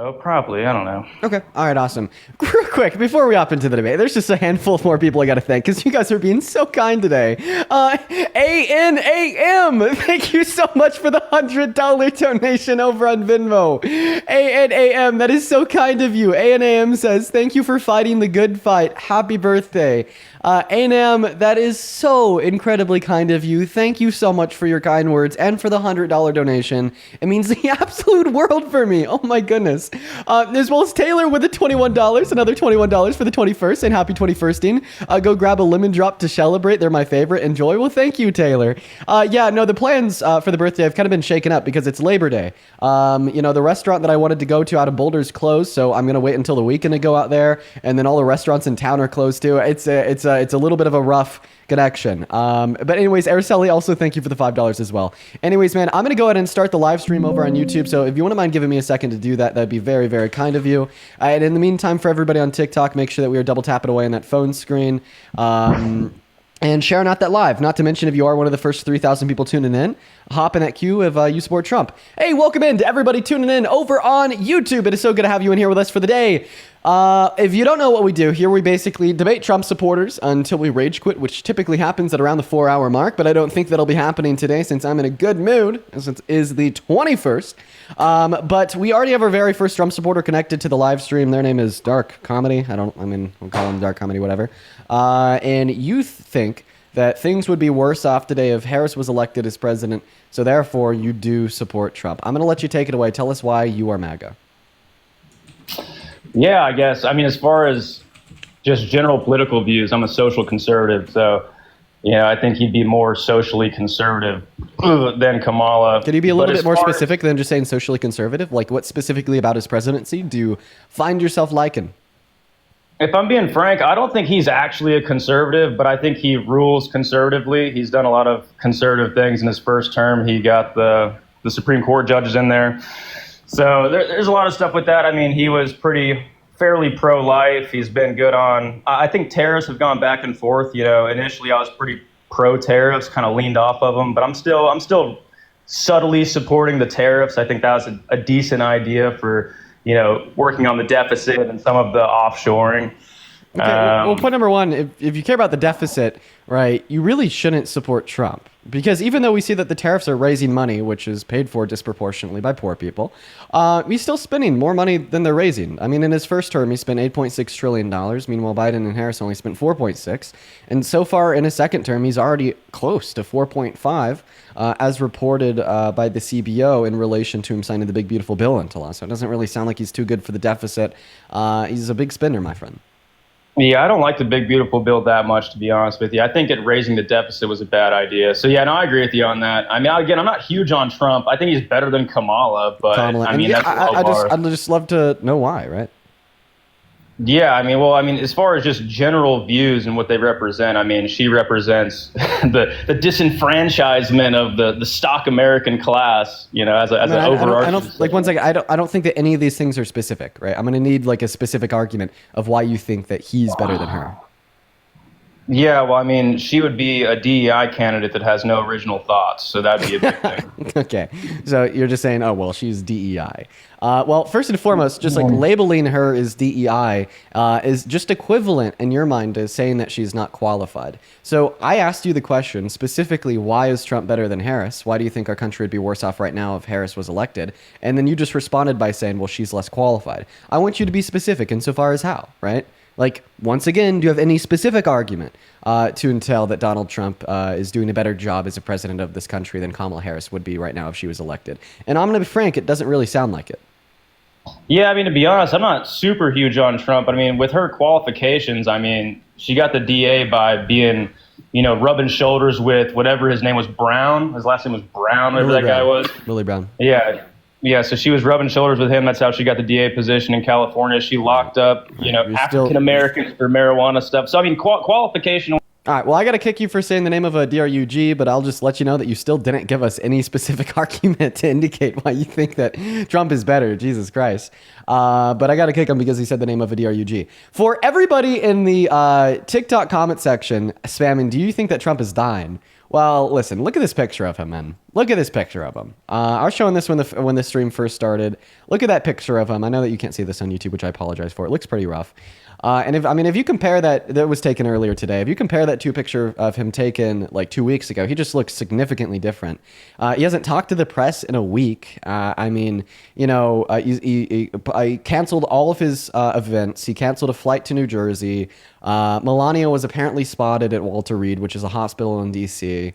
Oh, probably. I don't know. Okay. All right. Awesome. Real quick, before we hop into the debate, there's just a handful of more people I got to thank because you guys are being so kind today. ANAM, thank you so much for the $100 donation over on Venmo. ANAM, that is so kind of you. ANAM says, thank you for fighting the good fight. Happy birthday. ANAM, that is so incredibly kind of you. Thank you so much for your kind words and for the $100 donation. It means the absolute world for me. Oh my goodness. As well as Taylor with the $21, another $21 for the 21st, and happy 21sting. Go grab a lemon drop to celebrate. They're my favorite. Enjoy. Well, thank you, Taylor. Yeah, no, the plans for the birthday have kind of been shaken up because it's Labor Day. The restaurant that I wanted to go to out of Boulder's closed, so I'm going to wait until the weekend to go out there, and then all the restaurants in town are closed too. It's a little bit of a rough connection. But anyways, Araceli, also thank you for the $5 as well. Anyways, man, I'm going to go ahead and start the live stream over on YouTube. So if you wouldn't mind giving me a second to do that, that'd be very, very kind of you. And in the meantime, for everybody on TikTok, make sure that we are double tapping away on that phone screen. And sharing out that live. Not to mention, if you are one of the first 3,000 people tuning in, hop in that queue if you support Trump. Hey, welcome in to everybody tuning in over on YouTube. It is so good to have you in here with us for the day. If you don't know what we do here, we basically debate Trump supporters until we rage quit, which typically happens at around the 4-hour mark, but I don't think that'll be happening today since I'm in a good mood, since it is the 21st. But we already have our very first Trump supporter connected to the live stream. Their name is Dark Comedy. We'll call them Dark Comedy, whatever. And you think that things would be worse off today if Harris was elected as president, so therefore you do support Trump. I'm going to let you take it away. Tell us why you are MAGA. Yeah, I guess. I mean, as far as just general political views, I'm a social conservative. So, I think he'd be more socially conservative than Kamala. Could you be a little bit more specific than just saying socially conservative? Like, what specifically about his presidency do you find yourself liking? If I'm being frank, I don't think he's actually a conservative, but I think he rules conservatively. He's done a lot of conservative things in his first term. He got the Supreme Court judges in there. So there's a lot of stuff with that. I mean, he was fairly pro-life. He's been good on, I think tariffs have gone back and forth. Initially I was pretty pro-tariffs, kind of leaned off of them, but I'm still subtly supporting the tariffs. I think that was a decent idea for, working on the deficit and some of the offshoring. Okay, well, point number one, if you care about the deficit, right, you really shouldn't support Trump. Because even though we see that the tariffs are raising money, which is paid for disproportionately by poor people, he's still spending more money than they're raising. I mean, in his first term, he spent $8.6 trillion. Meanwhile, Biden and Harris only spent 4.6. And so far in his second term, he's already close to 4.5, as reported by the CBO in relation to him signing the big, beautiful bill into law. So it doesn't really sound like he's too good for the deficit. He's a big spender, my friend. Yeah, I don't like the big, beautiful bill that much, to be honest with you. I think raising the deficit was a bad idea. So, yeah, no, I agree with you on that. I mean, again, I'm not huge on Trump. I think he's better than Kamala, but I mean, that's a low bar. I'd just love to know why, right? Yeah, I mean, as far as just general views and what they represent, I mean, she represents the disenfranchisement of the stock American class, as an overarching. I don't think that any of these things are specific, right? I'm going to need like a specific argument of why you think that he's better than her. Yeah, well, I mean, she would be a DEI candidate that has no original thoughts, so that'd be a big thing. Okay, so you're just saying, oh, well, she's DEI. Well, first and foremost, just like labeling her as DEI is just equivalent in your mind to saying that she's not qualified. So I asked you the question specifically, why is Trump better than Harris? Why do you think our country would be worse off right now if Harris was elected? And then you just responded by saying, well, she's less qualified. I want you to be specific insofar as how, right? Like, once again, do you have any specific argument to entail that Donald Trump is doing a better job as a president of this country than Kamala Harris would be right now if she was elected? And I'm going to be frank, it doesn't really sound like it. Yeah, I mean, to be honest, I'm not super huge on Trump. I mean, with her qualifications, I mean, she got the DA by being, rubbing shoulders with whatever his name was, Brown. His last name was Brown, whatever that guy was. Willie Brown. Yeah. Yeah, so she was rubbing shoulders with him. That's how she got the DA position in California. She locked up, African Americans for marijuana stuff. So, I mean, qualification. All right, well, I got to kick you for saying the name of a DRUG, but I'll just let you know that you still didn't give us any specific argument to indicate why you think that Trump is better. Jesus Christ. But I got to kick him because he said the name of a DRUG. For everybody in the TikTok comment section spamming, do you think that Trump is dying? Well, listen, look at this picture of him, man. Look at this picture of him. I was showing this when the stream first started. Look at that picture of him. I know that you can't see this on YouTube, which I apologize for. It looks pretty rough. And if you compare that was taken earlier today, if you compare that to a picture of him taken like 2 weeks ago, he just looks significantly different. He hasn't talked to the press in a week. He canceled all of his events. He canceled a flight to New Jersey. Melania was apparently spotted at Walter Reed, which is a hospital in DC.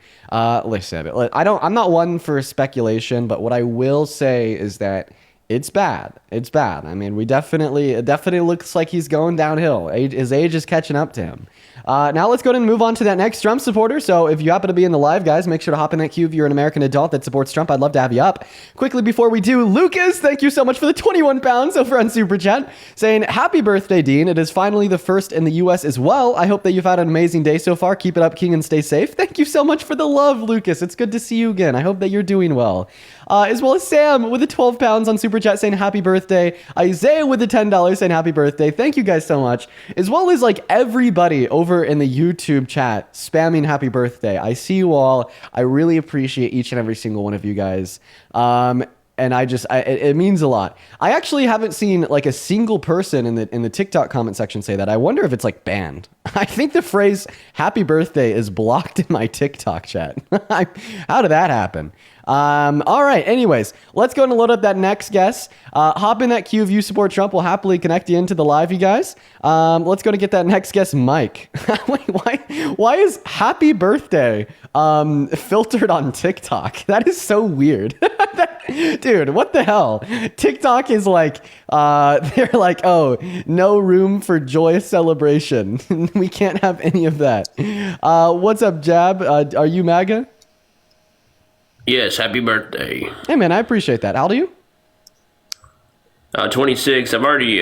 Listen, I'm not one for speculation, but what I will say is that it's bad. It's bad. I mean, it definitely looks like he's going downhill. His age is catching up to him. Now let's go ahead and move on to that next Trump supporter. So if you happen to be in the live, guys, make sure to hop in that queue if you're an American adult that supports Trump. I'd love to have you up. Quickly before we do, Lucas, thank you so much for the 21 pounds over on Super Chat, saying, happy birthday, Dean. It is finally the first in the U.S. as well. I hope that you've had an amazing day so far. Keep it up, King, and stay safe. Thank you so much for the love, Lucas. It's good to see you again. I hope that you're doing well. As well as Sam with the 12 pounds on Super Chat saying happy birthday. Isaiah with the $10 saying happy birthday. Thank you guys so much. As well as like everybody over in the YouTube chat spamming happy birthday. I see you all. I really appreciate each and every single one of you guys. And it means a lot. I actually haven't seen like a single person in the TikTok comment section say that. I wonder if it's like banned. I think the phrase happy birthday is blocked in my TikTok chat. How did that happen? All right. Anyways, let's go and load up that next guest. Hop in that queue if you support Trump. We'll happily connect you into the live, you guys. Let's go to get that next guest, Mike. Wait, why is happy birthday filtered on TikTok? That is so weird. Dude, what the hell? TikTok is like, they're like, oh, no room for joyous celebration. We can't have any of that. What's up, Jab? Are you MAGA? Yes, happy birthday. Hey, man, I appreciate that. How old are you? 26. I've already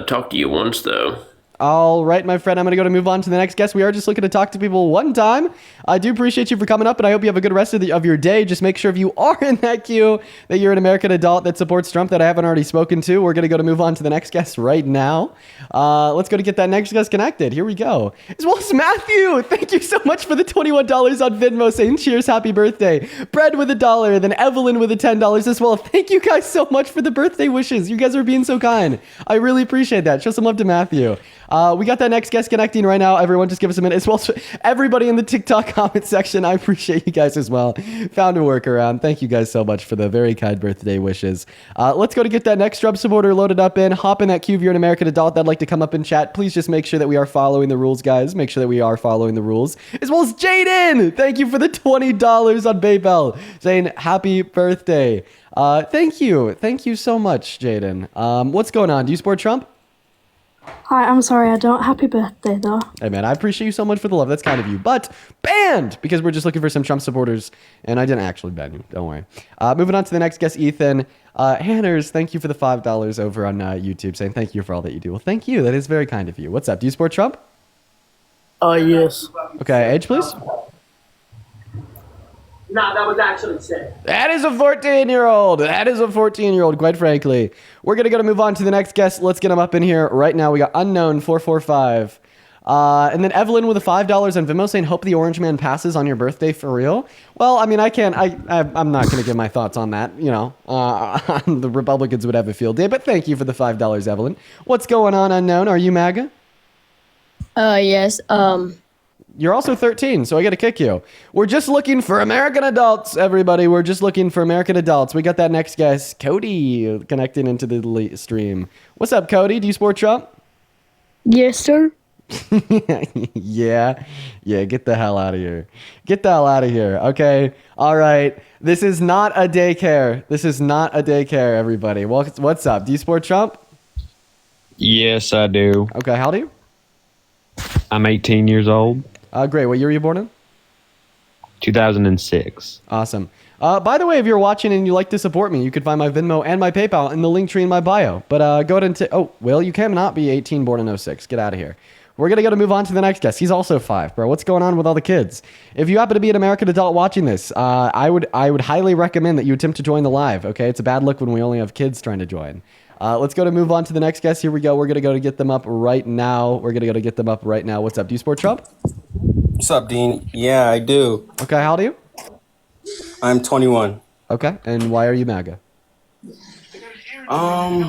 talked to you once, though. All right, my friend, I'm going to go to move on to the next guest. We are just looking to talk to people one time. I do appreciate you for coming up, and I hope you have a good rest of your day. Just make sure if you are in that queue that you're an American adult that supports Trump that I haven't already spoken to. We're going to go to move on to the next guest right now. Let's go to get that next guest connected. Here we go. As well as Matthew. Thank you so much for the $21 on Venmo saying cheers, happy birthday. Brad with $1, then Evelyn with the $10 as well. Thank you guys so much for the birthday wishes. You guys are being so kind. I really appreciate that. Show some love to Matthew. We got that next guest connecting right now. Everyone, just give us a minute. As well as everybody in the TikTok comment section, I appreciate you guys as well. Found a workaround. Thank you guys so much for the very kind birthday wishes. Let's go to get that next Trump supporter loaded up in. Hop in that queue if you're an American adult that'd like to come up and chat. Please just make sure that we are following the rules, guys. Make sure that we are following the rules. As well as Jaden. Thank you for the $20 on PayPal saying happy birthday. Thank you. Thank you so much, Jaden. What's going on? Do you support Trump? Hi, I'm sorry, I don't. Happy birthday, though. Hey, man, I appreciate you so much for the love. That's kind of you. But banned because we're just looking for some Trump supporters, and I didn't actually ban you. Don't worry. Moving on to the next guest, Ethan. Hanners, thank you for the $5 over on YouTube saying thank you for all that you do. Well, thank you. That is very kind of you. What's up? Do you support Trump? Yes. Okay, age, please. No, that was actually said. That is a 14-year-old. That is a 14-year-old, quite frankly. We're going to move on to the next guest. Let's get him up in here right now. We got Unknown445. And then Evelyn with the $5 on Venmo saying, hope the orange man passes on your birthday for real. Well, I mean, I'm not going to give my thoughts on that. You know, the Republicans would have a field day, but thank you for the $5, Evelyn. What's going on, Unknown? Are you MAGA? Yes. You're also 13, so I got to kick you. We're just looking for American adults, everybody. We're just looking for American adults. We got that next guest, Cody, connecting into the stream. What's up, Cody? Do you support Trump? Yes, sir. Yeah. Get the hell out of here. Get the hell out of here. Okay. All right. This is not a daycare. Everybody. What's up? Do you support Trump? Yes, I do. Okay. How old are you? I'm 18 years old. Great. What year were you born in? 2006. Awesome. By the way, if you're watching and you like to support me, you can find my Venmo and my PayPal in the link tree in my bio. But go ahead and you cannot be 18 born in 06. Get out of here. We're going to move on to the next guest. He's also 5, bro. What's going on with all the kids? If you happen to be an American adult watching this, I would highly recommend that you attempt to join the live, okay? It's a bad look when we only have kids trying to join. Let's go to move on to the next guest. Here we go. We're going to go to get them up right now. What's up? Do you support Trump? What's up, Dean? Yeah, I do. Okay, how old are you? I'm 21. Okay, and why are you MAGA? I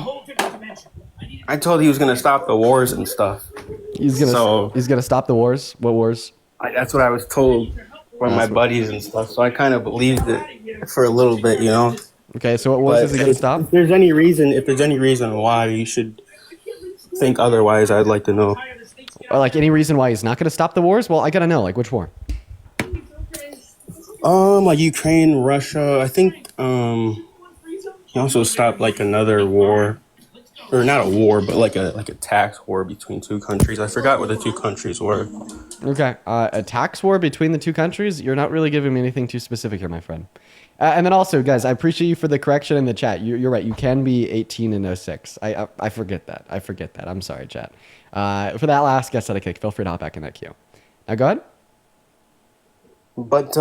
told he was gonna stop the wars and stuff. He's gonna stop the wars. What wars? That's what I was told by my buddies and stuff. So I kind of believed it for a little bit, you know. Okay, so what wars is he gonna stop? If there's any reason why you should think otherwise, I'd like to know. Or like any reason why he's not gonna stop the wars? Well, I gotta know. Like which war? Like Ukraine, Russia. I think he also stopped like another war, or not a war, but like a tax war between two countries. I forgot what the two countries were. Okay, a tax war between the two countries? You're not really giving me anything too specific here, my friend. And then also, guys, I appreciate you for the correction in the chat. You're right. You can be 18 and 06. I forget that. I'm sorry, chat. For that last guess that I kicked, feel free to hop back in that queue. Now, go ahead. But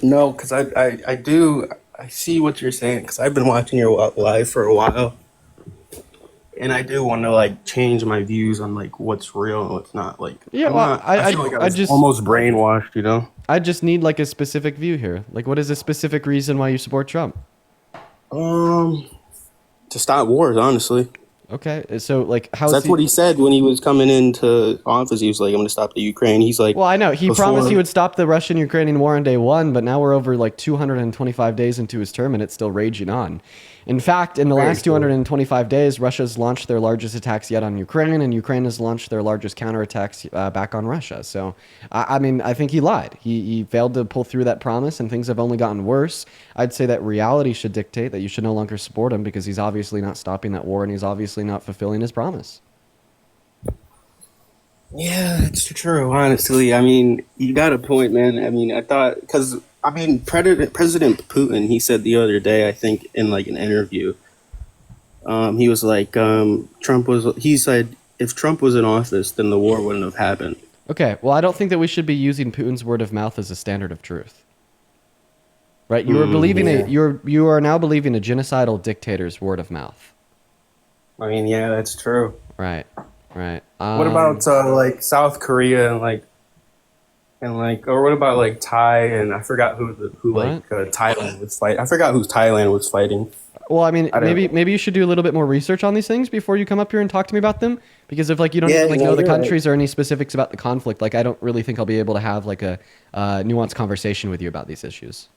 no, because I see what you're saying, because I've been watching your live for a while, and I do want to like change my views on like what's real and what's not. Like, yeah, well, I feel like I was almost brainwashed, you know. I just need like a specific view here. Like, what is a specific reason why you support Trump? To stop wars, honestly. Okay, so like how? That's what he said when he was coming into office. He was like, "I'm going to stop the Ukraine." He's like, well, I know he promised he would stop the Russian-Ukrainian war on day one, but now we're over like 225 days into his term, and it's still raging on. In fact, in the last 225 days, Russia's launched their largest attacks yet on Ukraine, and Ukraine has launched their largest counterattacks back on Russia. So, I mean, I think he lied. He failed to pull through that promise, and things have only gotten worse. I'd say that reality should dictate that you should no longer support him because he's obviously not stopping that war, and he's obviously not fulfilling his promise. Yeah, it's true, honestly. I mean, you got a point, man. I mean, President Putin, he said the other day, I think in like an interview, he was like, he said, if Trump was in office, then the war wouldn't have happened. Okay, well, I don't think that we should be using Putin's word of mouth as a standard of truth. Right? You are believing you are now believing a genocidal dictator's word of mouth. I mean, yeah, that's true. Right. What about like South Korea or what about like Thai and I forgot Thailand was fighting. I forgot who Thailand was fighting. Well, I mean, maybe you should do a little bit more research on these things before you come up here and talk to me about them. Because if like you don't even know the countries or any specifics about the conflict, like I don't really think I'll be able to have like a nuanced conversation with you about these issues.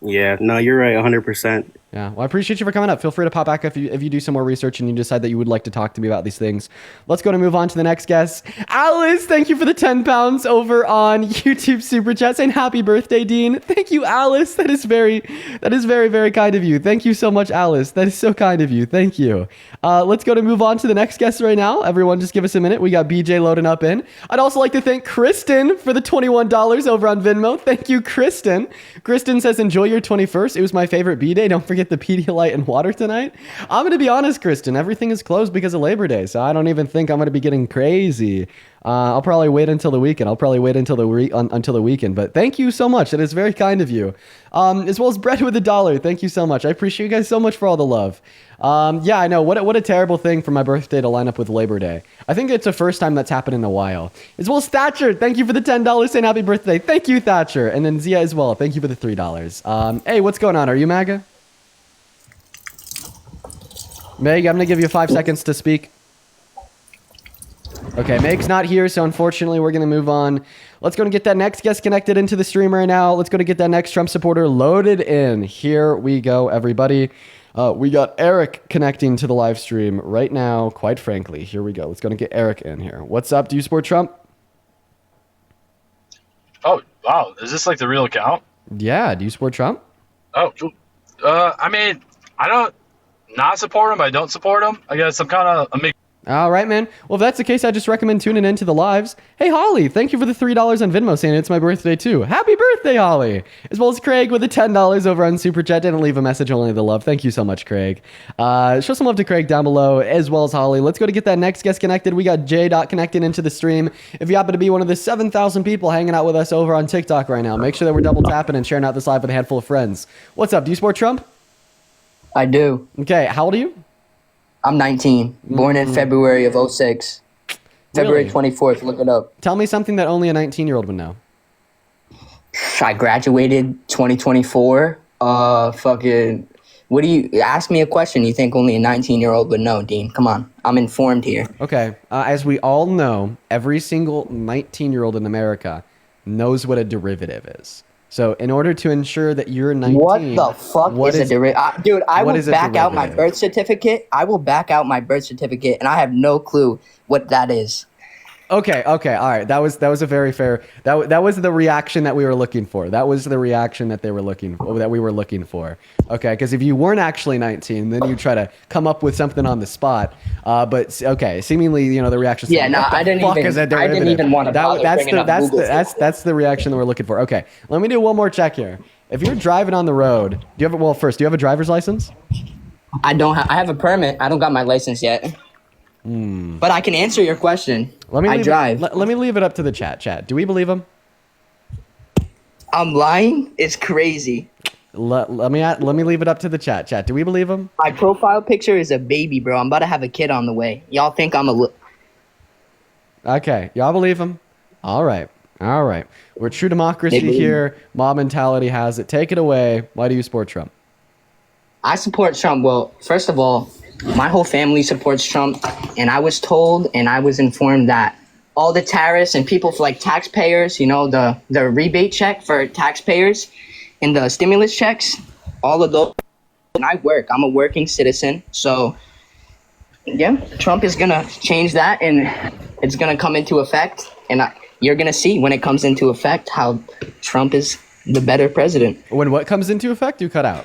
Yeah, no, you're right, 100%. Yeah, well, I appreciate you for coming up. Feel free to pop back if you do some more research and you decide that you would like to talk to me about these things. Let's go to move on to the next guest. Alice, thank you for the 10 pounds over on YouTube Super Chat saying happy birthday, Dean. Thank you, Alice. That is very, very kind of you. Thank you so much, Alice. That is so kind of you. Thank you. Let's go to move on to the next guest right now. Everyone, just give us a minute. We got BJ loading up in. I'd also like to thank Kristen for the $21 over on Venmo. Thank you, Kristen. Kristen says, enjoy your 21st. It was my favorite B-Day. Don't forget the Pedialyte and water tonight. I'm going to be honest, Kristen. Everything is closed because of Labor Day, so I don't even think I'm going to be getting crazy. I'll probably wait until the weekend. Until the weekend. But thank you so much. That is very kind of you. As well as Bread with $1. Thank you so much. I appreciate you guys so much for all the love. Yeah, I know. What a terrible thing for my birthday to line up with Labor Day. I think it's the first time that's happened in a while. As well as Thatcher. Thank you for the $10 saying happy birthday. Thank you, Thatcher. And then Zia as well. Thank you for the $3. Hey, what's going on? Are you MAGA? Meg, I'm going to give you 5 seconds to speak. Okay, Meg's not here, so unfortunately we're going to move on. Let's go and get that next guest connected into the stream right now. Let's go to get that next Trump supporter loaded in. Here we go, everybody. We got Eric connecting to the live stream right now, quite frankly. Here we go. Let's go and get Eric in here. What's up? Do you support Trump? Oh, wow. Is this like the real account? Yeah. Do you support Trump? Oh, cool. I mean, I don't not support him. I don't support him. I guess I'm kind of a mix. All right, man. Well, if that's the case, I just recommend tuning into the lives. Hey, Holly, thank you for the $3 on Venmo saying it's my birthday too. Happy birthday, Holly. As well as Craig with the $10 over on Super Chat. Didn't leave a message, only the love. Thank you so much, Craig. Show some love to Craig down below as well as Holly. Let's go to get that next guest connected. We got J. connecting into the stream. If you happen to be one of the 7,000 people hanging out with us over on TikTok right now, make sure that we're double tapping and sharing out this live with a handful of friends. What's up? Do you support Trump? I do. Okay, how old are you? I'm 19, born in February of 06. February 24th, look it up. Tell me something that only a 19-year-old would know. I graduated 2024. Fucking. What do you ask me a question? You think only a 19-year-old would know, Dean? Come on, I'm informed here. Okay, as we all know, every single 19-year-old in America knows what a derivative is. So in order to ensure that you're 19, What the fuck is a derivative? Dude, I will back out my birth certificate. I will back out my birth certificate, and I have no clue what that is. Okay, all right. That was a very fair. That was the reaction that we were looking for. That was the reaction that we were looking for. Okay, because if you weren't actually 19, then you try to come up with something on the spot. But okay, seemingly, the reaction. Yeah, no, I didn't even want to bother bringing up Google. That's the reaction that we're looking for. Okay, let me do one more check here. If you're driving on the road, do you have a driver's license? I don't have. I have a permit. I don't got my license yet. But I can answer your question. I drive. Let me leave it up to the chat. Chat. Do we believe him? I'm lying? It's crazy. Let me leave it up to the chat. Chat. Do we believe him? My profile picture is a baby, bro. I'm about to have a kid on the way. Y'all think I'm a... Okay. Y'all believe him? All right. We're true democracy here. Mob mentality has it. Take it away. Why do you support Trump? I support Trump. Well, first of all, my whole family supports Trump, and I was told and I was informed that all the tariffs and people for like taxpayers, the rebate check for taxpayers and the stimulus checks, all of those. And I work. I'm a working citizen. So, yeah, Trump is going to change that, and it's going to come into effect. And you're going to see when it comes into effect how Trump is the better president. When what comes into effect, you cut out.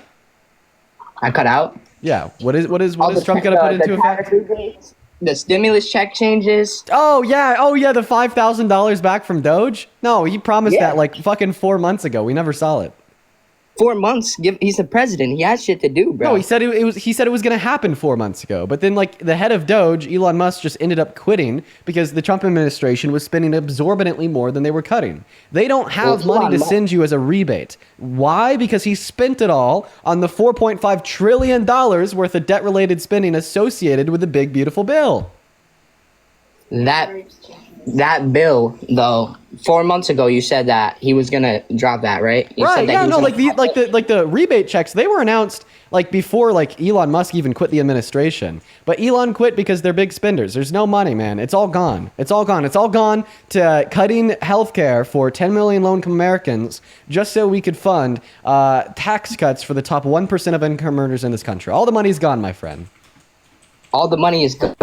I cut out? Yeah. What is Trump going to put into effect? The stimulus check changes. Oh yeah, the $5,000 back from Doge? No, he promised that like fucking 4 months ago. We never saw it. 4 months? He's the president. He has shit to do, bro. No, he said it was going to happen 4 months ago. But then like the head of Doge, Elon Musk, just ended up quitting because the Trump administration was spending absorbently more than they were cutting. They don't have money to send you as a rebate. Why? Because he spent it all on the $4.5 trillion worth of debt-related spending associated with the big beautiful bill. That bill, though, 4 months ago, you said that he was gonna drop that, right? The rebate checks, they were announced like before like Elon Musk even quit the administration. But Elon quit because they're big spenders. There's no money, man. It's all gone. It's all gone to cutting healthcare for 10 million low-income Americans just so we could fund tax cuts for the top 1% of income earners in this country. All the money's gone, my friend. All the money is gone.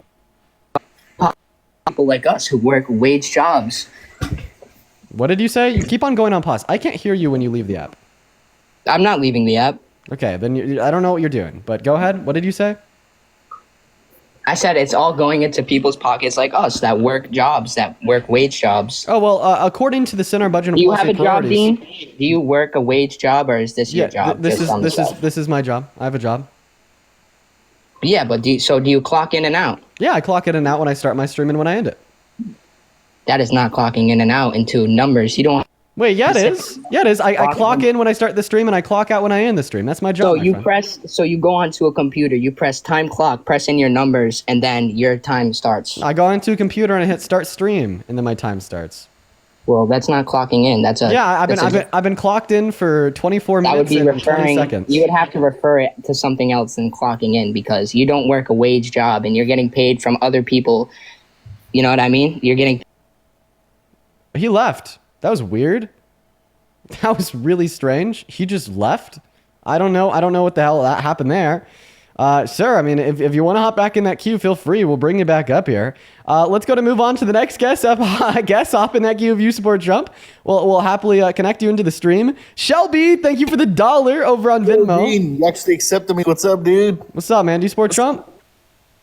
People like us who work wage jobs. What did you say? You keep on going on pause. I can't hear you when you leave the app. I'm not leaving the app. Okay, then I don't know what you're doing, but go ahead. What did you say? I said it's all going into people's pockets like us that work jobs, that work wage jobs. Oh, well, according to the Center of Budget and Policy Priorities... Do you have a job, Dean? Do you work a wage job, or is this your job? This is my job. I have a job. Yeah, but do you clock in and out? Yeah, I clock in and out when I start my stream and when I end it. That is not clocking in and out into numbers. You don't... Wait, yeah, it is. Yeah, it is. I clock in when I start the stream and I clock out when I end the stream. That's my job. So you go onto a computer, you press time clock, press in your numbers, and then your time starts. I go onto a computer and I hit start stream, and then my time starts. Well, that's not clocking in. I've been clocked in for 24 minutes and 20 seconds. You would have to refer it to something else than clocking in because you don't work a wage job and you're getting paid from other people. You know what I mean? You're getting... He left. That was weird. That was really strange. He just left. I don't know what the hell that happened there. Sir, I mean, if you want to hop back in that queue, feel free. We'll bring you back up here. Let's go to move on to the next guest up. Hop in that queue if you support Trump. We'll happily connect you into the stream. Shelby, thank you for the $1 over on Venmo. Dean, you actually accepted me. What's up, dude? What's up, man? Do you support Trump?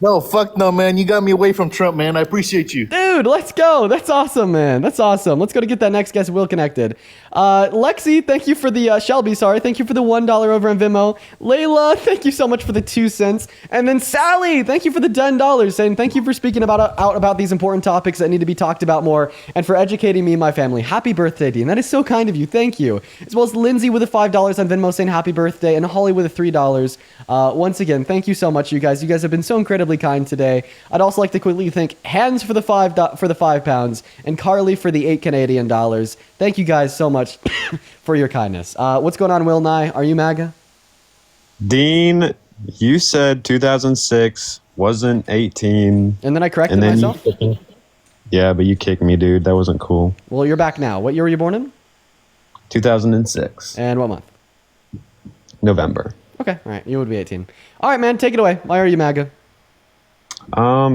No, fuck no, man. You got me away from Trump, man. I appreciate you. Dude, let's go. That's awesome, man. That's awesome. Let's go to get that next guest, Will, connected. Lexi, thank you for the, Shelby, sorry. Thank you for the $1 over on Venmo. Layla, thank you so much for the 2 cents. And then Sally, thank you for the $10, saying thank you for speaking out about these important topics that need to be talked about more and for educating me and my family. Happy birthday, Dean. That is so kind of you. Thank you. As well as Lindsay with a $5 on Venmo saying happy birthday and Holly with a $3. Once again, thank you so much, you guys. You guys have been so incredibly kind today. I'd also like to quickly thank Hands for the $5 for the £5, and Carly for the $8 Canadian. Thank you guys so much for your kindness. What's going on, Will Nye? Are you MAGA? Dean, you said 2006 wasn't 18. And then I corrected myself? Yeah, but you kicked me, dude. That wasn't cool. Well, you're back now. What year were you born in? 2006. And what month? November. Okay, all right. You would be 18. All right, man, take it away. Why are you MAGA?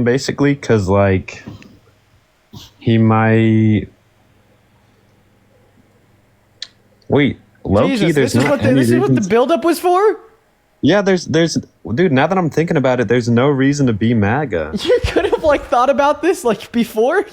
Basically, because, like, he might... Wait, low-key, Jesus, there's this is not this is what the buildup was for? Yeah, there's, dude, now that I'm thinking about it, there's no reason to be MAGA. You could have, like, thought about this, like, before?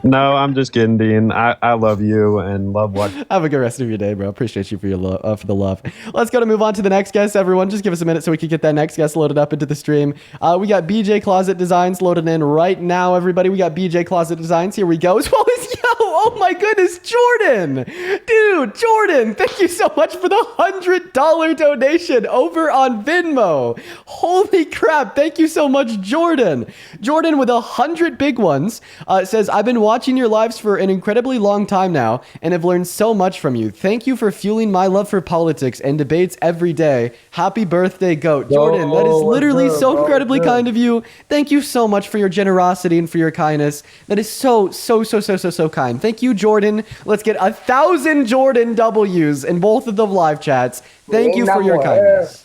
No, I'm just kidding, Dean. I love you and love what... Have a good rest of your day, bro. Appreciate you for your for the love. Let's go to move on to the next guest, everyone. Just give us a minute so we can get that next guest loaded up into the stream. We got BJ Closet Designs loaded in right now, everybody. We got BJ Closet Designs. Here we go. As well as, oh my goodness, Jordan. Dude, Jordan, thank you so much for the $100 donation over on Venmo. Holy crap. Thank you so much, Jordan. Jordan with 100 big ones says, I've been watching your lives for an incredibly long time now and have learned so much from you. Thank you for fueling my love for politics and debates every day. Happy birthday, GOAT. Jordan, that is literally so incredibly kind of you. Thank you so much for your generosity and for your kindness. That is so kind. Thank you, Jordan. Let's get 1,000 Jordan W's in both of the live chats. Thank you for your kindness.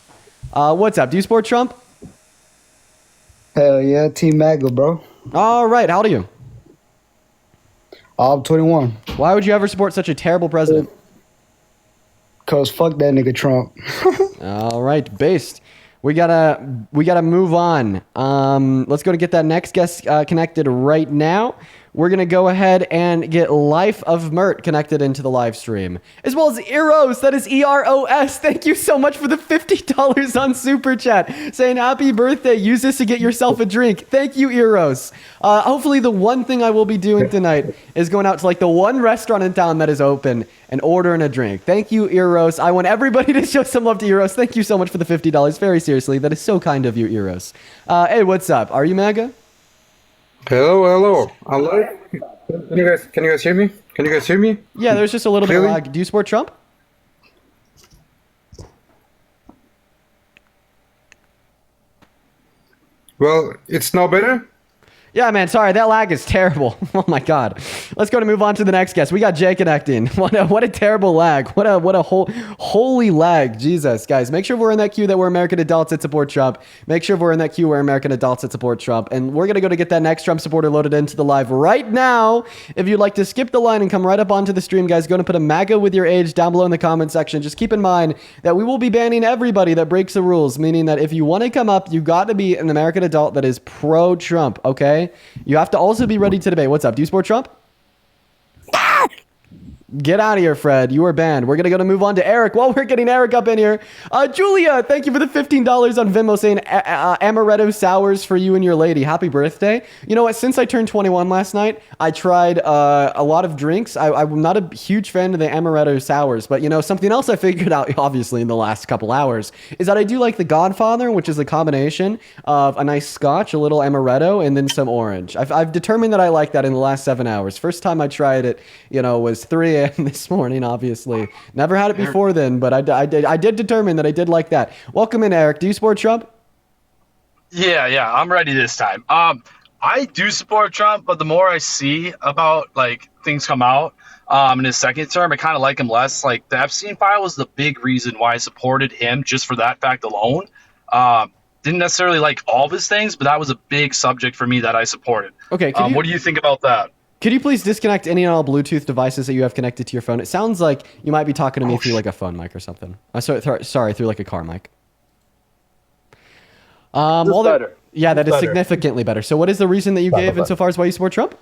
What's up? Do you support Trump? Hell yeah, Team MAGA, bro. All right. How old are you? I'm 21. Why would you ever support such a terrible president? Cause fuck that nigga Trump. All right, based. We gotta move on. Let's go to get that next guest connected right now. We're gonna go ahead and get Life of Mert connected into the live stream, as well as Eros. That is EROS. Thank you so much for the $50 on Super Chat, saying happy birthday. Use this to get yourself a drink. Thank you, Eros. Hopefully, the one thing I will be doing tonight is going out to like the one restaurant in town that is open and ordering a drink. Thank you, Eros. I want everybody to show some love to Eros. Thank you so much for the $50. Very seriously, that is so kind of you, Eros. Hey, what's up? Are you MAGA? Hello. Can you guys hear me? Can you guys hear me? Yeah, there's just a little bit of lag. Do you support Trump? Well, it's now better. Yeah, man, sorry, that lag is terrible. Oh my god. Let's go to move on to the next guest. We got Jay connecting. What a terrible lag. What a holy lag. Jesus, guys, make sure we're in that queue that we're American adults that support Trump. Make sure we're in that queue where American adults that support Trump. And we're gonna go to get that next Trump supporter loaded into the live right now. If you'd like to skip the line and come right up onto the stream, guys, go and put a MAGA with your age down below in the comment section. Just keep in mind that we will be banning everybody that breaks the rules, meaning that if you want to come up, you got to be an American adult that is pro-Trump, okay? You have to also be ready to debate. What's up? Do you support Trump? Get out of here, Fred. You are banned. We're going to move on to Eric. While we're getting Eric up in here, Julia, thank you for the $15 on Venmo saying amaretto sours for you and your lady. Happy birthday. You know what? Since I turned 21 last night, I tried a lot of drinks. I'm not a huge fan of the amaretto sours, but you know, something else I figured out, obviously, in the last couple hours is that I do like the Godfather, which is a combination of a nice scotch, a little amaretto, and then some orange. I've determined that I like that in the last 7 hours. First time I tried it, you know, was 3 a.m. this morning, obviously. Never had it before then, but I did determine that I did like that. Welcome in, Eric. Do you support Trump? Yeah, I'm ready this time. I do support Trump, but the more I see about like things come out in his second term, I kind of like him less. Like the Epstein file was the big reason why I supported him, just for that fact alone. Didn't necessarily like all of his things, but that was a big subject for me that I supported. Okay. What do you think about that? Could you please disconnect any and all Bluetooth devices that you have connected to your phone? It sounds like you might be talking to me through like a phone mic or something. Sorry, through like a car mic. Better. Yeah, that is significantly better. So what is the reason that you gave insofar as why you support Trump?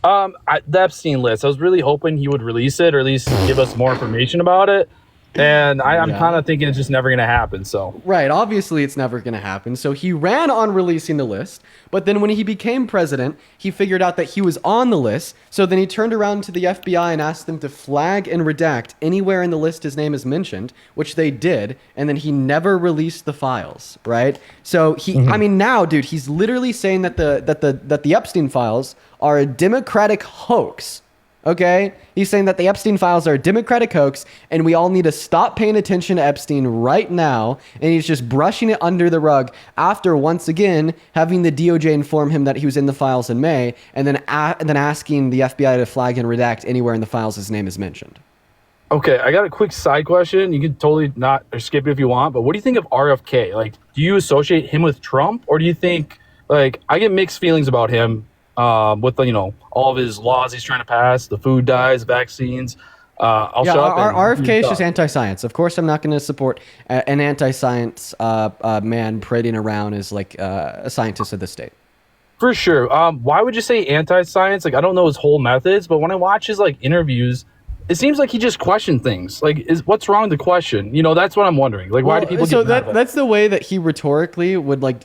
The Epstein list. I was really hoping he would release it, or at least give us more information about it. And I'm Yeah. kind of thinking it's just never going to happen. So Right, obviously it's never going to happen. So he ran on releasing the list, but then when he became president, he figured out that he was on the list. So then he turned around to the FBI and asked them to flag and redact anywhere in the list his name is mentioned, which they did, and then he never released the files, right? So I mean, now, dude, he's literally saying that the Epstein files are a Democratic hoax. Okay? He's saying that the Epstein files are a Democratic hoax and we all need to stop paying attention to Epstein right now. And he's just brushing it under the rug after once again having the DOJ inform him that he was in the files in May and then asking the FBI to flag and redact anywhere in the files his name is mentioned. okay, I got a quick side question. You can totally not or skip it if you want, but what do you think of RFK? Like, do you associate him with Trump, or do you think, like, I get mixed feelings about him with the, all of his laws he's trying to pass, the food dyes, vaccines. I'll shut up. RFK is just anti-science. Of course, I'm not going to support an anti-science man parading around as like a scientist of the state. For sure. Why would you say anti-science? Like, I don't know his whole methods, but when I watch his like interviews, it seems like he just questioned things. Like, what's wrong with the question? That's what I'm wondering. Like, why do people? So get mad? that's the way that he rhetorically would like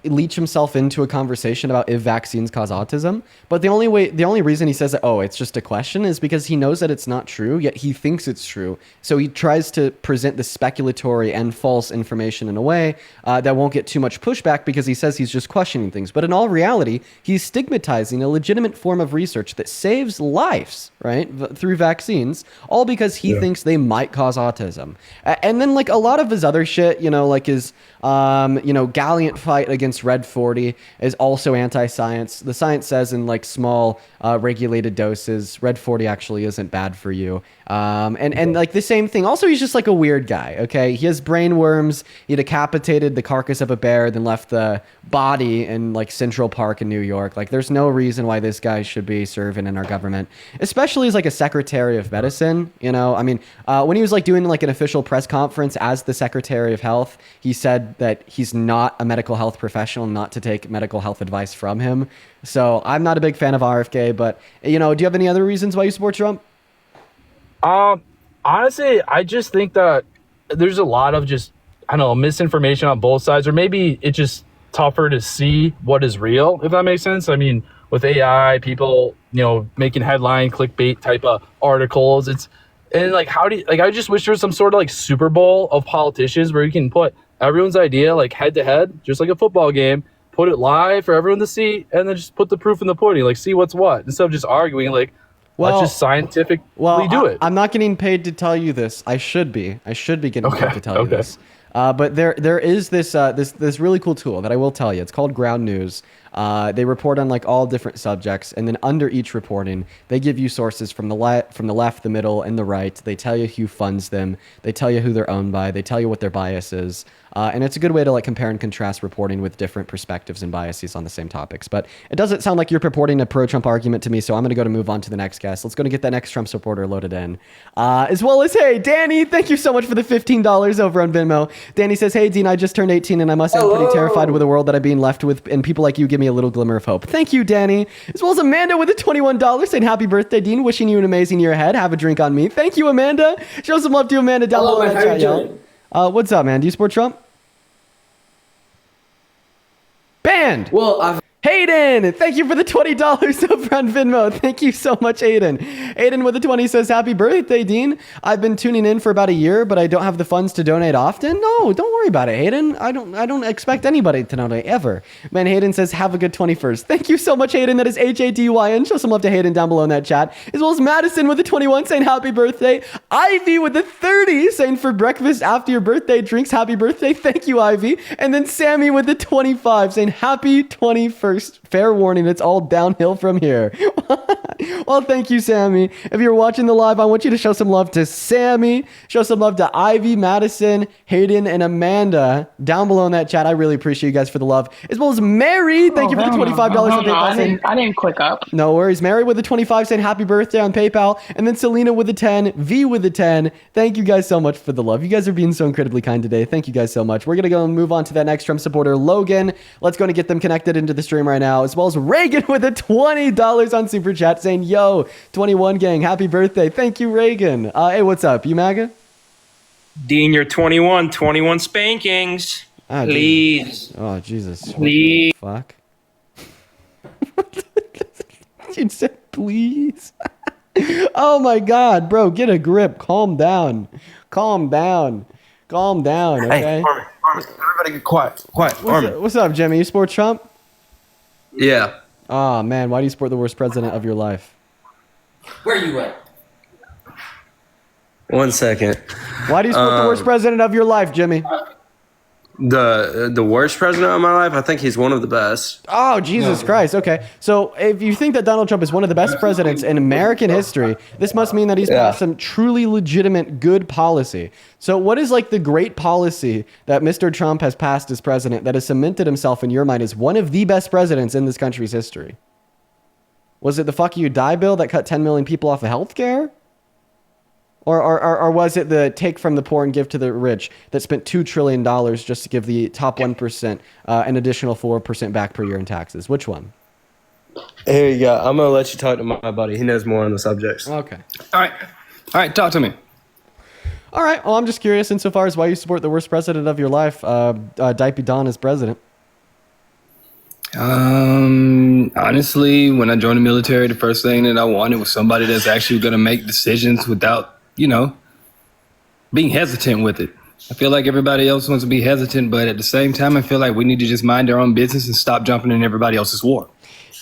leech himself into a conversation about if vaccines cause autism. But the only reason he says that, it's just a question, is because he knows that it's not true, yet he thinks it's true. So he tries to present the speculatory and false information in a way that won't get too much pushback because he says he's just questioning things. But in all reality, he's stigmatizing a legitimate form of research that saves lives, right, through vaccines, all because he thinks they might cause autism. And then like a lot of his other shit, like his gallant fight against Red 40 is also anti-science. The science says in like small regulated doses, Red 40 actually isn't bad for you. And like the same thing. Also, he's just like a weird guy. Okay, he has brain worms. He decapitated the carcass of a bear, then left the body in like Central Park in New York. Like, there's no reason why this guy should be serving in our government, especially as like a Secretary of Medicine. I mean, when he was like doing like an official press conference as the Secretary of Health, he said that he's not a medical health professional, not to take medical health advice from him. So I'm not a big fan of RFK, but do you have any other reasons why you support Trump? Honestly, I just think that there's a lot of just, I don't know, misinformation on both sides, or maybe it's just tougher to see what is real, if that makes sense. I mean, with AI, people, making headline clickbait type of articles, I just wish there was some sort of like Super Bowl of politicians where you can put everyone's idea like head to head, just like a football game, put it live for everyone to see, and then just put the proof in the pudding, like see what's what, instead of just arguing like, let's just scientifically do it. I'm not getting paid to tell you this. I should be getting paid to tell you this. But there is this really cool tool that I will tell you. It's called Ground News. They report on like all different subjects, and then under each reporting, they give you sources from the left, the middle, and the right. They tell you who funds them. They tell you who they're owned by. They tell you what their bias is. And it's a good way to like compare and contrast reporting with different perspectives and biases on the same topics. But it doesn't sound like you're purporting a pro-Trump argument to me, so I'm going to move on to the next guest. Let's go to get that next Trump supporter loaded in. As well as, hey, Danny, thank you so much for the $15 over on Venmo. Danny says, hey, Dean, I just turned 18 and I must say I'm pretty terrified with the world that I'm being left with, and people like you give me a little glimmer of hope. Thank you, Danny. As well as Amanda with the $21 saying happy birthday, Dean. Wishing you an amazing year ahead. Have a drink on me. Thank you, Amanda. Show some love to Amanda down below in the chat, y'all. What's up, man? Do you support Trump? Banned. Well, Hayden, thank you for the $20 over on Venmo. Thank you so much, Hayden. Hayden with the 20 says, happy birthday, Dean. I've been tuning in for about a year, but I don't have the funds to donate often. No, don't worry about it, Hayden. I don't expect anybody to donate ever. Man, Hayden says, have a good 21st. Thank you so much, Hayden. That is HADYN. Show some love to Hayden down below in that chat. As well as Madison with the 21 saying happy birthday. Ivy with the 30 saying for breakfast after your birthday drinks, happy birthday. Thank you, Ivy. And then Sammy with the 25 saying happy 21st. Fair warning, it's all downhill from here. Well, thank you, Sammy. If you're watching the live, I want you to show some love to Sammy, show some love to Ivy, Madison, Hayden, and Amanda down below in that chat. I really appreciate you guys for the love. As well as Mary, thank you for the $25 on PayPal. I didn't click up. No worries. Mary with the 25 saying happy birthday on PayPal. And then Selena with the 10, V with the 10. Thank you guys so much for the love. You guys are being so incredibly kind today. Thank you guys so much. We're going to go and move on to that next Trump supporter, Logan. Let's go and get them connected into the stream right now, as well as Reagan with the $20 on Super Chat. saying, yo, 21 gang, happy birthday. Thank you, Reagan. Hey, what's up? You MAGA? Dean, you're 21 spankings. Ah, Please. dude. Oh, Jesus. Please. What the fuck? You said please? Oh my God, bro, get a grip. Calm down. Calm down. Calm down, okay? Hey, Armin, everybody get quiet. What's up, Jimmy? You support Trump? Yeah. Oh, man, why do you support the worst president of your life? Where you at? 1 second. Why do you support the worst president of your life, Jimmy? The worst president of my life? I think he's one of the best. Oh, Jesus Christ. Okay. So if you think that Donald Trump is one of the best presidents in American history, this must mean that he's passed some truly legitimate good policy. So what is like the great policy that Mr. Trump has passed as president that has cemented himself in your mind as one of the best presidents in this country's history? Was it the fuck you die bill that cut 10 million people off of healthcare? Or was it the take from the poor and give to the rich that spent $2 trillion just to give the top 1% an additional 4% back per year in taxes? Which one? Here you go. I'm going to let you talk to my buddy. He knows more on the subjects. Okay. All right, talk to me. All right. Well, I'm just curious insofar as why you support the worst president of your life, Dipey Don, as president. Honestly, when I joined the military, the first thing that I wanted was somebody that's actually going to make decisions without, being hesitant with it. I feel like everybody else wants to be hesitant, but at the same time, I feel like we need to just mind our own business and stop jumping in everybody else's war.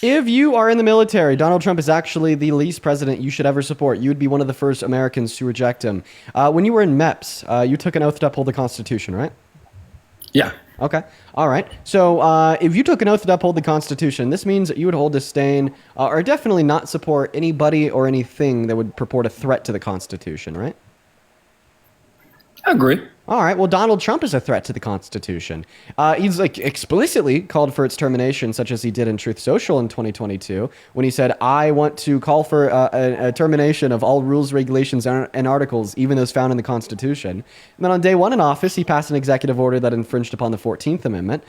If you are in the military, Donald Trump is actually the least president you should ever support. You would be one of the first Americans to reject him. When you were in MEPS, you took an oath to uphold the Constitution, right? Yeah. Okay. All right. So if you took an oath to uphold the Constitution, this means that you would hold disdain or definitely not support anybody or anything that would purport a threat to the Constitution, right? I agree. All right. Well, Donald Trump is a threat to the Constitution. He's explicitly called for its termination, such as he did in Truth Social in 2022, when he said, "I want to call for a termination of all rules, regulations, and articles, even those found in the Constitution." And then on day one in office, he passed an executive order that infringed upon the 14th Amendment.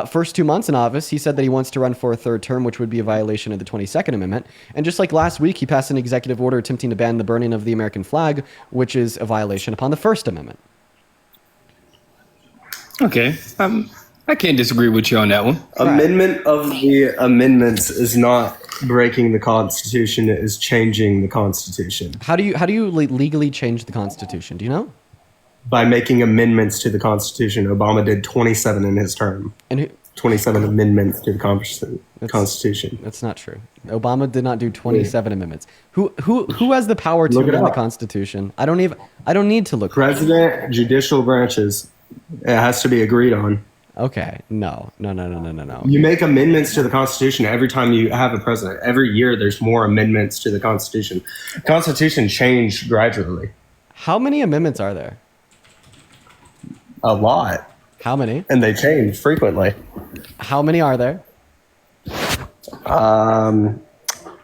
First 2 months in office, he said that he wants to run for a third term, which would be a violation of the 22nd Amendment. And just like last week, he passed an executive order attempting to ban the burning of the American flag, which is a violation upon the First Amendment. Okay. I can't disagree with you on that one. Amendment of the amendments is not breaking the Constitution. It is changing the Constitution. How do you legally change the Constitution? Do you know? By making amendments to the Constitution. Obama did 27 in his term. And 27 amendments to the Constitution. That's not true. Obama did not do 27 amendments. Who has the power to amend the Constitution? I don't need to look. President, judicial branches. It has to be agreed on. Okay. No. You make amendments to the Constitution every time you have a president. Every year there's more amendments to the Constitution. The Constitution changed gradually. How many amendments are there? A lot. How many? And they change frequently. How many are there? I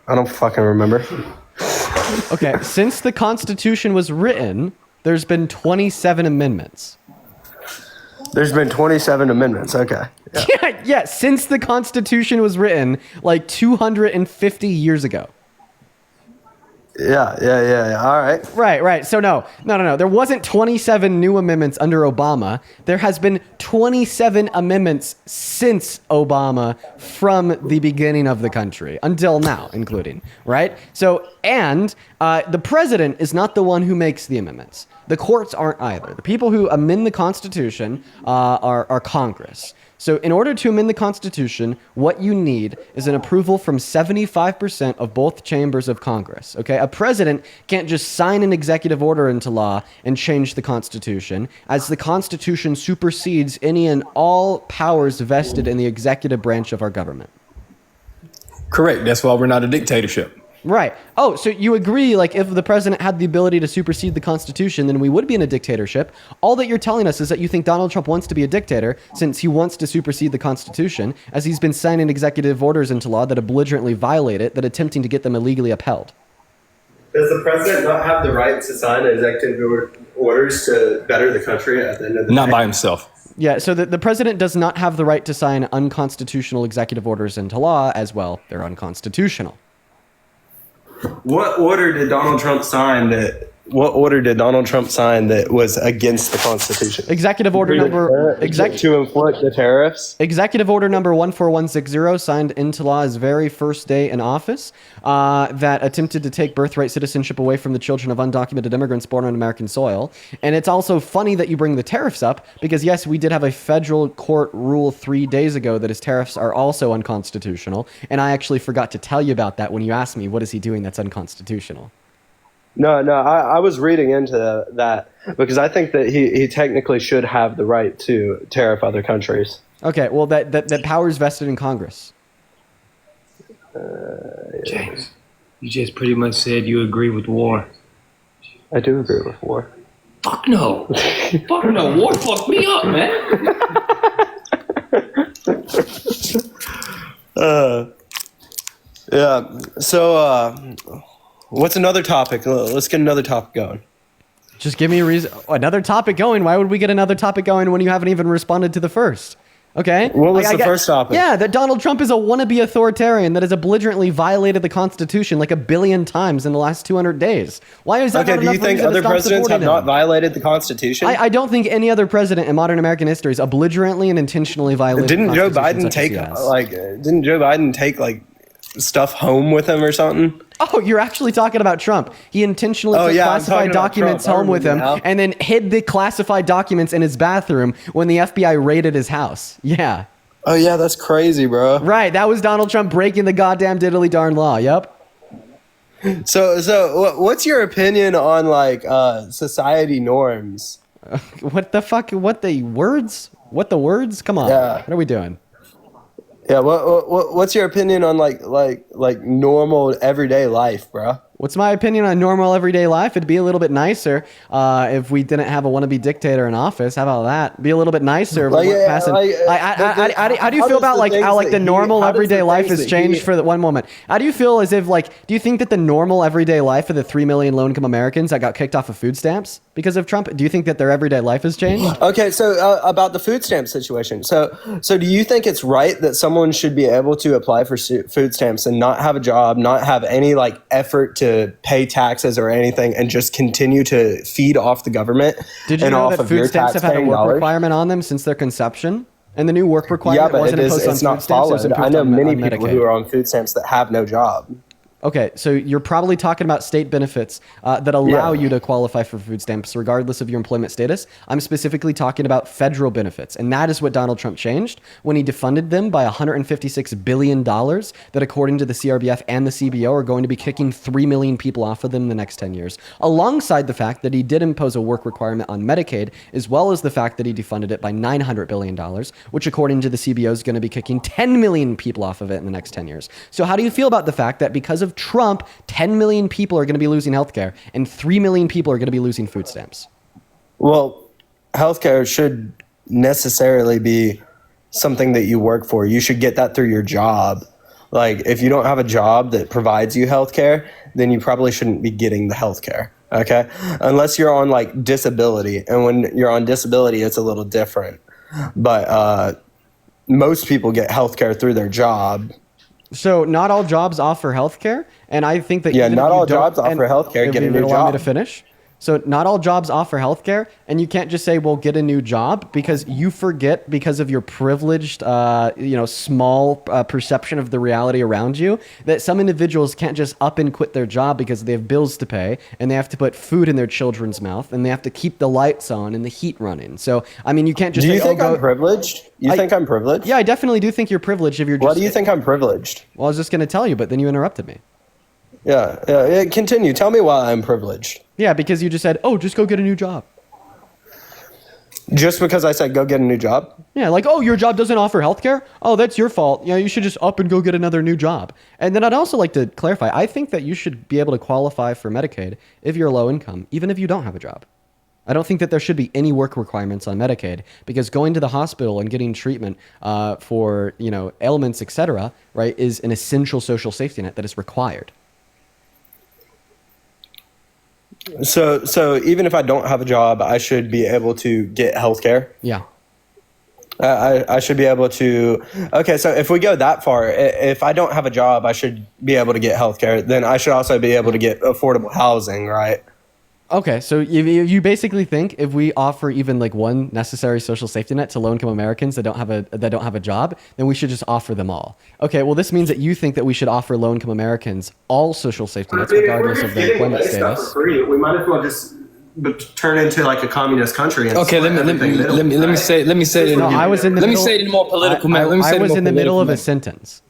don't fucking remember. Okay, since the Constitution was written, there's been 27 amendments. There's been 27 amendments. Okay. Yeah, since the Constitution was written like 250 years ago. Yeah. All right. Right. So no. There wasn't 27 new amendments under Obama. There has been 27 amendments since Obama from the beginning of the country until now, including, right? So, and the president is not the one who makes the amendments. The courts aren't either. The people who amend the Constitution are Congress. So in order to amend the Constitution, what you need is an approval from 75% of both chambers of Congress. Okay, a president can't just sign an executive order into law and change the Constitution, as the Constitution supersedes any and all powers vested in the executive branch of our government. Correct. That's why we're not a dictatorship. Right. Oh, so you agree, like, if the president had the ability to supersede the Constitution, then we would be in a dictatorship. All that you're telling us is that you think Donald Trump wants to be a dictator since he wants to supersede the Constitution, as he's been signing executive orders into law that belligerently violate it, that attempting to get them illegally upheld. Does the president not have the right to sign executive orders to better the country at the end of the day? Not by himself. Yeah, so the president does not have the right to sign unconstitutional executive orders into law as well. They're unconstitutional. What order did Donald Trump sign that? What order did Donald Trump sign that was against the Constitution? Executive order To inflict the tariffs. Executive order number 14160, signed into law his very first day in office, that attempted to take birthright citizenship away from the children of undocumented immigrants born on American soil. And it's also funny that you bring the tariffs up, because yes, we did have a federal court rule 3 days ago that his tariffs are also unconstitutional. And I actually forgot to tell you about that when you asked me, what is he doing that's unconstitutional? No, I was reading into that because I think that he technically should have the right to tariff other countries. Okay, well, that power is vested in Congress. James, you just pretty much said you agree with war. I do agree with war. Fuck no. Fuck no. War fucked me up, man. Yeah. So, what's another topic? Let's get another topic going. Just give me a reason. Another topic going? Why would we get another topic going when you haven't even responded to the first? Okay. What was the first topic? Yeah, that Donald Trump is a wannabe authoritarian that has belligerently violated the Constitution like 1 billion times in the last 200 days. Why is that not enough do you think reason to other stop presidents have supporting not him? violated the Constitution? I don't think any other president in modern American history has belligerently and intentionally violated the Didn't Joe Constitution Didn't Joe Biden take stuff home with him or something? Oh, you're actually talking about Trump. He intentionally took I'm classified talking about documents Trump. home with him Now. and then hid the classified documents in his bathroom when the FBI raided his house. Yeah. Oh yeah, that's crazy, bro. Right, that was Donald Trump breaking the goddamn diddly darn law. Yep. So what's your opinion on society norms? What the fuck? What the words? What the words? Come on. Yeah. What are we doing? Yeah, what's your opinion on like normal everyday life, bro? What's my opinion on normal everyday life? It'd be a little bit nicer if we didn't have a wannabe dictator in office. How about that? Be a little bit nicer. If we weren't passing. How do you feel about how the normal everyday life has changed for the one moment? How do you feel as if do you think that the normal everyday life of the 3 million low-income Americans that got kicked off of food stamps because of Trump, do you think that their everyday life has changed? Okay, so about the food stamp situation. So do you think it's right that someone should be able to apply for food stamps and not have a job, not have any effort to pay taxes or anything, and just continue to feed off the government? Did you and know off that of food your stamps have had a taxpaying work dollars? requirement on them since their conception? And the new work Yeah, requirement but wasn't imposed on it's not food stamps. It was followed. I imposed know on many on people Medicaid. who are on food stamps that have no job. Okay, so you're probably talking about state benefits that allow you to qualify for food stamps regardless of your employment status. I'm specifically talking about federal benefits, and that is what Donald Trump changed when he defunded them by $156 billion that, according to the CRBF and the CBO, are going to be kicking 3 million people off of them in the next 10 years, alongside the fact that he did impose a work requirement on Medicaid, as well as the fact that he defunded it by $900 billion, which, according to the CBO, is going to be kicking 10 million people off of it in the next 10 years. So how do you feel about the fact that because of Trump, 10 million people are going to be losing healthcare and 3 million people are going to be losing food stamps? Well, healthcare should necessarily be something that you work for. You should get that through your job. If you don't have a job that provides you healthcare, then you probably shouldn't be getting the healthcare. Okay? Unless you're on disability. And when you're on disability, it's a little different. But most people get healthcare through their job. So not all jobs offer healthcare, and I think that even not if you all don't- jobs offer and healthcare. if Get a you new would allow me job. to finish. So not all jobs offer healthcare, and you can't just say, "Well, get a new job," because you forget, because of your privileged, small perception of the reality around you, that some individuals can't just up and quit their job because they have bills to pay and they have to put food in their children's mouth and they have to keep the lights on and the heat running. So I mean, you can't just. Do you say, think "Oh, I'm privileged? You think I'm privileged? Yeah, I definitely do think you're privileged if you're just. Why do you think I'm privileged? Well, I was just going to tell you, but then you interrupted me. Yeah. Continue. Tell me why I'm privileged. Yeah, because you just said, "Oh, just go get a new job." Just because I said go get a new job? Yeah, "Oh, your job doesn't offer healthcare? Oh, that's your fault. You should just up and go get another new job." And then I'd also like to clarify, I think that you should be able to qualify for Medicaid if you're low income, even if you don't have a job. I don't think that there should be any work requirements on Medicaid, because going to the hospital and getting treatment for, ailments, etc., right, is an essential social safety net that is required. So even if I don't have a job, I should be able to get healthcare? Yeah. I should be able to. Okay, so if we go that far, if I don't have a job, I should be able to get healthcare. Then I should also be able to get affordable housing, right? Okay, so you basically think if we offer even like one necessary social safety net to low-income Americans that don't have a job, then we should just offer them all. Okay, well this means that you think that we should offer low-income Americans all social safety nets regardless of their employment status. For free, we might as well just turn into like a communist country. And Okay, let me say it. No, I was in the let me middle- say it in more political manner. I was in the middle of a sentence.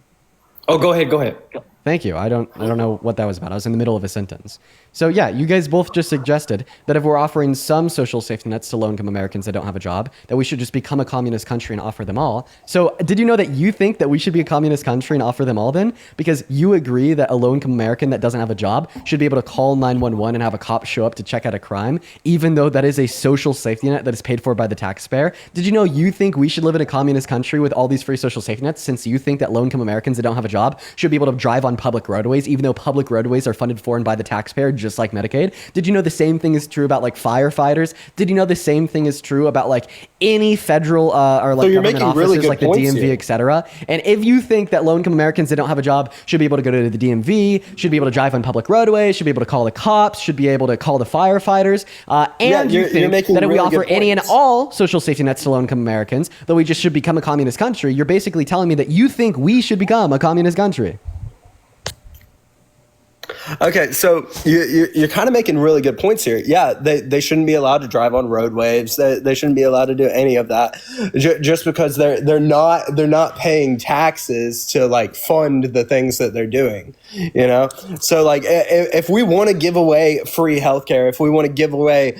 Oh, go ahead. Thank you. I don't know what that was about. I was in the middle of a sentence. So yeah, you guys both just suggested that if we're offering some social safety nets to low-income Americans that don't have a job, that we should just become a communist country and offer them all. So did you know that you think that we should be a communist country and offer them all then? Because you agree that a low-income American that doesn't have a job should be able to call 911 and have a cop show up to check out a crime, even though that is a social safety net that is paid for by the taxpayer? Did you know you think we should live in a communist country with all these free social safety nets, since you think that low-income Americans that don't have a job should be able to drive on public roadways, even though public roadways are funded for and by the taxpayer, just like Medicaid? Did you know the same thing is true about like firefighters? Did you know the same thing is true about like any federal or like government offices like the DMV, etc.? And if you think that low-income Americans that don't have a job should be able to go to the DMV, should be able to drive on public roadways, should be able to call the cops, should be able to call the firefighters, and you think that if we offer any and all social safety nets to low-income Americans, that we just should become a communist country, you're basically telling me that you think we should become a communist country. Okay, so you're kind of making really good points here. Yeah, they shouldn't be allowed to drive on roadways. They shouldn't be allowed to do any of that, just because they're not paying taxes to like fund the things that they're doing. You know, so like if we want to give away free healthcare, if we want to give away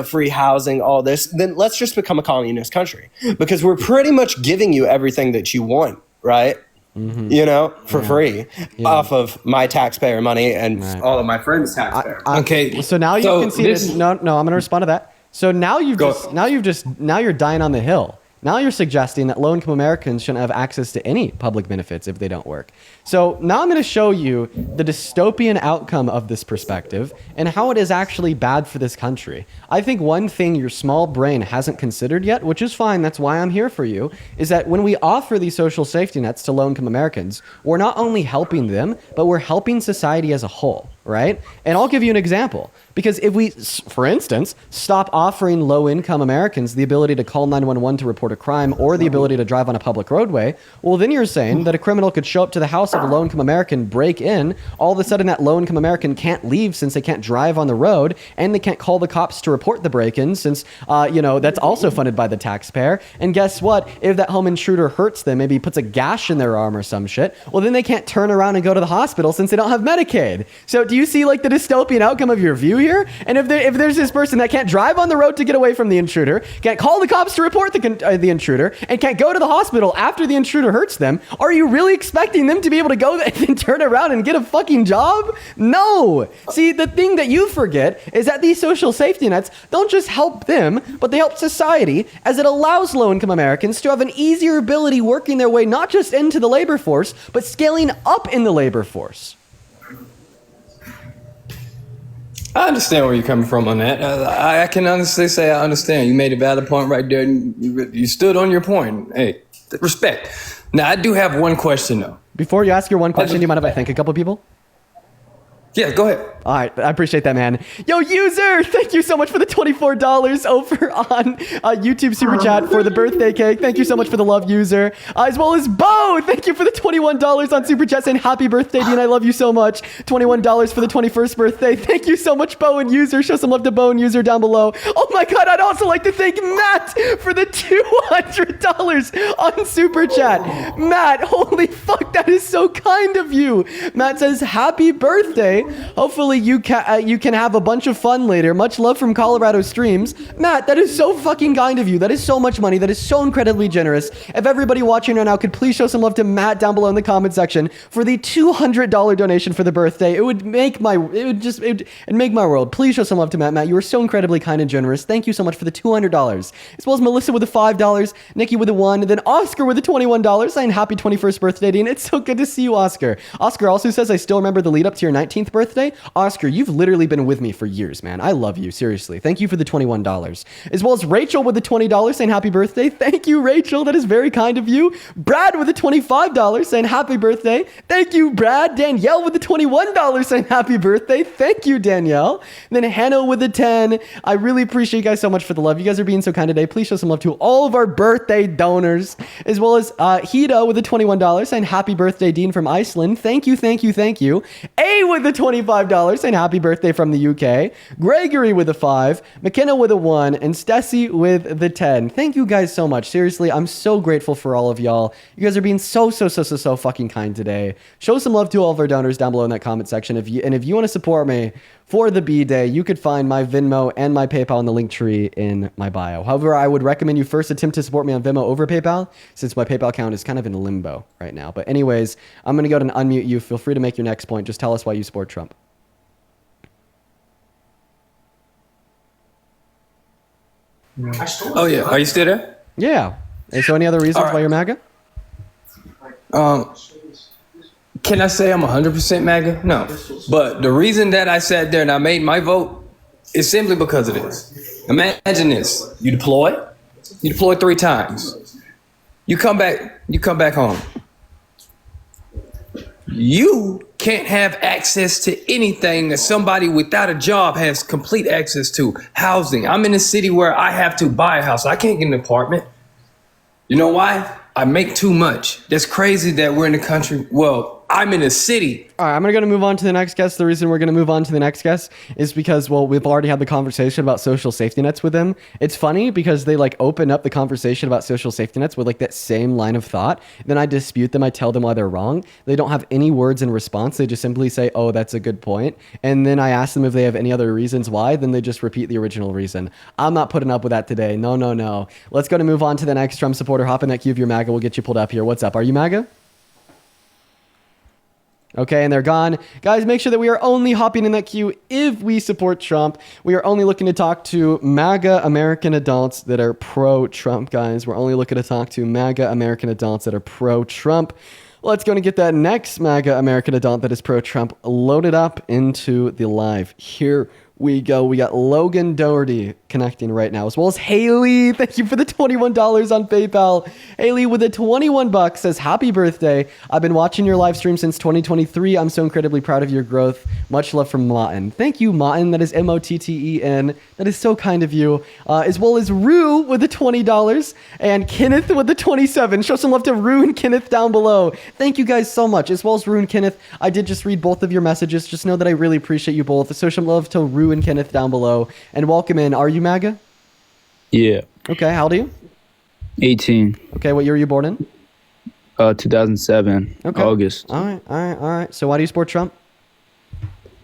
free housing, all this, then let's just become a communist country, because we're pretty much giving you everything that you want, right? Mm-hmm. For free off of my taxpayer money and all of my friends' taxpayer. Okay, so now you conceded. No, I'm going to respond to that. So now you're dying on the hill. Now you're suggesting that low-income Americans shouldn't have access to any public benefits if they don't work. So now I'm going to show you the dystopian outcome of this perspective and how it is actually bad for this country. I think one thing your small brain hasn't considered yet, which is fine, that's why I'm here for you, is that when we offer these social safety nets to low-income Americans, we're not only helping them, but we're helping society as a whole, right? And I'll give you an example. Because if we, for instance, stop offering low-income Americans the ability to call 911 to report a crime or the ability to drive on a public roadway, well, then you're saying that a criminal could show up to the house of a low-income American, break in, all of a sudden that low-income American can't leave since they can't drive on the road, and they can't call the cops to report the break-in since, that's also funded by the taxpayer. And guess what? If that home intruder hurts them, maybe puts a gash in their arm or some shit, well, then they can't turn around and go to the hospital since they don't have Medicaid. So do you see like the dystopian outcome of your view here? And if there's this person that can't drive on the road to get away from the intruder, can't call the cops to report the intruder, and can't go to the hospital after the intruder hurts them, are you really expecting them to be able to go and turn around and get a fucking job? No. See, the thing that you forget is that these social safety nets don't just help them, but they help society, as it allows low-income Americans to have an easier ability working their way not just into the labor force, but scaling up in the labor force. I understand where you're coming from on that. I can honestly say I understand. You made a valid point right there, and you stood on your point. Hey, respect. Now, I do have one question, though. Before you ask your one question, do you mind if I thank a couple people? Yeah, go ahead. All right, I appreciate that, man. Yo, user, thank you so much for the $24 over on YouTube Super Chat for the birthday cake. Thank you so much for the love, user. As well as Bo, thank you for the $21 on Super Chat saying happy birthday, Dean. I love you so much. $21 for the 21st birthday. Thank you so much, Bo and user. Show some love to Bo and user down below. Oh my God, I'd also like to thank Matt for the $200 on Super Chat. Matt, holy fuck, that is so kind of you. Matt says happy birthday. Hopefully you can have a bunch of fun later. Much love from Colorado Streams. Matt, that is so fucking kind of you. That is so much money. That is so incredibly generous. If everybody watching right now could please show some love to Matt down below in the comment section for the $200 donation for the birthday. It would make my world. Please show some love to Matt. Matt, you are so incredibly kind and generous. Thank you so much for the $200. As well as Melissa with the $5, Nikki with the $1, and then Oscar with the $21 saying happy 21st birthday, Dean. It's so good to see you, Oscar. Oscar also says, I still remember the lead up to your 19th birthday. Oscar, you've literally been with me for years, man. I love you, seriously. Thank you for the $21. As well as Rachel with the $20 saying happy birthday. Thank you, Rachel. That is very kind of you. Brad with the $25 saying happy birthday. Thank you, Brad. Danielle with the $21 saying happy birthday. Thank you, Danielle. And then Hannah with the 10. I really appreciate you guys so much for the love. You guys are being so kind today. Please show some love to all of our birthday donors, as well as Hida with the $21 saying happy birthday, Dean from Iceland. Thank you, thank you, thank you. A with the $25 saying happy birthday from the UK. Gregory with a 5, McKenna with a 1, and Stessie with the 10. Thank you guys so much. Seriously, I'm so grateful for all of y'all. You guys are being so fucking kind today. Show some love to all of our donors down below in that comment section. If you want to support me for the B-Day, you could find my Venmo and my PayPal in the link tree in my bio. However, I would recommend you first attempt to support me on Venmo over PayPal, since my PayPal account is kind of in limbo right now. But anyways, I'm going to go ahead and unmute you. Feel free to make your next point. Just tell us why you support Trump. Oh yeah, are you still there? Yeah. And so any other reasons why you're MAGA? Can I say I'm 100% MAGA? No. But the reason that I sat there and I made my vote is simply because of this. Imagine this. You deploy 3 times. You come back home. You can't have access to anything that somebody without a job has complete access to. Housing. I'm in a city where I have to buy a house. I can't get an apartment. You know why? I make too much. That's crazy that we're in a country. Well, I'm in a city. All right, I'm going to move on to the next guest. The reason we're going to move on to the next guest is because, well, we've already had the conversation about social safety nets with them. It's funny because they like open up the conversation about social safety nets with like that same line of thought. Then I dispute them. I tell them why they're wrong. They don't have any words in response. They just simply say, oh, that's a good point. And then I ask them if they have any other reasons why. Then they just repeat the original reason. I'm not putting up with that today. No. Let's go to move on to the next Trump supporter. Hop in that queue if you're MAGA. We'll get you pulled up here. What's up? Are you MAGA? Okay, and they're gone. Guys, make sure that we are only hopping in that queue if we support Trump. We are only looking to talk to MAGA American adults that are pro-Trump, guys. We're only looking to talk to MAGA American adults that are pro-Trump. Let's go and get that next MAGA American adult that is pro-Trump loaded up into the live. Here we go. We got Logan Doherty connecting right now, as well as Haley. Thank you for the $21 on PayPal. Haley with the $21 says, happy birthday. I've been watching your live stream since 2023. I'm so incredibly proud of your growth. Much love from Motten. Thank you, Motten. That is Motten. That is so kind of you. As well as Rue with the $20 and Kenneth with the 27. Show some love to Rue and Kenneth down below. Thank you guys so much. As well as Rue and Kenneth, I did just read both of your messages. Just know that I really appreciate you both. Show some love to Rue and Kenneth down below. And welcome in. Are you MAGA? Yeah. Okay, how old are you? 18. Okay, what year were you born in? 2007. Okay. August. All right. So why do you support Trump?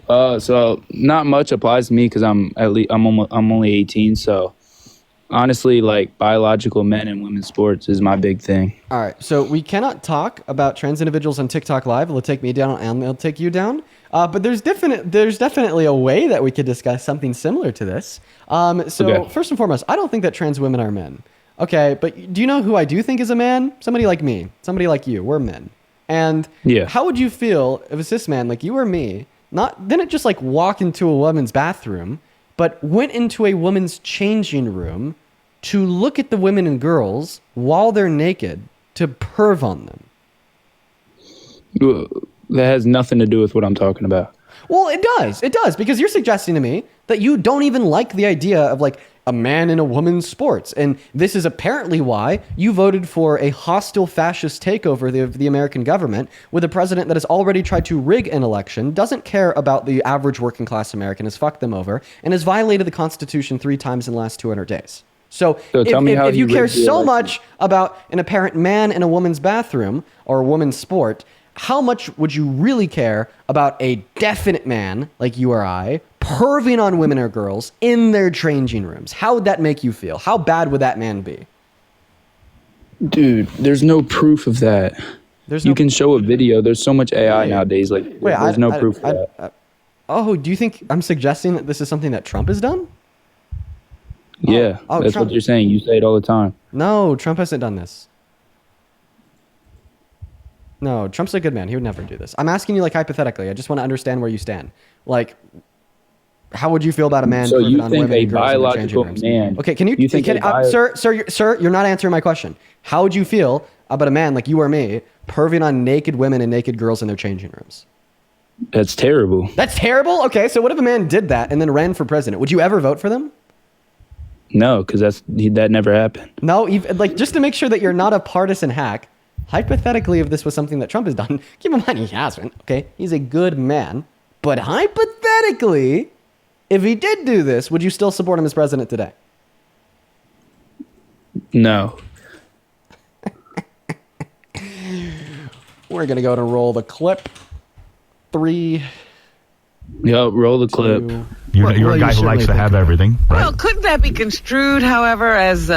So not much applies to me because I'm only 18. So honestly, like biological men and women's sports is my big thing. All right. So we cannot talk about trans individuals on TikTok Live. It'll take me down and they'll take you down. But there's definitely a way that we could discuss something similar to this. So first and foremost, I don't think that trans women are men. Okay, but do you know who I do think is a man? Somebody like me, somebody like you. We're men. And how would you feel if a cis man like you or me didn't just like walk into a woman's bathroom, but went into a woman's changing room to look at the women and girls while they're naked to perv on them? That has nothing to do with what I'm talking about. Well, it does. It does, because you're suggesting to me that you don't even like the idea of like a man in a woman's sports. And this is apparently why you voted for a hostile fascist takeover of the American government with a president that has already tried to rig an election, doesn't care about the average working class American, has fucked them over, and has violated the Constitution 3 times in the last 200 days. So if you care so much about an apparent man in a woman's bathroom or a woman's sport, how much would you really care about a definite man like you or I perving on women or girls in their changing rooms? How would that make you feel? How bad would that man be? Dude, there's no proof of that. You can show a video. There's so much AI nowadays. Like, there's no proof of that. Oh, do you think I'm suggesting that this is something that Trump has done? Yeah, that's Trump. What you're saying. You say it all the time. No, Trump hasn't done this. No, Trump's a good man. He would never do this. I'm asking you like hypothetically. I just want to understand where you stand. Like, how would you feel about a man So perving you on think women a and girls in their changing biological rooms? man? Okay, can you think can, sir, you're not answering my question. How would you feel about a man like you or me perving on naked women and naked girls in their changing rooms? That's terrible. That's terrible? Okay, so what if a man did that and then ran for president? Would you ever vote for them? No, because that never happened. No, even, like just to make sure that you're not a partisan hack, hypothetically, if this was something that Trump has done, keep in mind he hasn't, okay? He's a good man. But hypothetically, if he did do this, would you still support him as president today? No. We're going to go to roll the clip. 3. Yep, roll the clip. You're a guy who likes to have everything, right? Well, couldn't that be construed, however, as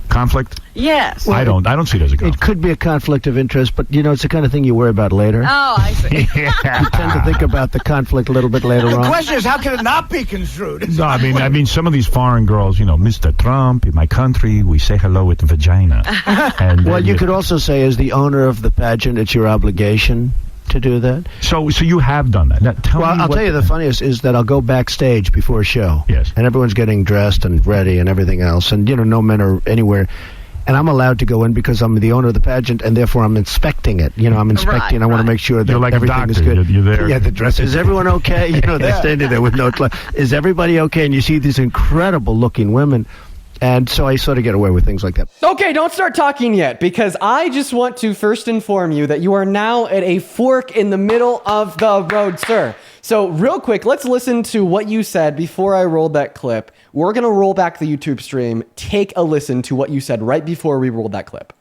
Conflict? yes? I don't see it as a conflict. It could be a conflict of interest, but it's the kind of thing you worry about later. Oh, I see. You tend to think about the conflict a little bit later on. The question is, how can it not be construed? No, I mean, some of these foreign girls, Mr. Trump, in my country, we say hello with the vagina. And Well, you could also say, as the owner of the pageant, it's your obligation to do that. So you have done that. Now, I'll tell you the funniest is that I'll go backstage before a show. Yes. And everyone's getting dressed and ready and everything else. And, no men are anywhere. And I'm allowed to go in because I'm the owner of the pageant, and therefore I'm inspecting it. I'm inspecting. I want to make sure that You're like everything a doctor. is good. You're there. Yeah, the dress. Is everyone okay? They're standing there with no clothes. Is everybody okay? And you see these incredible-looking women. And so I sort of get away with things like that. Okay, don't start talking yet, because I just want to first inform you that you are now at a fork in the middle of the road, sir. So real quick, let's listen to what you said before I rolled that clip. We're going to roll back the YouTube stream. Take a listen to what you said right before we rolled that clip.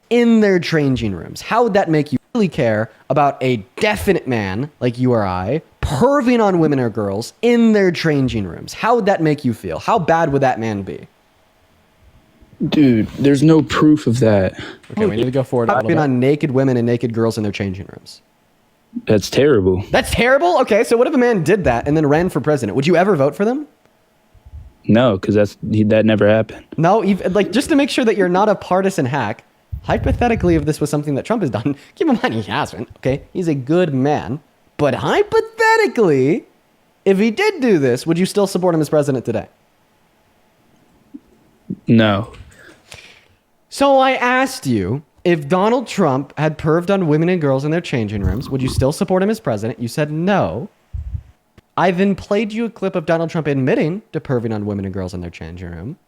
In their changing rooms, how would that make you really care about a definite man like you or I perving on women or girls in their changing rooms? How would that make you feel? How bad would that man be? Dude, there's no proof of that. Okay, we need to go forward. Perving on naked women and naked girls in their changing rooms. That's terrible. That's terrible? Okay, so what if a man did that and then ran for president? Would you ever vote for them? No, because that never happened. No, like just to make sure that you're not a partisan hack, hypothetically, if this was something that Trump has done, keep in mind he hasn't, okay? He's a good man. But hypothetically, if he did do this, would you still support him as president today? No. So I asked you, if Donald Trump had perved on women and girls in their changing rooms, would you still support him as president? You said no. I then played you a clip of Donald Trump admitting to perving on women and girls in their changing room.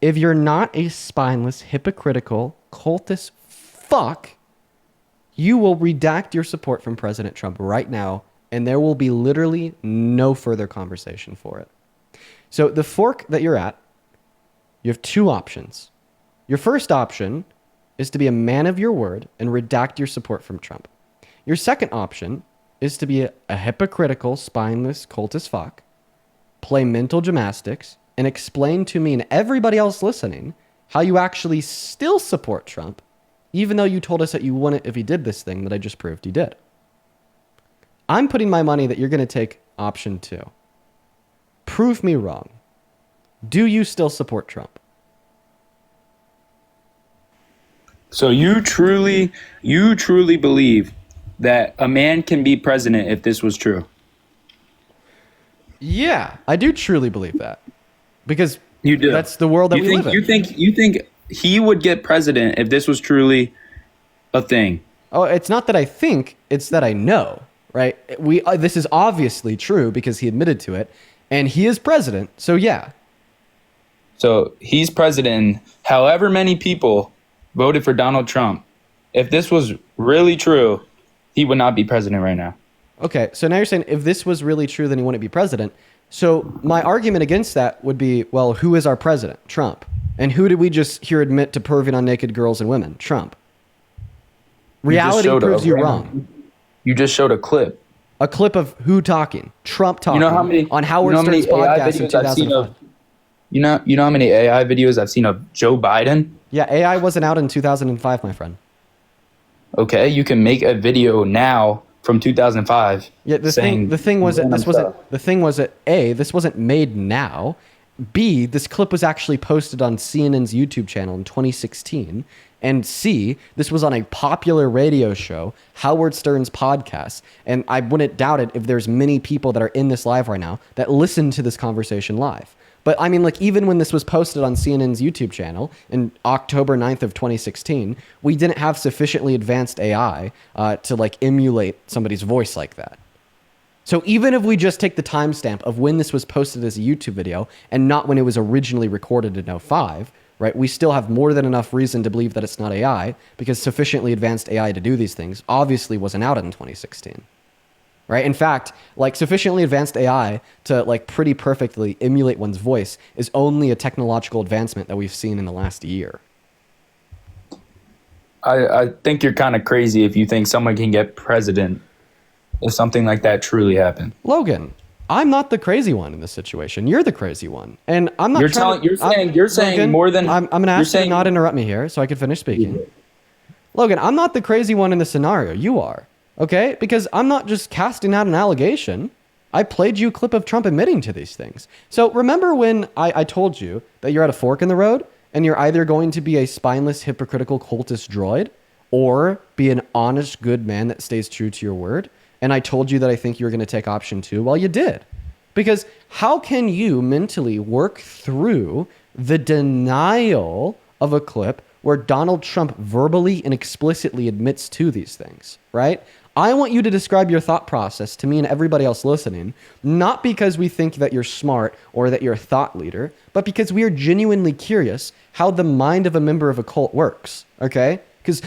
If you're not a spineless, hypocritical, cultist fuck, you will redact your support from President Trump right now, and there will be literally no further conversation for it. So the fork that you're at, you have 2 options. Your first option is to be a man of your word and redact your support from Trump. Your second option is to be a hypocritical, spineless, cultist fuck, play mental gymnastics, and explain to me and everybody else listening how you actually still support Trump, even though you told us that you wouldn't if he did this thing that I just proved he did. I'm putting my money that you're going to take option 2. Prove me wrong. Do you still support Trump? So you truly believe that a man can be president if this was true? Yeah, I do truly believe that. Because you do. That's the world that we live in. You think he would get president if this was truly a thing? Oh, it's not that I think, it's that I know, right? This is obviously true because he admitted to it, and he is president, so yeah. So he's president, however many people voted for Donald Trump. If this was really true, he would not be president right now. Okay, so now you're saying if this was really true, then he wouldn't be president. So my argument against that would be, well, who is our president? Trump. And who did we just hear admit to perving on naked girls and women? Trump. Reality proves you wrong. You just showed a clip. A clip of who talking? Trump talking. You know how many on Howard Stern's podcast in 2005. You know how many AI videos I've seen of Joe Biden? Yeah, AI wasn't out in 2005, my friend. Okay, you can make a video now from 2005. Yeah, the thing was that this wasn't made now, B, this clip was actually posted on CNN's YouTube channel in 2016. And C, this was on a popular radio show, Howard Stern's podcast. And I wouldn't doubt it if there's many people that are in this live right now that listen to this conversation live. But I mean, like, even when this was posted on CNN's YouTube channel in October 9th of 2016, we didn't have sufficiently advanced AI to like emulate somebody's voice like that. So even if we just take the timestamp of when this was posted as a YouTube video and not when it was originally recorded in '05, right, we still have more than enough reason to believe that it's not AI, because sufficiently advanced AI to do these things obviously wasn't out in 2016. Right? In fact, like, sufficiently advanced AI to like pretty perfectly emulate one's voice is only a technological advancement that we've seen in the last year. I think you're kind of crazy if you think someone can get president if something like that truly happened. Logan, I'm not the crazy one in this situation. You're the crazy one, and I'm not. You're saying Logan, more than. I'm going to ask you to not interrupt me here, so I can finish speaking. Yeah. Logan, I'm not the crazy one in the scenario. You are, okay? Because I'm not just casting out an allegation. I played you a clip of Trump admitting to these things. So remember when I told you that you're at a fork in the road, and you're either going to be a spineless, hypocritical cultist droid, or be an honest, good man that stays true to your word? And I told you that I think you were going to take option 2. Well, you did. Because how can you mentally work through the denial of a clip where Donald Trump verbally and explicitly admits to these things, right? I want you to describe your thought process to me and everybody else listening, not because we think that you're smart or that you're a thought leader, but because we are genuinely curious how the mind of a member of a cult works, okay? Because,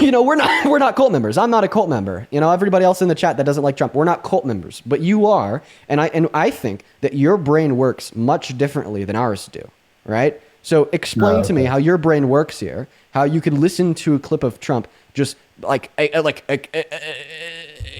you know, we're not cult members. I'm not a cult member. You know, everybody else in the chat that doesn't like Trump, we're not cult members, but you are. And I think that your brain works much differently than ours do, right? So explain to me how your brain works here, how you could listen to a clip of Trump just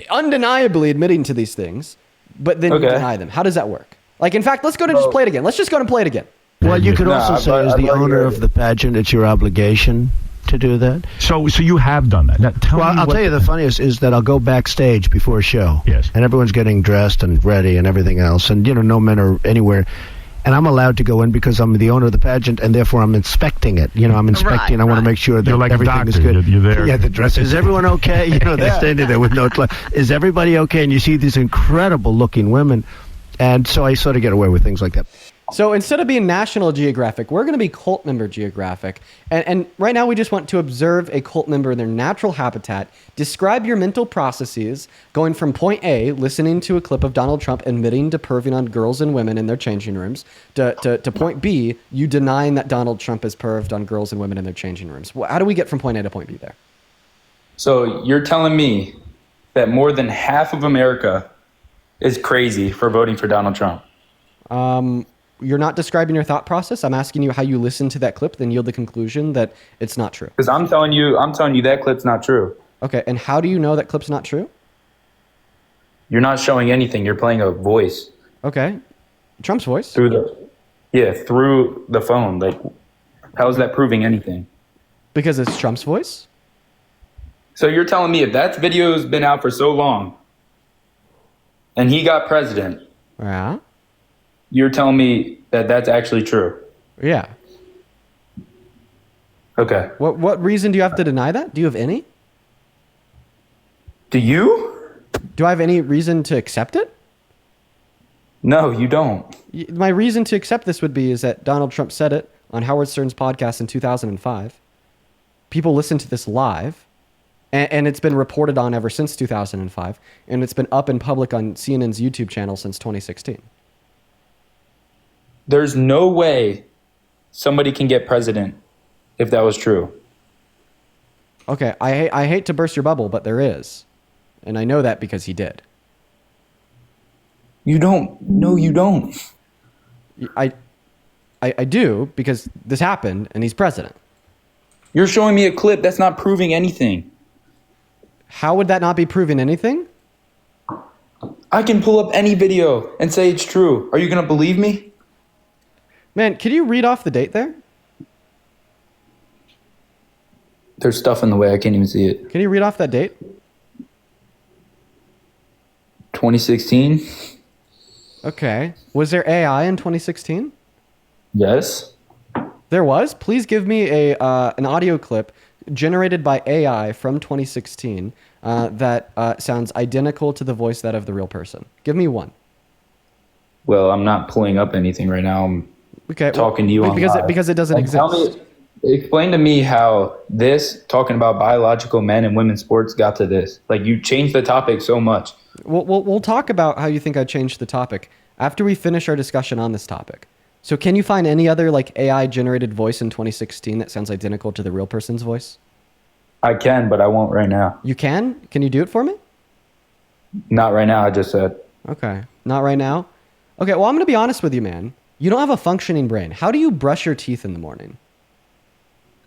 undeniably admitting to these things, but then you deny them. How does that work? Like, in fact, let's go to just play it again. Let's just go and play it again. Well, you could also say, as the owner of the pageant, it's your obligation to do that. So you have done that. Now, I'll tell you the funniest is that I'll go backstage before a show. Yes. And everyone's getting dressed and ready and everything else. And, you know, no men are anywhere. And I'm allowed to go in because I'm the owner of the pageant, and therefore I'm inspecting it. You know, I'm inspecting. I want to make sure that like everything is good. You're there. Yeah, the dress. Is everyone okay? You know, they're standing there with no clothes. Is everybody okay? And you see these incredible-looking women. And so I sort of get away with things like that. So instead of being National Geographic, we're going to be Cult Member Geographic. And right now we just want to observe a cult member in their natural habitat. Describe your mental processes going from point A, listening to a clip of Donald Trump admitting to perving on girls and women in their changing rooms, to point B, you denying that Donald Trump has perved on girls and women in their changing rooms. How do we get from point A to point B there? So you're telling me that more than half of America is crazy for voting for Donald Trump? You're not describing your thought process. I'm asking you how you listen to that clip, then yield the conclusion that it's not true. Because I'm telling you that clip's not true. Okay, and how do you know that clip's not true? You're not showing anything. You're playing a voice. Okay. Trump's voice? Through the phone. Like, how is that proving anything? Because it's Trump's voice? So you're telling me if that video's been out for so long and he got president, yeah, you're telling me that that's actually true? Yeah. Okay. What reason do you have to deny that? Do you have any? Do you? Do I have any reason to accept it? No, you don't. My reason to accept this would be is that Donald Trump said it on Howard Stern's podcast in 2005. People listen to this live, and it's been reported on ever since 2005, and it's been up in public on CNN's YouTube channel since 2016. There's no way somebody can get president if that was true. Okay, I hate to burst your bubble, but there is. And I know that because he did. You don't. No, you don't. I do, because this happened and he's president. You're showing me a clip that's not proving anything. How would that not be proving anything? I can pull up any video and say it's true. Are you going to believe me? Man, could you read off the date there? There's stuff in the way. I can't even see it. Can you read off that date? 2016. Okay. Was there AI in 2016? Yes. There was? Please give me an audio clip generated by AI from 2016 that sounds identical to the voice that of the real person. Give me one. Well, I'm not pulling up anything right now. I'm talking to you on because it doesn't exist. Explain to me how this talking about biological men and women's sports got to this. Like, you changed the topic so much. We'll talk about how you think I changed the topic after we finish our discussion on this topic. So can you find any other like AI generated voice in 2016 that sounds identical to the real person's voice? I can, but I won't right now. You can? Can you do it for me? Not right now, I just said. Okay. Not right now? Okay, well, I'm going to be honest with you, man. You don't have a functioning brain. How do you brush your teeth in the morning?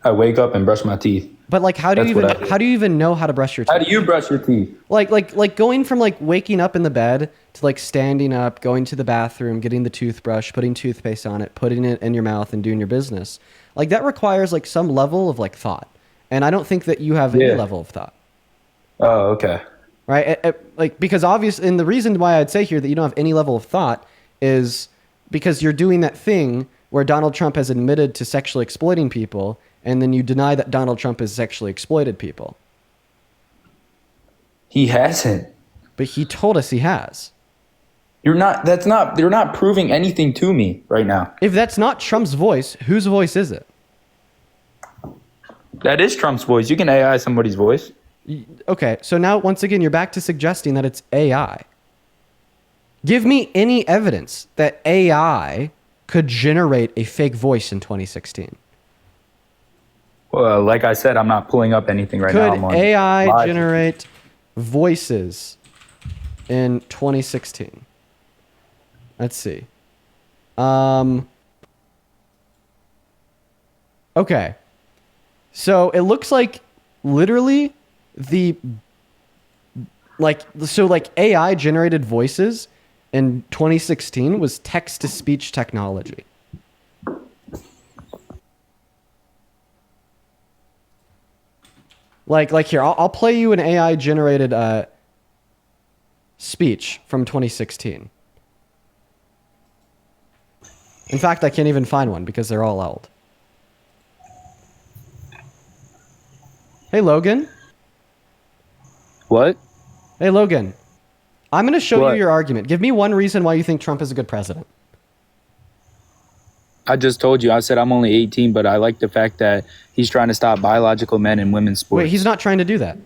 I wake up and brush my teeth. But like, how do you even know how to brush your teeth? How do you brush your teeth? Like going from like waking up in the bed to like standing up, going to the bathroom, getting the toothbrush, putting toothpaste on it, putting it in your mouth and doing your business. Like that requires like some level of like thought. And I don't think that you have any level of thought. Oh, okay. Right? Like, because obviously, and the reason why I'd say here that you don't have any level of thought is because you're doing that thing where Donald Trump has admitted to sexually exploiting people, and then you deny that Donald Trump has sexually exploited people. He hasn't. But he told us he has. You're not proving anything to me right now. If that's not Trump's voice, whose voice is it? That is Trump's voice. You can AI somebody's voice. Okay, so now once again, you're back to suggesting that it's AI. Give me any evidence that AI could generate a fake voice in 2016. Well, like I said, I'm not pulling up anything right now. Could AI generate voices in 2016? Let's see. Okay. So it looks like literally AI generated voices in 2016 was text to speech technology. Like here, I'll play you an AI generated speech from 2016. In fact, I can't even find one because they're all old. Hey, Logan. What? Hey, Logan. I'm going to show you your argument. Give me one reason why you think Trump is a good president. I just told you. I said I'm only 18, but I like the fact that he's trying to stop biological men in women's sports. Wait, he's not trying to do that.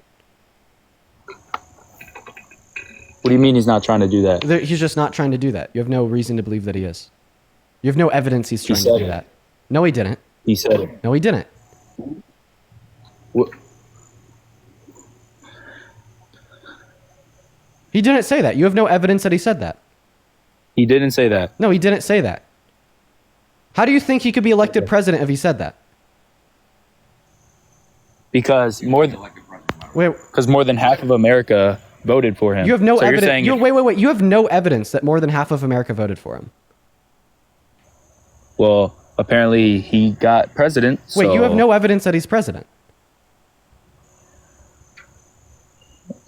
What do you mean he's not trying to do that? He's just not trying to do that. You have no reason to believe that he is. You have no evidence he's trying to do that. No, he didn't. He said it. No, he didn't. What? He didn't say that. You have no evidence that he said that. He didn't say that. No, he didn't say that. How do you think he could be elected president if he said that? Because more than half of America voted for him. You have no evidence. You're saying wait. You have no evidence that more than half of America voted for him. Well, apparently he got president. Wait, you have no evidence that he's president.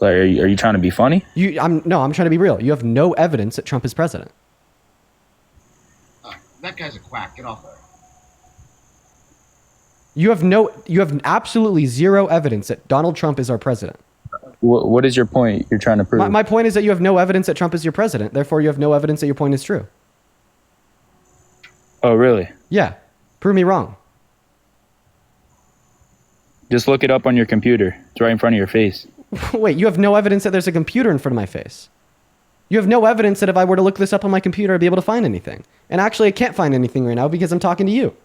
Like, are you trying to be funny? I'm trying to be real. You have no evidence that Trump is president. That guy's a quack. Get off there. You have absolutely zero evidence that Donald Trump is our president. What is your point you're trying to prove? My point is that you have no evidence that Trump is your president. Therefore, you have no evidence that your point is true. Oh, really? Yeah. Prove me wrong. Just look it up on your computer. It's right in front of your face. Wait, you have no evidence that there's a computer in front of my face. You have no evidence that if I were to look this up on my computer, I'd be able to find anything. And actually, I can't find anything right now because I'm talking to you.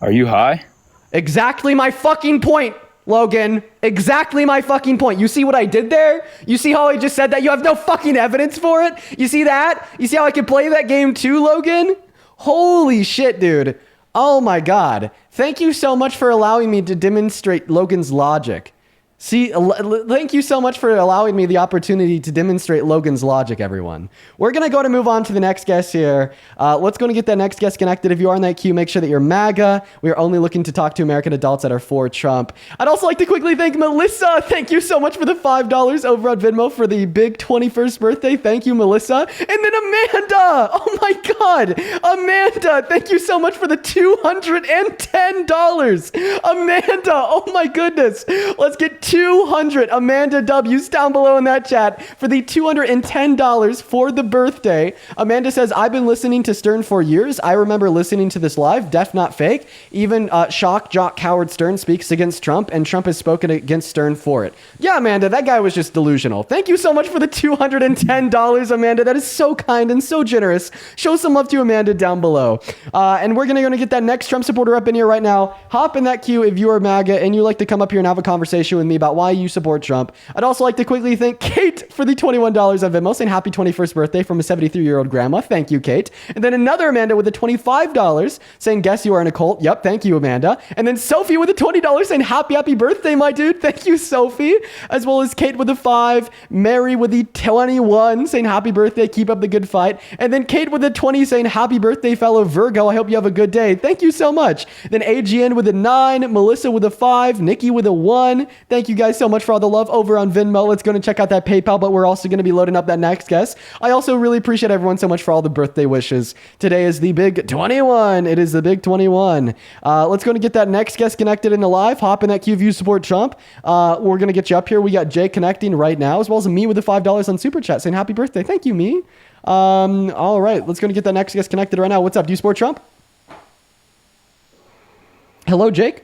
Are you high? Exactly my fucking point, Logan. Exactly my fucking point. You see what I did there? You see how I just said that? You have no fucking evidence for it? You see that? You see how I can play that game too, Logan? Holy shit, dude. Oh my God. Thank you so much for allowing me to demonstrate Logan's logic. See, thank you so much for allowing me the opportunity to demonstrate Logan's logic, everyone. We're going to move on to the next guest here. Let's go and get that next guest connected. If you are in that queue, make sure that you're MAGA. We are only looking to talk to American adults that are for Trump. I'd also like to quickly thank Melissa. Thank you so much for the $5 over on Venmo for the big 21st birthday. Thank you, Melissa. And then Amanda. Oh my God. Amanda, thank you so much for the $210. Amanda, oh my goodness. Let's get 200 Amanda W's down below in that chat for the $210 for the birthday. Amanda says, I've been listening to Stern for years. I remember listening to this live, def not fake. Even shock jock coward Stern speaks against Trump, and Trump has spoken against Stern for it. Yeah, Amanda, that guy was just delusional. Thank you so much for the $210, Amanda. That is so kind and so generous. Show some love to Amanda down below. And we're gonna get that next Trump supporter up in here right now. Hop in that queue if you are MAGA and you like to come up here and have a conversation with me about why you support Trump. I'd also like to quickly thank Kate for the $21 on Venmo, saying happy 21st birthday from a 73-year-old grandma. Thank you, Kate. And then another Amanda with the $25 saying, guess you are in a cult. Yep, thank you, Amanda. And then Sophie with the $20 saying happy birthday, my dude. Thank you, Sophie. As well as Kate with the $5, Mary with the 21 saying happy birthday, keep up the good fight. And then Kate with the 20 saying happy birthday, fellow Virgo. I hope you have a good day. Thank you so much. Then AGN with a 9, Melissa with a 5, Nikki with a 1. Thank you guys so much for all the love over on Venmo. Let's go and check out that PayPal, but we're also going to be loading up that next guest. I also really appreciate everyone so much for all the birthday wishes. Today is the big 21. It is the big 21. Let's go and get that next guest connected in the live. Hop in that queue if you support Trump. We're going to get you up here. We got Jay connecting right now, as well as me with the $5 on Super Chat saying happy birthday. Thank you, me. All right, let's go and get that next guest connected right now. What's up? Do you support Trump? Hello, Jake.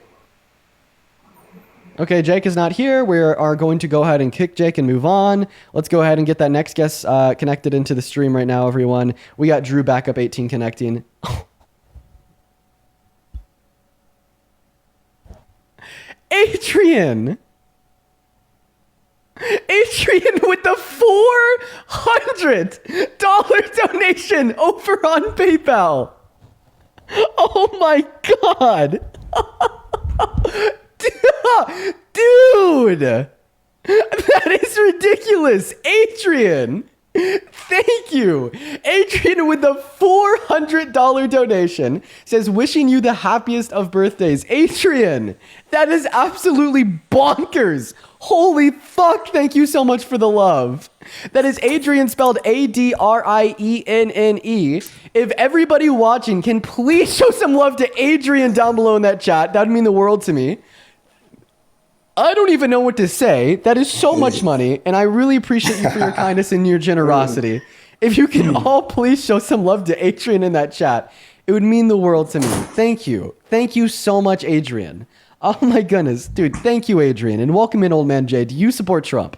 Okay, Jake is not here. We are going to go ahead and kick Jake and move on. Let's go ahead and get that next guest connected into the stream right now, everyone. We got Drew Backup 18 connecting. Adrian with the $400 donation over on PayPal. Oh my God. Dude, that is ridiculous. Adrian, thank you. Adrian with the $400 donation says, wishing you the happiest of birthdays. Adrian, that is absolutely bonkers. Holy fuck, thank you so much for the love. That is Adrian spelled ADRIENNE. If everybody watching can please show some love to Adrian down below in that chat, that would mean the world to me. I don't even know what to say. That is so much money, and I really appreciate you for your kindness and your generosity. If you can all please show some love to Adrian in that chat, it would mean the world to me. Thank you. Thank you so much, Adrian. Oh my goodness. Dude, thank you, Adrian. And welcome in, old man Jay. Do you support Trump?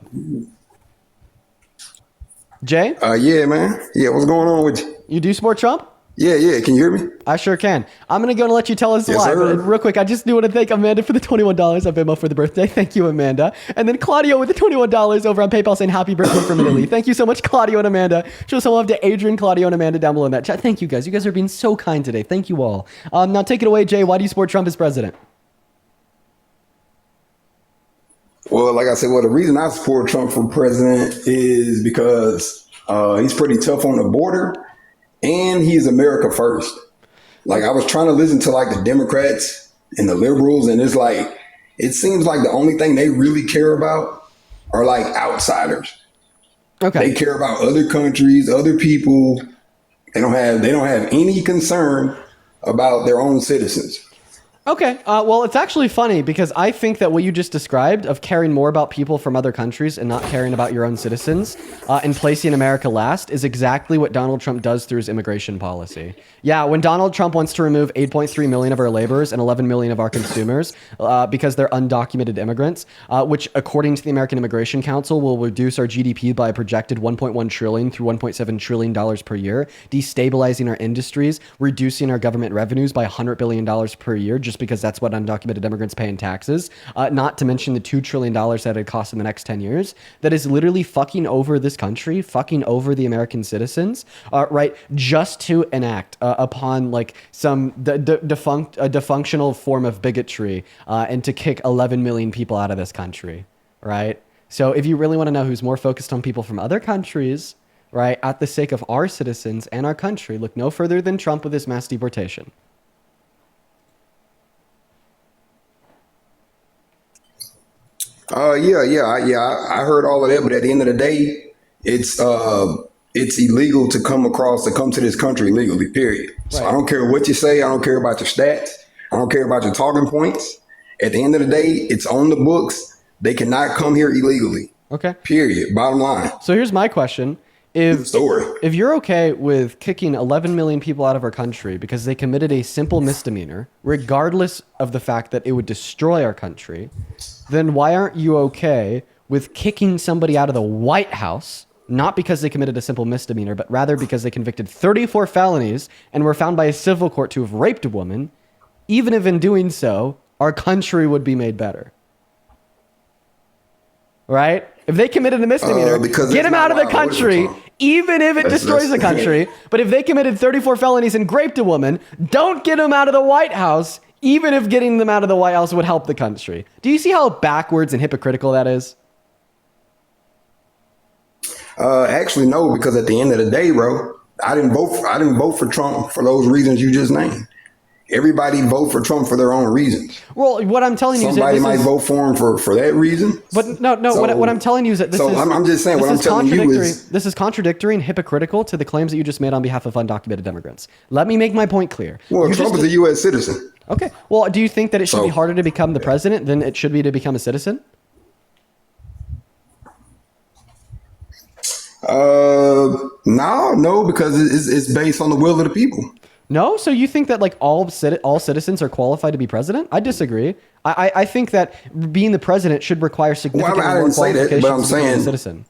Jay? Yeah, man. Yeah, what's going on with you? You do support Trump? Yeah. Can you hear me? I sure can. I'm going to go and let you tell us Yes, live. sir. But real quick, I just do want to thank Amanda for the $21 on Venmo for the birthday. Thank you, Amanda. And then Claudio with the $21 over on PayPal saying happy birthday from Italy. Thank you so much, Claudio and Amanda. Show some love to Adrian, Claudio, and Amanda down below in that chat. Thank you, guys. You guys are being so kind today. Thank you all. Now take it away, Jay. Why do you support Trump as president? Well, like I said, the reason I support Trump for president is because he's pretty tough on the border and he's America first. Like, I was trying to listen to like the Democrats and the liberals, and it's like, it seems like the only thing they really care about are like outsiders. Okay. They care about other countries, other people. They don't have any concern about their own citizens. Okay. Well, it's actually funny because I think that what you just described of caring more about people from other countries and not caring about your own citizens and placing America last is exactly what Donald Trump does through his immigration policy. Yeah, when Donald Trump wants to remove 8.3 million of our laborers and 11 million of our consumers because they're undocumented immigrants, which according to the American Immigration Council will reduce our GDP by a projected 1.1 trillion through 1.7 trillion dollars per year, destabilizing our industries, reducing our government revenues by $100 billion per year, just because that's what undocumented immigrants pay in taxes, not to mention the $2 trillion that it costs in the next 10 years, that is literally fucking over this country, fucking over the American citizens, right, just to enact upon like some dysfunctional form of bigotry and to kick 11 million people out of this country. right? So if you really want to know who's more focused on people from other countries, right, at the sake of our citizens and our country, look no further than Trump with his mass deportation. I heard all of that, but at the end of the day, it's illegal to come to this country legally. Period. So I don't care what you say. I don't care about your stats. I don't care about your talking points. At the end of the day, it's on the books. They cannot come here illegally. Okay. Period. Bottom line. So here's my question. If you're okay with kicking 11 million people out of our country because they committed a simple misdemeanor, regardless of the fact that it would destroy our country, then why aren't you okay with kicking somebody out of the White House, not because they committed a simple misdemeanor, but rather because they convicted 34 felonies and were found by a civil court to have raped a woman, even if in doing so, our country would be made better? Right? If they committed a misdemeanor, get them out of the country, even if it destroys the country. But if they committed 34 felonies and raped a woman, don't get them out of the White House, even if getting them out of the White House would help the country. Do you see how backwards and hypocritical that is? Actually, no, because at the end of the day, bro, I didn't vote for Trump for those reasons you just named. Everybody vote for Trump for their own reasons. Well, what I'm telling you is that somebody might vote for him for that reason. But no. So, what I'm telling you is that this is. I'm just saying. What I'm telling you is this is contradictory and hypocritical to the claims that you just made on behalf of undocumented immigrants. Let me make my point clear. Well, Trump is a U.S. citizen. Okay. Well, do you think that it should be harder to become the president than it should be to become a citizen? No, because it's based on the will of the people. No? So you think that like all citizens are qualified to be president? I disagree. I think that being the president should require significant I didn't more say that, but I'm qualifications to become a saying citizen.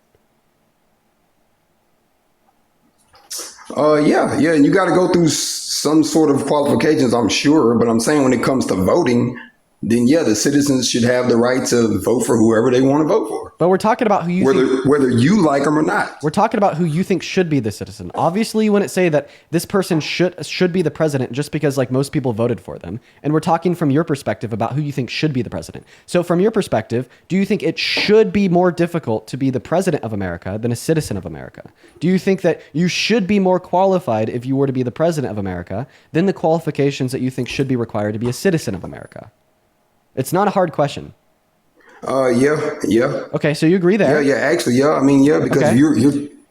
And you got to go through some sort of qualifications, I'm sure. But I'm saying when it comes to voting, then the citizens should have the right to vote for whoever they want to vote for. But we're talking about who you whether you like them or not. We're talking about who you think should be the citizen. Obviously, you wouldn't say that this person should be the president just because like most people voted for them. And we're talking from your perspective about who you think should be the president. So from your perspective, do you think it should be more difficult to be the president of America than a citizen of America? Do you think that you should be more qualified if you were to be the president of America than the qualifications that you think should be required to be a citizen of America? It's not a hard question. Yeah. Okay, so you agree there? Actually, I mean, because Okay. you're.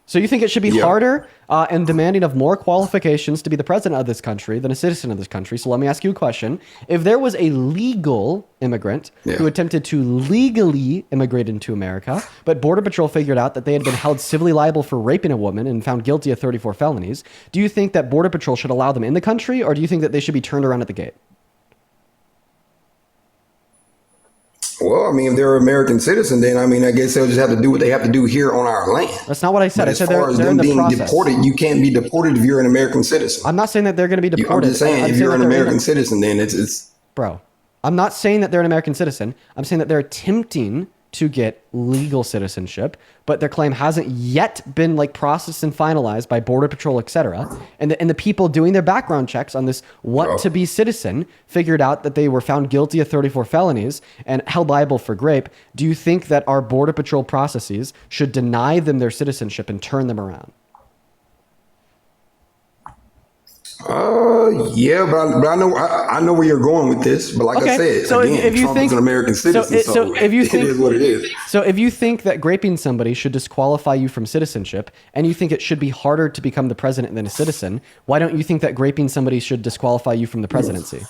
So you think it should be harder and demanding of more qualifications to be the president of this country than a citizen of this country? So let me ask you a question. If there was a legal immigrant who attempted to legally immigrate into America, but Border Patrol figured out that they had been held civilly liable for raping a woman and found guilty of 34 felonies, do you think that Border Patrol should allow them in the country, or do you think that they should be turned around at the gate? Well, I mean, if they're an American citizen, then I mean, I guess they'll just have to do what they have to do here on our land. That's not what I said. But I said as far as they're them in the being process. deported, you can't be deported if you're an American citizen. I'm not saying that they're going to be deported. I'm just saying, if you're an American citizen, then it's. Bro, I'm not saying that they're an American citizen. I'm saying that they're attempting to get legal citizenship, but their claim hasn't yet been like processed and finalized by Border Patrol, etc. And the people doing their background checks on this to be citizen figured out that they were found guilty of 34 felonies and held liable for rape. Do you think that our Border Patrol processes should deny them their citizenship and turn them around? But I know where you're going with this. But like I said, so again, if you Trump think, is an American citizen, so if you think, it is what it is. So if you think that raping somebody should disqualify you from citizenship, and you think it should be harder to become the president than a citizen, why don't you think that raping somebody should disqualify you from the presidency?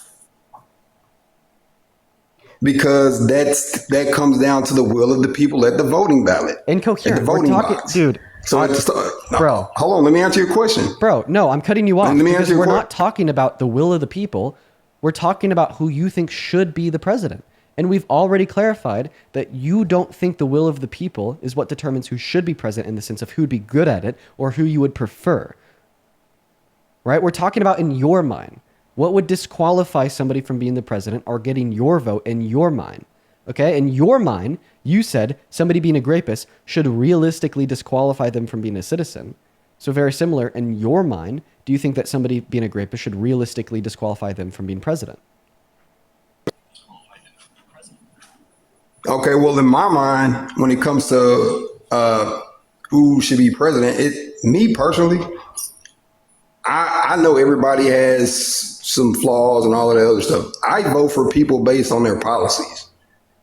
Because that comes down to the will of the people at the voting ballot. Incoherent. At the voting We're talking, box. dude. So Bro, hold on. Let me answer your question. Bro, no, I'm cutting you off. Let me because answer your we're question. not talking about the will of the people. We're talking about who you think should be the president. And we've already clarified that you don't think the will of the people is what determines who should be president in the sense of who'd be good at it or who you would prefer. Right? We're talking about in your mind. What would disqualify somebody from being the president or getting your vote in your mind? Okay? In your mind, you said somebody being a rapist should realistically disqualify them from being a citizen. So very similar, in your mind, do you think that somebody being a rapist should realistically disqualify them from being president? Okay, well, in my mind, when it comes to who should be president, me personally, I know everybody has some flaws and all of that other stuff. I vote for people based on their policies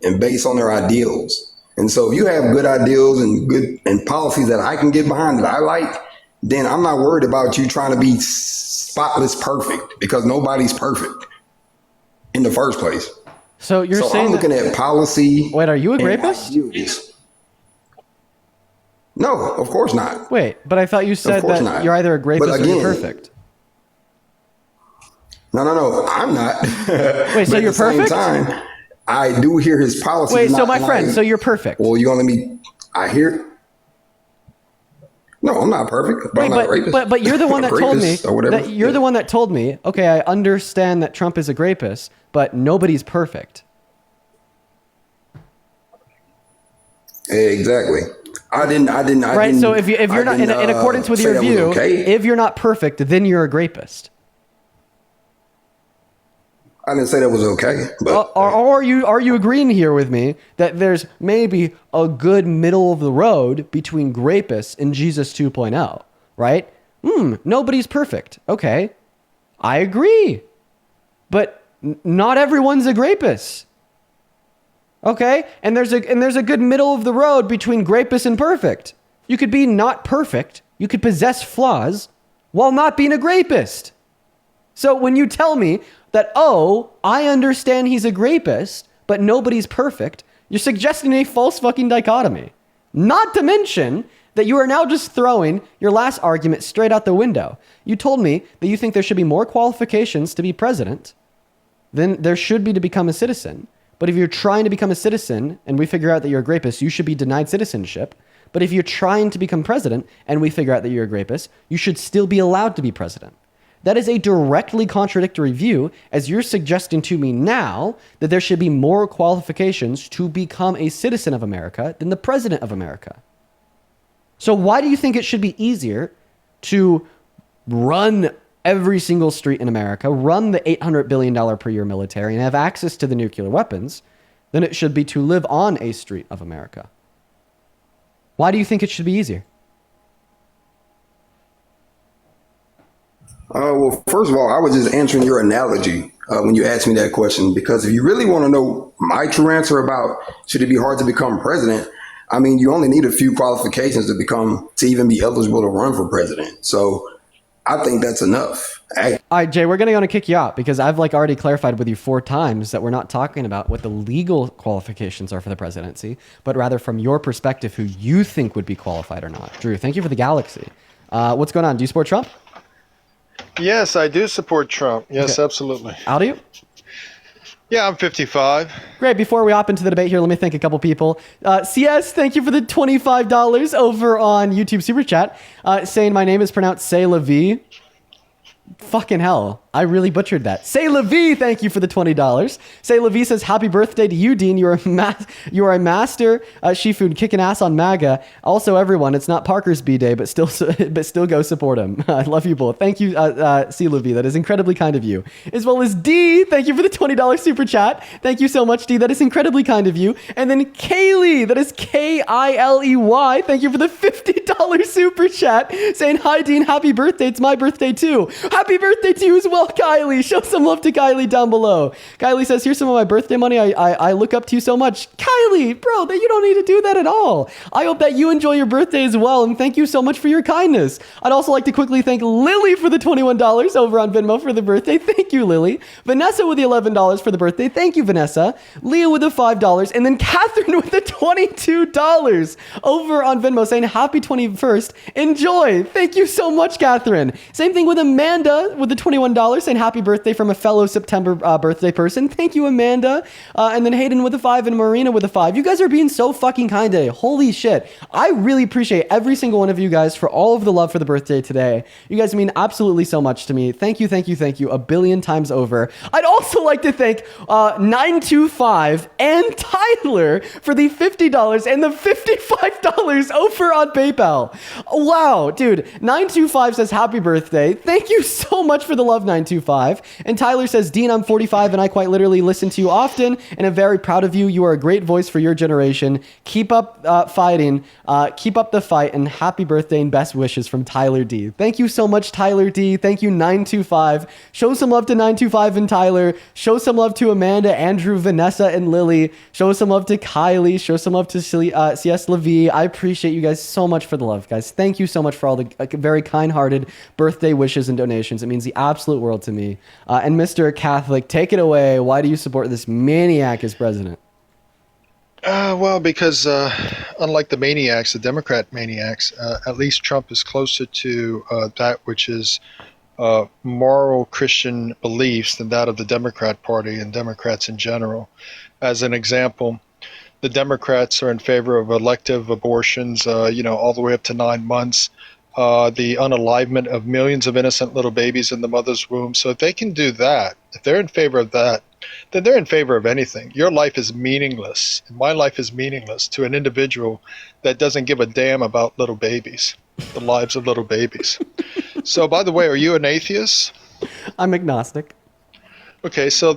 and based on their ideals. And so if you have good ideals and policies that I can get behind that I like, then I'm not worried about you trying to be spotless perfect, because nobody's perfect in the first place. So you're saying I'm looking at policy. Wait, are you a rapist? Ideals. No, of course not. Wait, but I thought you said that not. you're either a rapist or you're perfect. No, I'm not. Wait, so you're perfect? Same time, I do hear his policies. Wait, so my friend, so you're perfect. Well, you're gonna let me. I hear. No, I'm not perfect. But Wait, I'm not a rapist. but you're the one that told me or whatever. that you're the one that told me. Okay, I understand that Trump is a rapist, but nobody's perfect. Exactly. I didn't. Right. So if you're not in accordance with your view, if you're not perfect, then you're a rapist. I didn't say that was okay. But are you agreeing here with me that there's maybe a good middle of the road between rapists and Jesus 2.0? Right? Nobody's perfect. Okay, I agree, but not everyone's a rapist. Okay, and there's a good middle of the road between rapist and perfect. You could be not perfect. You could possess flaws while not being a rapist. So when you tell me that, oh, I understand he's a rapist, but nobody's perfect, you're suggesting a false fucking dichotomy. Not to mention that you are now just throwing your last argument straight out the window. You told me that you think there should be more qualifications to be president than there should be to become a citizen. But if you're trying to become a citizen and we figure out that you're a rapist, you should be denied citizenship. But if you're trying to become president and we figure out that you're a rapist, you should still be allowed to be president. That is a directly contradictory view, as you're suggesting to me now that there should be more qualifications to become a citizen of America than the president of America. So why do you think it should be easier to run every single street in America, run the $800 billion per year military, and have access to the nuclear weapons than it should be to live on a street of America? Why do you think it should be easier? Well, first of all, I was just answering your analogy when you asked me that question, because if you really want to know my true answer about should it be hard to become president, I mean, you only need a few qualifications to even be eligible to run for president. So I think that's enough. All right, Jay, we're going to kick you out because I've already clarified with you 4 times that we're not talking about what the legal qualifications are for the presidency, but rather from your perspective, who you think would be qualified or not. Drew, thank you for the galaxy. What's going on? Do you support Trump? Yes, I do support Trump. Yes, Okay. absolutely. How do you? Yeah, I'm 55. Great. Before we hop into the debate here, let me thank a couple people. CS, thank you for the $25 over on YouTube Super Chat, saying my name is pronounced C'est la vie. Fucking hell. I really butchered that. Say la vie, thank you for the $20. Say la vie says, happy birthday to you, Dean. You are a master Shifu kicking ass on MAGA. Also, everyone, it's not Parker's B-Day, but still go support him. I love you both. Thank you, C la vie. That is incredibly kind of you. As well as D, thank you for the $20 super chat. Thank you so much, D. That is incredibly kind of you. And then Kaylee, that is K-I-L-E-Y. Thank you for the $50 super chat, saying, hi, Dean. Happy birthday. It's my birthday, too. Happy birthday to you as well, Kylie. Show some love to Kylie down below. Kylie says, here's some of my birthday money. I look up to you so much. Kylie, bro, that you don't need to do that at all. I hope that you enjoy your birthday as well, and thank you so much for your kindness. I'd also like to quickly thank Lily for the $21 over on Venmo for the birthday. Thank you, Lily. Vanessa with the $11 for the birthday. Thank you, Vanessa. Leah with the $5, and then Catherine with the $22 over on Venmo saying, happy 21st. Enjoy. Thank you so much, Catherine. Same thing with Amanda with the $21 saying happy birthday from a fellow September birthday person. Thank you, Amanda. And then Hayden with a 5 and Marina with a 5. You guys are being so fucking kind today. Holy shit. I really appreciate every single one of you guys for all of the love for the birthday today. You guys mean absolutely so much to me. Thank you, thank you, thank you a billion times over. I'd also like to thank 925 and Tyler for the $50 and the $55 over on PayPal. Wow, dude. 925 says happy birthday. Thank you so much for the love, 925. 925. And Tyler says, Dean, I'm 45 and I quite literally listen to you often and I'm very proud of you. You are a great voice for your generation. Keep up fighting. Keep up the fight and happy birthday and best wishes from Tyler D. Thank you so much, Tyler D. Thank you, 925. Show some love to 925 and Tyler. Show some love to Amanda, Andrew, Vanessa, and Lily. Show some love to Kylie. Show some love to CS Levy. I appreciate you guys so much for the love, guys. Thank you so much for all the very kind-hearted birthday wishes and donations. It means the absolute world to me. And Mr. Catholic, take it away. Why do you support this maniac as president? Well, because unlike the maniacs, the Democrat maniacs, at least Trump is closer to that which is moral Christian beliefs than that of the Democrat Party and Democrats in general. As an example, the Democrats are in favor of elective abortions, all the way up to 9 months, the unalivement of millions of innocent little babies in the mother's womb. So if they can do that, if they're in favor of that, then they're in favor of anything. Your life is meaningless. My life is meaningless to an individual that doesn't give a damn about little babies, the lives of little babies. So, by the way, are you an atheist? I'm agnostic. Okay, so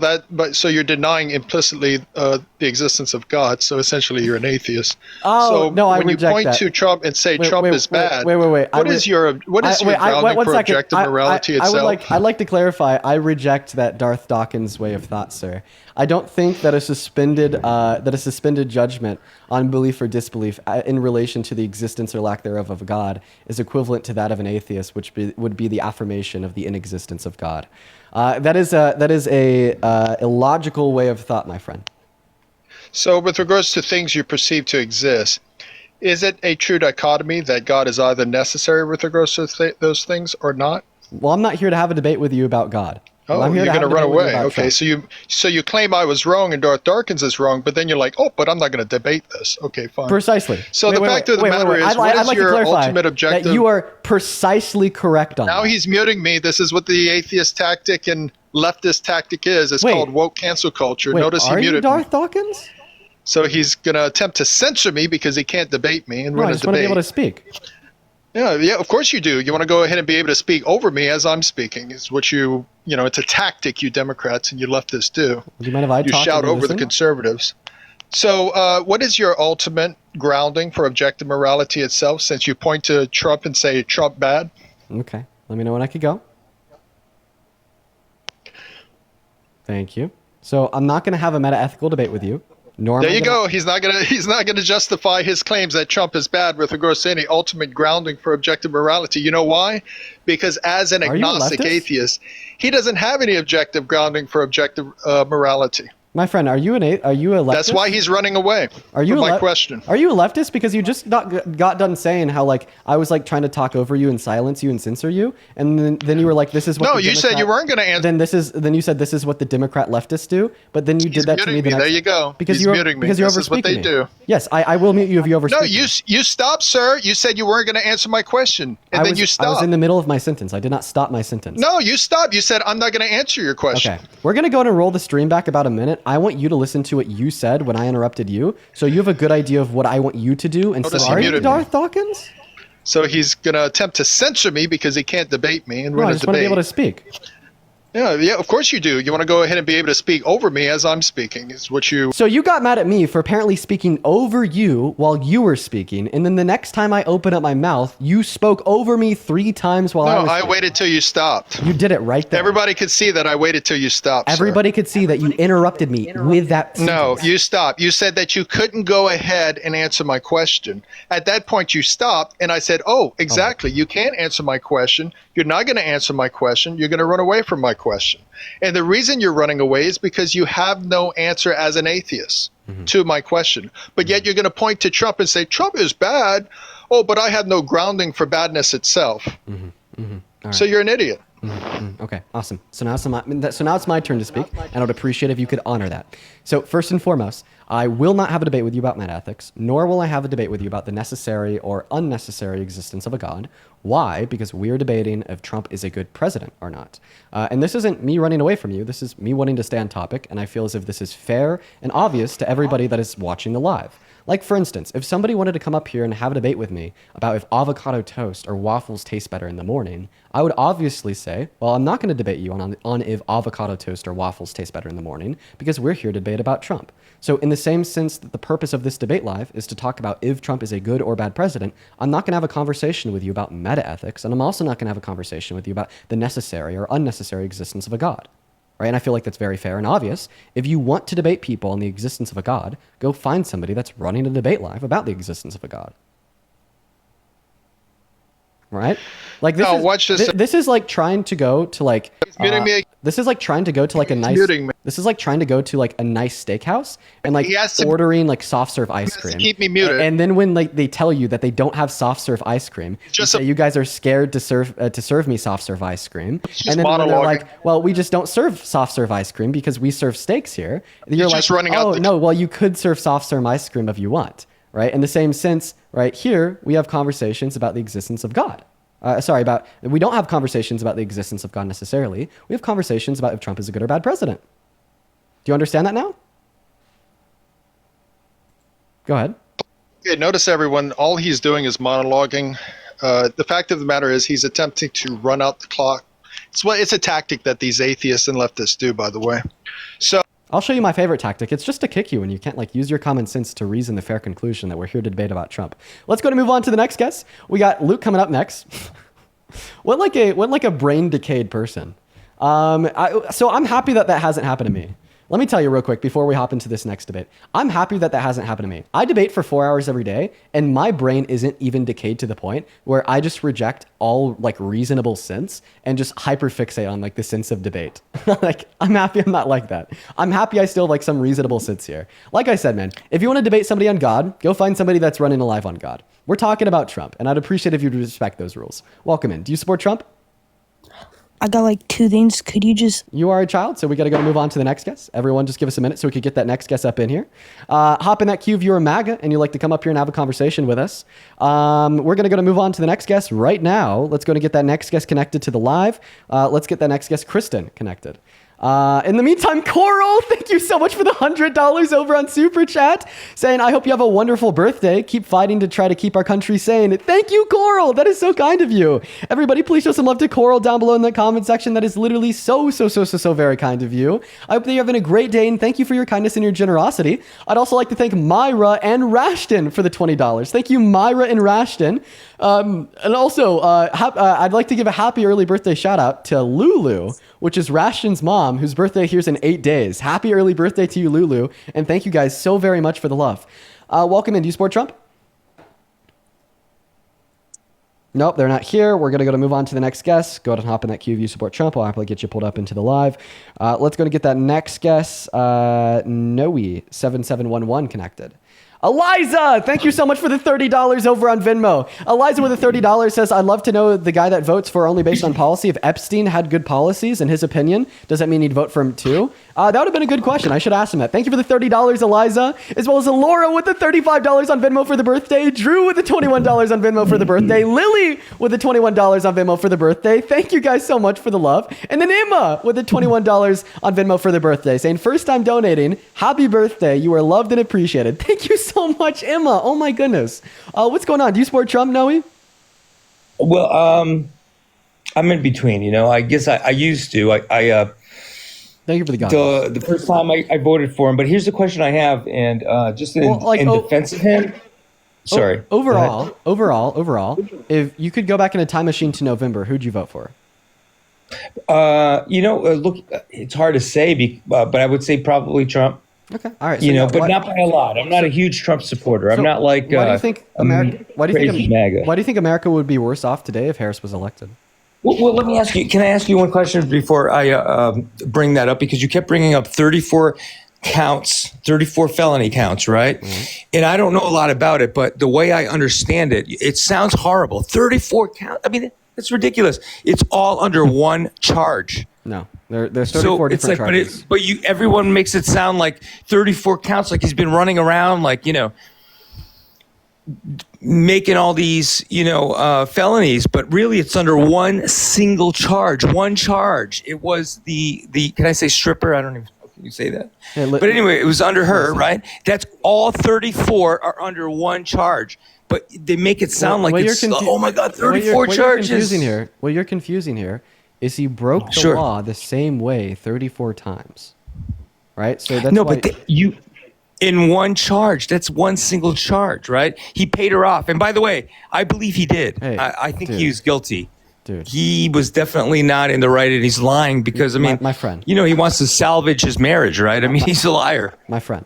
you're denying implicitly the existence of God. So essentially, you're an atheist. Oh, so no, I when you reject point that. to Trump and say Trump is bad, Wait. What is your grounding for objective morality itself? I'd like to clarify. I reject that Darth Dawkins way of thought, sir. I don't think that a suspended judgment on belief or disbelief in relation to the existence or lack thereof of God is equivalent to that of an atheist, which would be the affirmation of the inexistence of God. That is a illogical way of thought, my friend. So with regards to things you perceive to exist, is it a true dichotomy that God is either necessary with regards to those things or not? Well, I'm not here to have a debate with you about God. Oh, I'm here you're going to run away. Okay, Trump. so you claim I was wrong and Darth Dawkins is wrong, but then you're like, oh, but I'm not going to debate this. Okay, fine. Precisely. So the fact of the matter is, what is your ultimate objective? That you are precisely correct on now that. He's muting me. This is what the atheist tactic and leftist tactic is. It's called woke cancel culture. Notice he muted are you Darth Dawkins? So he's going to attempt to censor me because he can't debate me and run a debate. I just want to be able to speak. Yeah, of course you do. You want to go ahead and be able to speak over me as I'm speaking. It's what it's a tactic you Democrats and you leftists do. Do you mind if I talk? You shout over the conservatives. So what is your ultimate grounding for objective morality itself, since you point to Trump and say Trump bad? Okay. Let me know when I could go. Thank you. So I'm not going to have a meta-ethical debate with you. There you go. He's not gonna justify his claims that Trump is bad with regards to any ultimate grounding for objective morality. You know why? Because as an agnostic atheist, he doesn't have any objective grounding for objective morality. My friend, are you a leftist? That's why he's running away. My question. Are you a leftist? Because you just got done saying how I was trying to talk over you and silence you and censor you, and then you were like, "This is what." No, you said you weren't going to answer. Then you said this is what the Democrat leftists do, but then you did that to me. There you go. Because he's muting me. Because you're this is what they do. Yes, I will mute you if you overspeak. No, you stopped, sir. You said you weren't going to answer my question, and then you stopped. I was in the middle of my sentence. I did not stop my sentence. No, you stopped. You said I'm not going to answer your question. Okay, we're going to go and roll the stream back about a minute. I want you to listen to what you said when I interrupted you, so you have a good idea of what I want you to do. And are you Darth Dawkins? So he's going to attempt to censor me because he can't debate me and run a debate. I just want to be able to speak. Yeah, of course you do. You want to go ahead and be able to speak over me as I'm speaking. Is what you. So you got mad at me for apparently speaking over you while you were speaking, and then the next time I open up my mouth, you spoke over me 3 times while I was speaking. I waited till you stopped. You did it right there. Everybody could see that I waited till you stopped. Everybody could see that you interrupted me with that sentence. No, you stopped. You said that you couldn't go ahead and answer my question. At that point, you stopped, and I said, "Oh, exactly. You can't answer my question. You're not going to answer my question. You're going to run away from my question. And the reason you're running away is because you have no answer as an atheist to my question. But yet you're going to point to Trump and say, Trump is bad. Oh, but I have no grounding for badness itself. So you're an idiot. Okay, awesome. So now it's my turn to speak, and I would appreciate if you could honor that. So first and foremost, I will not have a debate with you about metaethics, nor will I have a debate with you about the necessary or unnecessary existence of a God, Why? Because we're debating if Trump is a good president or not. And this isn't me running away from you. This is me wanting to stay on topic. And I feel as if this is fair and obvious to everybody that is watching the live. Like, for instance, if somebody wanted to come up here and have a debate with me about if avocado toast or waffles taste better in the morning, I would obviously say, well, I'm not going to debate you on if avocado toast or waffles taste better in the morning, because we're here to debate about Trump. So in the same sense that the purpose of this debate live is to talk about if Trump is a good or bad president, I'm not going to have a conversation with you about meta-ethics, and I'm also not going to have a conversation with you about the necessary or unnecessary existence of a God. Right? And I feel like that's very fair and obvious. If you want to debate people on the existence of a God, go find somebody that's running a debate live about the existence of a God. Right? Like this. No, is, watch this. This is like trying to go to like. This is like trying to go to like a nice. This is like trying to go to like a nice steakhouse and like ordering like soft serve ice cream. Keep me muted. And then when like they tell you that they don't have soft serve ice cream, you say you guys are scared to serve me soft serve ice cream. And then when they're like, well, we just don't serve soft serve ice cream because we serve steaks here. You're like, oh no, well you could serve soft serve ice cream if you want. Right? In the same sense, right here, we have conversations about the existence of God. We don't have conversations about the existence of God necessarily. We have conversations about if Trump is a good or bad president. Do you understand that now? Go ahead. Okay, notice everyone, all he's doing is monologuing. The fact of the matter is he's attempting to run out the clock. It's a tactic that these atheists and leftists do, by the way. So I'll show you my favorite tactic. It's just to kick you when you can't like use your common sense to reason the fair conclusion that we're here to debate about Trump. Let's go to move on to the next guest. We got Luke coming up next. What like a brain decayed person. So I'm happy that hasn't happened to me. Let me tell you real quick before we hop into this next debate. I'm happy that hasn't happened to me. I debate for 4 hours every day, and my brain isn't even decayed to the point where I just reject all like reasonable sense and just hyperfixate on like the sense of debate. Like I'm happy I'm not like that. I'm happy I still have like some reasonable sense here. Like I said, man, if you want to debate somebody on God, go find somebody that's running a live on God. We're talking about Trump, and I'd appreciate if you'd respect those rules. Welcome in. Do you support Trump? I got like two things. Could you just... You are a child, so we got to go move on to the next guest. Everyone just give us a minute so we could get that next guest up in here. Hop in that queue if you're a MAGA and you'd like to come up here and have a conversation with us. We're going to move on to the next guest right now. Let's go and get that next guest connected to the live. Let's get that next guest, Kristen, connected. In the meantime, Coral, thank you so much for the $100 over on Super Chat, saying, I hope you have a wonderful birthday. Keep fighting to try to keep our country sane. Thank you, Coral. That is so kind of you. Everybody, please show some love to Coral down below in the comment section. That is literally so very kind of you. I hope that you're having a great day, and thank you for your kindness and your generosity. I'd also like to thank Myra and Rashton for the $20. Thank you, Myra and Rashton. And also, I'd like to give a happy early birthday shout out to Lulu, which is Rashton's mom, whose birthday here's in 8 days. Happy early birthday to you, Lulu. And thank you guys so very much for the love. Welcome in. Do you support Trump? Nope, they're not here. We're going to move on to the next guest. Go ahead and hop in that queue if you support Trump. I'll happily get you pulled up into the live. Let's go and get that next guest, Noe7711 connected. Eliza, thank you so much for the $30 over on Venmo. Eliza with the $30 says, I'd love to know the guy that votes for only based on policy. If Epstein had good policies, in his opinion, does that mean he'd vote for him too? That would have been a good question. I should ask him that. Thank you for the $30, Eliza, as well as Laura with the $35 on Venmo for the birthday. Drew with the $21 on Venmo for the birthday. Lily with the $21 on Venmo for the birthday. Thank you guys so much for the love. And then Emma with the $21 on Venmo for the birthday, saying, first time donating, happy birthday. You are loved and appreciated. Thank you so much, Emma. Oh my goodness. What's going on? Do you support Trump, Noe? Well, I'm in between, you know. I guess I used to. Thank you for the guidance. The first time I voted for him, but here's the question I have, and just in defense of him. Sorry. Overall, if you could go back in a time machine to November, who'd you vote for? Look, it's hard to say, but I would say probably Trump. Okay, all right. So but not by a lot. I'm not a huge Trump supporter. I'm not like. Why do you think America? Why do you think America would be worse off today if Harris was elected? Well, let me ask you. Can I ask you one question before I bring that up? Because you kept bringing up 34 felony counts, right? Mm-hmm. And I don't know a lot about it, but the way I understand it, it sounds horrible. 34 counts. I mean, it's ridiculous. It's all under one charge. No, there's 34 different charges. But everyone makes it sound like 34 counts, like he's been running around, like, making all these, felonies, but really it's under one single charge. One charge. It was the can I say stripper? I don't even know. Can you say that? Yeah, but anyway, it was under her, right? That's all 34 are under one charge. But they make it sound like it's, oh my God, 34 charges. What you're confusing here is he broke the law the same way 34 times, right? So that's no, why but in one charge, that's one single charge, right? He paid her off. And by the way, I believe he did. Hey, I think he was guilty. Dude. He was definitely not in the right, and he's lying because, my friend. He wants to salvage his marriage, right? I mean, he's a liar. My friend.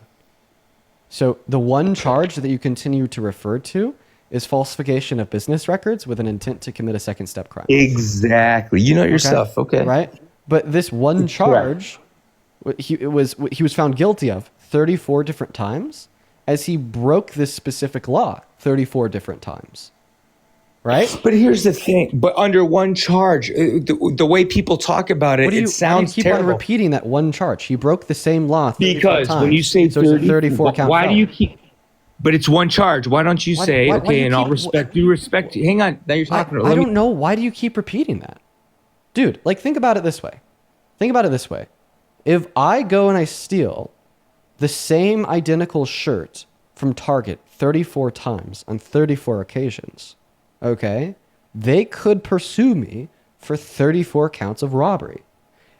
So the one charge that you continue to refer to is falsification of business records with an intent to commit a second-step crime. Exactly. You know your stuff. Okay. Right? But this one charge, he was found guilty of 34 different times as he broke this specific law 34 different times. Right? But here's the thing. But under one charge, the way people talk about it, it sounds keep terrible. on repeating that one charge? He broke the same law 34 Because times. when you say So it's a 30, 34 count why do felony. you keep... But it's one charge. Why don't you say, why okay, you in all keep- respect, due respect... Hang on. Now you're talking... I don't know. Why do you keep repeating that? Dude, think about it this way. If I go and I steal the same identical shirt from Target 34 times on 34 occasions, okay, they could pursue me for 34 counts of robbery.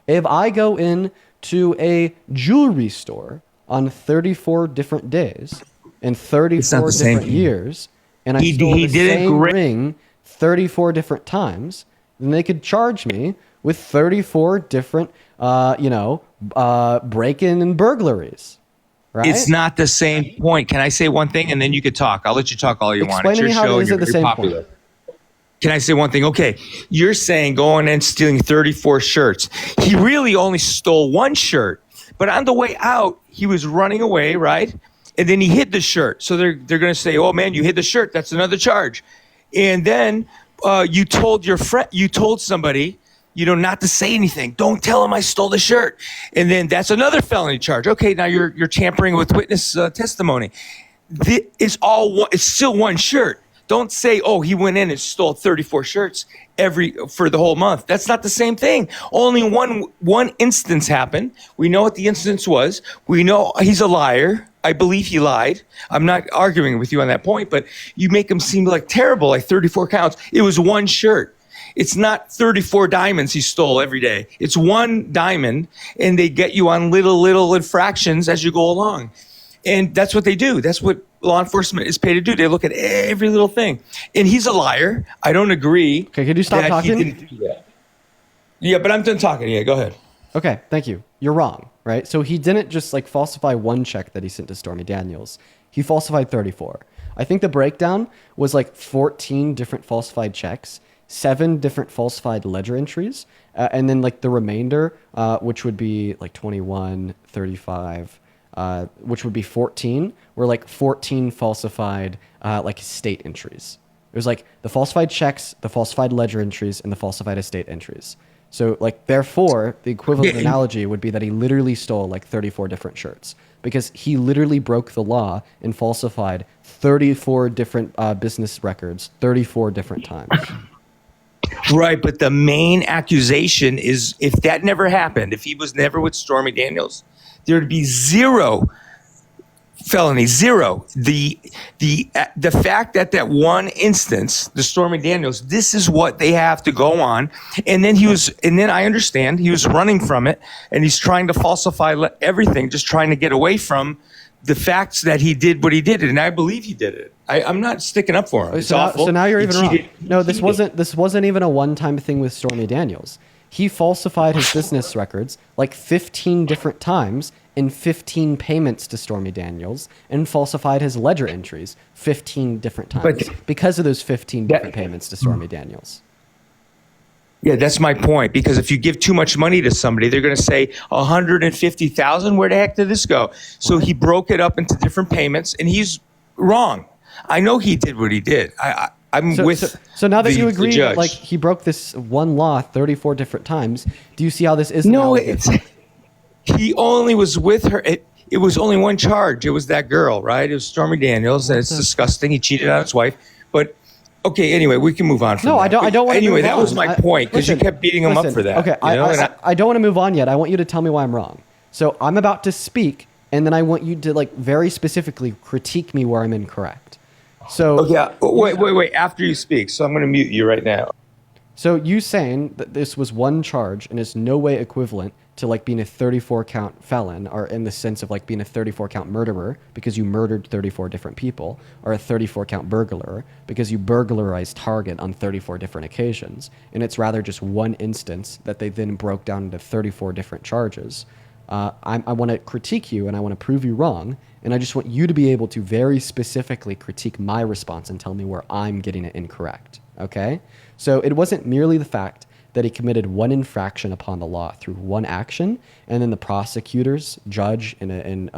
If I go in to a jewelry store on 34 different days in 34 different years, and I stole the same ring 34 different times, then they could charge me with 34 different, break-in and burglaries. Right? It's not the same point. Can I say one thing and then you could talk? I'll let you talk all you want. Explain It's to your me how show. it is You're at the very same popular. point. Can I say one thing? Okay, you're saying going and stealing 34 shirts. He really only stole one shirt, but on the way out, he was running away, right? And then he hid the shirt. So they're going to say, "Oh man, you hid the shirt. That's another charge." And then you told your friend, you told somebody, not to say anything. Don't tell him I stole the shirt. And then that's another felony charge. Okay, now you're tampering with witness testimony. It's still one shirt. Don't say, oh, he went in and stole 34 shirts for the whole month. That's not the same thing. Only one instance happened. We know what the instance was. We know he's a liar. I believe he lied. I'm not arguing with you on that point, but you make him seem like terrible, like 34 counts. It was one shirt. It's not 34 diamonds he stole every day. It's one diamond, and they get you on little infractions as you go along. And that's what they do. That's what law enforcement is paid to do. They look at every little thing. And he's a liar. I don't agree. Okay, could you stop talking? Yeah, but I'm done talking. Yeah, go ahead. Okay, thank you. You're wrong, right? So he didn't just falsify one check that he sent to Stormy Daniels. He falsified 34. I think the breakdown was 14 different falsified checks, 7 different falsified ledger entries, and then the remainder, which would be 21, 35, which would be 14, were 14 falsified estate entries. It was the falsified checks, the falsified ledger entries, and the falsified estate entries. So therefore, the equivalent analogy would be that he literally stole 34 different shirts because he literally broke the law and falsified 34 different business records 34 different times. Right, but the main accusation is if that never happened, if he was never with Stormy Daniels, there'd be zero felony, zero. The fact that one instance, the Stormy Daniels, this is what they have to go on, and then I understand he was running from it, and he's trying to falsify everything, just trying to get away from the facts that he did what he did, and I believe he did it. I'm not sticking up for him. It's awful. So now you're even wrong. No, this wasn't even a one-time thing with Stormy Daniels. He falsified his business records 15 different times in 15 payments to Stormy Daniels and falsified his ledger entries 15 different times because of those 15 different payments to Stormy Daniels. Yeah, that's my point. Because if you give too much money to somebody, they're going to say 150,000. Where the heck did this go? So he broke it up into different payments, and he's wrong. I know he did what he did. So now that you agree that he broke this one law 34 different times, do you see how this isn't? No, he only was with her. it was only one charge. It was that girl, right? It was Stormy Daniels, and it's disgusting. He cheated on his wife. But okay, anyway, we can move on from No, that. I don't. I don't want to. Anyway, move that on. was my point because you kept beating him up for that. Okay, you know? I don't want to move on yet. I want you to tell me why I'm wrong. So I'm about to speak, and then I want you to like very specifically critique me where I'm incorrect. So okay, wait. After you speak, so I'm going to mute you right now. So you saying that this was one charge and is no way equivalent to like being a 34 count felon, or in the sense of like being a 34 count murderer because you murdered 34 different people, or a 34 count burglar because you burglarized Target on 34 different occasions, and it's rather just one instance that they then broke down into 34 different charges. I want to critique you and I want to prove you wrong, and I just want you to be able to very specifically critique my response and tell me where I'm getting it incorrect. Okay? So it wasn't merely the fact that he committed one infraction upon the law through one action, and then the prosecutors, judge, and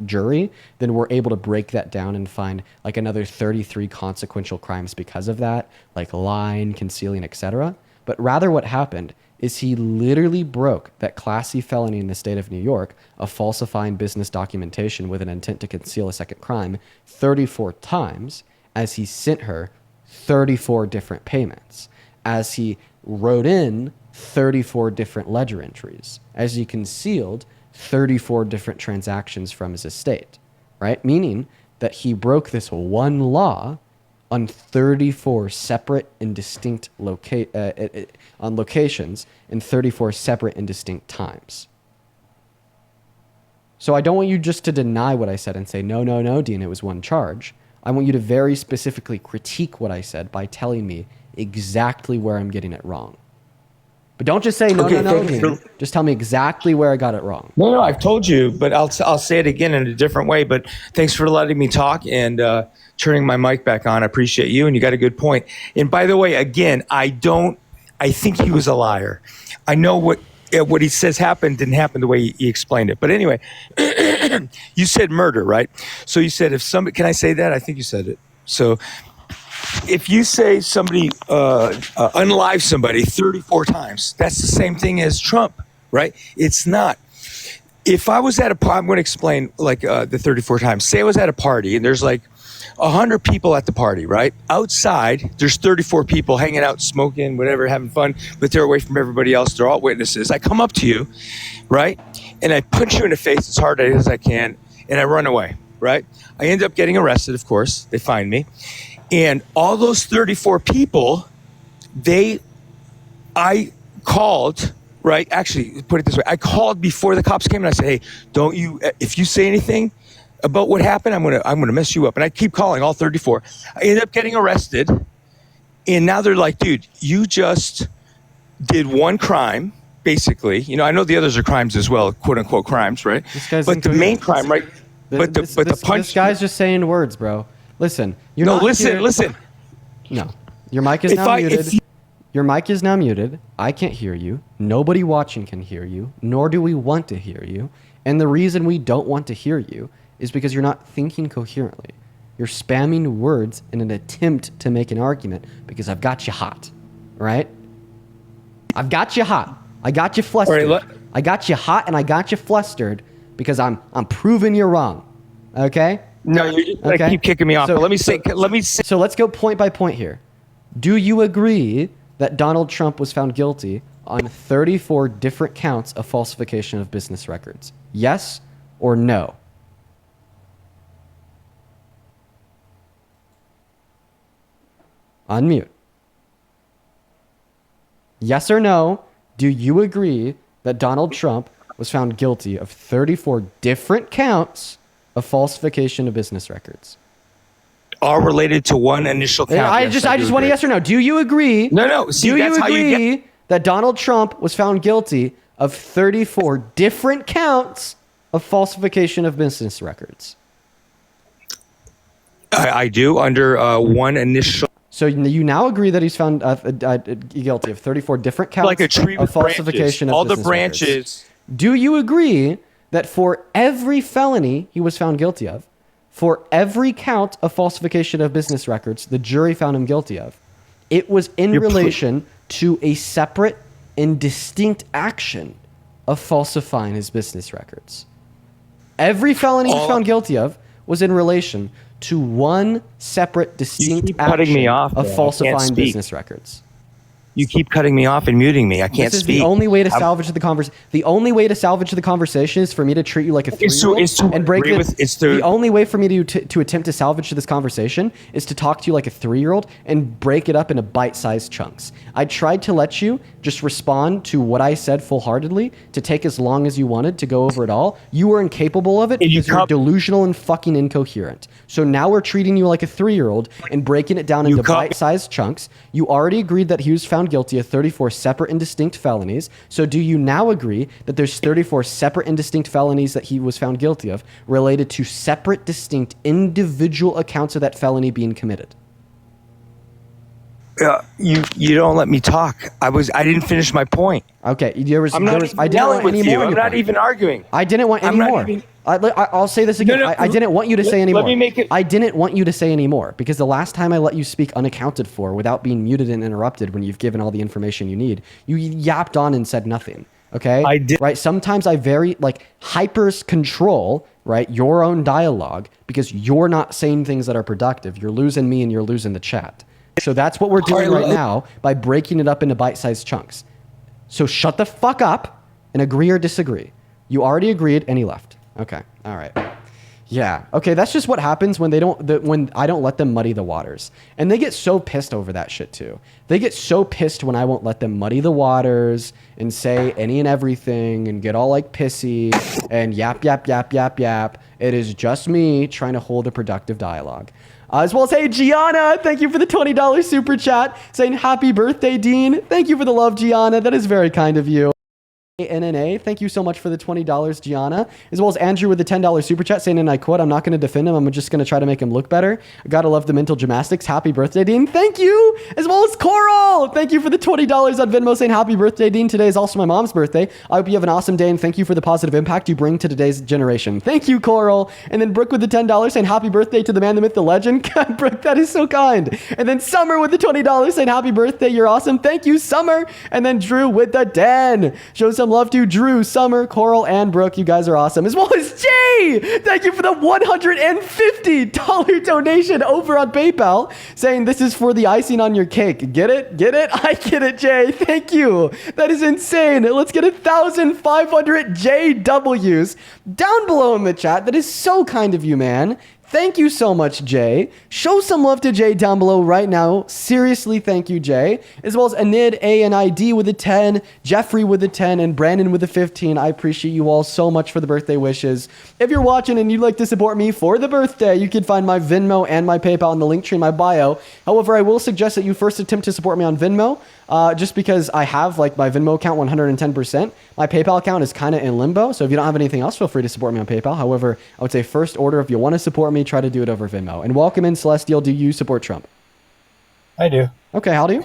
jury then were able to break that down and find like another 33 consequential crimes because of that, like lying, concealing, etc. But rather what happened is he literally broke that Class C felony in the state of New York of falsifying business documentation with an intent to conceal a second crime 34 times, as he sent her 34 different payments, as he wrote in 34 different ledger entries, as he concealed 34 different transactions from his estate, right? Meaning that he broke this one law on 34 separate and distinct locations in 34 separate and distinct times. So I don't want you just to deny what I said and say, no, Dean, it was one charge. I want you to very specifically critique what I said by telling me exactly where I'm getting it wrong. But don't just say, no, Dean. Just tell me exactly where I got it wrong. No, I've told you, but I'll say it again in a different way. But thanks for letting me talk and turning my mic back on. I appreciate you, and you got a good point. And by the way, again, I think he was a liar. I know what he says happened didn't happen the way he explained it. But anyway, you said murder, right? So you said if somebody, can I say that? I think you said it. So if you say somebody unalive somebody 34 times, that's the same thing as Trump, right? It's not. If I was at a party, I'm going to explain like the 34 times. Say I was at a party and there's like 100 people at the party, right? Outside, there's 34 people hanging out, smoking, whatever, having fun, but they're away from everybody else. They're all witnesses. I come up to you, right? And I punch you in the face as hard as I can, and I run away, right? I end up getting arrested, of course. They find me. And all those 34 people, I called, right? Actually, put it this way. I called before the cops came and I said, hey, if you say anything about what happened, I'm gonna mess you up. And I keep calling all 34. I ended up getting arrested. And now they're like, dude, you just did one crime, basically. You know, I know the others are crimes as well, quote unquote crimes, right? But the main crime, right? This guy's just saying words, bro. Listen, listen. No, your mic is now muted. Your mic is now muted. I can't hear you. Nobody watching can hear you, nor do we want to hear you. And the reason we don't want to hear you is because you're not thinking coherently. You're spamming words in an attempt to make an argument because I've got you hot, right? I've got you hot. I got you flustered. I got you hot and I got you flustered because I'm proving you're wrong. Okay? No, you just keep kicking me off. So, but let me say. So let's go point by point here. Do you agree that Donald Trump was found guilty on 34 different counts of falsification of business records? Yes or no? Unmute. Yes or no, do you agree that Donald Trump was found guilty of 34 different counts of falsification of business records? All related to one initial count. I just want a yes or no. Do you agree? No. See, do that's you how you agree get. that Donald Trump was found guilty of 34 different counts of falsification of business records? I do, under one initial. So you now agree that he's found guilty of 34 different counts like a tree of with falsification branches. of business All the branches. records. Do you agree that for every felony he was found guilty of, for every count of falsification of business records the jury found him guilty of, it was in relation to a separate and distinct action of falsifying his business records? Every felony he's found guilty of was in relation to one separate, distinct keep cutting action me off, of man. I can't falsifying speak. business records. You keep cutting me off and muting me. I can't This is speak. the only way to I'm- salvage the conversation. The only way to salvage the conversation is for me to treat you like a three-year-old and break it. The only way for me to attempt to salvage this conversation is to talk to you like a three-year-old and break it up into bite-sized chunks. I tried to let you just respond to what I said full-heartedly to take as long as you wanted to go over it all. You were incapable of it because you're delusional and fucking incoherent. So now we're treating you like a three-year-old and breaking it down into bite-sized chunks. You already agreed that he was found guilty of 34 separate and distinct felonies. So do you now agree that there's 34 separate and distinct felonies that he was found guilty of related to separate, distinct, individual accounts of that felony being committed? You don't let me talk. I didn't finish my point. Okay, I'm not yelling with you. I'm not even arguing. I didn't want any more. I'll say this again. I didn't want you to say any more. Let me make it. I didn't want you to say any more because the last time I let you speak unaccounted for without being muted and interrupted when you've given all the information you need, you yapped on and said nothing. Okay? I did. Right? Sometimes I hypers control, right, your own dialogue because you're not saying things that are productive. You're losing me and you're losing the chat. So that's what we're doing right now by breaking it up into bite-sized chunks. So shut the fuck up and agree or disagree. You already agreed and he left. Okay. All right. Yeah. Okay. That's just what happens when when I don't let them muddy the waters. And they get so pissed over that shit too. They get so pissed when I won't let them muddy the waters and say any and everything and get all like pissy and yap, yap, yap, yap, yap. It is just me trying to hold a productive dialogue. As well as, hey, Gianna, thank you for the $20 super chat saying happy birthday, Dean. Thank you for the love, Gianna. That is very kind of you. NNA, thank you so much for the $20, Gianna. As well as Andrew with the $10 super chat saying, and I quote, I'm not going to defend him. I'm just going to try to make him look better. I gotta love the mental gymnastics. Happy birthday, Dean. Thank you. As well as Coral. Thank you for the $20 on Venmo saying happy birthday, Dean. Today is also my mom's birthday. I hope you have an awesome day and thank you for the positive impact you bring to today's generation. Thank you, Coral. And then Brooke with the $10 saying happy birthday to the man, the myth, the legend. God, Brooke, that is so kind. And then Summer with the $20 saying happy birthday. You're awesome. Thank you, Summer. And then Drew with the 10. Show some love to Drew, Summer, Coral, and Brooke. You guys are awesome. As well as Jay. Thank you for the $150 donation over on PayPal saying this is for the icing on your cake. Get it? Get it? I get it, Jay. Thank you. That is insane. Let's get 1,500 JWs down below in the chat. That is so kind of you, man. Thank you so much, Jay. Show some love to Jay down below right now. Seriously, thank you, Jay. As well as Anid, ANID with a 10, Jeffrey with a 10, and Brandon with a 15. I appreciate you all so much for the birthday wishes. If you're watching and you'd like to support me for the birthday, you can find my Venmo and my PayPal in the link tree in my bio. However, I will suggest that you first attempt to support me on Venmo, just because I have like my Venmo account 110%. My PayPal account is kind of in limbo, so if you don't have anything else, feel free to support me on PayPal. However, I would say first order, if you want to support me, try to do it over Venmo. And welcome in, Celestial. Do you support Trump? I do. Okay, how do you?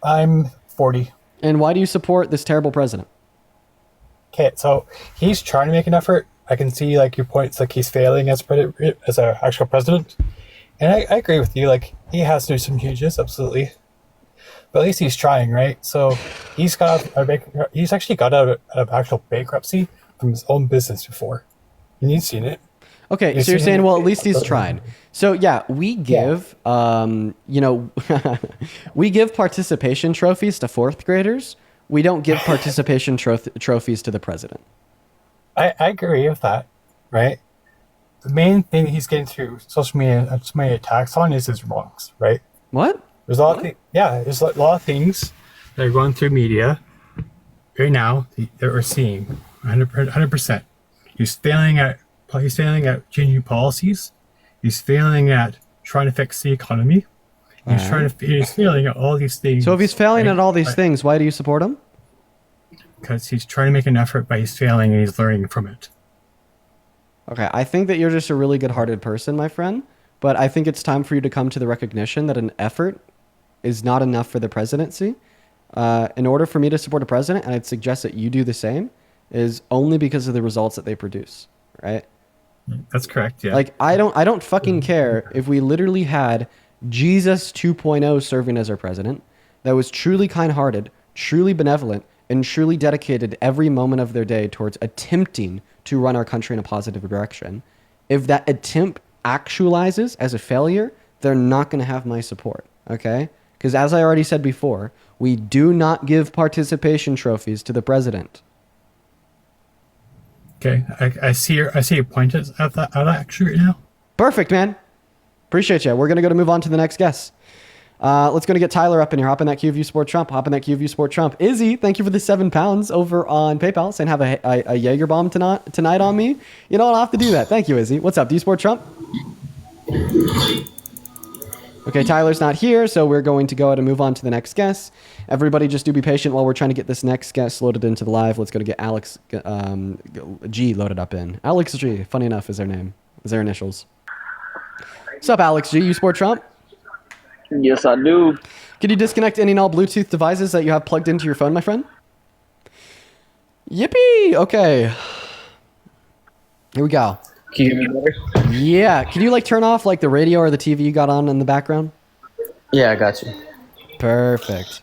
I'm 40. And why do you support this terrible president? Okay, so he's trying to make an effort. I can see like your points, like he's failing as an actual president. And I agree with you, like he has to do some changes, absolutely. But at least he's trying, right? So he's actually got out of actual bankruptcy from his own business before. And you've seen it. Okay, so you're saying, well, at least he's trying. So yeah, we give, we give participation trophies to fourth graders. We don't give participation trophies to the president. I agree with that, right? The main thing he's getting through social media attacks on is his wrongs, right? What? There's a lot of there's a lot of things that are going through media right now that we're seeing 100%. He's failing at changing policies. He's failing at trying to fix the economy. He's failing at all these things. So if he's failing at all these things, why do you support him? Because he's trying to make an effort, but he's failing and he's learning from it. Okay, I think that you're just a really good-hearted person, my friend. But I think it's time for you to come to the recognition that an effort is not enough for the presidency. In order for me to support a president, and I'd suggest that you do the same, is only because of the results that they produce, right? That's correct, yeah. Like, I don't fucking care if we literally had Jesus 2.0 serving as our president that was truly kind-hearted, truly benevolent, and truly dedicated every moment of their day towards attempting to run our country in a positive direction. If that attempt actualizes as a failure, they're not going to have my support, okay? Because as I already said before, we do not give participation trophies to the president. Okay, I see your point at that actually right now. Perfect, man. Appreciate you. We're going to move on to the next guest. Let's go to get Tyler up in here. Hop in that QView Sport Trump. Hop in that QView Sport Trump. Izzy, thank you for the £7 over on PayPal, saying have a Jaeger bomb tonight on me. You know what? I'll have to do that. Thank you, Izzy. What's up? Do you support Trump? Okay, Tyler's not here, so we're going to go ahead and move on to the next guest. Everybody just do be patient while we're trying to get this next guest loaded into the live. Let's go to get Alex G loaded up in. Alex G, funny enough, is their name. Is their initials. What's up, Alex G? You support Trump? Yes, I do. Can you disconnect any and all Bluetooth devices that you have plugged into your phone, my friend? Yippee! Okay. Here we go. Can you hear me better? Yeah. Can you like turn off like the radio or the TV you got on in the background? Yeah, I got you. Perfect.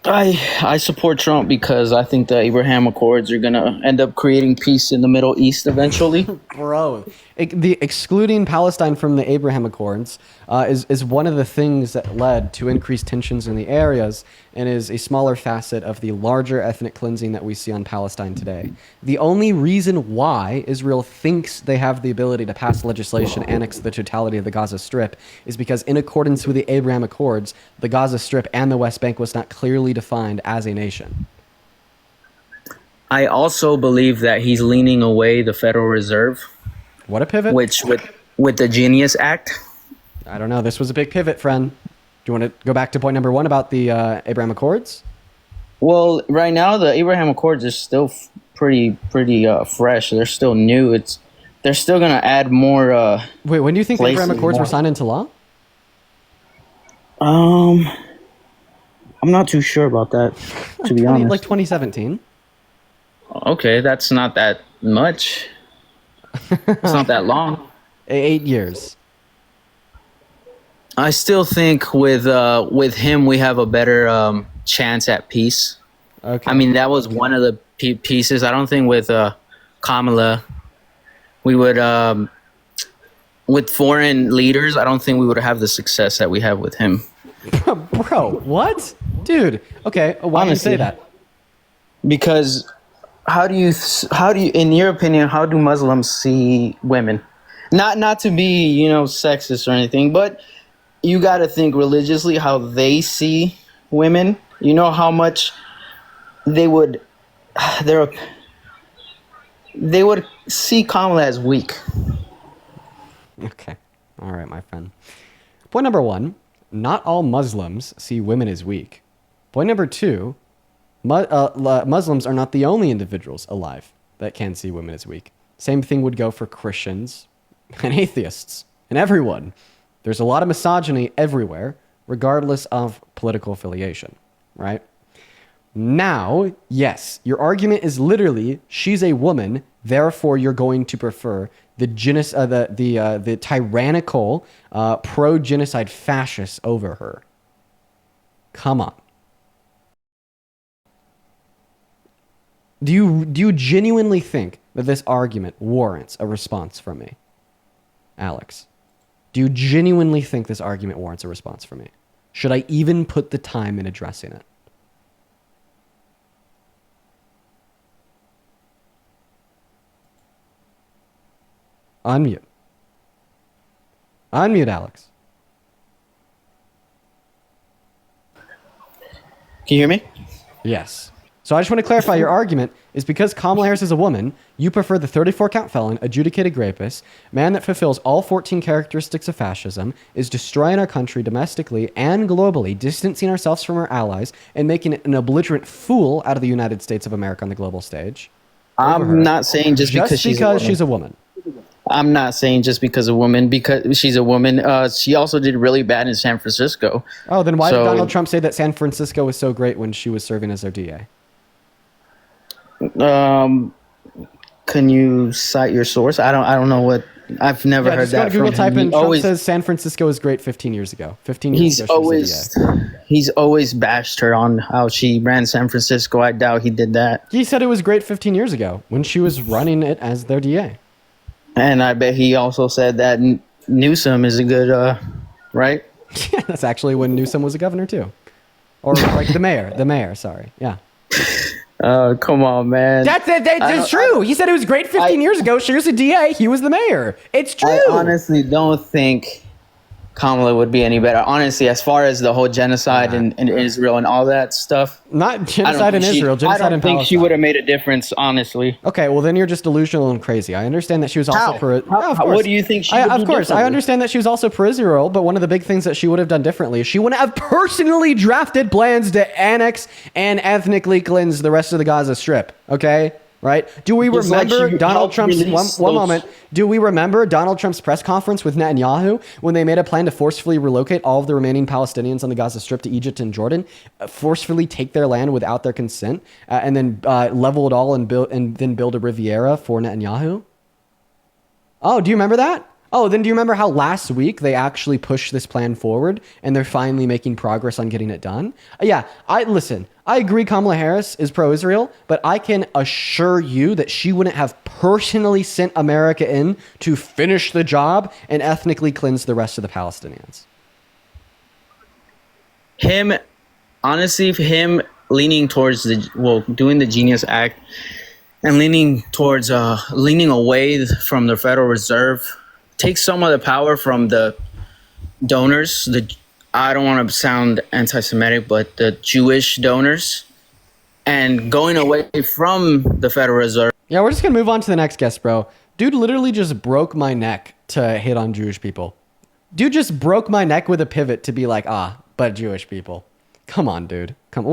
I support Trump because I think the Abraham Accords are gonna end up creating peace in the Middle East eventually. Bro, the excluding Palestine from the Abraham Accords is one of the things that led to increased tensions in the areas and is a smaller facet of the larger ethnic cleansing that we see on Palestine today. The only reason why Israel thinks they have the ability to pass legislation annex the totality of the Gaza Strip is because in accordance with the Abraham Accords, the Gaza Strip and the West Bank was not clearly defined as a nation. I also believe that he's leaning away the Federal Reserve. What a pivot. Which with the Genius Act. I don't know. This was a big pivot, friend. Do you want to go back to point number one about the Abraham Accords? Well, right now the Abraham Accords are still pretty fresh. They're still new. They're still gonna add more. Wait, when do you think the Abraham Accords were signed into law? I'm not too sure about that, to be honest. Like 2017. Okay, that's not that much. It's not that long. 8 years. I still think with him we have a better chance at peace. Okay. I mean, that was one of the pieces. I don't think with Kamala we would with foreign leaders. I don't think we would have the success that we have with him. Bro, what? Dude, okay, why do you say that? Because how do you, in your opinion, how do Muslims see women? Not to be, sexist or anything, but you got to think religiously how they see women. You know how much they would see Kamala as weak. Okay, all right, my friend. Point number one. Not all Muslims see women as weak. Point number two, Muslims are not the only individuals alive that can see women as weak. Same thing would go for Christians and atheists and everyone. There's a lot of misogyny everywhere, regardless of political affiliation, right? Now, yes, your argument is literally she's a woman, therefore you're going to prefer the tyrannical pro-genocide fascists over her. Come on. Do you genuinely think that this argument warrants a response from me, Alex? Do you genuinely think this argument warrants a response from me? Should I even put the time in addressing it? Unmute. Unmute, Alex. Can you hear me? Yes. So I just want to clarify your argument is because Kamala Harris is a woman, you prefer the 34-count felon, adjudicated rapist, man that fulfills all 14 characteristics of fascism, is destroying our country domestically and globally, distancing ourselves from our allies, and making an belligerent fool out of the United States of America on the global stage. I'm not saying just because she's a woman. I'm not saying just because a woman, because she's a woman. She also did really bad in San Francisco. Oh, then why did Donald Trump say that San Francisco was so great when she was serving as their DA? Can you cite your source? I don't know what I've never Yeah, heard just go to that Google, from type him. in He Trump always, says San Francisco was great 15 years ago. 15 years he's ago, she was the always, DA. he's always bashed her on how she ran San Francisco. I doubt he did that. He said it was great 15 years ago when she was running it as their DA. And I bet he also said that Newsom is a good, right? Yeah, that's actually when Newsom was a governor too. Or like the mayor, sorry. Yeah. Come on, man. That's true. He said it was great 15 years ago. She was a DA. He was the mayor. It's true. I honestly don't think Kamala would be any better. Honestly, as far as the whole genocide in Israel and all that stuff. Not genocide in Israel, genocide in I don't think she Palestine. would have made a difference, honestly. Okay, well then you're just delusional and crazy. I understand that she was also What do you think she would do Of course, I differently? understand that she was also pro-Israel, but one of the big things that she would have done differently is she wouldn't have personally drafted plans to annex and ethnically cleanse the rest of the Gaza Strip. Okay? Right? Do we Just like remember she Donald helped Trump's release one those- moment? Do we remember Donald Trump's press conference with Netanyahu when they made a plan to forcefully relocate all of the remaining Palestinians on the Gaza Strip to Egypt and Jordan, forcefully take their land without their consent, and then level it all and then build a Riviera for Netanyahu? Oh, do you remember that? Oh, then do you remember how last week they actually pushed this plan forward and they're finally making progress on getting it done? Yeah, I agree Kamala Harris is pro-Israel, but I can assure you that she wouldn't have personally sent America in to finish the job and ethnically cleanse the rest of the Palestinians. Honestly, him leaning towards doing the Genius Act and leaning towards leaning away from the Federal Reserve takes some of the power from the donors. I don't want to sound anti-Semitic, but the Jewish donors, and going away from the Federal Reserve. Yeah, we're just gonna move on to the next guest, bro. Dude literally just broke my neck to hit on Jewish people. Dude just broke my neck with a pivot to be like, but Jewish people. Come on, dude. Come.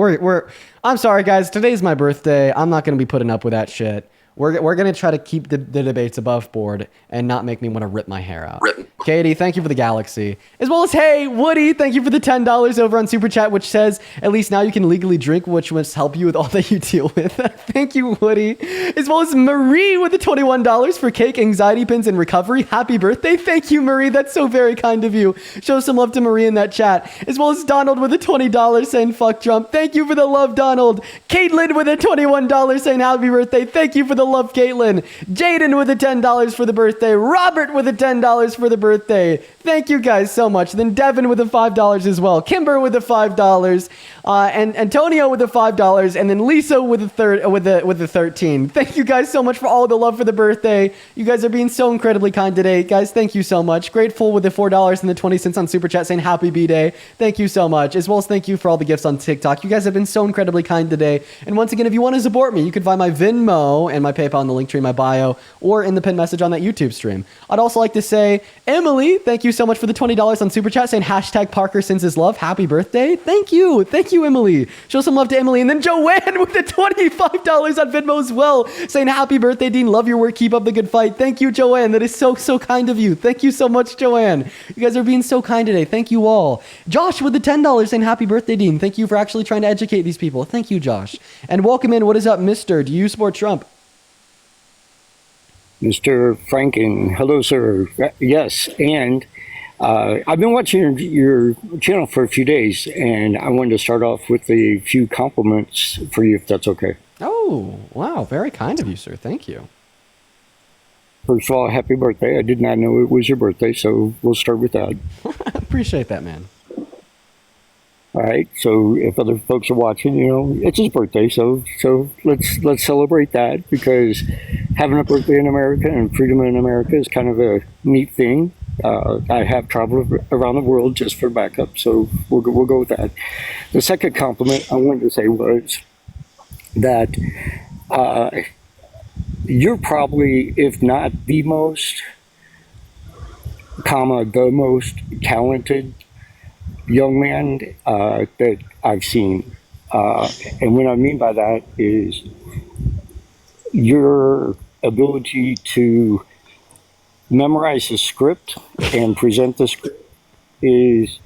I'm sorry, guys. Today's my birthday. I'm not gonna be putting up with that shit. We're gonna try to keep the debates above board and not make me want to rip my hair out. Katie, thank you for the galaxy, as well as hey Woody, thank you for the $10 over on Super Chat, which says at least now you can legally drink, which must help you with all that you deal with. Thank you, Woody, as well as Marie with the $21 for cake, anxiety pins, and recovery. Happy birthday! Thank you, Marie. That's so very kind of you. Show some love to Marie in that chat, as well as Donald with a $20 saying fuck Trump. Thank you for the love, Donald. Caitlin with a $21 saying happy birthday. Thank you for the love, Caitlin. Jaden with a $10 for the birthday. Robert with a $10 for the birthday. Thank you guys so much. Then Devin with the $5 as well. Kimber with the $5. And Antonio with the $5. And then Lisa with the 13. Thank you guys so much for all the love for the birthday. You guys are being so incredibly kind today. Guys, thank you so much. Grateful with the $4 and the 20 cents on Super Chat saying happy B-Day. Thank you so much. As well as thank you for all the gifts on TikTok. You guys have been so incredibly kind today. And once again, if you want to support me, you can find my Venmo and my PayPal in the link tree in my bio or in the pinned message on that YouTube stream. I'd also like to say, Emily, thank you so much for the $20 on Super Chat saying hashtag Parker sends his love. Happy birthday. Thank you. Thank you, Emily. Show some love to Emily. And then Joanne with the $25 on Venmo as well saying happy birthday, Dean. Love your work. Keep up the good fight. Thank you, Joanne. That is so kind of you. Thank you so much, Joanne. You guys are being so kind today. Thank you all. Josh with the $10 saying happy birthday, Dean. Thank you for actually trying to educate these people. Thank you, Josh. And welcome in. What is up, Mr.? Do you support Trump? Mr. Franken, hello, sir. Yes, and I've been watching your channel for a few days, and I wanted to start off with a few compliments for you, if that's okay. Oh, wow. Very kind of you, sir. Thank you. First of all, happy birthday. I did not know it was your birthday, so we'll start with that. Appreciate that, man. All right, so if other folks are watching, it's his birthday, so let's celebrate that, because having a birthday in America and freedom in America is kind of a neat thing. I have traveled around the world just for backup, so we'll go with that. The second compliment I wanted to say was that you're probably, if not the most, the most talented young man that I've seen. And what I mean by that is your ability to memorize the script and present the script is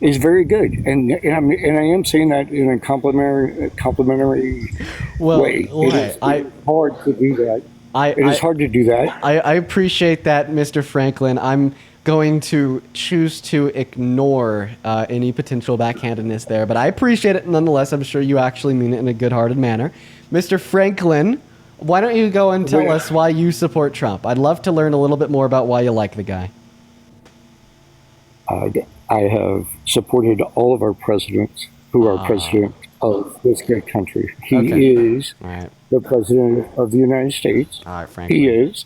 very good. And I am saying that in a complimentary way. It is hard to do that. It is hard to do that. I appreciate that, Mr. Franklin. I'm going to choose to ignore any potential backhandedness there, but I appreciate it nonetheless. I'm sure you actually mean it in a good-hearted manner. Mr. Franklin, why don't you go and tell us why you support Trump? I'd love to learn a little bit more about why you like the guy. I have supported all of our presidents who are president of this great country. He is the president of the United States. All right, Franklin. He is,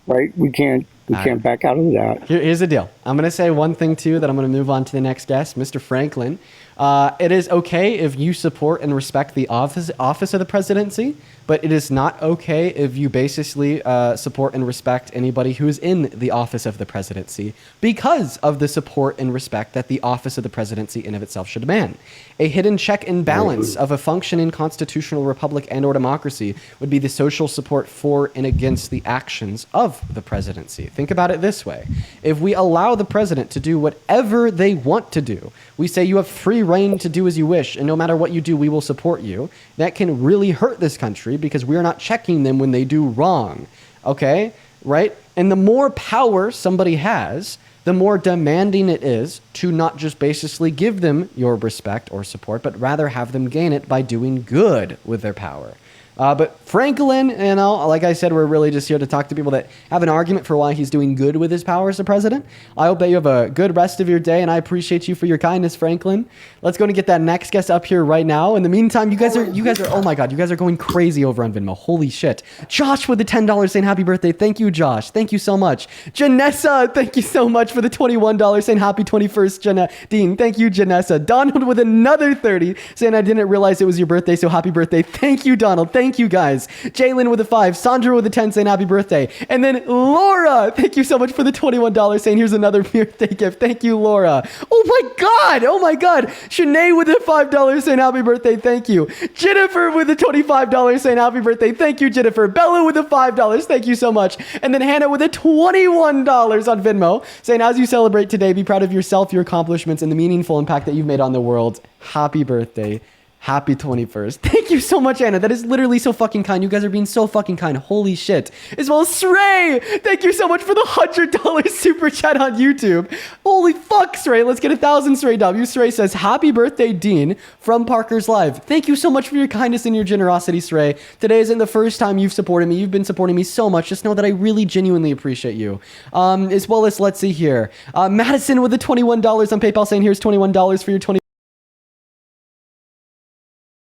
right? We can't back out of that. Here's the deal. I'm going to say one thing, too, that I'm going to move on to the next guest, Mr. Franklin. It is okay if you support and respect the office of the presidency, but it is not okay if you basically support and respect anybody who is in the office of the presidency because of the support and respect that the office of the presidency in of itself should demand. A hidden check and balance of a functioning constitutional republic and or democracy would be the social support for and against the actions of the presidency. Think about it this way. If we allow the president to do whatever they want to do, we say you have free reign to do as you wish, and no matter what you do, we will support you. That can really hurt this country because we are not checking them when they do wrong. Okay? Right? And the more power somebody has, the more demanding it is to not just basically give them your respect or support, but rather have them gain it by doing good with their power. But Franklin, like I said, we're really just here to talk to people that have an argument for why he's doing good with his power as a president. I hope that you have a good rest of your day, and I appreciate you for your kindness, Franklin. Let's go and get that next guest up here right now. In the meantime, you guys are, oh my God, you guys are going crazy over on Venmo. Holy shit. Josh with the $10 saying happy birthday. Thank you, Josh. Thank you so much. Janessa, thank you so much for the $21 saying happy 21st, Dean. Thank you, Janessa. Donald with another 30 saying I didn't realize it was your birthday, so happy birthday. Thank you, Donald. Thank you, guys. Jalen with a 5, Sandra with a 10 saying happy birthday. And then Laura, thank you so much for the $21 saying here's another birthday gift. Thank you, Laura. Oh my God. Shanae with a $5 saying happy birthday. Thank you. Jennifer with a $25 saying happy birthday. Thank you, Jennifer. Bella with a $5. Thank you so much. And then Hannah with a $21 on Venmo saying as you celebrate today, be proud of yourself, your accomplishments, and the meaningful impact that you've made on the world. Happy birthday. Happy 21st. Thank you so much, Anna. That is literally so fucking kind. You guys are being so fucking kind. Holy shit. As well as Sray. Thank you so much for the $100 super chat on YouTube. Holy fuck, Sray. Let's get 1,000 Sray W. Sray says, happy birthday, Dean, from Parker's Live. Thank you so much for your kindness and your generosity, Sray. Today isn't the first time you've supported me. You've been supporting me so much. Just know that I really genuinely appreciate you. As well as, let's see here. Madison with the $21 on PayPal saying, here's $21 for your 20.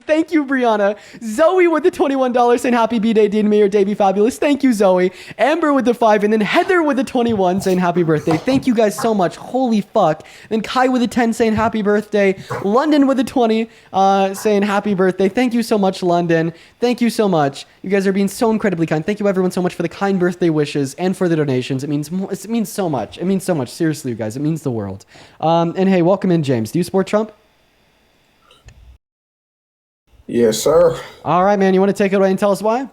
Thank you, Brianna. Zoe with the $21 saying happy B-Day, Dean. May your day be fabulous. Thank you, Zoe. Amber with the 5, and then Heather with the 21 saying happy birthday. Thank you guys so much. Holy fuck. Then Kai with the 10 saying happy birthday. London with the 20 saying happy birthday. Thank you so much, London. Thank you so much. You guys are being so incredibly kind. Thank you everyone so much for the kind birthday wishes and for the donations. It means so much. It means so much. Seriously, you guys. It means the world. And hey, welcome in, James. Do you support Trump? Yes, sir. All right, man. You want to take it away and tell us why?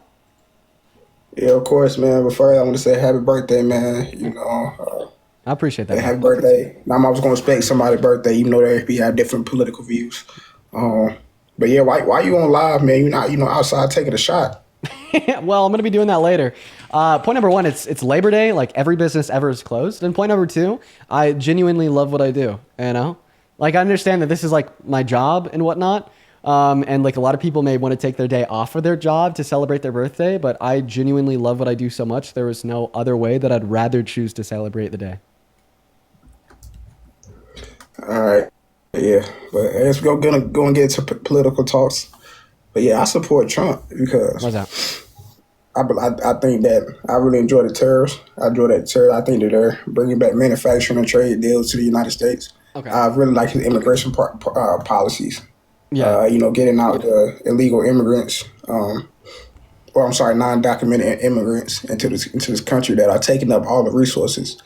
Yeah, of course, man. But first, I want to say happy birthday, man. I appreciate that. Happy birthday. Now, I'm always going to respect somebody's birthday, even though they have different political views. But yeah, why you on live, man? You're not, outside taking a shot. Well, I'm going to be doing that later. Point number 1, it's Labor Day. Like every business ever is closed. And point number 2, I genuinely love what I do. Like I understand that this is like my job and whatnot. And like a lot of people may want to take their day off of their job to celebrate their birthday, but I genuinely love what I do so much. There is no other way that I'd rather choose to celebrate the day. All right. Yeah. But I guess we're going to go and get into political talks. But yeah, I support Trump because what's that? I think that I really enjoy the tariffs. I think that they're bringing back manufacturing and trade deals to the United States. Okay. I really like his immigration policies. Yeah. Getting out the illegal immigrants, non-documented immigrants into this country that are taking up all the resources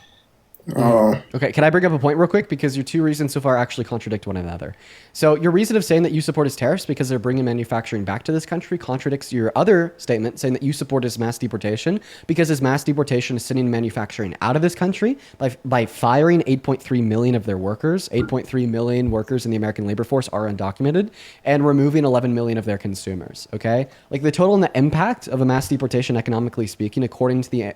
Okay, can I bring up a point real quick? Because your two reasons so far actually contradict one another. So your reason of saying that you support his tariffs because they're bringing manufacturing back to this country contradicts your other statement saying that you support his mass deportation because his mass deportation is sending manufacturing out of this country by firing 8.3 million of their workers. 8.3 million workers in the American labor force are undocumented, and removing 11 million of their consumers. Okay, like the total net impact of a mass deportation, economically speaking, according to the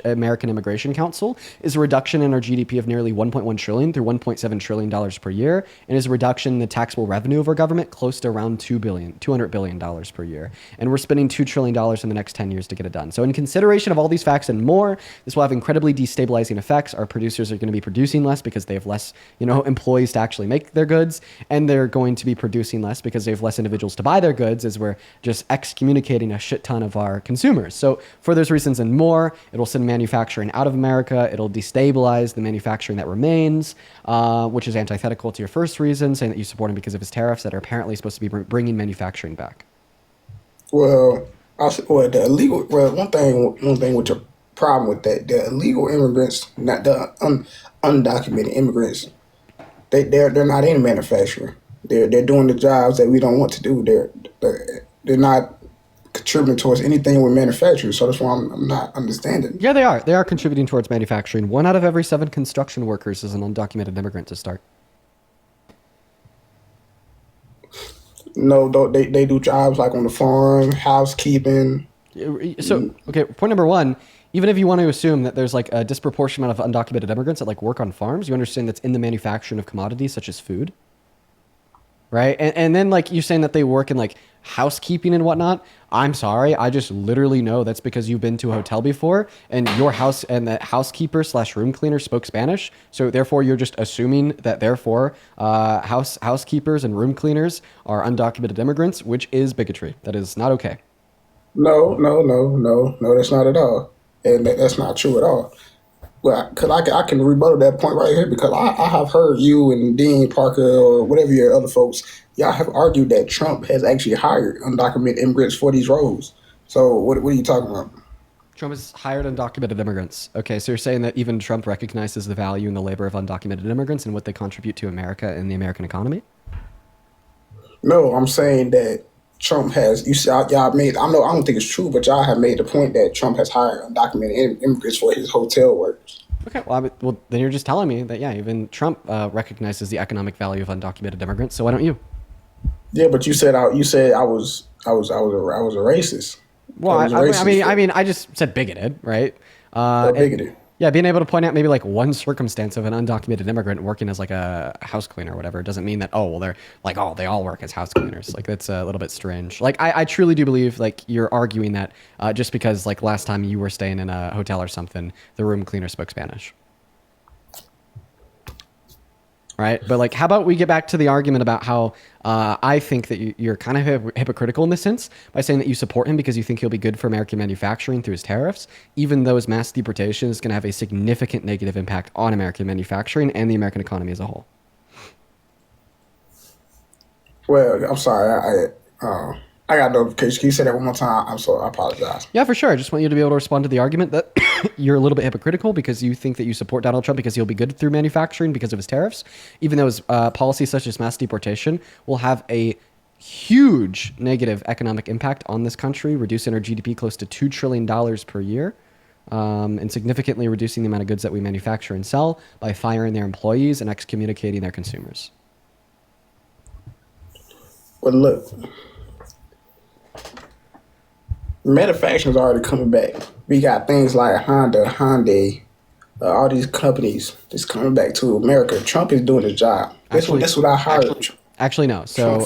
American Immigration Council, is a reduction in our GDP of nearly 1.1 trillion through 1.7 trillion dollars per year, and is a reduction in the taxable revenue of our government close to around $200 billion per year. And we're spending $2 trillion in the next 10 years to get it done. So in consideration of all these facts and more, this will have incredibly destabilizing effects. Our producers are going to be producing less because they have less, employees to actually make their goods, and they're going to be producing less because they have less individuals to buy their goods, as we're just excommunicating a shit ton of our consumers. So for those reasons and more, it'll send manufacturing out of America. It'll destabilize the manufacturing that remains, which is antithetical to your first reason, saying that you support him because of his tariffs that are apparently supposed to be bringing manufacturing back. Well, the illegal. Well, one thing with your problem with that, the illegal immigrants, not the undocumented immigrants, they're not in manufacturing. They're doing the jobs that we don't want to do. They're not contributing towards anything with manufacturing. So that's why I'm not understanding. Yeah, they are. They are contributing towards manufacturing. 1 out of every 7 construction workers is an undocumented immigrant to start. No, they do jobs like on the farm, housekeeping. So, okay, point number 1, even if you want to assume that there's like a disproportionate amount of undocumented immigrants that like work on farms, you understand that's in the manufacturing of commodities such as food, right? And then like you're saying that they work in like housekeeping and whatnot. I'm sorry, I just literally know that's because you've been to a hotel before and your house and the housekeeper / room cleaner spoke Spanish. So therefore you're just assuming that therefore housekeepers and room cleaners are undocumented immigrants, which is bigotry. That is not okay. No, that's not at all. And that's not true at all. Well, because I can rebuttal that point right here because I have heard you and Dean Parker or whatever your other folks, y'all have argued that Trump has actually hired undocumented immigrants for these roles. So what are you talking about? Trump has hired undocumented immigrants. Okay, so you're saying that even Trump recognizes the value and the labor of undocumented immigrants and what they contribute to America and the American economy? No, I'm saying that Trump has, y'all made, I don't think it's true, but y'all have made the point that Trump has hired undocumented immigrants for his hotel workers. Okay, well, then you're just telling me that, yeah, even Trump recognizes the economic value of undocumented immigrants, so why don't you? Yeah, but you said I was a racist. Well, I mean, I just said bigoted, right? Bigoted. Yeah, being able to point out maybe like one circumstance of an undocumented immigrant working as like a house cleaner or whatever doesn't mean that, they're like, they all work as house cleaners. Like that's a little bit strange. Like I truly do believe like you're arguing that just because like last time you were staying in a hotel or something, the room cleaner spoke Spanish. Right, but like, how about we get back to the argument about how I think that you're kind of hypocritical in this sense by saying that you support him because you think he'll be good for American manufacturing through his tariffs, even though his mass deportation is going to have a significant negative impact on American manufacturing and the American economy as a whole. Well, I'm sorry, I got notification. Can you say that one more time? I'm sorry, I apologize. Yeah, for sure. I just want you to be able to respond to the argument that you're a little bit hypocritical because you think that you support Donald Trump because he'll be good through manufacturing because of his tariffs, even though his policies such as mass deportation will have a huge negative economic impact on this country, reducing our GDP close to $2 trillion per year, and significantly reducing the amount of goods that we manufacture and sell by firing their employees and excommunicating their consumers. Well, look, manufacturing is already coming back. We got things like Honda, Hyundai, all these companies just coming back to America. Trump is doing his job. That's what I heard. Actually, no. So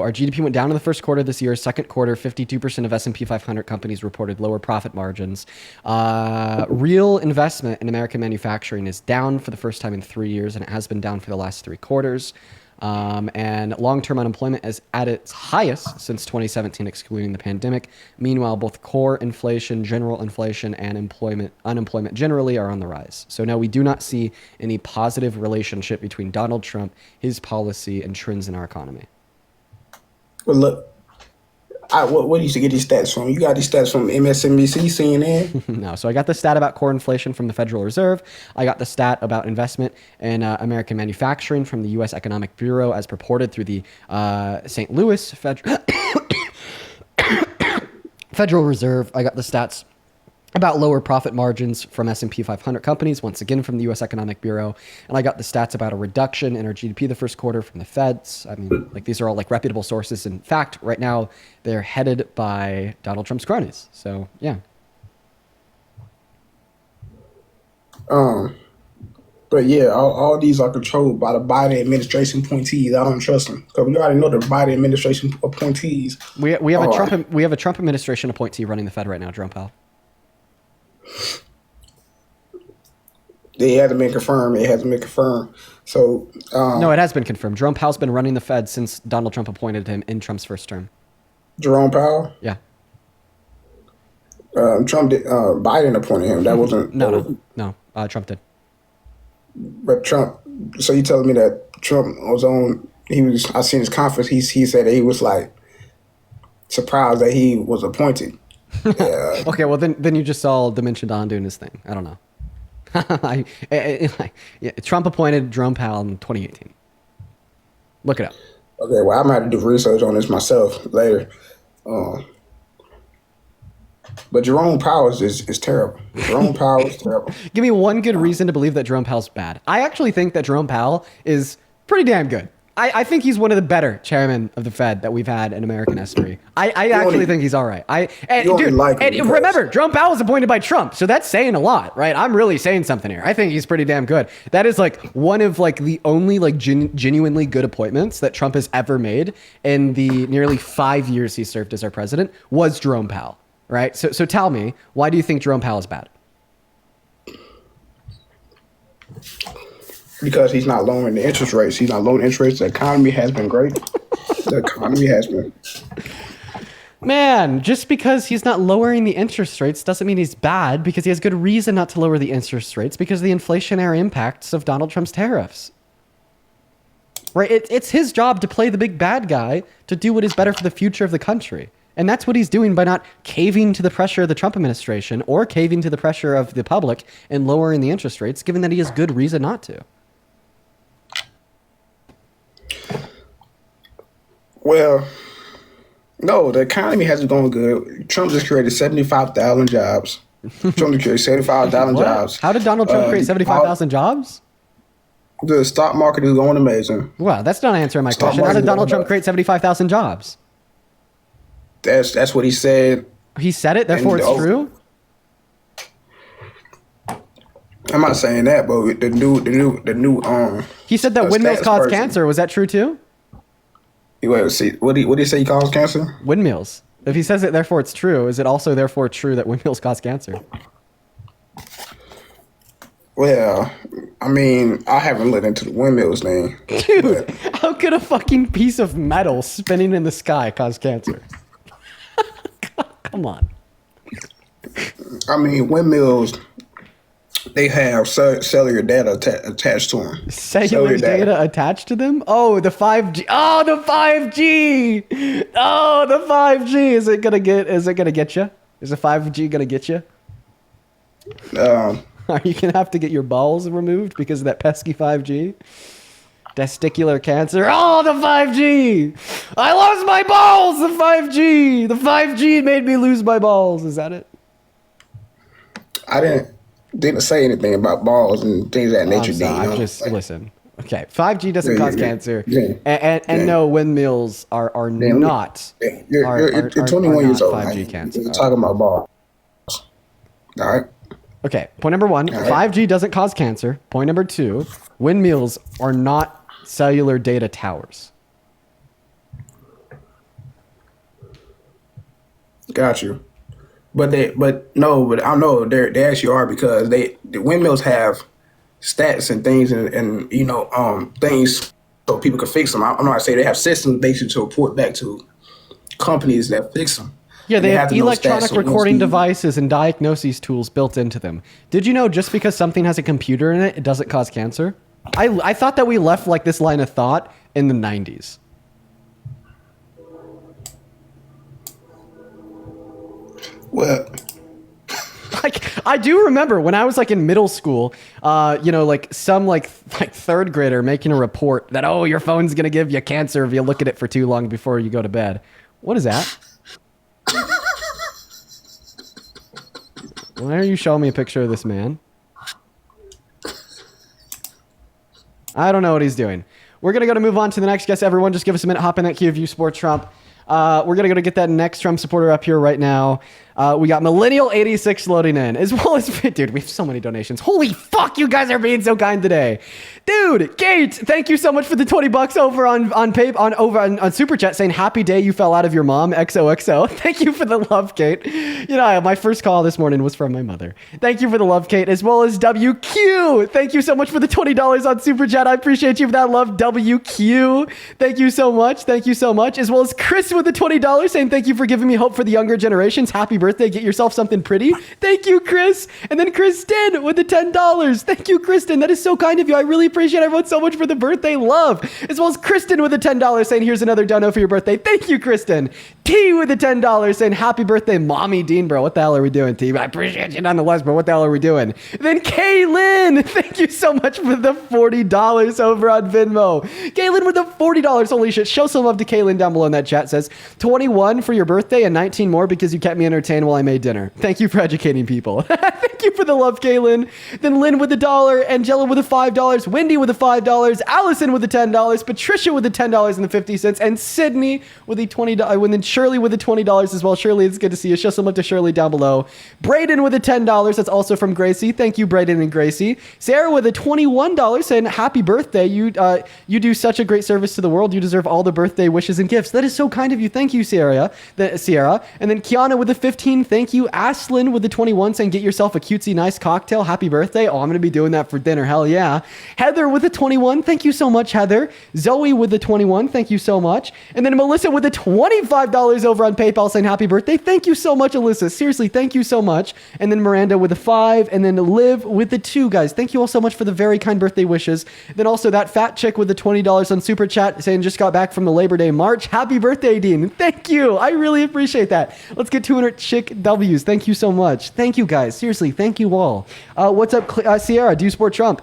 our GDP went down in the first quarter this year. Second quarter, 52% of S&P 500 companies reported lower profit margins. Real investment in American manufacturing is down for the first time in 3 years, and it has been down for the last 3 quarters. And long-term unemployment is at its highest since 2017, excluding the pandemic. Meanwhile, both core inflation, general inflation, and unemployment generally are on the rise. So no, we do not see any positive relationship between Donald Trump, his policy, and trends in our economy. Well, look, What do you get these stats from? You got these stats from MSNBC, CNN? No. So I got the stat about core inflation from the Federal Reserve. I got the stat about investment in American manufacturing from the U.S. Economic Bureau as purported through the St. Louis Federal Reserve. I got the stats about lower profit margins from S&P 500 companies, once again from the U.S. Economic Bureau. And I got the stats about a reduction in our GDP the first quarter from the Feds. I mean, like, these are all like reputable sources. In fact, right now, they're headed by Donald Trump's cronies. So, yeah. But yeah, all these are controlled by the Biden administration appointees. I don't trust them because we already know the Biden administration appointees. We have a Trump administration appointee running the Fed right now, Jerome Powell. It hasn't been confirmed. It hasn't been confirmed. So no, it has been confirmed. Jerome Powell's been running the Fed since Donald Trump appointed him in Trump's first term. Jerome Powell? Yeah. Biden appointed him. That wasn't. No. Trump did. But Trump. So you telling me that Trump was on? I seen his conference. He said that he was like surprised that he was appointed. Yeah. Okay, well then you just saw Dimension Don doing his thing. I don't know. Trump appointed Jerome Powell in 2018. Look it up. Okay, well, I'm gonna have to do research on this myself later. But Jerome Powell is terrible. Jerome Powell is terrible. Give me one good reason to believe that Jerome Powell's bad. I actually think that Jerome Powell is pretty damn good. I think he's one of the better chairmen of the Fed that we've had in American history. I actually think he's all right. Remember, Jerome Powell was appointed by Trump, so that's saying a lot, right? I'm really saying something here. I think he's pretty damn good. That is like one of like the only like genuinely good appointments that Trump has ever made in the nearly 5 years he served as our president was Jerome Powell, right? So tell me, why do you think Jerome Powell is bad? Because he's not lowering the interest rates. He's not lowering interest rates. The economy has been great. The economy has been. Man, just because he's not lowering the interest rates doesn't mean he's bad, because he has good reason not to lower the interest rates because of the inflationary impacts of Donald Trump's tariffs. Right? It's his job to play the big bad guy to do what is better for the future of the country. And that's what he's doing by not caving to the pressure of the Trump administration or caving to the pressure of the public and lowering the interest rates, given that he has good reason not to. Well, no, the economy hasn't gone good. Trump just created 75,000 jobs. Trump just created 75,000 jobs. How did Donald Trump create 75,000 jobs? The stock market is going amazing. Well, that's not answering my question. How did Donald Trump create 75,000 jobs? That's what he said. He said it, therefore it's true? I'm not saying that, but the new He said that windmills cause cancer. Was that true too? Wait, see, what did he say cause cancer? Windmills. If he says it, therefore it's true, is it also therefore true that windmills cause cancer? Well, I mean, I haven't looked into the windmills thing. Dude, how could a fucking piece of metal spinning in the sky cause cancer? Come on. I mean, windmills, they have cellular data attached to them. Cellular data attached to them? Oh, the 5G. Oh, the 5G. Oh, the 5G. Is it gonna get you? Is the 5G gonna get you? Are you gonna have to get your balls removed because of that pesky 5G? Testicular cancer. Oh, the 5G. I lost my balls. The 5G. The 5G made me lose my balls. Is that it? I didn't say anything about balls and things of that nature. Listen. Okay, 5G doesn't cause cancer, and no, windmills are not. You're 21 years old. 5G cancer. You're talking about balls. All right. Okay, point number one, 5G doesn't cause cancer. Point number two, windmills are not cellular data towers. Got you. But I know they actually are, because the windmills have stats and things and things so people can fix them. I'm not saying they have systems basically to report back to companies that fix them. Yeah, they have electronic recording devices and diagnoses tools built into them. Did you know just because something has a computer in it, it doesn't cause cancer? I thought that we left like this line of thought in the 90s. Well, Like, I do remember when I was like in middle school, like some like third grader making a report that, oh, your phone's going to give you cancer if you look at it for too long before you go to bed. What is that? Why are you showing me a picture of this man? I don't know what he's doing. We're going to move on to the next guest. Everyone, just give us a minute. Hop in that queue of you Sport Trump. We're going to go to get that next Trump supporter up here right now. We got Millennial 86 loading in, as well as, dude, we have so many donations. Holy fuck, you guys are being so kind today. Dude, Kate, thank you so much for the $20 over on Super Chat saying happy day you fell out of your mom, XOXO. Thank you for the love, Kate. You know, my first call this morning was from my mother. Thank you for the love, Kate, as well as WQ. Thank you so much for the $20 on Super Chat. I appreciate you for that love, WQ. Thank you so much. Thank you so much. As well as Chris with the $20 saying thank you for giving me hope for the younger generations. Happy birthday. Get yourself something pretty. Thank you, Chris. And then Kristen with the $10. Thank you, Kristen. That is so kind of you. I really appreciate everyone so much for the birthday love. As well as Kristen with the $10 saying here's another dono for your birthday. Thank you, Kristen. T with the $10 saying happy birthday, Mommy Dean, bro. What the hell are we doing, T? I appreciate you nonetheless, bro. What the hell are we doing? Then Kaylin, thank you so much for the $40 over on Venmo. Kaylin with the $40. Holy shit. Show some love to Kaylin down below in that chat. Says 21 for your birthday and 19 more because you kept me entertained while I made dinner. Thank you for educating people. Thank you for the love, Kaylin. Then Lynn with the $1, Angela with the $5, Wendy with the $5, Allison with the $10, Patricia with the $10 and the 50 cents, and Sydney with the $20, and then Shirley with the $20 as well. Shirley, it's good to see you. Show some love to Shirley down below. Braden with the $10. That's also from Gracie. Thank you, Braden and Gracie. Sarah with the $21 saying happy birthday. You do such a great service to the world. You deserve all the birthday wishes and gifts. That is so kind of you. Thank you, Sierra. And then Kiana with the 15. Thank you. Ashlyn with the 21 saying get yourself a cutesy nice cocktail. Happy birthday. Oh, I'm going to be doing that for dinner. Hell yeah. Heather with the 21. Thank you so much, Heather. Zoe with the 21. Thank you so much. And then Melissa with the $25 over on PayPal saying happy birthday. Thank you so much, Alyssa. Seriously, thank you so much. And then Miranda with the 5. And then Liv with the 2, guys. Thank you all so much for the very kind birthday wishes. Then also that fat chick with the $20 on Super Chat saying just got back from the Labor Day March. Happy birthday, Dean. Thank you. I really appreciate that. Let's get 200 chick W's. Thank you so much. Thank you, guys. Seriously, thank you all. What's up, Sierra? Do you support Trump?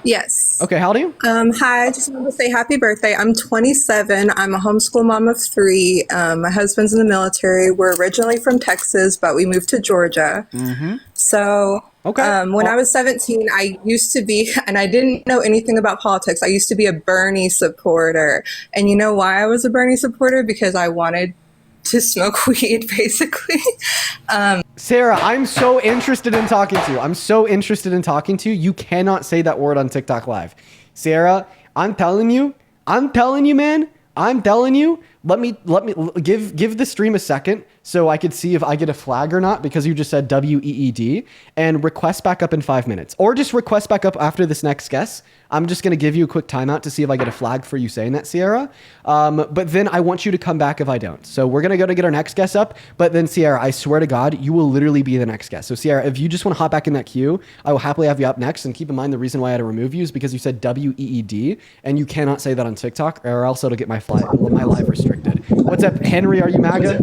Yes. Okay, how old are you? Hi, I just wanted to say happy birthday. I'm 27. I'm a homeschool mom of 3. My husband's in the military. We're originally from Texas, but we moved to Georgia. Mm-hmm. So when I was 17, I used to be, and I didn't know anything about politics. I used to be a Bernie supporter. And you know why I was a Bernie supporter? Because I wanted to smoke weed, basically. Sarah, I'm so interested in talking to you. I'm so interested in talking to you. You cannot say that word on TikTok Live. Sarah, I'm telling you, man. I'm telling you. Let me give the stream a second so I could see if I get a flag or not because you just said WEED, and request back up in 5 minutes, or just request back up after this next guest. I'm just going to give you a quick timeout to see if I get a flag for you saying that, Sierra. But then I want you to come back if I don't. So we're going to go to get our next guest up. But then, Sierra, I swear to God, you will literally be the next guest. So, Sierra, if you just want to hop back in that queue, I will happily have you up next. And keep in mind, the reason why I had to remove you is because you said WEED, and you cannot say that on TikTok, or else it'll get my live restricted. What's up, Henry? Are you MAGA?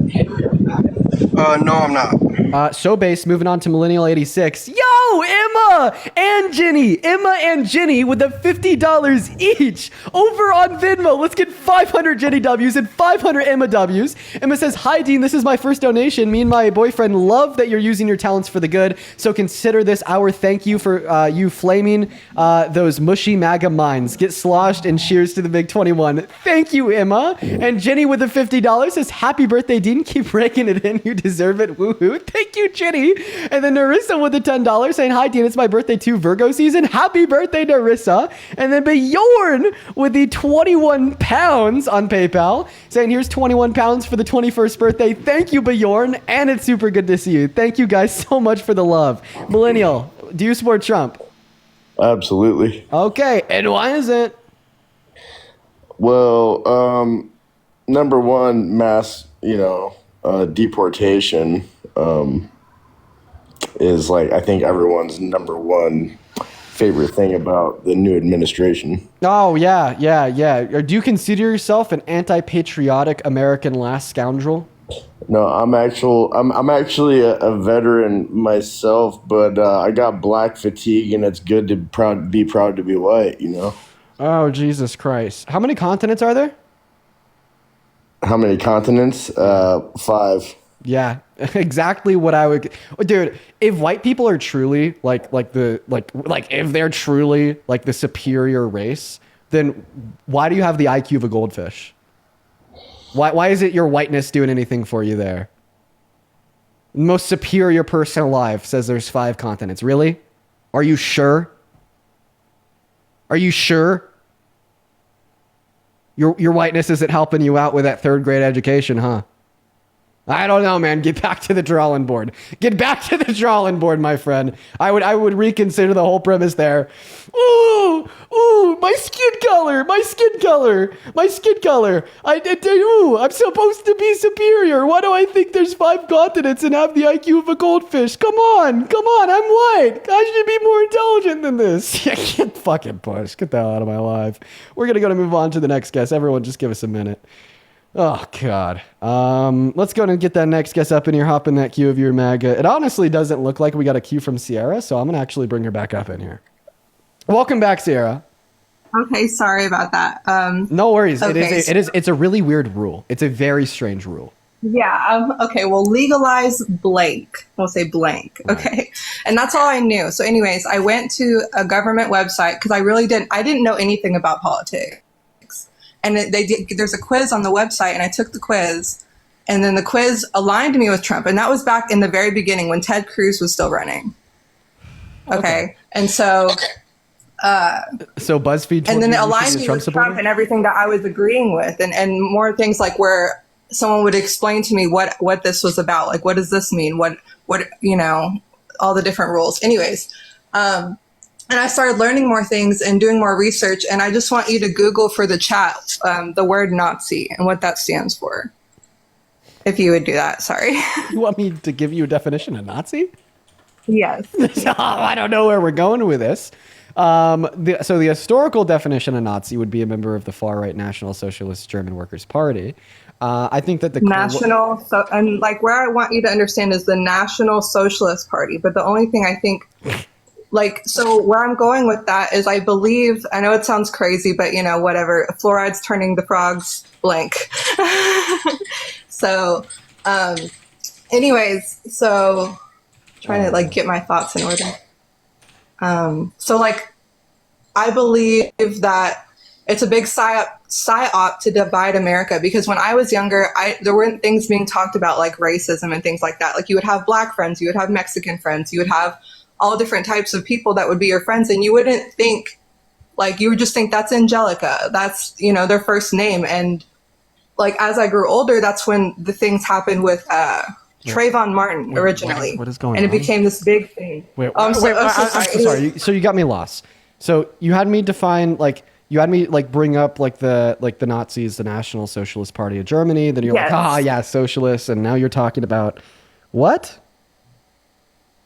No, I'm not. So base, moving on to Millennial 86. Yo, Emma and Jenny with the $50 each over on Venmo. Let's get 500 Jenny W's and 500 Emma W's. Emma says, hi, Dean. This is my first donation. Me and my boyfriend love that you're using your talents for the good. So consider this our thank you for you flaming those mushy MAGA minds. Get sloshed and cheers to the big 21. Thank you, Emma. And Jenny with the $50 says, happy birthday, Dean. Keep raking it in. You deserve it. Woohoo. Thank you, Jenny. And then Narissa with the $10 saying, hi, Dean. It's my birthday too, Virgo season. Happy birthday, Narissa. And then Bjorn with the 21 pounds on PayPal saying, here's 21 pounds for the 21st birthday. Thank you, Bjorn. And it's super good to see you. Thank you guys so much for the love. Millennial, do you support Trump? Absolutely. Okay. And why is it? Well, number one, mass, deportation is like, I think everyone's number one favorite thing about the new administration. Oh, yeah. Do you consider yourself an anti-patriotic American last scoundrel? No, I'm actually a veteran myself, but I got black fatigue, and it's good to be proud to be white. You know. Oh, Jesus Christ! How many continents are there? How many continents? 5. Yeah, exactly what I would, dude. If white people are truly like if they're truly like the superior race, then why do you have the IQ of a goldfish? Why is it your whiteness doing anything for you there? Most superior person alive says there's 5 continents. Really? Are you sure? Are you sure? Your whiteness isn't helping you out with that 3rd grade education, huh? I don't know, man. Get back to the drawing board. Get back to the drawing board, my friend. I would reconsider the whole premise there. Ooh, my skin color. I'm supposed to be superior. Why do I think there's 5 continents and have the IQ of a goldfish? Come on. I'm white. I should be more intelligent than this. Get fucking pushed. Get the hell out of my life. We're gonna move on to the next guest. Everyone, just give us a minute. Oh, God. Let's go and get that next guest up in here. Hop in that queue of your MAGA. It honestly doesn't look like we got a queue from Sierra, so I'm going to actually bring her back up in here. Welcome back, Sierra. Okay, sorry about that. No worries. Okay, It's a really weird rule. It's a very strange rule. Yeah. Okay. Well, legalize blank. We'll say blank. Okay. And that's all I knew. So anyways, I went to a government website because I didn't know anything about politics. And there's a quiz on the website, and I took the quiz, and then the quiz aligned me with Trump. And that was back in the very beginning when Ted Cruz was still running. Okay. And so, so BuzzFeed and then it aligned me with Trump and everything that I was agreeing with, and more things like where someone would explain to me what this was about. Like, what does this mean? What, all the different rules. Anyways, and I started learning more things and doing more research. And I just want you to Google for the chat the word Nazi and what that stands for. If you would do that, sorry. You want me to give you a definition of Nazi? Yes. I don't know where we're going with this. So the historical definition of Nazi would be a member of the far-right National Socialist German Workers' Party. I think that the and like where I want you to understand is the National Socialist Party. But the only thing I think... so where I'm going with that is I believe, I know it sounds crazy, but whatever, fluoride's turning the frogs blank. So, anyways, trying to get my thoughts in order. I believe that it's a big psyop to divide America, because when I was younger, there weren't things being talked about like racism and things like that. Like you would have black friends, you would have Mexican friends, you would have all different types of people that would be your friends. And you wouldn't think, you would just think that's Angelica. That's, their first name. And as I grew older, that's when the things happened with Trayvon Martin originally. What is going on? And it became this big thing. I'm so sorry. So you got me lost. So you had me define, bring up the Nazis, the National Socialist Party of Germany. Then you're socialists. And now you're talking about what?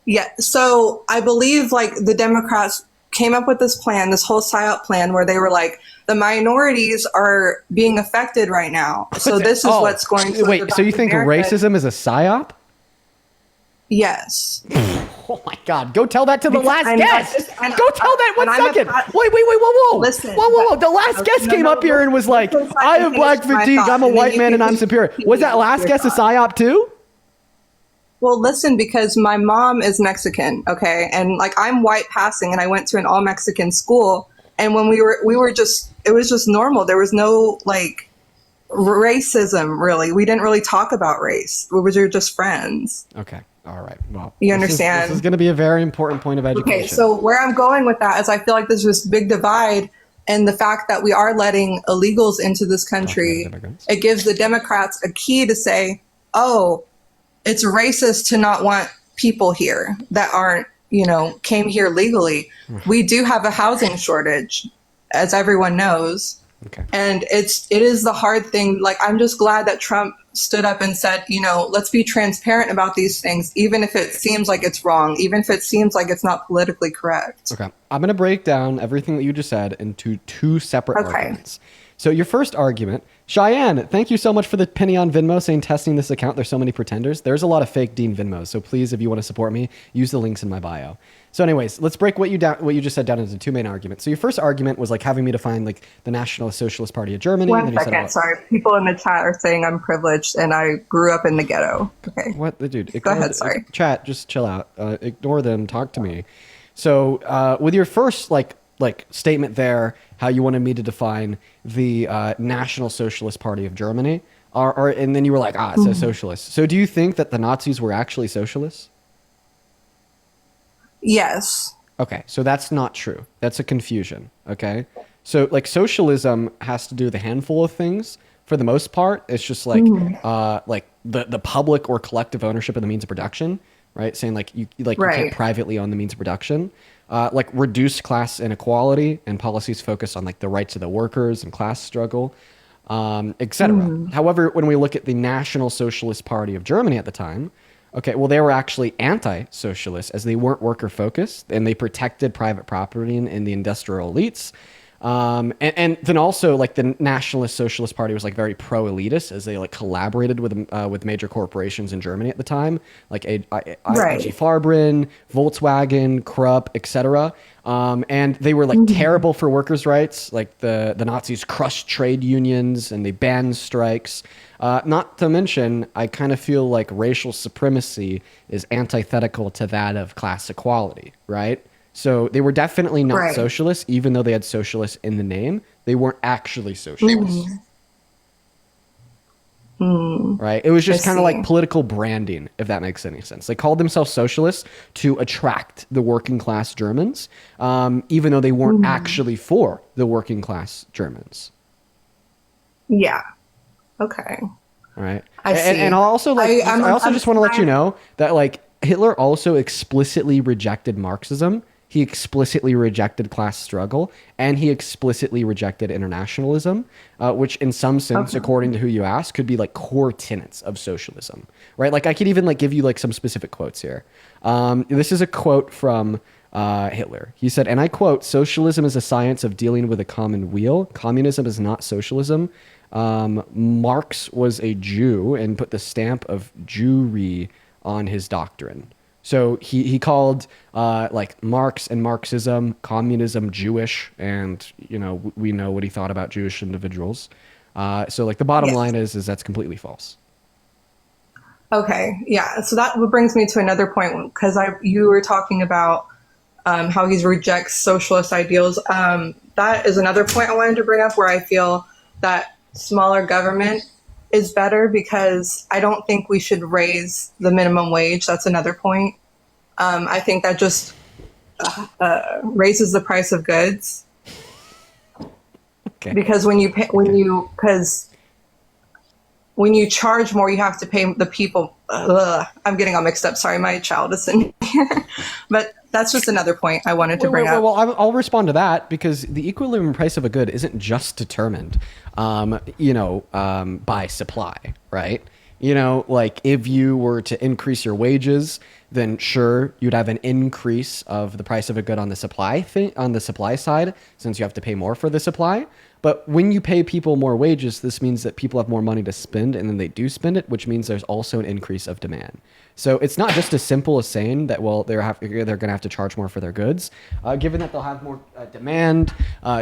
Yeah, so I believe the Democrats came up with this plan, this whole PSYOP plan, where they were like, the minorities are being affected right now. So this is what's going to... Wait, so you think racism is a PSYOP? Yes. Oh my God, go tell that to the last guest. Go tell that, one second. Wait, whoa. Listen. Whoa. The last guest came up here and was like, I have black fatigue, I'm a white man and I'm superior. Was that last guest a PSYOP too? Well, listen, because my mom is Mexican, okay? And I'm white passing, and I went to an all Mexican school. And when we were just, it was just normal. There was no racism, really. We didn't really talk about race. We were just friends. Okay. All right. Well, you understand? This is going to be a very important point of education. Okay. So where I'm going with that is I feel like there's this big divide, and the fact that we are letting illegals into this country, it gives the Democrats a key to say, oh, it's racist to not want people here that aren't, came here legally. We do have a housing shortage, as everyone knows. Okay. And it is the hard thing. I'm just glad that Trump stood up and said, let's be transparent about these things, even if it seems like it's wrong, even if it seems like it's not politically correct. Okay. I'm going to break down everything that you just said into 2 separate arguments. So your first argument, Cheyenne, thank you so much for the penny on Venmo saying testing this account. There's so many pretenders. There's a lot of fake Dean Venmos. So please, if you want to support me, use the links in my bio. So anyways, let's break what you just said down into two main arguments. So your first argument was like having me define like the National Socialist Party of Germany. One second, sorry. People in the chat are saying I'm privileged and I grew up in the ghetto. Okay. What the dude? Go ahead, sorry. Chat, just chill out. Ignore them. Talk to me. So with your first like statement there, how you wanted me to define the National Socialist Party of Germany, and then you were like, it says socialist. So do you think that the Nazis were actually socialists? Yes. Okay, so that's not true. That's a confusion. Okay, so like socialism has to do with a handful of things. For the most part, it's just like the public or collective ownership of the means of production, right? Saying like you can't privately own the means of production. Like reduced class inequality and policies focused on like the rights of the workers and class struggle, etc. However, when we look at the National Socialist Party of Germany at the time, okay, well, they were actually anti-socialist as they weren't worker-focused and they protected private property and the industrial elites. And then also like the Nationalist Socialist Party was like very pro-elitist as they like collaborated with major corporations in Germany at the time, like IG Farben, Volkswagen, Krupp, etc. And they were like terrible for workers' rights. Like the Nazis crushed trade unions and they banned strikes. Not to mention, I kind of feel like racial supremacy is antithetical to that of class equality, right? So they were definitely not socialists, even though they had socialists in the name. They weren't actually socialists. Right? It was just kind of like political branding, if that makes any sense. They called themselves socialists to attract the working class Germans, even though they weren't actually for the working class Germans. Yeah. Okay. All right. I see. And I'll also I also just want to let you know that like Hitler also explicitly rejected Marxism. He explicitly rejected class struggle, and he explicitly rejected internationalism, which in some sense, according to who you ask, could be like core tenets of socialism, right? Like I could even like give you like some specific quotes here. This is a quote from Hitler. He said, and I quote, "Socialism is a science of dealing with a common weal. Communism is not socialism. Marx was a Jew and put the stamp of Jewry on his doctrine." So he called like Marx and Marxism, communism Jewish, and you know we know what he thought about Jewish individuals. So like the bottom line is that's completely false. Okay, yeah. So that brings me to another point because you were talking about how he rejects socialist ideals. That is another point I wanted to bring up where I feel that smaller government is better because I don't think we should raise the minimum wage. That's another point. I think that just raises the price of goods. Okay. Because when you charge more, you have to pay the people. I'm getting all mixed up. Sorry, my child is in here. But that's just another point I wanted to bring up. Well, I'll respond to that because the equilibrium price of a good isn't just determined, by supply, right? You know, like if you were to increase your wages, then sure, you'd have an increase of the price of a good on the supply side, since you have to pay more for the supply. But when you pay people more wages, this means that people have more money to spend, and then they do spend it, which means there's also an increase of demand. So it's not just as simple as saying that, well, they're going to have to charge more for their goods. Given that they'll have more demand,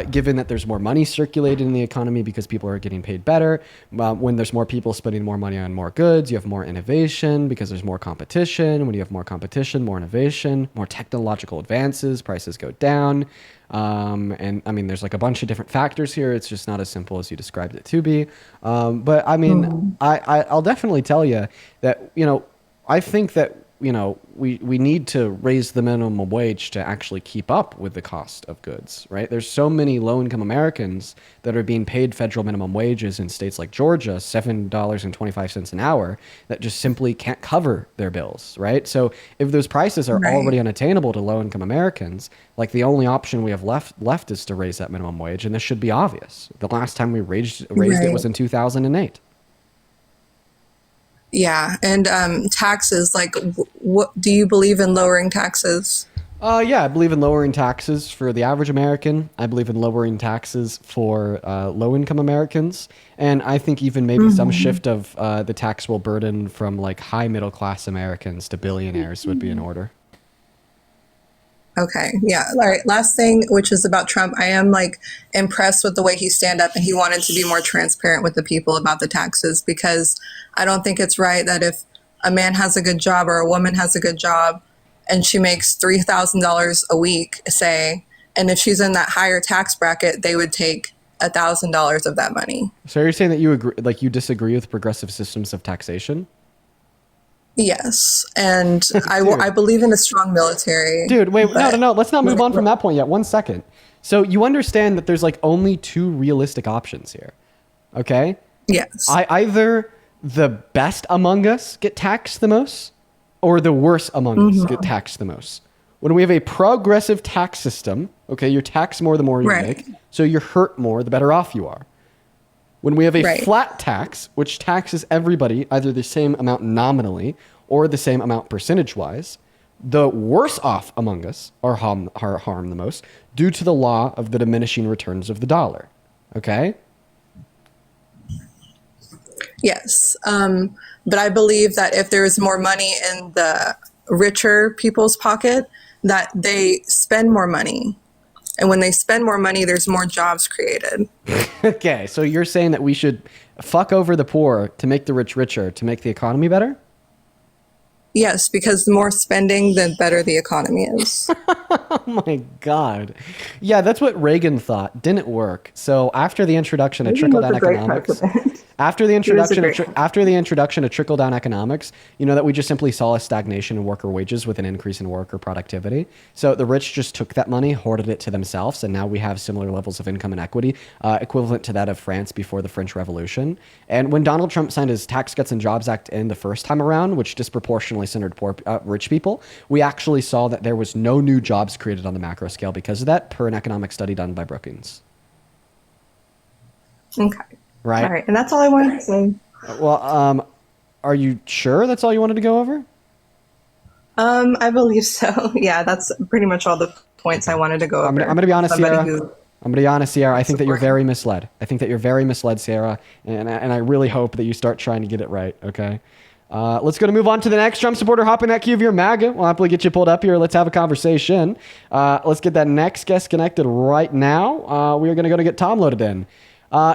given that there's more money circulated in the economy because people are getting paid better, when there's more people spending more money on more goods, you have more innovation because there's more competition. When you have more competition, more innovation, more technological advances, prices go down. And I mean, there's like a bunch of different factors here. It's just not as simple as you described it to be. But I mean, I'll definitely tell you that, I think that, we need to raise the minimum wage to actually keep up with the cost of goods, right? There's so many low-income Americans that are being paid federal minimum wages in states like Georgia, $7.25 an hour, that just simply can't cover their bills, right? So if those prices are already unattainable to low-income Americans, like the only option we have left is to raise that minimum wage, and this should be obvious. The last time we raised it was in 2008. Yeah, and taxes, like, what do you believe in lowering taxes? Yeah, I believe in lowering taxes for the average American. I believe in lowering taxes for low-income Americans, and I think even maybe some shift of the taxable burden from like high middle-class Americans to billionaires would be in order. Okay, yeah. All right. Last thing, which is about Trump. I am like impressed with the way he stand up, and he wanted to be more transparent with the people about the taxes, because I don't think it's right that if a man has a good job or a woman has a good job and she makes $3,000 a week, say, and if she's in that higher tax bracket, they would take $1,000 of that money. So you're saying that you agree, like you disagree with progressive systems of taxation? Yes, and I believe in a strong military. Dude, wait, but- no. Let's not move on from that point yet. 1 second. So you understand that there's like only two realistic options here, okay? Yes. Either the best among us get taxed the most, or the worst among us get taxed the most. When we have a progressive tax system, okay, you're taxed more the more you make, so you're hurt more the better off you are. When we have a flat tax, which taxes everybody either the same amount nominally or the same amount percentage-wise, the worse off among us are harmed the most due to the law of the diminishing returns of the dollar. Okay? Yes. But I believe that if there is more money in the richer people's pocket, that they spend more money. And when they spend more money, there's more jobs created. Okay, so you're saying that we should fuck over the poor to make the rich richer, to make the economy better? Yes, because the more spending, the better the economy is. Oh my God. Yeah, that's what Reagan thought. Didn't work. So after the introduction of trickle-down economics, after the introduction of trickle-down economics, you know that we just simply saw a stagnation in worker wages with an increase in worker productivity. So the rich just took that money, hoarded it to themselves, and now we have similar levels of income and equity, equivalent to that of France before the French Revolution. And when Donald Trump signed his Tax Cuts and Jobs Act in the first time around, which disproportionately centered rich people, we actually saw that there was no new jobs created on the macro scale because of that, per an economic study done by Brookings. Okay. Right. All right. And that's all I wanted to say. Well, are you sure that's all you wanted to go over? I believe so. Yeah, that's pretty much all the points I wanted to go over. I'm going to be honest, Sierra. I'm going to be honest, Sierra. I think that you're very misled. I think that you're very misled, Sierra. And I really hope that you start trying to get it right, okay? Let's go to move on to the next Trump supporter. Hop in that queue of your MAGA. We'll happily get you pulled up here. Let's have a conversation. Let's get that next guest connected right now. We are going to get Tom loaded in.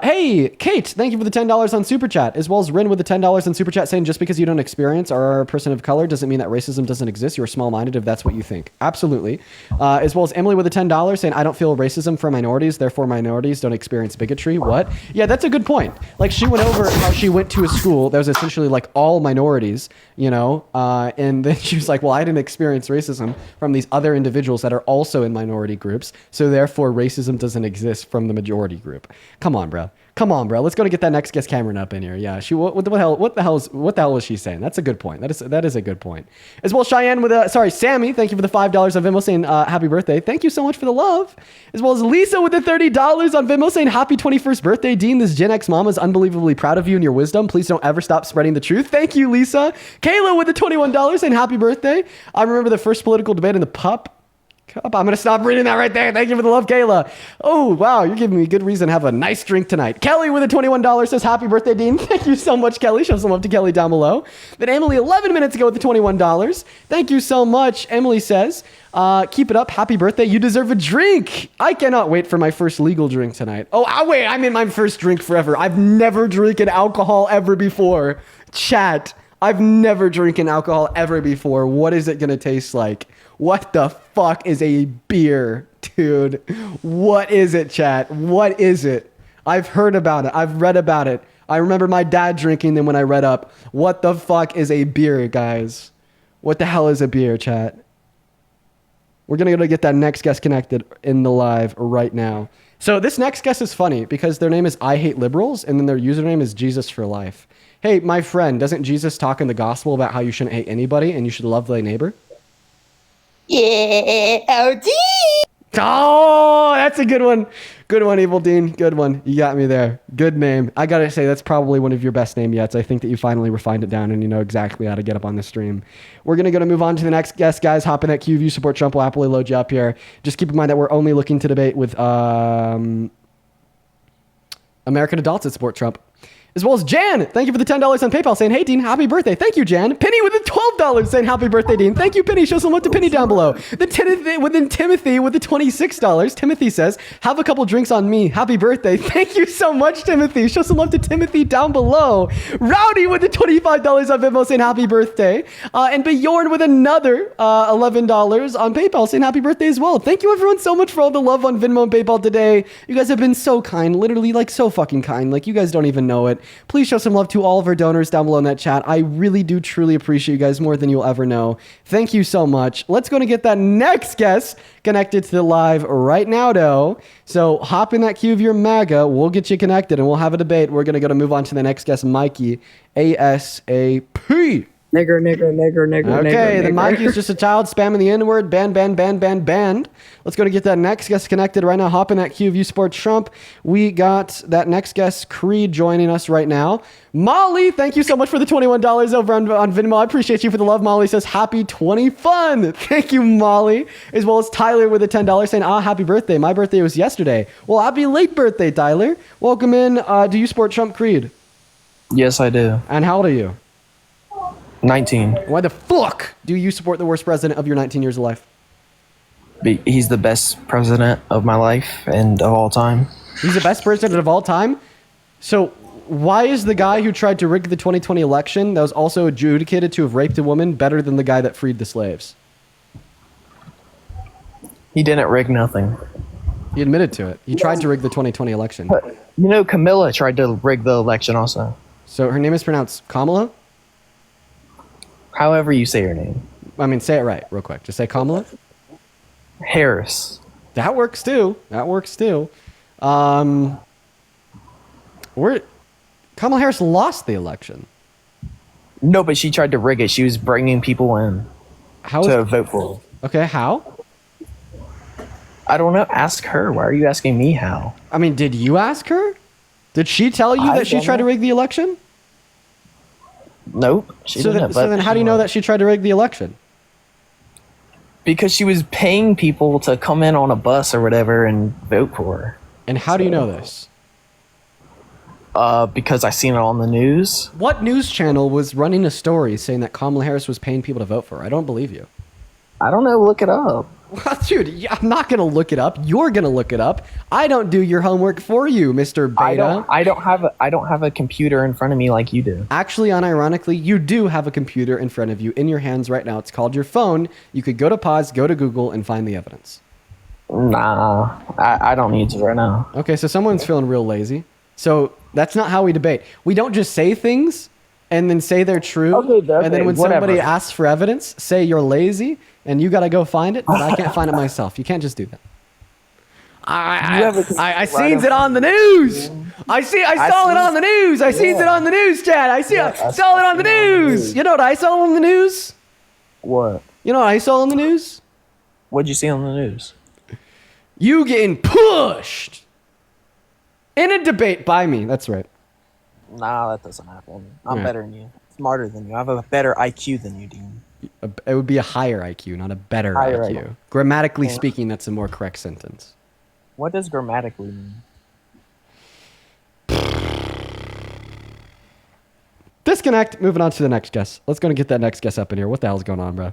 Hey, Kate, thank you for the $10 on Super Chat, as well as Rin with the $10 on Super Chat saying just because you don't experience or are a person of color doesn't mean that racism doesn't exist. You're small-minded if that's what you think. Absolutely. As well as Emily with the $10 saying I don't feel racism for minorities, therefore minorities don't experience bigotry. What? Yeah, that's a good point. Like she went over how she went to a school that was essentially like all minorities, you know, and then she was like, well, I didn't experience racism from these other individuals that are also in minority groups, so therefore racism doesn't exist from the majority group. Come on, bro. Let's go to get that next guest Cameron up in here. Yeah, what the hell was she saying? That's a good point. That is a good point. As well, Cheyenne with Sammy, thank you for the $5 on Venmo saying happy birthday. Thank you so much for the love. As well as Lisa with the $30 on Venmo saying happy 21st birthday, Dean. This Gen X mama is unbelievably proud of you and your wisdom. Please don't ever stop spreading the truth. Thank you, Lisa. Kayla with the $21 saying happy birthday. I remember the first political debate in the pup. I'm going to stop reading that right there. Thank you for the love, Kayla. Oh, wow. You're giving me a good reason to have a nice drink tonight. Kelly with a $21 says, happy birthday, Dean. Thank you so much, Kelly. Show some love to Kelly down below. Then Emily, 11 minutes ago with the $21. Thank you so much. Emily says, keep it up. Happy birthday. You deserve a drink. I cannot wait for my first legal drink tonight. Oh, wait. I'm in my first drink forever. I've never drinking alcohol ever before. Chat. I've never drinking alcohol ever before. What is it going to taste like? What the fuck is a beer, dude? What is it, chat? What is it? I've heard about it. I've read about it. I remember my dad drinking them when I read up. What the fuck is a beer, guys? What the hell is a beer, chat? We're going to go get that next guest connected in the live right now. So this next guest is funny because their name is I Hate Liberals, and then their username is Jesus for Life. Hey, my friend, doesn't Jesus talk in the gospel about how you shouldn't hate anybody and you should love thy neighbor? Yeah, OD. Oh, that's a good one. Good one, Evil Dean. Good one. You got me there. Good name. I gotta say, that's probably one of your best name yet. I think that you finally refined it down and you know exactly how to get up on the stream. We're gonna move on to the next guest, guys. Hop in at Q. If you support Trump, we'll happily load you up here. Just keep in mind that we're only looking to debate with American adults that support Trump. As well as Jan, thank you for the $10 on PayPal saying, hey, Dean, happy birthday. Thank you, Jan. Penny with the $12 saying, happy birthday, Dean. Thank you, Penny. Show some love to Penny down below. Timothy with the $26. Timothy says, have a couple drinks on me. Happy birthday. Thank you so much, Timothy. Show some love to Timothy down below. Rowdy with the $25 on Venmo saying, happy birthday. And Bjorn with another $11 on PayPal saying, happy birthday as well. Thank you, everyone, so much for all the love on Venmo and PayPal today. You guys have been so kind, literally, like, so fucking kind. Like, you guys don't even know it. Please show some love to all of our donors down below in that chat. I really do truly appreciate you guys more than you'll ever know. Thank you so much. Let's go and get that next guest connected to the live right now, though. So hop in that queue of your MAGA. We'll get you connected and we'll have a debate. We're going to move on to the next guest, Mikey, ASAP. Nigger. Okay, the Mikey is just a child spamming the N-word. Banned. Let's go to get that next guest connected right now. Hop in that queue of You Support Trump. We got that next guest, Creed, joining us right now. Molly, thank you so much for the $21 over on Venmo. I appreciate you for the love. Molly says, happy 20 fun. Thank you, Molly. As well as Tyler with the $10 saying, happy birthday. My birthday was yesterday. Well, happy late birthday, Tyler. Welcome in. Do you support Trump, Creed? Yes, I do. And how old are you? 19. Why the fuck do you support the worst president of your 19 years of life? He's the best president of my life and of all time. He's the best president of all time? So why is the guy who tried to rig the 2020 election that was also adjudicated to have raped a woman better than the guy that freed the slaves? He didn't rig nothing. He admitted to it. He tried to rig the 2020 election. But, you know, Camilla tried to rig the election also. So her name is pronounced Kamala? However you say her name. I mean, say it right, real quick. Just say Kamala. Harris. That works too. Kamala Harris lost the election. No, but she tried to rig it. She was bringing people in to vote for her. Okay, how? I don't know. Ask her. Why are you asking me how? I mean, did you ask her? Did she tell you that she tried to rig the election? Nope. She didn't. So then how do you know that she tried to rig the election? Because she was paying people to come in on a bus or whatever and vote for her. And how do you know this? Because I seen it on the news. What news channel was running a story saying that Kamala Harris was paying people to vote for her? I don't believe you. I don't know. Look it up. Well, dude, I'm not going to look it up. You're going to look it up. I don't do your homework for you, Mr. Beta. I don't have a computer in front of me like you do. Actually, unironically, you do have a computer in front of you in your hands right now. It's called your phone. You could go to pause, go to Google, and find the evidence. Nah, I don't need to right now. Okay, so someone's feeling real lazy. So that's not how we debate. We don't just say things and then say they're true. Okay, and then when somebody asks for evidence, say you're lazy and you got to go find it, but I can't find it myself. You can't just do that. I seen it on the news. I saw it on the news. I seen it on the news, Chad. I saw it on the news. You know what I saw on the news? What? You know what I saw on the news? What'd you see on the news? You getting pushed in a debate by me. That's right. Nah, that doesn't happen. I'm better than you. Smarter than you. I have a better IQ than you, Dean. It would be a higher IQ, not a better IQ. Grammatically speaking, that's a more correct sentence. What does grammatically mean? Disconnect. Moving on to the next guest. Let's go and get that next guest up in here. What the hell's going on, bro?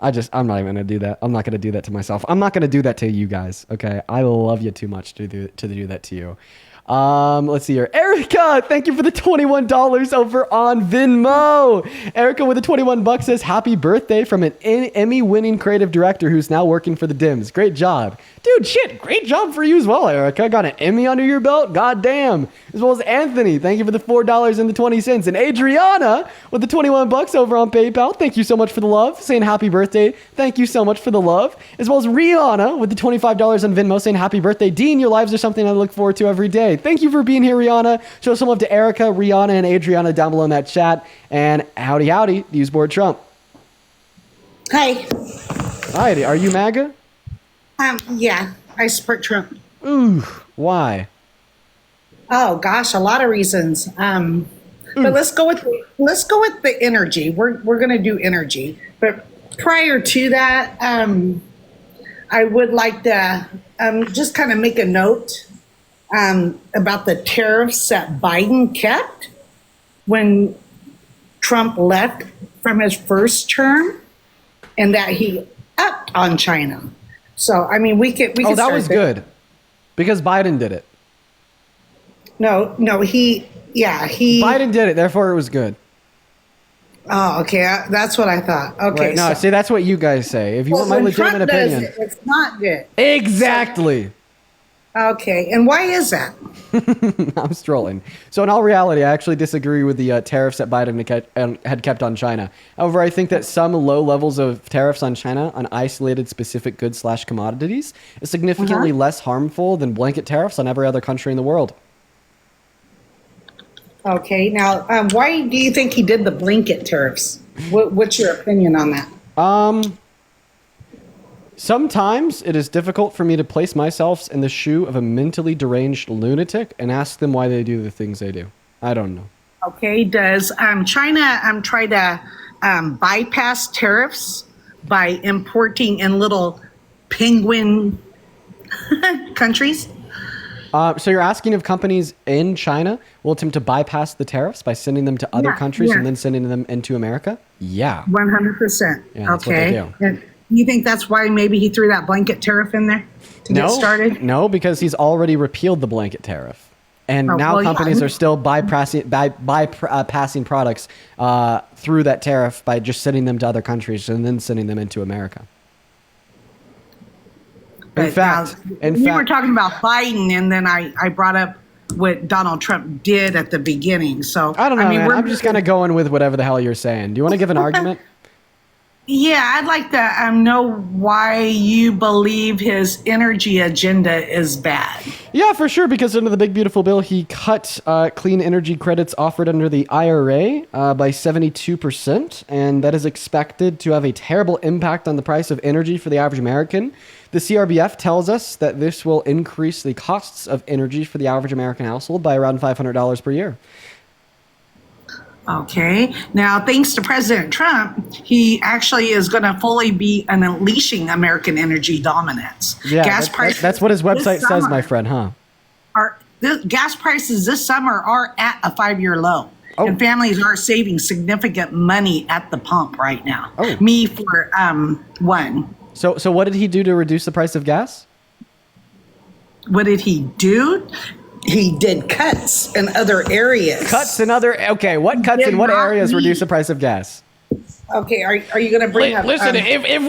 I'm not even going to do that. I'm not going to do that to myself. I'm not going to do that to you guys, okay? I love you too much to do that to you. Let's see here. Erica, thank you for the $21 over on Venmo. Erica with the $21 says, happy birthday from an Emmy-winning creative director who's now working for the Dims. Great job. Dude, shit, great job for you as well, Erica. Got an Emmy under your belt? God damn. As well as Anthony, thank you for the $4.20. And Adriana with the $21 over on PayPal. Thank you so much for the love. Saying happy birthday. Thank you so much for the love. As well as Rihanna with the $25 on Venmo saying happy birthday. Dean, your lives are something I look forward to every day. Thank you for being here, Rihanna. Show some love to Erica, Rihanna, and Adriana down below in that chat. And howdy, use board Trump. Hi. Hi, are you MAGA? Yeah, I support Trump. Ooh, why? Oh gosh, a lot of reasons. But let's go with the energy. We're gonna do energy. But prior to that, I would like to just kind of make a note about the tariffs that Biden kept when Trump left from his first term, and that he upped on China. So I mean, we could. Oh, that was good because Biden did it. No, he. Biden did it, therefore it was good. Oh, okay. That's what I thought. Okay. Right, no, see, that's what you guys say. If you want my when legitimate Trump does opinion, it's not good. exactly. Okay, and why is that? I'm strolling. So in all reality, I actually disagree with the tariffs that Biden had kept on China. However, I think that some low levels of tariffs on China on isolated specific goods/commodities is significantly less harmful than blanket tariffs on every other country in the world. Okay, now why do you think he did the blanket tariffs? What's your opinion on that? Sometimes it is difficult for me to place myself in the shoe of a mentally deranged lunatic and ask them why they do the things they do. I don't know. Okay, does China try to bypass tariffs by importing in little penguin countries? So you're asking if companies in China will attempt to bypass the tariffs by sending them to other countries and then sending them into America? Yeah. 100%. Yeah, that's what they do. And you think that's why maybe he threw that blanket tariff in there to get started? No, because he's already repealed the blanket tariff. And now companies are still passing products through that tariff by just sending them to other countries and then sending them into America. In fact, we were talking about Biden, and then I brought up what Donald Trump did at the beginning. So I don't know, man. I'm just kind of going with whatever the hell you're saying. Do you want to give an argument? Yeah, I'd like to know why you believe his energy agenda is bad. Yeah, for sure, because under the big beautiful bill, he cut clean energy credits offered under the IRA by 72%, and that is expected to have a terrible impact on the price of energy for the average American. The CRBF tells us that this will increase the costs of energy for the average American household by around $500 per year. Okay. Now, thanks to President Trump, he actually is going to fully be unleashing American energy dominance. Yeah, that's what his website says, my friend, huh? The gas prices this summer are at a 5-year low. Oh. And families are saving significant money at the pump right now. Oh. Me for one. So what did he do to reduce the price of gas? What did he do? He did cuts in other areas. Okay, what cuts in what areas reduce the price of gas? Okay, are you going to bring up? Listen, if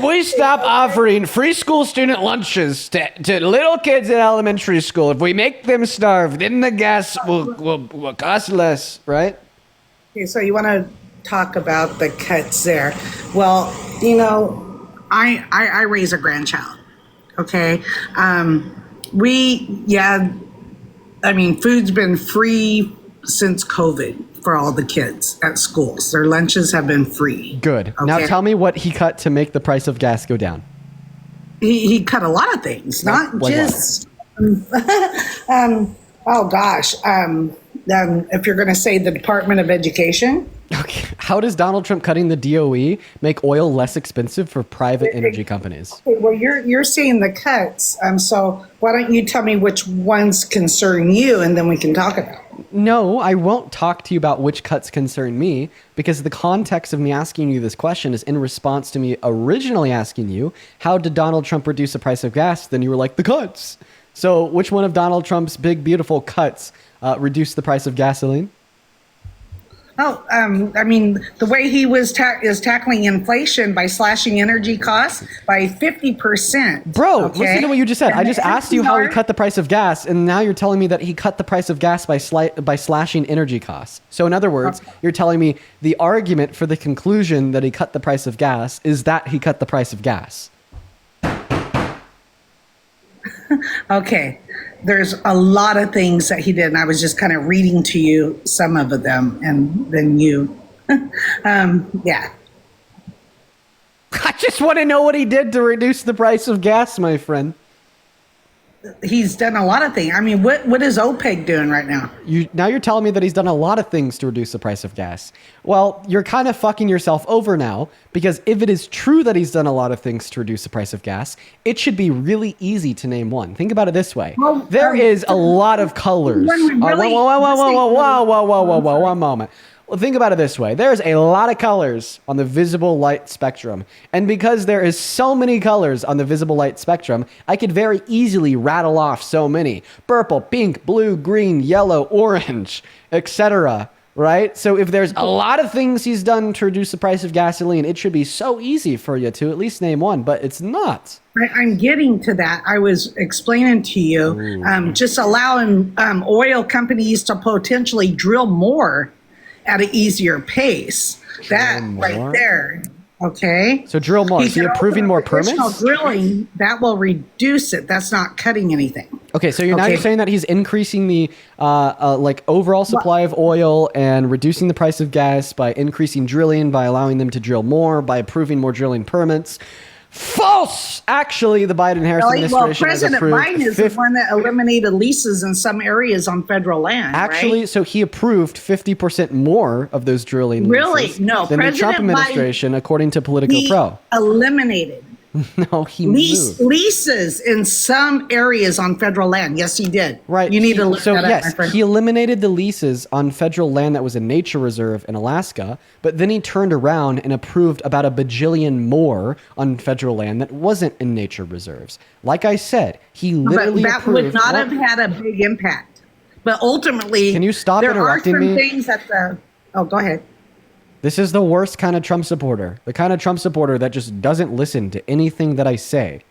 we stop offering free school student lunches to little kids in elementary school, if we make them starve, then the gas will cost less, right? Okay, so you want to talk about the cuts there? Well, I raise a grandchild. Okay, food's been free since COVID for all the kids at schools. Their lunches have been free. Good. Okay. Now tell me what he cut to make the price of gas go down. He cut a lot of things, not just. Oh gosh. If you're going to say the Department of Education. Okay. How does Donald Trump cutting the DOE make oil less expensive for private energy companies? Okay, well, you're seeing the cuts. So why don't you tell me which ones concern you, and then we can talk about it. No, I won't talk to you about which cuts concern me, because the context of me asking you this question is in response to me originally asking you, how did Donald Trump reduce the price of gas? Then you were like, the cuts. So which one of Donald Trump's big, beautiful cuts reduced the price of gasoline? Oh, the way he was is tackling inflation by slashing energy costs by 50%. Bro, listen to what you just said. I just asked you how he cut the price of gas, and now you're telling me that he cut the price of gas by slashing energy costs. So in other words, you're telling me the argument for the conclusion that he cut the price of gas is that he cut the price of gas. Okay. There's a lot of things that he did, and I was just kind of reading to you some of them, and then you, yeah. I just want to know what he did to reduce the price of gas, my friend. He's done a lot of things. I mean, what is OPEC doing right now? Now you're telling me that he's done a lot of things to reduce the price of gas. Well, you're kind of fucking yourself over now, because if it is true that he's done a lot of things to reduce the price of gas, it should be really easy to name one. Think about it this way. Well, there is a lot of colors. One moment. Well, think about it this way. There's a lot of colors on the visible light spectrum. And because there is so many colors on the visible light spectrum, I could very easily rattle off so many. Purple, pink, blue, green, yellow, orange, etc. Right? So if there's a lot of things he's done to reduce the price of gasoline, it should be so easy for you to at least name one, but it's not. I'm getting to that. I was explaining to you, just allowing oil companies to potentially drill more at an easier pace. That right there. Okay. So drill more. So you're approving more permits? Drilling, that will reduce it. That's not cutting anything. Okay, so now you're saying that he's increasing the overall supply of oil and reducing the price of gas by increasing drilling, by allowing them to drill more, by approving more drilling permits. False! Actually, the Biden-Harris administration has President approved Biden is the one that eliminated leases in some areas on federal land. Actually, right? So he approved 50% more of those drilling leases No, than the Trump administration, according to Politico Pro. Eliminated. No, he moved. Leases in some areas on federal land. Yes, he did. Right. You need to look that up, my friend. He eliminated the leases on federal land that was a nature reserve in Alaska, but then he turned around and approved about a bajillion more on federal land that wasn't in nature reserves. Like I said, he literally that approved. Would not have had a big impact. But ultimately, can you stop interrupting me? There are some things that the. Oh, go ahead. This is the worst kind of Trump supporter. The kind of Trump supporter that just doesn't listen to anything that I say.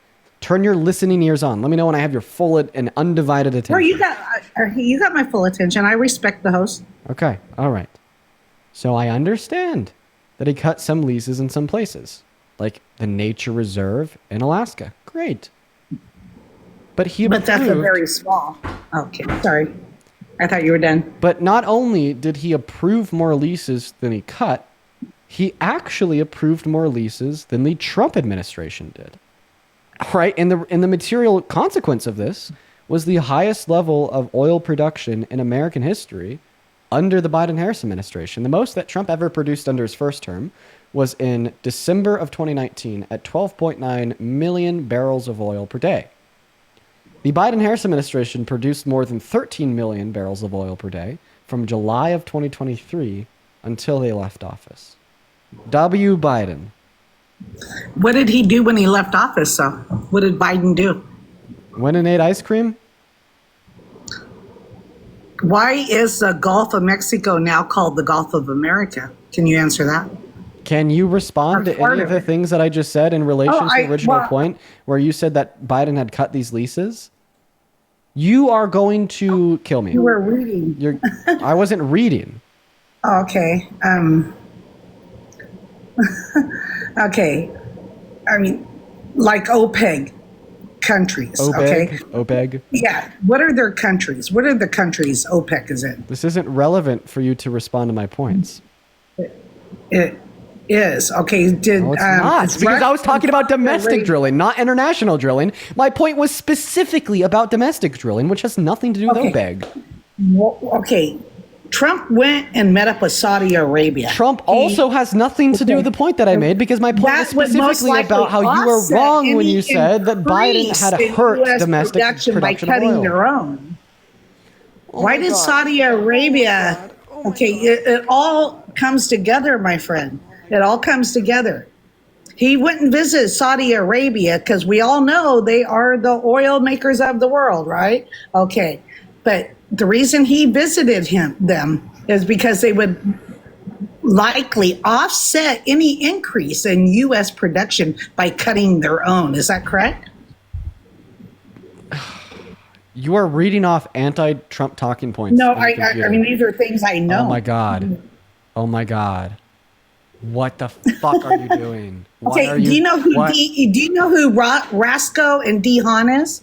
Turn your listening ears on. Let me know when I have your full and undivided attention. Well, you got my full attention. I respect the host. Okay. All right. So I understand that he cut some leases in some places, like the nature reserve in Alaska. Great. But that's a very small. Okay. Sorry. I thought you were done. But not only did he approve more leases than he cut, he actually approved more leases than the Trump administration did. Right? And the material consequence of this was the highest level of oil production in American history under the Biden-Harris administration. The most that Trump ever produced under his first term was in December of 2019 at 12.9 million barrels of oil per day. The Biden-Harris administration produced more than 13 million barrels of oil per day from July of 2023 until they left office. W. Biden. What did he do when he left office, though? What did Biden do? Went and ate ice cream? Why is the Gulf of Mexico now called the Gulf of America? Can you answer that? Can you respond to any of the things that I just said in relation to the original point where you said that Biden had cut these leases? You are going to kill me. You were reading. I wasn't reading. Oh, okay. Okay. I mean, like OPEC countries. Okay. OPEC. Yeah. What are their countries? What are the countries OPEC is in? This isn't relevant for you to respond to my points. It is. Okay. No, it's not. It's because I was talking about domestic drilling, not international drilling. My point was specifically about domestic drilling, which has nothing to do with OPEC. Well, okay. Trump went and met up with Saudi Arabia. Trump also has nothing to do with the point that I made, because my point was specifically about how you were wrong when you said that Biden had hurt domestic production by cutting of oil. their own. Why did Saudi Arabia? Okay, it all comes together, my friend. It all comes together. He went and visited Saudi Arabia because we all know they are the oil makers of the world, right? Okay, but the reason he visited them is because they would likely offset any increase in U.S. production by cutting their own. Is that correct? You are reading off anti-Trump talking points. No, I mean, these are things I know. Oh my God. Oh my God. What the fuck are you doing? Okay, do you know who Rasco and D. Hahn is?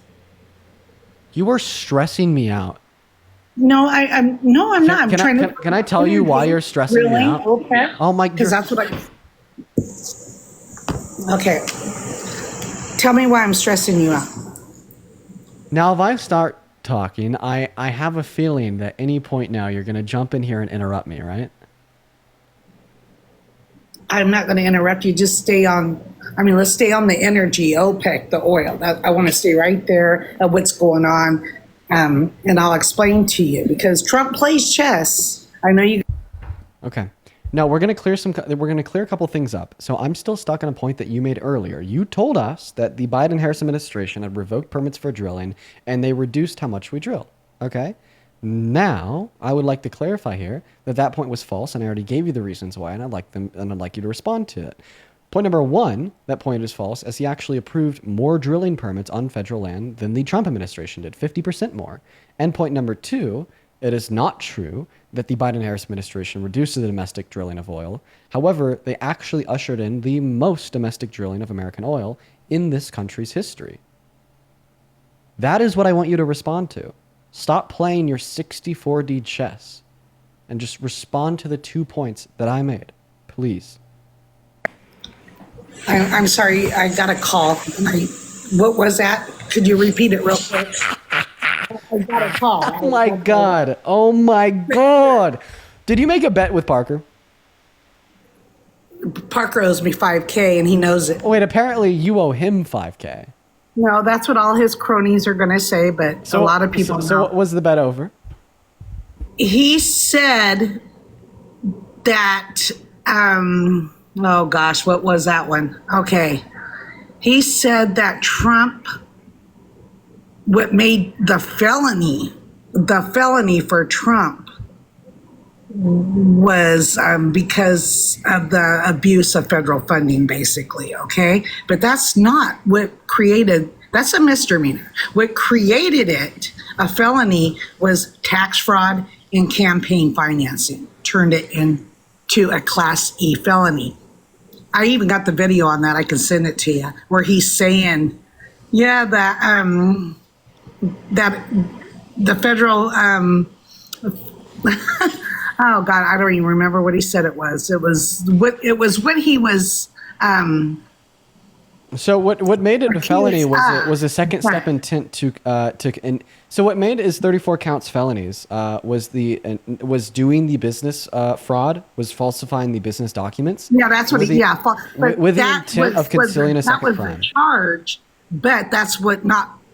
You were stressing me out. No, I'm not. Can I tell you why you're stressing me out? Okay. Oh my God. Because that's what Okay. Tell me why I'm stressing you out. Now, if I start talking, I have a feeling that any point now you're going to jump in here and interrupt me, right? I'm not going to interrupt you. Just stay on. I mean, let's stay on the energy, OPEC, the oil. I want to stay right there at what's going on. And I'll explain to you because Trump plays chess. I know you. Okay. No, we're going to clear a couple things up. So I'm still stuck on a point that you made earlier. You told us that the Biden-Harris administration had revoked permits for drilling and they reduced how much we drill. Okay. Now, I would like to clarify here that that point was false, and I already gave you the reasons why, and I'd like you to respond to it. Point number one, that point is false, as he actually approved more drilling permits on federal land than the Trump administration did, 50% more. And point number two, it is not true that the Biden-Harris administration reduced the domestic drilling of oil. However, they actually ushered in the most domestic drilling of American oil in this country's history. That is what I want you to respond to. Stop playing your 64D chess and just respond to the 2 points that I made, please. I'm sorry, I got a call. What was that? Could you repeat it real quick? I got a call. Oh my God. Oh my God. Did you make a bet with Parker? Parker owes me $5K and he knows it. Oh, wait, apparently you owe him $5K. No, that's what all his cronies are going to say, but a lot of people So what was the bet over? He said that, oh gosh, what was that one? Okay. He said that Trump, what made the felony for Trump was because of the abuse of federal funding, basically, okay? But that's not what created, that's a misdemeanor. What created it, a felony, was tax fraud and campaign financing, turned it into a Class E felony. I even got the video on that, I can send it to you, where he's saying, yeah, that the federal, oh God, I don't even remember what he said it was. It was what he was. So what made it a felony was a second step intent so what made his 34 counts felonies was doing the business fraud, was falsifying the business documents. Yeah, that's what with the intent of concealing a second crime. That was the charge, but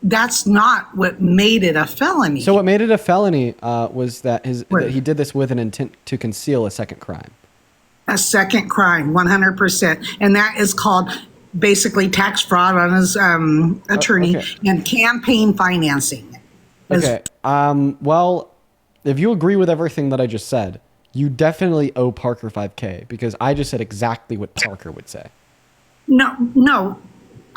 that's not what made it a felony. So what made it a felony was that he did this with an intent to conceal a second crime. A second crime, 100%. And that is called basically tax fraud on his attorney and campaign financing. Okay. Well, if you agree with everything that I just said, you definitely owe Parker $5K because I just said exactly what Parker would say. No.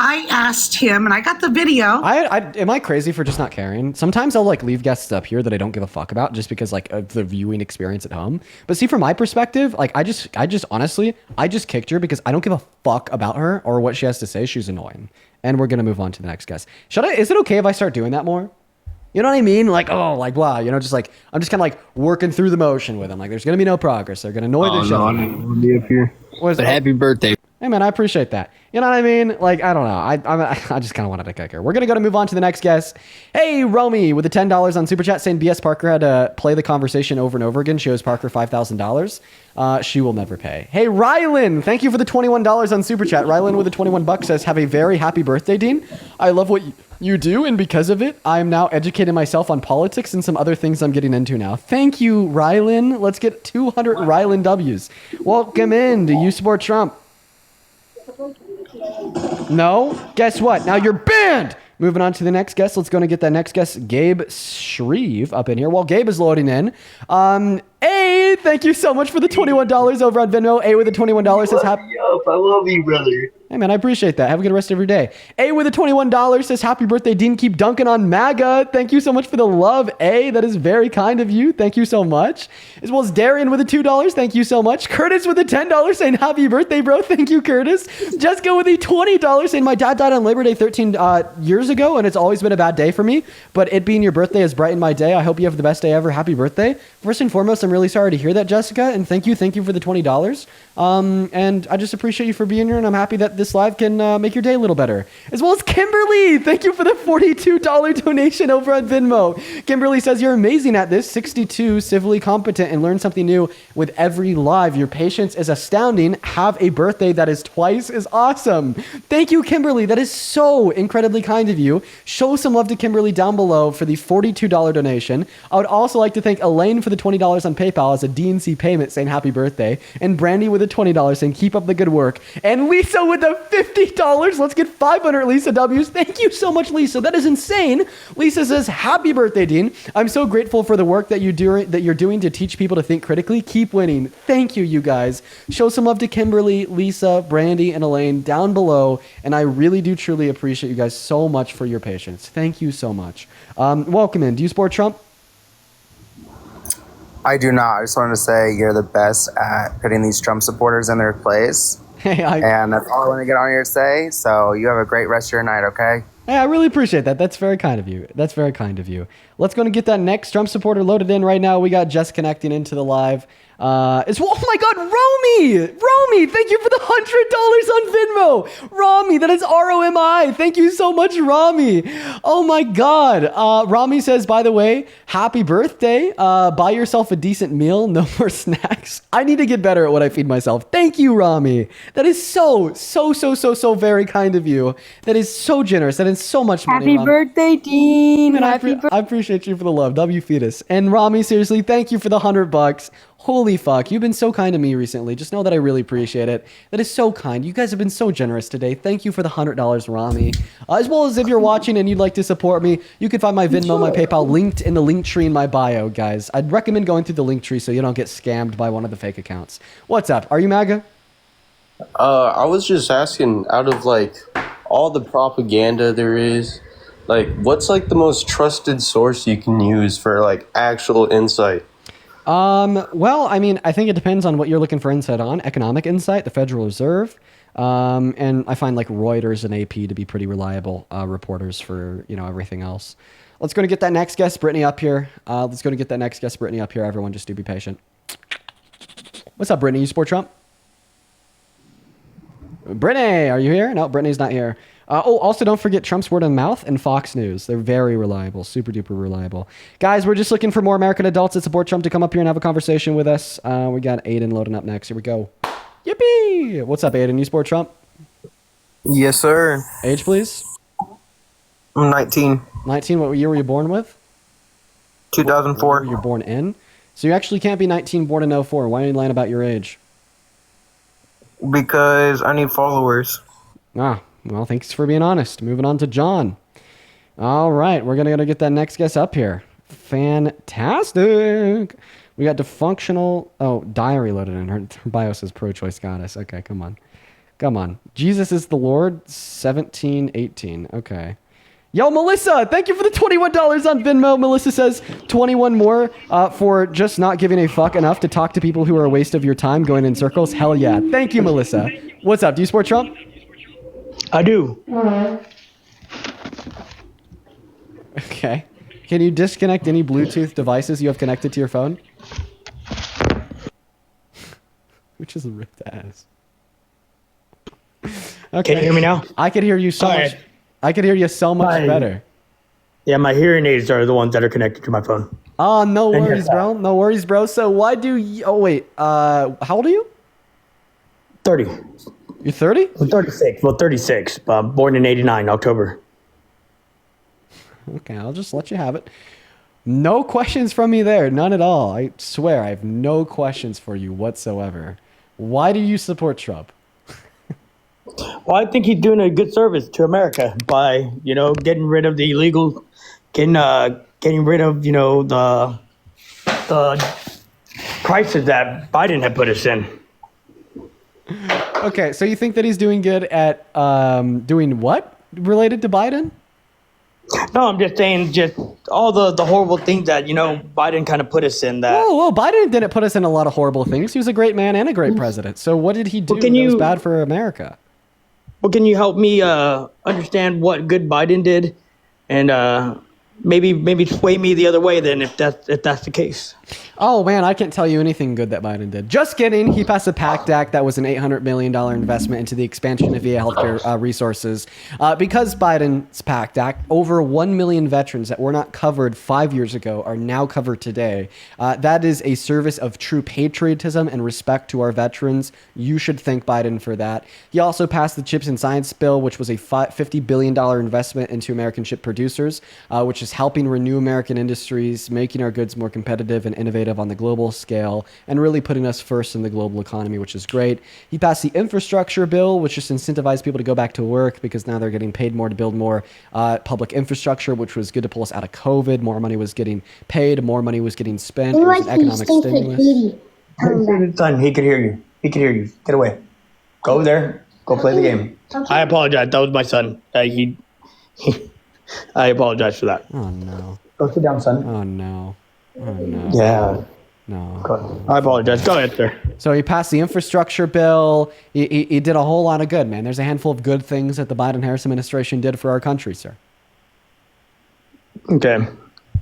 I asked him, and I got the video. Am I crazy for just not caring? Sometimes I'll leave guests up here that I don't give a fuck about just because of the viewing experience at home. But see, from my perspective, I just honestly, I just kicked her because I don't give a fuck about her or what she has to say. She's annoying, and we're gonna move on to the next guest. Is it okay if I start doing that more? You know what I mean? Wow, I'm just kind of working through the motion with them. There's gonna be no progress. They're gonna annoy the shit. I didn't want to be up here. But happy birthday. Hey man, I appreciate that. You know what I mean? I don't know. I just kind of wanted to kick her. We're gonna move on to the next guest. Hey, Romy with the $10 on Super Chat saying B.S. Parker had to play the conversation over and over again. She owes Parker $5,000. She will never pay. Hey, Rylan, thank you for the $21 on Super Chat. Rylan with the $21 says, "Have a very happy birthday, Dean. I love what you do, and because of it, I am now educating myself on politics and some other things I'm getting into now." Thank you, Rylan. Let's get 200 Rylan W's. Welcome in. Do you support Trump? No? Guess what? Now you're banned! Moving on to the next guest. Let's go and get that next guest, Gabe Shreve, up in here. While Gabe is loading in, A, thank you so much for the $21 over on Venmo. A with the $21 says happy. I love you, brother. Hey man, I appreciate that. Have a good rest of your day. A with the $21 says happy birthday, Dean. Keep dunking on MAGA. Thank you so much for the love, A. That is very kind of you. Thank you so much. As well as Darian with the $2. Thank you so much. Curtis with the $10 saying happy birthday, bro. Thank you, Curtis. Jessica with the $20 saying my dad died on Labor Day 13 years ago, and it's always been a bad day for me. But it being your birthday has brightened my day. I hope you have the best day ever. Happy birthday. First and foremost, I'm really sorry to hear that, Jessica, and thank you for the $20. And I just appreciate you for being here, and I'm happy that this live can make your day a little better. As well as Kimberly, thank you for the $42 donation over on Venmo. Kimberly says, you're amazing at this, 62, civilly competent, and learn something new with every live. Your patience is astounding. Have a birthday that is twice as awesome. Thank you, Kimberly. That is so incredibly kind of you. Show some love to Kimberly down below for the $42 donation. I would also like to thank Elaine for the $20 on PayPal as a DNC payment saying happy birthday, and Brandy with a $20 saying keep up the good work, and Lisa with the $50. Let's get 500 Lisa W's. Thank you so much, Lisa. That is insane. Lisa says, happy birthday, Dean. I'm so grateful for the work that you're doing to teach people to think critically. Keep winning. Thank you, you guys. Show some love to Kimberly, Lisa, Brandy, and Elaine down below, and I really do truly appreciate you guys so much for your patience. Thank you so much. Welcome in. Do you support Trump? I do not. I just wanted to say you're the best at putting these Trump supporters in their place. And that's all I want to get on here to say. So you have a great rest of your night, okay? Hey, I really appreciate that. That's very kind of you. That's very kind of you. Let's go and get that next Trump supporter loaded in right now. We got Jess connecting into the live. Oh my God, Romy, thank you for the $100 on Venmo. Rami, that is ROMI. Thank you so much, Rami. Oh my God. Rami says, by the way, happy birthday. Buy yourself a decent meal. No more snacks. I need to get better at what I feed myself. Thank you, Rami. That is so very kind of you. That is so generous. That is so much money. Happy birthday, Dean. And I appreciate you for the love. W fetus. And Rami, seriously, thank you for the $100. Holy fuck, you've been so kind to me recently. Just know that I really appreciate it. That is so kind. You guys have been so generous today. Thank you for the $100, Rami. As well as if you're watching and you'd like to support me, you can find my Venmo, my PayPal linked in the link tree in my bio, guys. I'd recommend going through the link tree so you don't get scammed by one of the fake accounts. What's up? Are you MAGA? I was just asking, out of like all the propaganda there is, like what's like the most trusted source you can use for like actual insight? Well, I mean, I think it depends on what you're looking for insight on. Economic insight, the Federal Reserve, and I find like Reuters and AP to be pretty reliable reporters for, everything else. Let's go and get that next guest, Brittany, up here. Everyone, just do be patient. What's up, Brittany? You support Trump? Brittany, are you here? No, Brittany's not here. Also, don't forget Trump's Word of Mouth and Fox News. They're very reliable, super duper reliable. Guys, we're just looking for more American adults that support Trump to come up here and have a conversation with us. We got Aiden loading up next. Here we go. Yippee! What's up, Aiden? You support Trump? Yes, sir. Age, please? I'm 19. 19, what year were you born with? 2004. You're born in? So you actually can't be 19, born in 04. Why are you lying about your age? Because I need followers. Well, thanks for being honest. Moving on to John. All right, we're going to get that next guest up here. Fantastic. We got diary loaded in. Her bio says pro-choice goddess. Okay, come on. Jesus is the Lord, 1718. Okay. Yo, Melissa, thank you for the $21 on Venmo. Melissa says 21 more for just not giving a fuck enough to talk to people who are a waste of your time going in circles. Hell yeah. Thank you, Melissa. What's up? Do you support Trump? I do. Okay. Can you disconnect any Bluetooth devices you have connected to your phone? Which is a ripped ass. Okay. Can you hear me now? I could hear you so much. I could hear you so much better. Yeah, my hearing aids are the ones that are connected to my phone. Oh, no worries, bro. No worries, bro. So why do you... Oh, wait. How old are you? 30. You're 30? I'm 36. Well, 36. Born in 89, October. Okay, I'll just let you have it. No questions from me there. None at all. I swear, I have no questions for you whatsoever. Why do you support Trump? Well, I think he's doing a good service to America by, getting rid of the illegal, getting rid of, the crisis that Biden had put us in. Okay, so you think that he's doing good at doing what related to Biden? No, I'm just saying all the horrible things that, Biden kind of put us in. That. Whoa, Biden didn't put us in a lot of horrible things. He was a great man and a great president. So what did he do that was bad for America? can you help me understand what good Biden did, and maybe sway me the other way then if that's the case? Oh man, I can't tell you anything good that Biden did. Just kidding. He passed a PACT Act that was an $800 million investment into the expansion of VA healthcare resources. Because Biden's PACT Act, over 1 million veterans that were not covered 5 years ago are now covered today. That is a service of true patriotism and respect to our veterans. You should thank Biden for that. He also passed the Chips and Science Bill, which was a $50 billion investment into American chip producers, which is helping renew American industries, making our goods more competitive and innovative on the global scale, and really putting us first in the global economy, which is great. He passed the infrastructure bill, which just incentivized people to go back to work because now they're getting paid more to build more public infrastructure, which was good to pull us out of COVID. More money was getting paid, more money was getting spent. It was an economic stimulus. Son, he could hear you. He could hear you. Get away. Go over there. Go play the game. I apologize. That was my son. I apologize for that. Oh no. Go sit down, son. Oh no. Oh no. Yeah. No. I apologize. Go ahead, sir. So he passed the infrastructure bill. He did a whole lot of good, man. There's a handful of good things that the Biden-Harris administration did for our country, sir. Okay.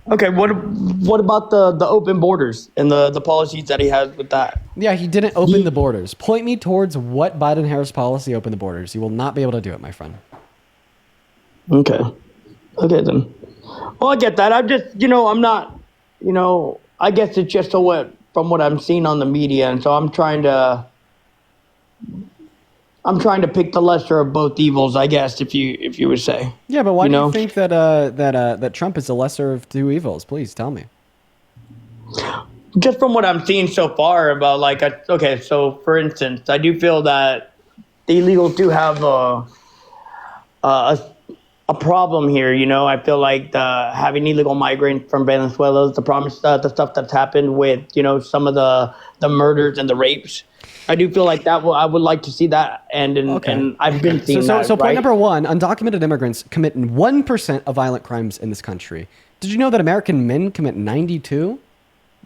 What about the open borders and the policies that he has with that? Yeah, he didn't open the borders. Point me towards what Biden-Harris policy opened the borders. You will not be able to do it, my friend. Okay then. Well, I get that. I'm just, I'm not, I guess it's just from what I'm seeing on the media, and so I'm trying to pick the lesser of both evils, I guess, if you would say. Yeah, but why do you think that Trump is the lesser of two evils? Please tell me. Just from what I'm seeing so far about so for instance, I do feel that the illegals do have a problem here. I feel like having illegal migrants from Venezuela is the problem. The stuff that's happened with some of the murders and the rapes. I do feel like that. I would like to see that end, and I've been seeing that. So point number one: undocumented immigrants commit 1% of violent crimes in this country. Did you know that American men commit 92?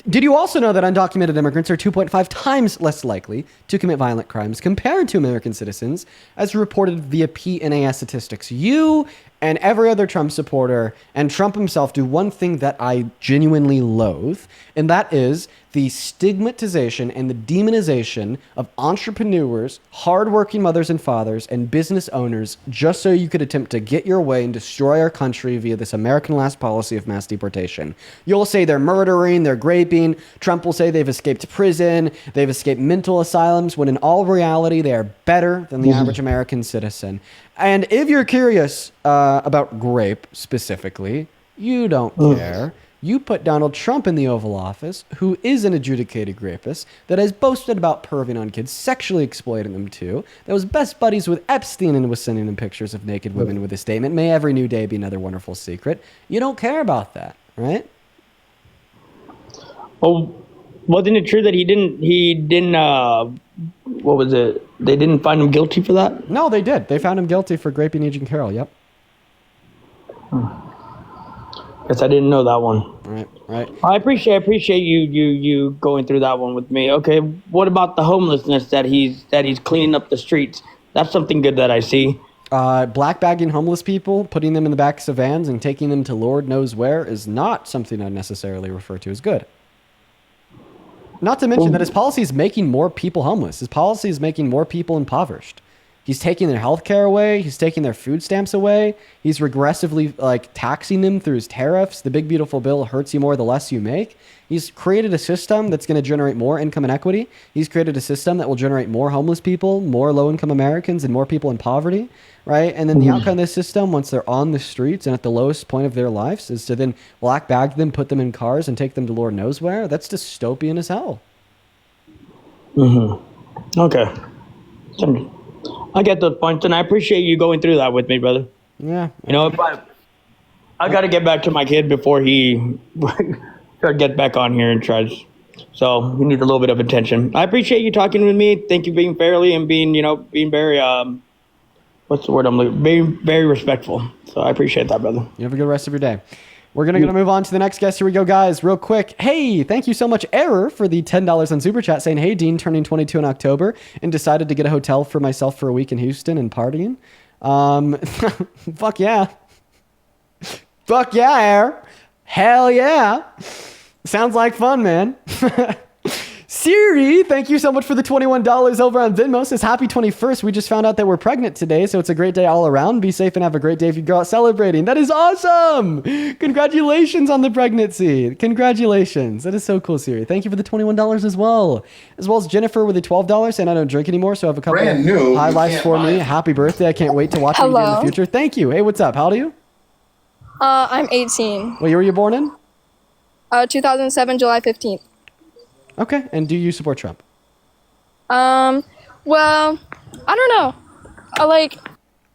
Did you also know that undocumented immigrants are 2.5 times less likely to commit violent crimes compared to American citizens, as reported via PNAS statistics? You and every other Trump supporter and Trump himself do one thing that I genuinely loathe, and that is the stigmatization and the demonization of entrepreneurs, hardworking mothers and fathers, and business owners just so you could attempt to get your way and destroy our country via this American last policy of mass deportation. You'll say they're murdering, they're raping. Trump will say they've escaped prison, they've escaped mental asylums, when in all reality, they are better than the average American citizen. And if you're curious about grape specifically, you don't care. You put Donald Trump in the Oval Office, who is an adjudicated rapist, that has boasted about perving on kids, sexually exploiting them too, that was best buddies with Epstein and was sending them pictures of naked women with a statement, "May every new day be another wonderful secret." You don't care about that, right? Well, wasn't it true that he didn't, what was it? They didn't find him guilty for that? No, they did. They found him guilty for raping Agent Carroll, yep. Guess I didn't know that one. Right. I appreciate you going through that one with me. Okay, what about the homelessness that he's cleaning up the streets? That's something good that I see. Black bagging homeless people, putting them in the backs of vans and taking them to Lord knows where is not something I necessarily refer to as good. Not to mention that his policy is making more people homeless. His policy is making more people impoverished. He's taking their health care away. He's taking their food stamps away. He's regressively taxing them through his tariffs. The big beautiful bill hurts you more the less you make. He's created a system that's going to generate more income inequity. He's created a system that will generate more homeless people, more low-income Americans, and more people in poverty, right? And then the outcome of this system, once they're on the streets and at the lowest point of their lives, is to then black bag them, put them in cars, and take them to Lord knows where. That's dystopian as hell. Okay. I get those points, and I appreciate you going through that with me, brother. Yeah. I got to get back to my kid before he get back on here and tries. So he needs a little bit of attention. I appreciate you talking with me. Thank you for being fairly and being very, what's the word I'm looking, being very respectful. So I appreciate that, brother. You have a good rest of your day. We're going to move on to the next guest. Here we go, guys, real quick. Hey, thank you so much, Error, for the $10 on Super Chat saying, hey, Dean, turning 22 in October and decided to get a hotel for myself for a week in Houston and partying. Fuck yeah. Fuck yeah, Error. Hell yeah. Sounds like fun, man. Siri, thank you so much for the $21 over on Venmo. Says happy 21st. We just found out that we're pregnant today, so it's a great day all around. Be safe and have a great day if you go out celebrating. That is awesome. Congratulations on the pregnancy. Congratulations. That is so cool, Siri. Thank you for the $21 as well. As well as Jennifer with the $12 saying I don't drink anymore, so I have a couple Brand new. highlights for me. Happy birthday. I can't wait to watch it again in the future. Thank you. Hey, what's up? How old are you? I'm 18. What year were you born in? 2007, July 15th. Okay. And do you support Trump? Well, I don't know.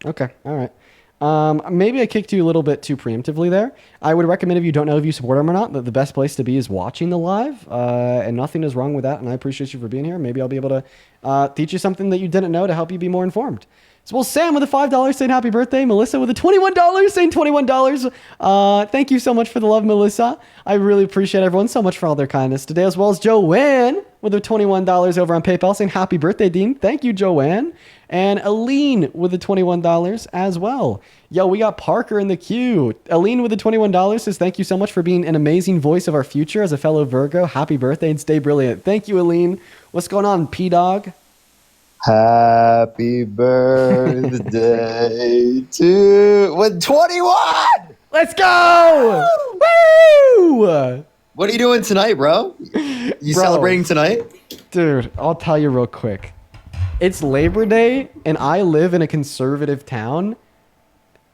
Okay. All right. Maybe I kicked you a little bit too preemptively there. I would recommend if you don't know if you support him or not, that the best place to be is watching the live. And nothing is wrong with that. And I appreciate you for being here. Maybe I'll be able to teach you something that you didn't know to help you be more informed. So, well, Sam with a $5 saying happy birthday. Melissa with a $21 saying $21. Thank you so much for the love, Melissa. I really appreciate everyone so much for all their kindness today, as well as Joanne with a $21 over on PayPal saying happy birthday, Dean. Thank you, Joanne. And Aline with the $21 as well. Yo, we got Parker in the queue. Aline with the $21 says thank you so much for being an amazing voice of our future as a fellow Virgo. Happy birthday and stay brilliant. Thank you, Aline. What's going on, P-Dog? Happy birthday to 21. Let's go! Woo! What are you doing tonight, bro? You celebrating tonight? Dude, I'll tell you real quick. It's Labor Day, and I live in a conservative town.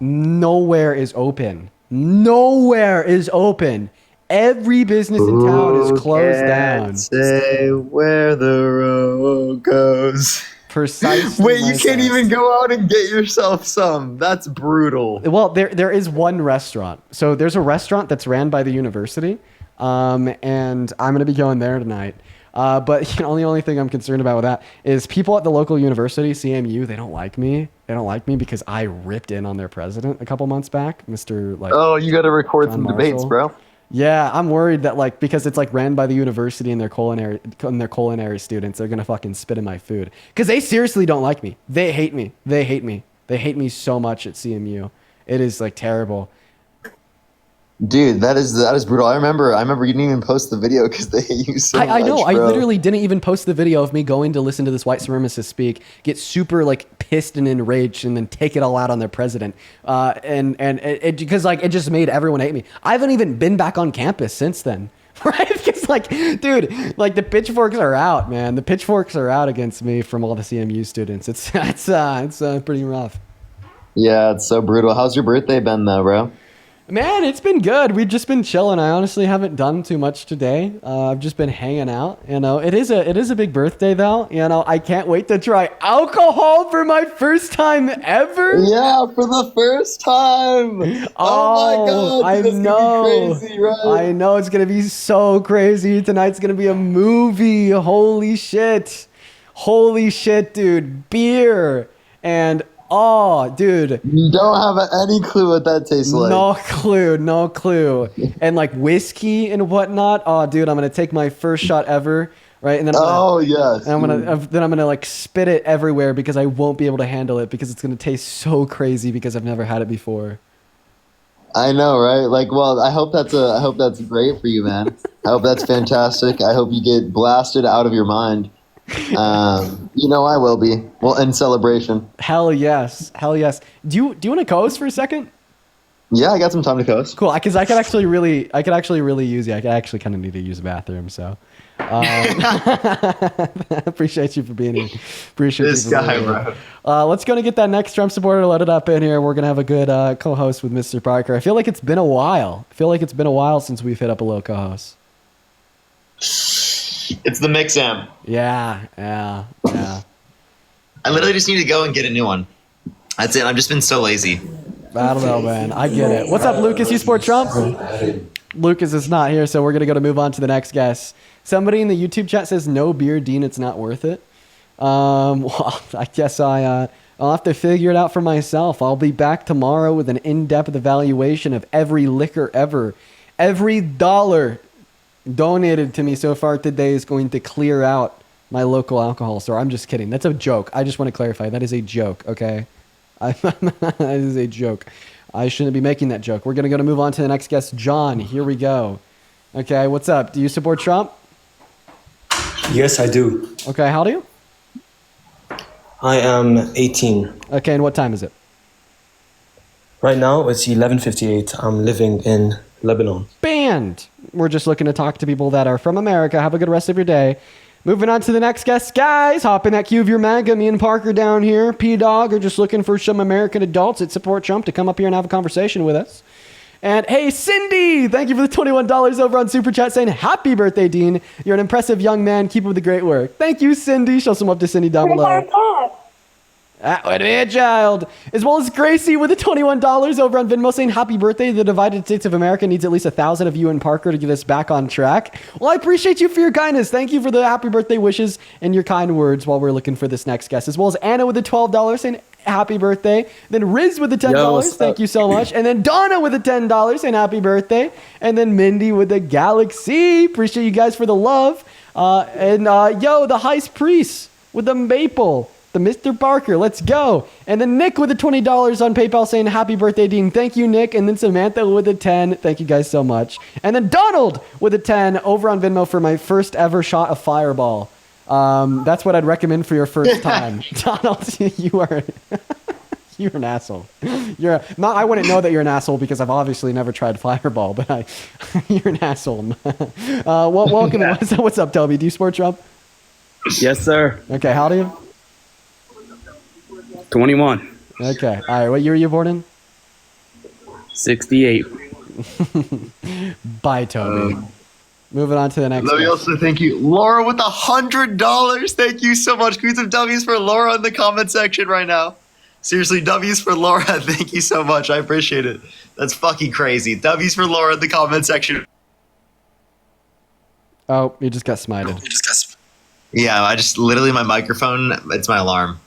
Nowhere is open. Nowhere is open. Every business in town is closed down. Say where the road goes. Precisely. Wait, you can't even go out and get yourself some. That's brutal. Well, there is one restaurant. So there's a restaurant that's ran by the university, and I'm going to be going there tonight. But the only thing I'm concerned about with that is people at the local university, CMU, they don't like me. They don't like me because I ripped in on their president a couple months back, Mr. Oh, you got to record John some Marshall. debates, bro. Yeah, I'm worried that because it's ran by the university and their culinary students, they're gonna fucking spit in my food because they seriously don't like me. They hate me. They hate me. They hate me so much at CMU. It is terrible. Dude, that is brutal. I remember you didn't even post the video because they hate you so much. I know. Bro. I literally didn't even post the video of me going to listen to this white supremacist speak, get super pissed and enraged, and then take it all out on their president. And because it just made everyone hate me. I haven't even been back on campus since then. Right? Because dude, the pitchforks are out, man. The pitchforks are out against me from all the CMU students. It's pretty rough. Yeah, it's so brutal. How's your birthday been though, bro? Man, it's been good. We've just been chilling. I honestly haven't done too much today. I've just been hanging out. It is a big birthday though. I can't wait to try alcohol for my first time ever. Yeah, for the first time. Oh my god, I know. Crazy, right? I know it's gonna be so crazy. Tonight's gonna be a movie. Holy shit, dude. Beer and. Oh, dude. You don't have any clue what that tastes like. No clue. And whiskey and whatnot. Oh, dude, I'm going to take my first shot ever, right? And then yes. And I'm going to spit it everywhere because I won't be able to handle it because it's going to taste so crazy because I've never had it before. I know, right? Well, I hope that's great for you, man. I hope that's fantastic. I hope you get blasted out of your mind. I will be. Well, in celebration. Hell yes. Do you want to co-host for a second? Yeah, I got some time to co-host. Cool, because I could actually really use you. I actually kind of need to use the bathroom, so. Appreciate you for being here. Appreciate this you for guy, being bro. Here. Let's go and get that next Trump supporter loaded up in here. We're gonna have a good co-host with Mr. Parker. I feel like it's been a while. Since we've hit up a little co-host. It's the Mix Am. Yeah. I literally just need to go and get a new one. That's it. I've just been so lazy. I don't know, man. I get it. What's up, Lucas? You support Trump? Lucas is not here, so we're going to move on to the next guest. Somebody in the YouTube chat says, no beer, Dean, it's not worth it. Well, I guess I I'll have to figure it out for myself. I'll be back tomorrow with an in-depth evaluation of every liquor ever. Every dollar donated to me so far today is going to clear out my local alcohol store. I'm just kidding. That's a joke. I just want to clarify. That is a joke, okay? That is a joke. I shouldn't be making that joke. We're going to move on to the next guest, John. Here we go. Okay, what's up? Do you support Trump? Yes, I do. Okay, how old are you? I am 18. Okay, and what time is it? Right now, it's 11:58. I'm living in Lebanon. Banned. We're just looking to talk to people that are from America. Have a good rest of your day. Moving on to the next guest. Guys, hop in that queue of your MAGA. Me and Parker down here, P-Dog, are just looking for some American adults that support Trump to come up here and have a conversation with us. And hey, Cindy, thank you for the $21 over on Super Chat saying, happy birthday, Dean. You're an impressive young man. Keep up the great work. Thank you, Cindy. Show some up to Cindy down below. That would be a child. As well as Gracie with the $21 over on Venmo saying, happy birthday. The divided states of America needs at least 1,000 of you and Parker to get us back on track. Well, I appreciate you for your kindness. Thank you for the happy birthday wishes and your kind words while we're looking for this next guest. As well as Anna with the $12 saying, happy birthday. Then Riz with the $10. Thank you so much. And then Donna with the $10 saying happy birthday. And then Mindy with the Galaxy. Appreciate you guys for the love. Yo, the Heist Priest with the Maple. The Mr. Parker, let's go. And then Nick with the $20 on PayPal saying happy birthday, Dean. Thank you, Nick. And then Samantha with the 10. Thank you guys so much. And then Donald with a 10 over on Venmo for my first ever shot of Fireball. That's what I'd recommend for your first time. Donald, you're an asshole. I wouldn't know that you're an asshole because I've obviously never tried Fireball, but you're an asshole. Welcome. What's up, Toby? Do you support Trump? Yes, sir. Okay, how do you? 21. Okay. All right. What year were you born in? 68. Bye, Toby. Moving on to the next. Let me also thank you, Laura, with $100. Thank you so much. Can we some W's for Laura in the comment section right now? Seriously, W's for Laura. Thank you so much. I appreciate it. That's fucking crazy. W's for Laura in the comment section. Oh, you just got smited. Yeah, I just literally my microphone. It's my alarm.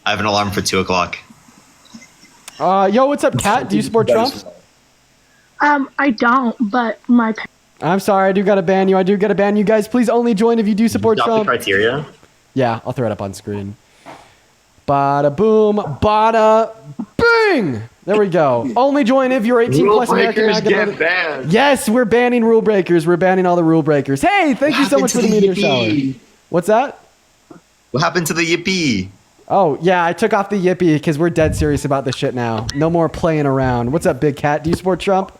I have an alarm for 2 o'clock. Yo, what's up, Kat? Do you support Trump? I don't, but my. I'm sorry, I do gotta ban you. You guys, please only join if you do support Trump. The criteria? Yeah, I'll throw it up on screen. Bada boom, bada bing. There we go. Only join if you're 18 plus American. Rule breakers get banned. Yes, we're banning rule breakers. We're banning all the rule breakers. Hey, thank you so much for the meteor shower. What's that? What happened to the yippee? Oh, yeah, I took off the yippee because we're dead serious about this shit now. No more playing around. What's up, Big Cat? Do you support Trump?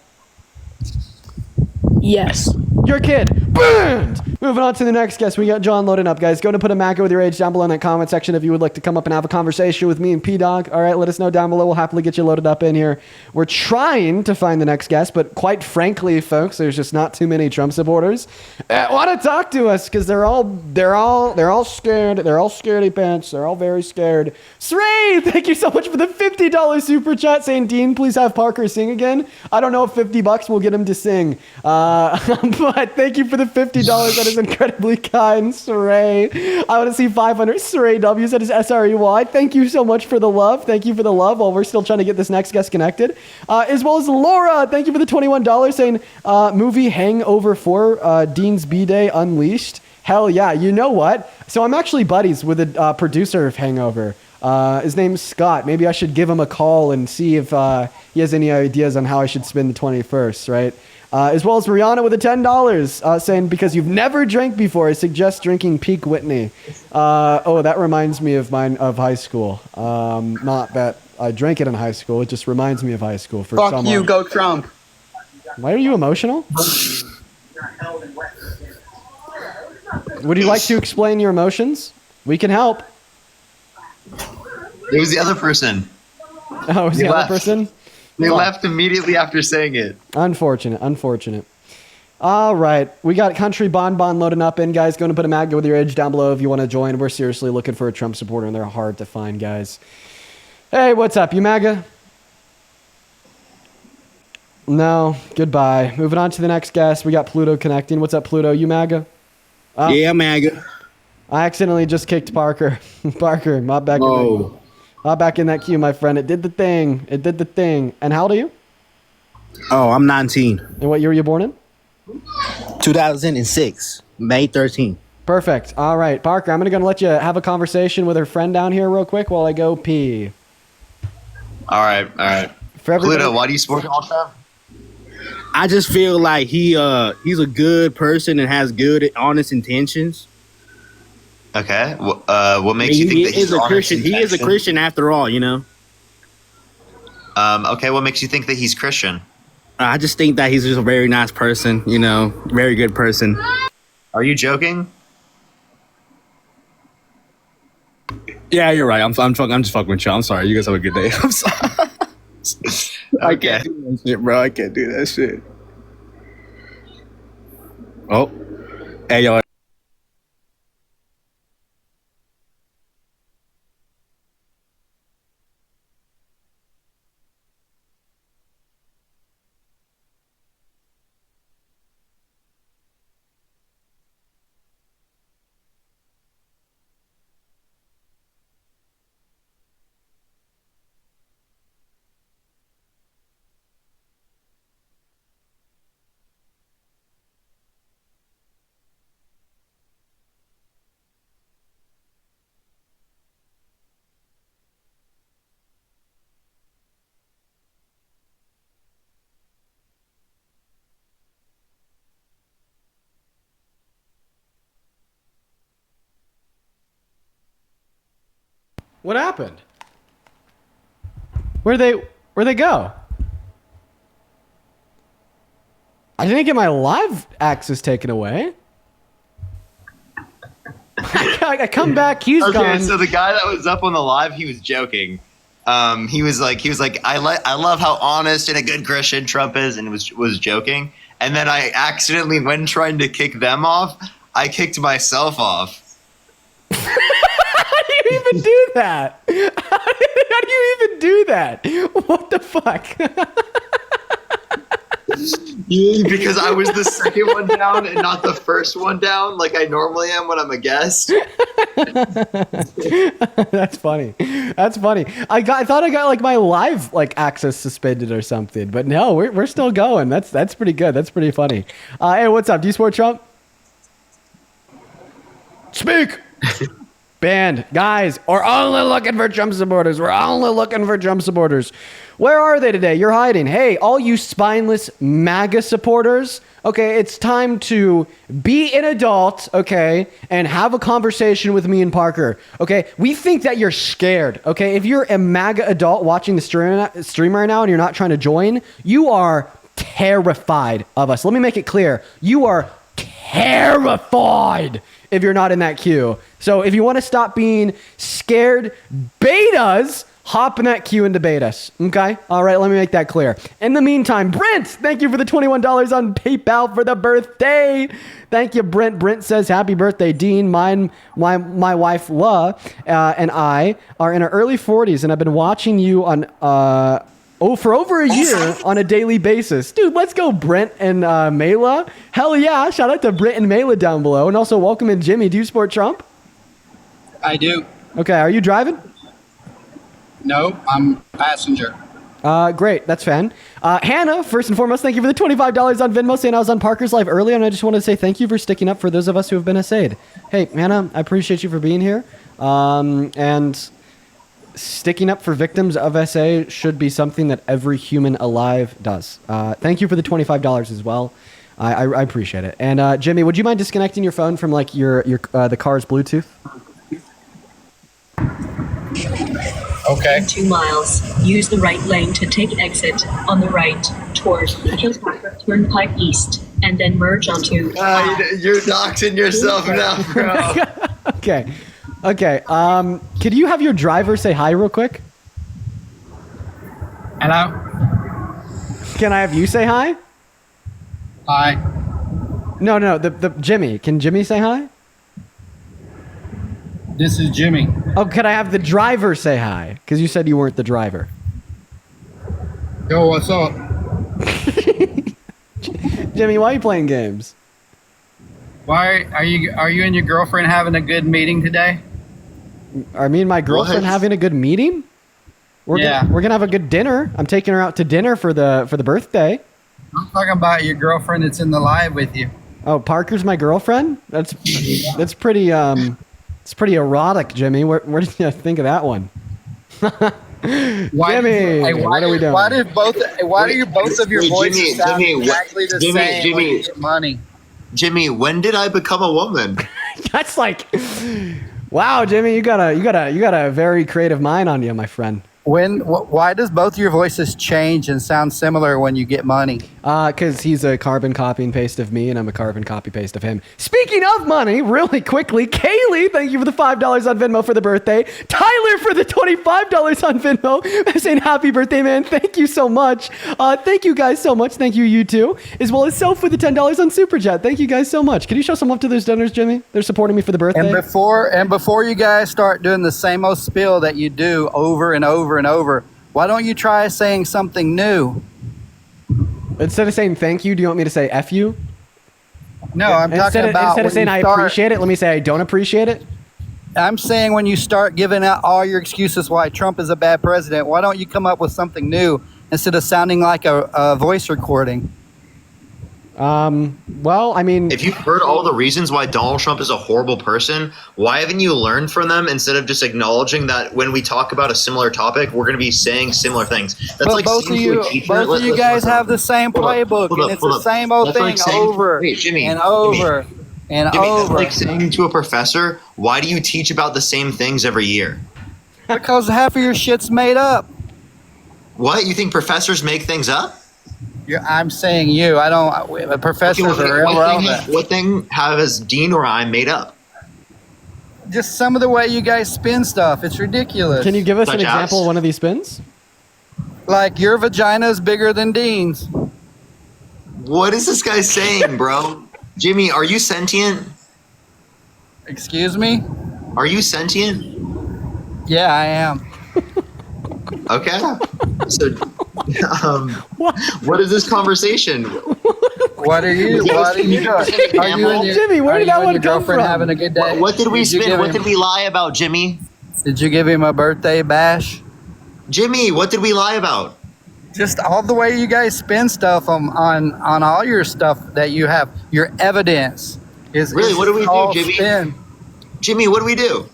Yes. Your kid. Banned! Moving on to the next guest. We got John loading up, guys. Go to put a macro with your age down below in that comment section if you would like to come up and have a conversation with me and P-Dog. All right, let us know down below. We'll happily get you loaded up in here. We're trying to find the next guest, but quite frankly, folks, there's just not too many Trump supporters want to talk to us because they're all scared. They're all scaredy pants. They're all very scared. Sray, thank you so much for the $50 super chat saying, Dean, please have Parker sing again. I don't know if $50 will get him to sing, but thank you for the $50. That is incredibly kind, Saray. I want to see 500. Saray W said is SREY. Thank you so much for the love. Thank you for the love while we're still trying to get this next guest connected. As well as Laura, thank you for the $21 saying movie Hangover 4, Dean's B-Day Unleashed. Hell yeah. You know what? So I'm actually buddies with the producer of Hangover. His name's Scott. Maybe I should give him a call and see if he has any ideas on how I should spend the 21st, right? As well as Rihanna with the $10 saying, because you've never drank before, I suggest drinking Peak Whitney. That reminds me of high school. Not that I drank it in high school. It just reminds me of high school. Fuck you, go Trump. Why are you emotional? Would you like to explain your emotions? We can help. It was the other person. Oh, it was the other person? They left immediately after saying it. Unfortunate. All right. We got Country Bon loading up in, guys. Going to put a MAGA with your age down below if you want to join. We're seriously looking for a Trump supporter, and they're hard to find, guys. Hey, what's up? You MAGA? No. Goodbye. Moving on to the next guest. We got Pluto connecting. What's up, Pluto? You MAGA? Yeah, MAGA. I accidentally just kicked Parker. Parker, my back. Oh. Hop back in that queue, my friend. It did the thing. It did the thing. And how old are you? Oh, I'm 19. And what year were you born in? 2006, May 13th. Perfect. All right, Parker, I'm going to let you have a conversation with her friend down here real quick while I go pee. All right. Pluto, why do you support Donald Trump? I just feel like he's a good person and has good, honest intentions. Okay. What makes you think that he's a Christian? He is a Christian after all, you know. Okay. What makes you think that he's Christian? I just think that he's just a very nice person, you know, very good person. Are you joking? Yeah, you're right. I'm just fucking with you. I'm sorry. You guys have a good day. I'm sorry. I can't do that shit, bro. I can't do that shit. Oh, hey, yo. What happened? Where'd they go? I didn't get my live access taken away. I come back, he's gone. Okay, so the guy that was up on the live, he was joking. He was like, I love how honest and a good Christian Trump is, and was joking. And then I accidentally, when trying to kick them off, I kicked myself off. How do you even do that? How do you even do that? What the fuck? Because I was the second one down and not the first one down, like I normally am when I'm a guest. That's funny. That's funny. I thought I got like my live like access suspended or something, but no, we're still going. That's pretty good. That's pretty funny. Hey, what's up? Do you support Trump? Speak. Banned. Guys, we're only looking for Trump supporters. We're only looking for Trump supporters. Where are they today? You're hiding. Hey, all you spineless MAGA supporters, okay, it's time to be an adult, okay, and have a conversation with me and Parker, okay? We think that you're scared, okay? If you're a MAGA adult watching the stream right now and you're not trying to join, you are terrified of us. Let me make it clear. You are terrified if you're not in that queue. So if you want to stop being scared betas, hop in that queue and debate us. Okay? All right, let me make that clear. In the meantime, Brent, thank you for the $21 on PayPal for the birthday. Thank you, Brent. Brent says, happy birthday, Dean. My wife, La, and I are in our early 40s, and I've been watching you on for over a year on a daily basis. Dude, let's go, Brent and Mela. Hell yeah. Shout out to Brent and Mela down below. And also welcome in Jimmy. Do you support Trump? I do. Okay, are you driving? No, I'm passenger. Great, that's fan. Hannah, first and foremost, thank you for the $25 on Venmo, saying I was on Parker's Live earlier, and I just wanted to say thank you for sticking up for those of us who have been assayed. Hey, Hannah, I appreciate you for being here. And sticking up for victims of SA should be something that every human alive does. Thank you for the $25 as well. I appreciate it. And Jimmy, would you mind disconnecting your phone from like your the car's Bluetooth? Okay. 2 miles. Use the right lane to take exit on the right towards Hillsborough Turnpike East, and then merge onto. You're doxing yourself now, bro. Okay. Could you have your driver say hi real quick? Hello. Can I have you say hi? Hi. No. The Jimmy. Can Jimmy say hi? This is Jimmy. Oh, could I have the driver say hi? Because you said you weren't the driver. Yo, what's up? Jimmy, why are you playing games? Why are you and your girlfriend having a good meeting today? Are me and my girlfriend having a good meeting? We're gonna have a good dinner. I'm taking her out to dinner for the birthday. I'm talking about your girlfriend that's in the live with you. Oh, Parker's my girlfriend? That's pretty it's pretty erotic, Jimmy. Where did you think of that one? Jimmy, what are we doing? Why do both of your voices sound exactly the same when you get money? Jimmy, when did I become a woman? That's like, wow, Jimmy, you got a very creative mind on you, my friend. Why does both your voices change and sound similar when you get money? Because he's a carbon copy and paste of me, and I'm a carbon copy paste of him. Speaking of money, really quickly, Kaylee, thank you for the $5 on Venmo for the birthday. Tyler for the $25 on Venmo, saying happy birthday, man. Thank you so much. Thank you guys so much. Thank you, you too, as well as Soph for the $10 on Super Chat. Thank you guys so much. Can you show some love to those donors, Jimmy? They're supporting me for the birthday. And before you guys start doing the same old spiel that you do over and over and over, why don't you try saying something new? Instead of saying thank you, do you want me to say F you? No, I'm talking about instead of saying I appreciate it, let me say I don't appreciate it. I'm saying when you start giving out all your excuses why Trump is a bad president, why don't you come up with something new instead of sounding like a voice recording? Well, I mean, if you've heard all the reasons why Donald Trump is a horrible person, why haven't you learned from them instead of just acknowledging that when we talk about a similar topic, we're going to be saying similar things? That's but like both of you guys have the same playbook, and it's the same old thing over and over and over. That's like saying to a professor, why do you teach about the same things every year? Because half of your shit's made up. What? You think professors make things up? I'm saying you. I don't. Professors are irrelevant. What thing has Dean or I made up? Just some of the way you guys spin stuff. It's ridiculous. Can you give us an example of one of these spins? Like your vagina is bigger than Dean's. What is this guy saying, bro? Jimmy, are you sentient? Excuse me? Are you sentient? Yeah, I am. Okay. So, what is this conversation? What are you doing? Are you and Jimmy, where did that one come from? Having a good day? What did we spin? What did we lie about, Jimmy? Did you give him a birthday bash? Jimmy, what did we lie about? Just all the way you guys spin stuff on all your stuff that you have. Your evidence is really. What do we do, Jimmy? Spin. Jimmy, what do we do?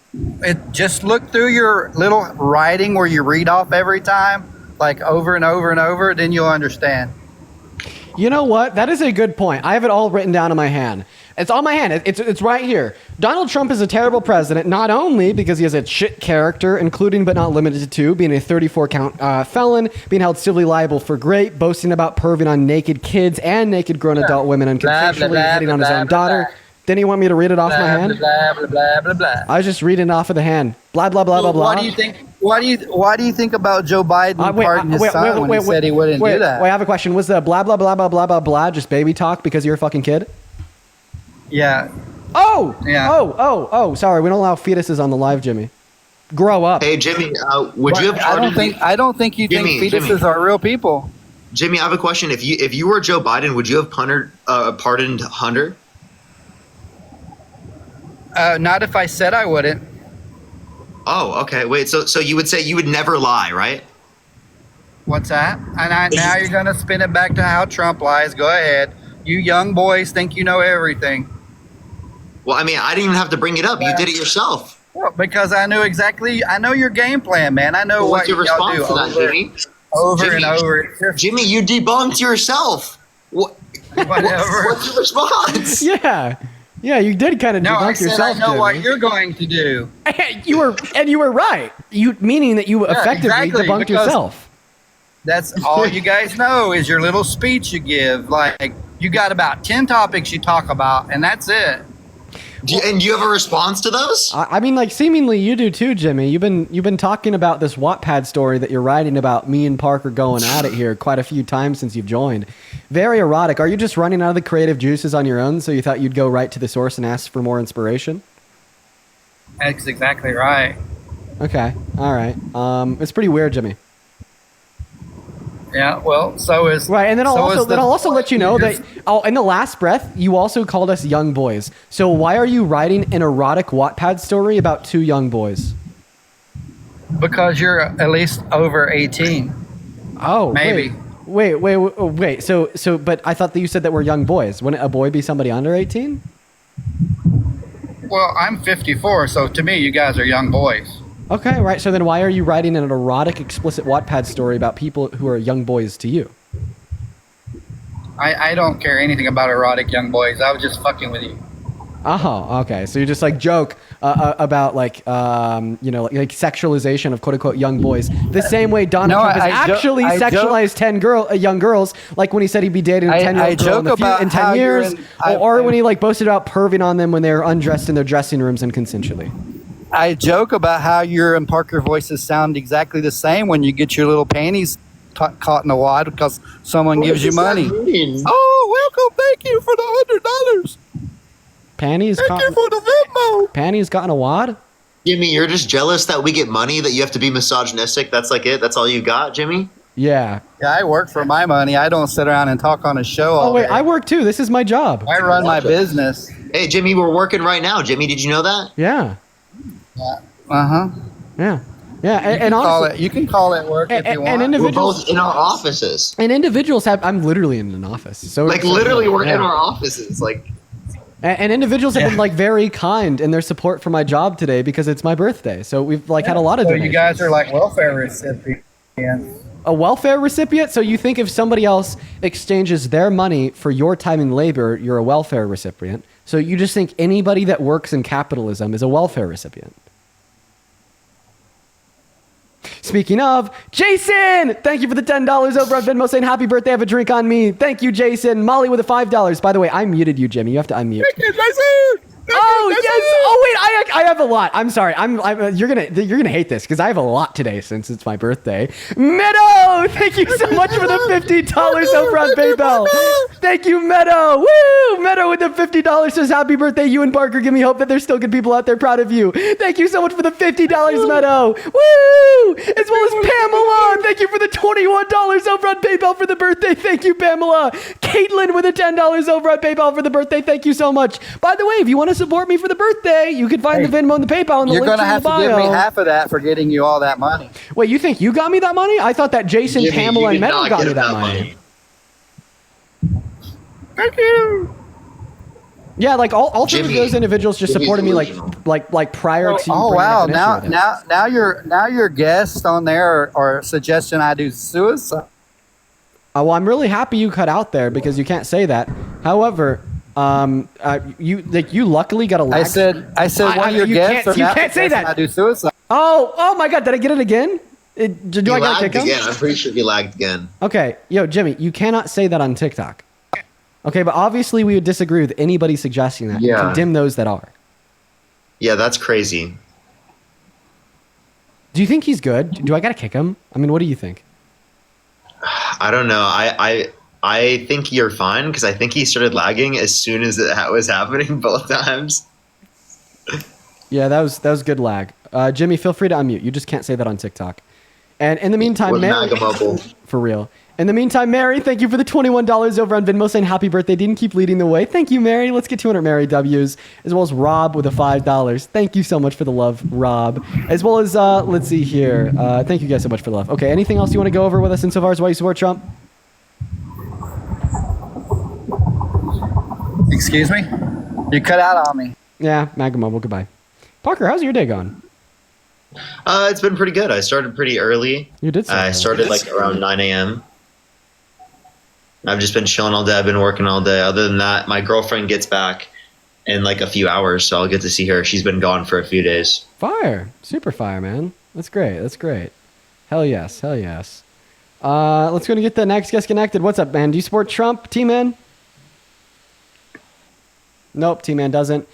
Just look through your little writing where you read off every time, like over and over and over. Then you'll understand. You know what? That is a good point. I have it all written down in my hand. It's on my hand. It's right here. Donald Trump is a terrible president, not only because he has a shit character, including but not limited to being a 34-count felon, being held civilly liable for rape, boasting about perving on naked kids and naked grown adult women, and consensually hitting on his own daughter. Didn't you want me to read it off my hand? Blah, blah, blah, blah, blah. I was just reading it off of the hand. Blah, blah, blah, blah, blah. What do you think? Why do you think about Joe Biden pardoning his son when he said he wouldn't do that? Wait, I have a question. Was the blah, blah, blah, blah, blah, blah, blah just baby talk because you're a fucking kid? Yeah. Oh! Yeah. Oh, sorry. We don't allow fetuses on the live, Jimmy. Grow up. Hey, Jimmy, would you have pardoned I don't think you think fetuses are real people. Jimmy, I have a question. If you were Joe Biden, would you have pardoned Hunter? Not if I said I wouldn't. Oh, okay. Wait, so you would say you would never lie, right? What's that? And now you're going to spin it back to how Trump lies. Go ahead. You young boys think you know everything. Well, I mean, I didn't even have to bring it up. You did it yourself. Well, because I know your game plan, man. I know what's your response do to that, Jimmy? Over and over. Jimmy, you debunked yourself. Whatever. What's your response? Yeah, you did kind of debunk yourself. I know what you're going to do. You were right. Meaning that you effectively debunked yourself. That's all you guys know is your little speech you give. Like you got about 10 topics you talk about, and that's it. And do you have a response to those? I mean, like seemingly you do too, Jimmy. You've been talking about this Wattpad story that you're writing about me and Parker going at it here quite a few times since you've joined. Very erotic. Are you just running out of the creative juices on your own, so you thought you'd go right to the source and ask for more inspiration? That's exactly right. Okay. All right. It's pretty weird, Jimmy. Yeah, well, so is right, and then I'll also let you know that in the last breath you also called us young boys. So why are you writing an erotic Wattpad story about two young boys? Because you're at least over 18. Oh, Maybe. Wait. So, but I thought that you said that we're young boys. Wouldn't a boy be somebody under 18? Well, I'm 54, so to me, you guys are young boys. Okay, right. So then why are you writing an erotic, explicit Wattpad story about people who are young boys to you? I don't care anything about erotic young boys. I was just fucking with you. Oh, okay. So you just like joke about like like sexualization of quote unquote young boys, the same way Donald Trump has actually sexualized young girls, like when he said he'd be dating a 10-year-old girl in 10 years, or when he like boasted about perving on them when they were undressed in their dressing rooms and consensually. I joke about how your and Parker voices sound exactly the same when you get your little panties caught in a wad because someone gives you money. Oh, welcome! Thank you for the $100. Panties. Thank you for the Venmo. Panties got in a wad. Jimmy, you're just jealous that we get money, that you have to be misogynistic. That's like it. That's all you got, Jimmy. Yeah. Yeah, I work for my money. I don't sit around and talk on a show all day. I work too. This is my job. I run my business. Hey, Jimmy, we're working right now. Jimmy, did you know that? Yeah. Uh-huh. Yeah. Yeah, and honestly, you can call it work if you want. And individuals, we're both in our offices. And individuals I'm literally in an office. So like literally we're in our offices. Like and individuals have been like very kind in their support for my job today because it's my birthday. So we've like had a lot of donations. You guys are like welfare recipients. A welfare recipient? So you think if somebody else exchanges their money for your time and labor, you're a welfare recipient. So you just think anybody that works in capitalism is a welfare recipient. Speaking of, Jason, thank you for the $10 over on Venmo saying happy birthday, have a drink on me. Thank you, Jason. Molly with the $5. By the way, I muted you, Jimmy. You have to unmute. Oh yes! Oh wait, I have a lot. I'm sorry. You're gonna hate this because I have a lot today since it's my birthday. Meadow, thank you so much for the $50 over on PayPal. Thank you, Meadow. Woo! Meadow with the $50 says happy birthday. You and Parker give me hope that there's still good people out there proud of you. Thank you so much for the $50, Meadow. Woo! As well as Pamela. Thank you for the $21 over on PayPal for the birthday. Thank you, Pamela. Caitlin with the $10 over on PayPal for the birthday. Thank you so much. By the way, if you want to support me for the birthday, you can find the Venmo and the PayPal in the link in the bio. You're going to have to give me half of that for getting you all that money. Wait, you think you got me that money? I thought that Jason, Pamela, and Meadow got me that money. Thank you. Yeah, like all three of those individuals just supported me like prior to. Oh wow! Now your guests on there are suggesting I do suicide. Well, I'm really happy you cut out there because you can't say that. However, you luckily got a lag. I said one of your guests. You can't say that. I do suicide. Oh my God! Did I get it again? Do I gotta kick him? Again. I'm pretty sure he lagged again. Okay, yo, Jimmy, you cannot say that on TikTok. Okay, but obviously we would disagree with anybody suggesting that. Yeah. Condemn those that are. Yeah, that's crazy. Do you think he's good? Do I gotta kick him? I mean, what do you think? I don't know. I think you're fine because I think he started lagging as soon as it was happening both times. Yeah, that was good lag. Jimmy, feel free to unmute. You just can't say that on TikTok. And in the meantime, Mary, for real. In the meantime, Mary, thank you for the $21 over on Venmo saying happy birthday. Didn't keep leading the way. Thank you, Mary. Let's get 200 Mary W's. As well as Rob with the $5. Thank you so much for the love, Rob. As well as, let's see here. Thank you guys so much for the love. Okay, anything else you want to go over with us insofar as why you support Trump? Excuse me? You cut out on me. Yeah, MAGA Mobile, goodbye. Parker, how's your day going? It's been pretty good. I started pretty early. You did. I started like around 9 a.m. I've just been chilling all day. I've been working all day. Other than that, my girlfriend gets back in like a few hours, so I'll get to see her. She's been gone for a few days. Fire. Super fire, man. That's great. That's great. Hell yes. Hell yes. Let's go and get the next guest connected. What's up, man? Do you support Trump, T-Man? Nope, T-Man doesn't.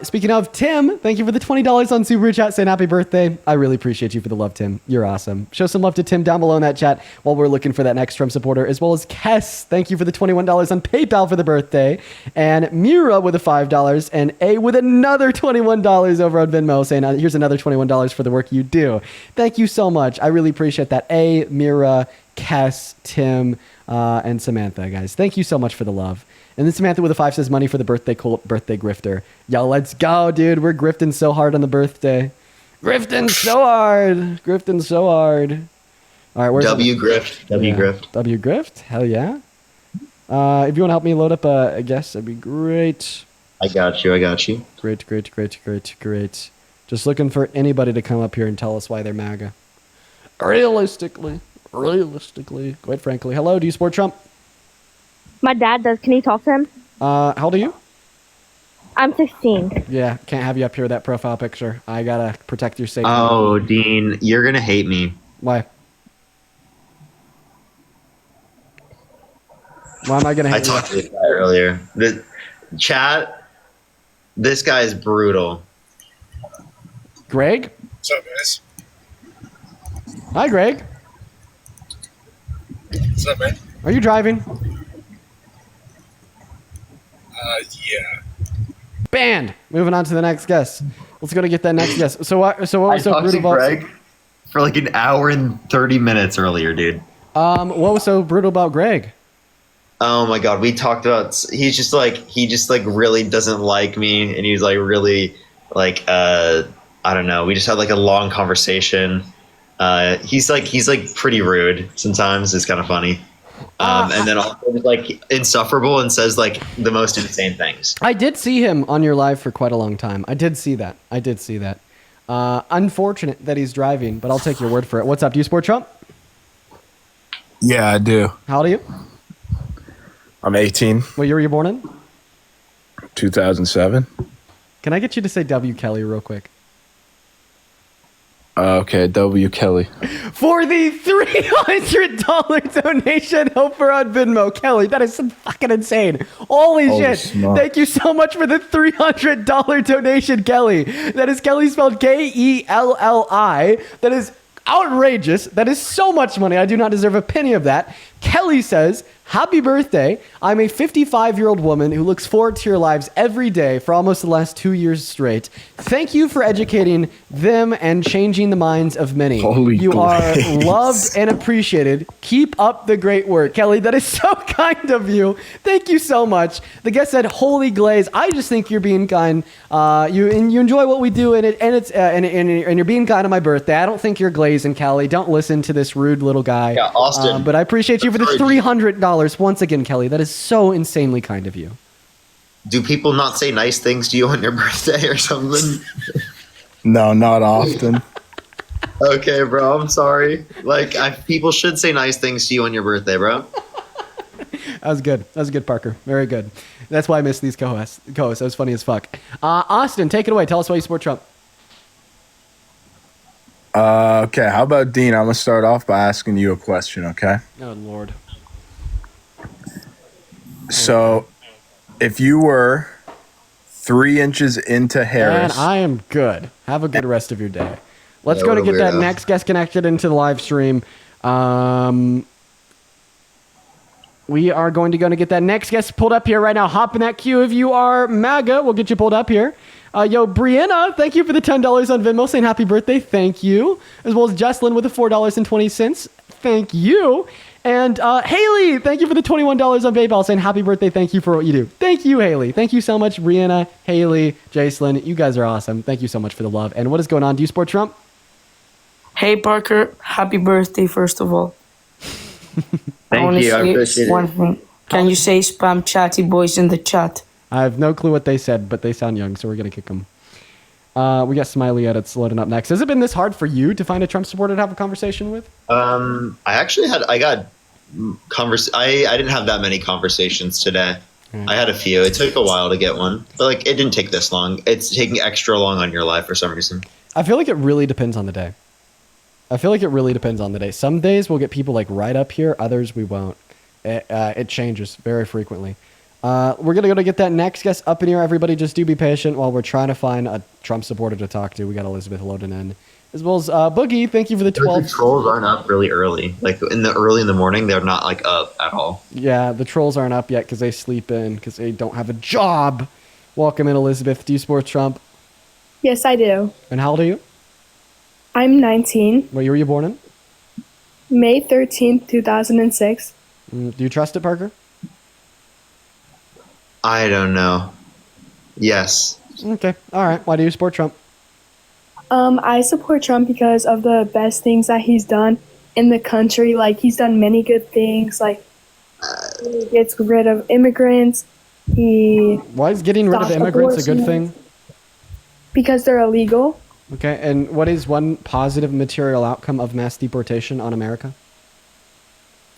Speaking of, Tim, thank you for the $20 on Super Chat saying happy birthday. I really appreciate you for the love, Tim. You're awesome. Show some love to Tim down below in that chat while we're looking for that next Trump supporter, as well as Kess. Thank you for the $21 on PayPal for the birthday. And Mira with the $5 and A with another $21 over on Venmo saying here's another $21 for the work you do. Thank you so much. I really appreciate that. A, Mira, Kess, Tim, and Samantha, guys. Thank you so much for the love. And then Samantha with a 5 says money for the birthday cult, birthday grifter. Yo, let's go, dude. We're grifting so hard on the birthday. Grifting so hard. Grifting so hard. All right, where's Grift. Grift. W Grift. Hell yeah. If you want to help me load up a guest, that'd be great. I got you. Great. Just looking for anybody to come up here and tell us why they're MAGA. Realistically, quite frankly. Hello, do you support Trump? My dad does. Can you talk to him? How old are you? I'm 16. Yeah, can't have you up here with that profile picture. I gotta protect your safety. Oh, Dean, you're gonna hate me. Why? Why am I gonna hate you? I talked to this guy earlier. The chat. This guy is brutal. Greg? What's up, guys? Hi, Greg. What's up, man? Are you driving? Yeah. Banned. Moving on to the next guest. Let's go to get that next guest. So what was so brutal about Greg for like an hour and 30 minutes earlier, dude. What was so brutal about Greg? Oh my god, we talked about he just really doesn't like me, and he's like really like I don't know. We just had like a long conversation. He's like pretty rude sometimes. It's kind of funny. And then also just like insufferable and says like the most insane things. I did see him on your live for quite a long time. I did see that. Unfortunate that he's driving, but I'll take your word for it. What's up? Do you support Trump? Yeah, I do. How old are you? I'm 18. What year were you born in? 2007. Can I get you to say W. Kelly real quick? Okay, W. Kelly. For the $300 donation over on Venmo. Kelly, that is some fucking insane. Holy shit. Smart. Thank you so much for the $300 donation, Kelly. That is Kelly spelled Kelli. That is outrageous. That is so much money. I do not deserve a penny of that. Kelly says, happy birthday. I'm a 55-year-old woman who looks forward to your lives every day for almost the last 2 years straight. Thank you for educating them and changing the minds of many. You are loved and appreciated. Keep up the great work. Kelly, that is so kind of you. Thank you so much. The guest said, holy glaze. I just think you're being kind. You enjoy what we do, and you're being kind on my birthday. I don't think you're glazing, Kelly. Don't listen to this rude little guy. Yeah, Austin. But I appreciate you for the $300 once again, Kelly. That is so insanely kind of you. Do people not say nice things to you on your birthday or something? No, not often. Okay, bro. I'm sorry. Like, people should say nice things to you on your birthday, bro. That was good. That was good, Parker. Very good. That's why I miss these co-hosts. That was funny as fuck. Austin, take it away. Tell us why you support Trump. Okay, how about Dean? I'm going to start off by asking you a question, okay? Oh, Lord. So, if you were 3 inches into Harris... And I am good. Have a good rest of your day. Let's Yeah, go to what a get that weirdo. next guest connected into the live stream. We are going to get that next guest pulled up here right now. Hop in that queue if you are MAGA. We'll get you pulled up here. Yo, Brianna, thank you for the $10 on Venmo saying happy birthday. Thank you. As well as Jesslyn with the $4.20. Thank you. And Haley, thank you for the $21 on PayPal saying happy birthday. Thank you for what you do. Thank you, Haley. Thank you so much, Brianna, Haley, Jesslyn. You guys are awesome. Thank you so much for the love. And what is going on? Do you support Trump? Hey, Parker. Happy birthday, first of all. Thank you. I appreciate one it. thing. Can you say spam chatty boys in the chat? I have no clue what they said, but they sound young, so we're going to kick them. We got Smiley edits loading up next. Has it been this hard for you to find a Trump supporter to have a conversation with? I didn't have that many conversations today. I had a few. It took a while to get one, but like it didn't take this long. It's taking extra long on your life for some reason. I feel like it really depends on the day. Some days we'll get people like right up here. Others we won't. It changes very frequently. We're going to go to get that next guest up in here. Everybody just do be patient while we're trying to find a Trump supporter to talk to. We got Elizabeth loading in. As well as Boogie, thank you for the 12. The trolls aren't up really early. Like early in the morning, they're not like up at all. Yeah, the trolls aren't up yet because they sleep in, because they don't have a job. Welcome in, Elizabeth. Do you support Trump? Yes, I do. And how old are you? I'm 19. What year were you born in? May 13th, 2006. Do you trust it, Parker? I don't know. Yes. Okay. All right. Why do you support Trump? I support Trump because of the best things that he's done in the country. Like, he's done many good things. Like, he gets rid of immigrants. Why is getting rid of immigrants a good thing? Because they're illegal. Okay, and what is one positive material outcome of mass deportation on America?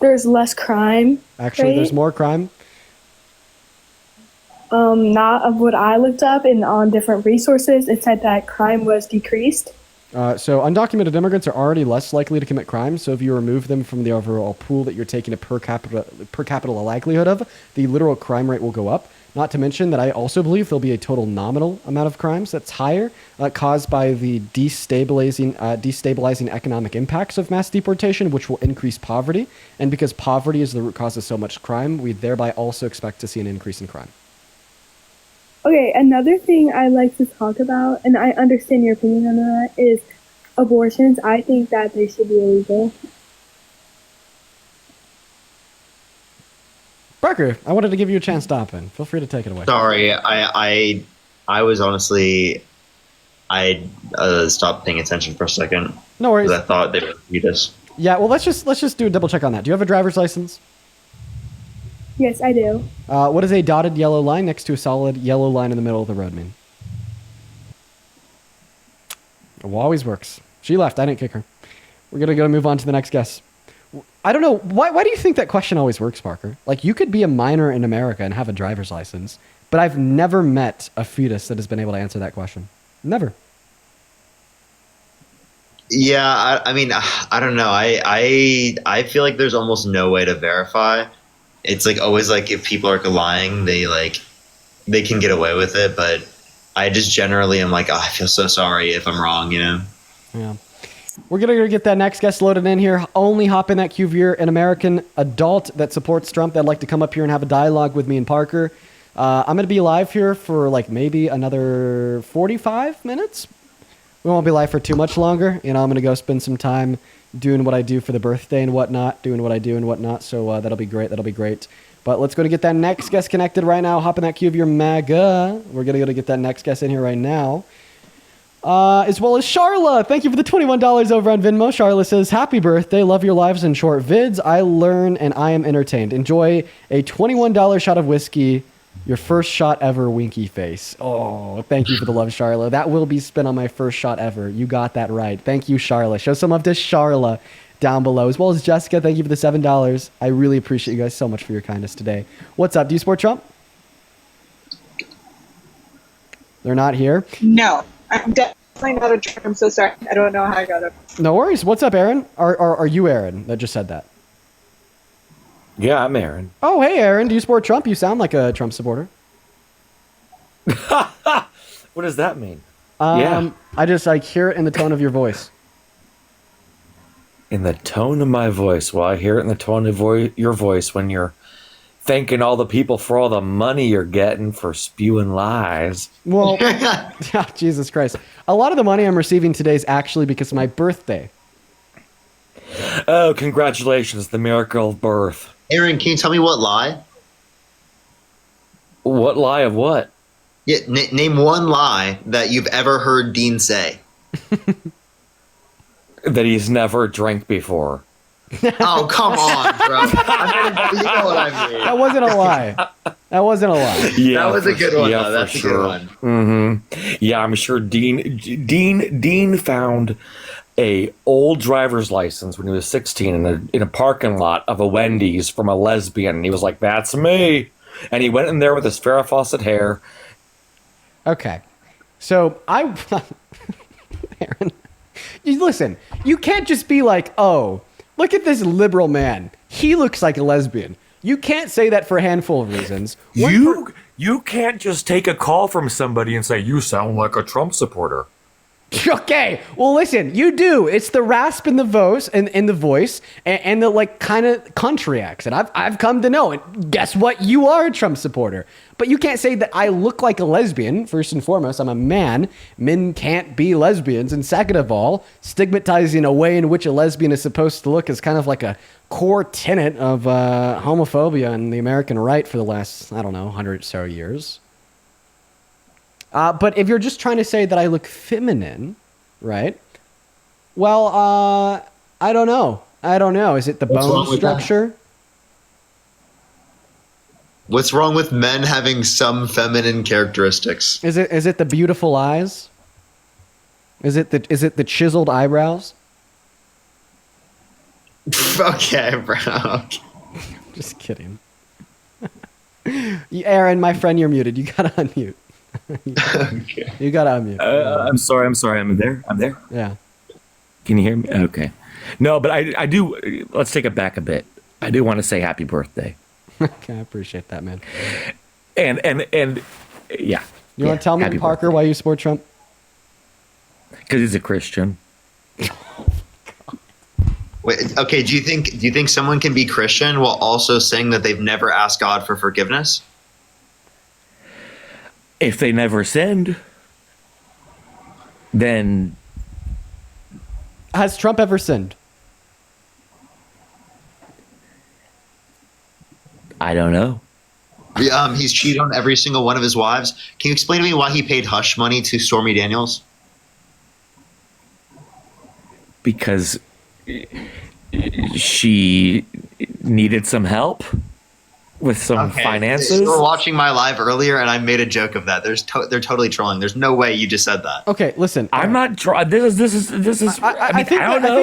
There's less crime. Actually, right? there's more crime. Not of what I looked up and on different resources. It said that crime was decreased. So undocumented immigrants are already less likely to commit crimes. So if you remove them from the overall pool that you're taking a per capita likelihood of, the literal crime rate will go up. Not to mention that I also believe there'll be a total nominal amount of crimes that's higher, caused by the destabilizing economic impacts of mass deportation, which will increase poverty. And because poverty is the root cause of so much crime, we thereby also expect to see an increase in crime. Okay, another thing I like to talk about, and I understand your opinion on that, is abortions. I think that they should be illegal. Parker, I wanted to give you a chance to hop in. Feel free to take it away. Sorry, I was honestly, I stopped paying attention for a second. No worries. Because I thought they were fetus. Yeah, well, let's just do a double check on that. Do you have a driver's license? Yes, I do. What does a dotted yellow line next to a solid yellow line in the middle of the road mean? It always works. She left. I didn't kick her. We're going to move on to the next guest. I don't know. Why do you think that question always works, Parker? Like, you could be a minor in America and have a driver's license, but I've never met a fetus that has been able to answer that question. Never. Yeah, I mean, I don't know. I feel like there's almost no way to verify. It's like always like if people are lying, they can get away with it. But I just generally am like, oh, I feel so sorry if I'm wrong, you know? Yeah. We're going to get that next guest loaded in here. Only hop in that queue if you're an American adult that supports Trump that'd like to come up here and have a dialogue with me and Parker. I'm going to be live here for like maybe another 45 minutes. We won't be live for too much longer. You know, I'm going to go spend some time doing what I do for the birthday and whatnot, So that'll be great. That'll be great. But let's go to get that next guest connected right now. Hop in that queue of your MAGA. We're going to go to get that next guest in here right now. As well as Charla. Thank you for the $21 over on Venmo. Charla says, happy birthday. Love your lives and short vids. I learn and I am entertained. Enjoy a $21 shot of whiskey. Your first shot ever, winky face. Oh, thank you for the love, Charla. That will be spent on my first shot ever. You got that right. Thank you, Charla. Show some love to Charla down below. As well as Jessica, thank you for the $7. I really appreciate you guys so much for your kindness today. What's up? Do you support Trump? They're not here? No, I'm definitely not a Trump. I'm so sorry. I don't know how I got it. No worries. What's up, Aaron? Are you Aaron that just said that? Yeah, I'm Aaron. Oh, hey, Aaron. Do you support Trump? You sound like a Trump supporter. What does that mean? Yeah. I just hear it in the tone of your voice. In the tone of my voice. Well, I hear it in the tone of your voice when you're thanking all the people for all the money you're getting for spewing lies. Well, Jesus Christ. A lot of the money I'm receiving today is actually because of my birthday. Oh, congratulations. The miracle of birth. Aaron, can you tell me what lie? What lie of what? Yeah, name one lie that you've ever heard Dean say. That he's never drank before. Oh, come on, bro. You know what I mean. That wasn't a lie. That wasn't a lie. Yeah, that was a good one. Yeah, though. That's for a sure. good one. Mm-hmm. Yeah, I'm sure Dean found a old driver's license when he was 16 in a parking lot of a Wendy's from a lesbian, and he was like, "That's me." And he went in there with his Farrah Fawcett hair. Okay, so Aaron, listen. You can't just be like, "Oh, look at this liberal man. He looks like a lesbian." You can't say that for a handful of reasons. You can't just take a call from somebody and say, "You sound like a Trump supporter." Okay, well, listen, you do. It's the rasp in the voice and the kind of country accent. I've come to know it. Guess what? You are a Trump supporter. But you can't say that I look like a lesbian. First and foremost, I'm a man. Men can't be lesbians. And second of all, stigmatizing a way in which a lesbian is supposed to look is kind of like a core tenet of homophobia in the American right for the last, 100 or so years. But if you're just trying to say that I look feminine, right? Well, I don't know. Is it the What's bone wrong with that? structure? What's wrong with men having some feminine characteristics? Is it the beautiful eyes? Is it the chiseled eyebrows? Okay, bro. Just kidding. Aaron, my friend, you're muted. You gotta unmute. You gotta unmute. I'm sorry. I'm there. Yeah. Can you hear me? Okay. No, but I do. Let's take it back a bit. I do want to say happy birthday. Okay, I appreciate that, man. And yeah. You want to tell me, happy Parker, why you support Trump? Because he's a Christian. Wait, okay. Do you think someone can be Christian while also saying that they've never asked God for forgiveness? If they never sinned, then has Trump ever sinned? I don't know. He's cheated on every single one of his wives. Can you explain to me why he paid hush money to Stormy Daniels? Because she needed some help with some finances. You were watching my live earlier, and I made a joke of that. They're totally trolling. There's no way you just said that. Okay, listen. I'm not trying. This is. I think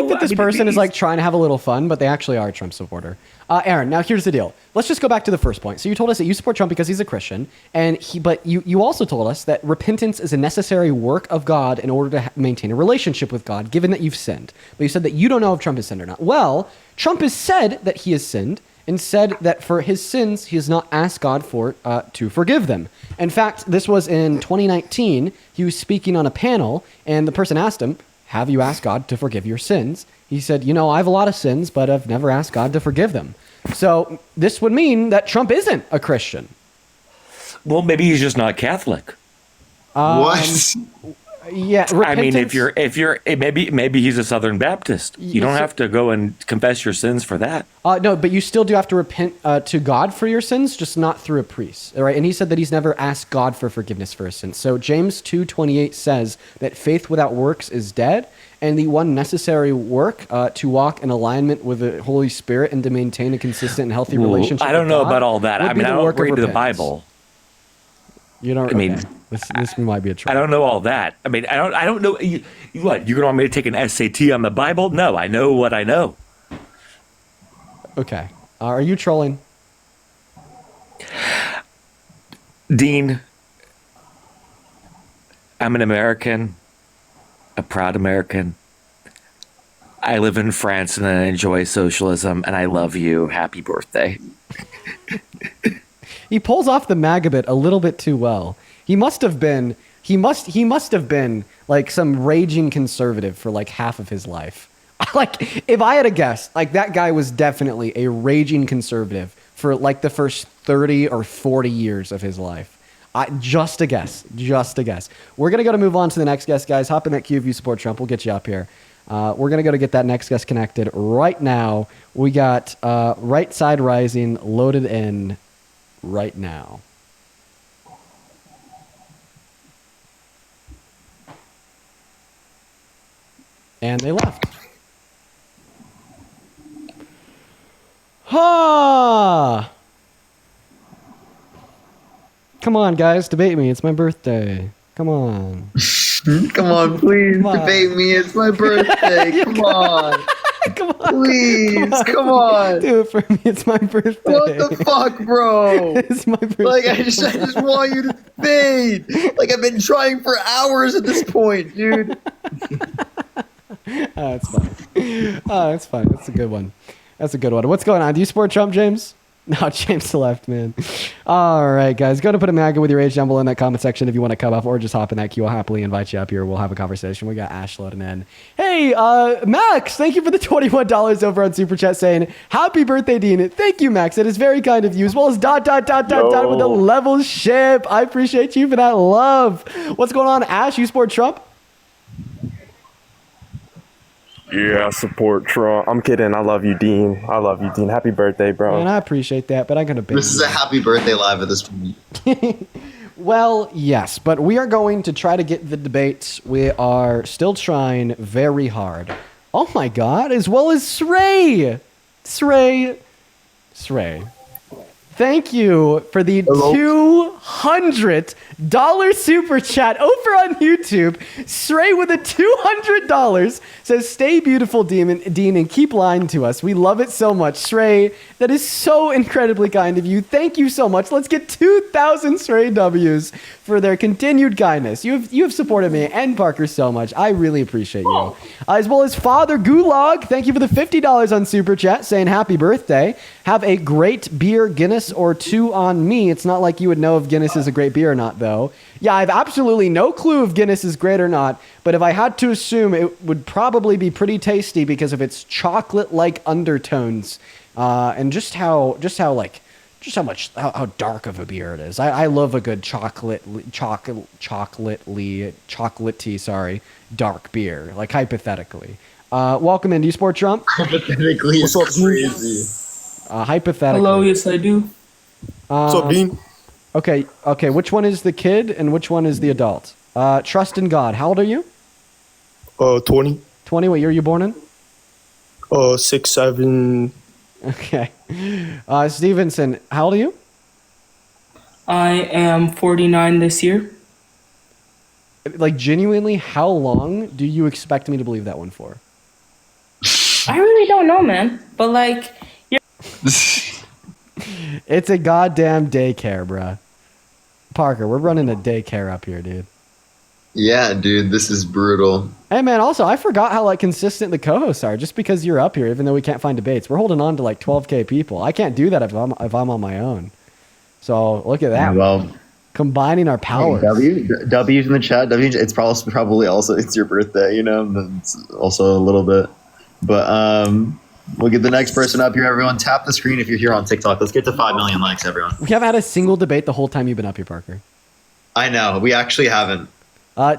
that this person is like trying to have a little fun, but they actually are a Trump supporter. Aaron, now here's the deal. Let's just go back to the first point. So you told us that you support Trump because he's a Christian, but you also told us that repentance is a necessary work of God in order to maintain a relationship with God, given that you've sinned. But you said that you don't know if Trump has sinned or not. Well, Trump has said that he has sinned and said that for his sins, he has not asked God to forgive them. In fact, this was in 2019. He was speaking on a panel, and the person asked him, have you asked God to forgive your sins? He said, I have a lot of sins, but I've never asked God to forgive them. So this would mean that Trump isn't a Christian. Well, maybe he's just not Catholic. What? Yeah, I mean, if you're maybe he's a Southern Baptist. You don't have to go and confess your sins for that. No, but you still do have to repent to God for your sins, just not through a priest. All right, and he said that he's never asked God for forgiveness for his sins. So James 2:28 says that faith without works is dead, and the one necessary work to walk in alignment with the Holy Spirit and to maintain a consistent and healthy relationship. I don't know about all that. I mean, I don't read the Bible. You don't. I mean, this might be a try. I don't know all that. I mean, I don't know. What, you're gonna want me to take an SAT on the Bible? No, I know what I know. Okay. Are you trolling? Dean, I'm an American, a proud American. I live in France and I enjoy socialism, and I love you. Happy birthday. He pulls off the MAGA bit a little bit too well. He must have been like some raging conservative for like half of his life. Like, if I had to guess, like that guy was definitely a raging conservative for like the first 30 or 40 years of his life. Just a guess. We're going to move on to the next guest, guys. Hop in that queue if you support Trump. We'll get you up here. We're going to get that next guest connected right now. We got Right Side Rising loaded in right now. And they left. Ha! Come on, guys, debate me. It's my birthday. Come on. Come on, please debate me. It's my birthday. Come on. Come on. Please, come on. Do it for me. It's my birthday. What the fuck, bro? It's my birthday. Like, I just want you to debate. Like, I've been trying for hours at this point, dude. It's fine. It's fine. That's a good one. What's going on? Do you support Trump, James? No, James left, man. All right, guys. Go to put a MAGA with your age down below in that comment section if you want to come up, or just hop in that queue. I'll happily invite you up here. We'll have a conversation. We got Ash loading in. Hey, Max, thank you for the $21 over on Super Chat saying, happy birthday, Dean. Thank you, Max. That is very kind of you, as well as ... with the level ship. I appreciate you for that love. What's going on, Ash? You support Trump? Yeah, I support Trump. I'm kidding. I love you, Dean. Happy birthday, bro. Man, I appreciate that, but I'm going to This is a happy birthday live at this point. Well, yes, but we are going to try to get the debates. We are still trying very hard. Oh my god, as well as Sray. Sray. Thank you for the $200 super chat over on YouTube. Sray with a $200 says, "Stay beautiful, Dean, and keep lying to us. We love it so much." Sray, that is so incredibly kind of you. Thank you so much. Let's get 2,000 Sray W's for their continued kindness. You have supported me and Parker so much. I really appreciate you. As well as Father Gulag, thank you for the $50 on super chat, saying happy birthday. Have a great beer, Guinness or two on me. It's not like you would know if Guinness is a great beer or not, though. Yeah, I have absolutely no clue if Guinness is great or not, but if I had to assume, it would probably be pretty tasty because of its chocolate-like undertones, and just how dark of a beer it is. I love a good chocolatey, dark beer, like hypothetically. Welcome into Sport Trump. Hypothetically, it's crazy. Hypothetically. Hello, yes I do. What's up, Dean? Okay. Which one is the kid and which one is the adult? Trust in God. How old are you? 20. 20. What year are you born in? 6, 7. Okay. Stevenson, how old are you? I am 49 this year. Like, genuinely, how long do you expect me to believe that one for? I really don't know, man. But like, it's a goddamn daycare, bruh. Parker, we're running a daycare up here, dude. Yeah, dude, this is brutal. Hey, man, also, I forgot how, like, consistent the co-hosts are. Just because you're up here, even though we can't find debates, we're holding on to, like, 12K people. I can't do that if I'm on my own. So, look at that. Well, combining our powers. W's in the chat. It's probably also, it's your birthday, you know? It's also a little bit. But, we'll get the next person up here, everyone. Tap the screen if you're here on TikTok. Let's get to 5 million likes, everyone. We haven't had a single debate the whole time you've been up here, Parker. I know. We actually haven't.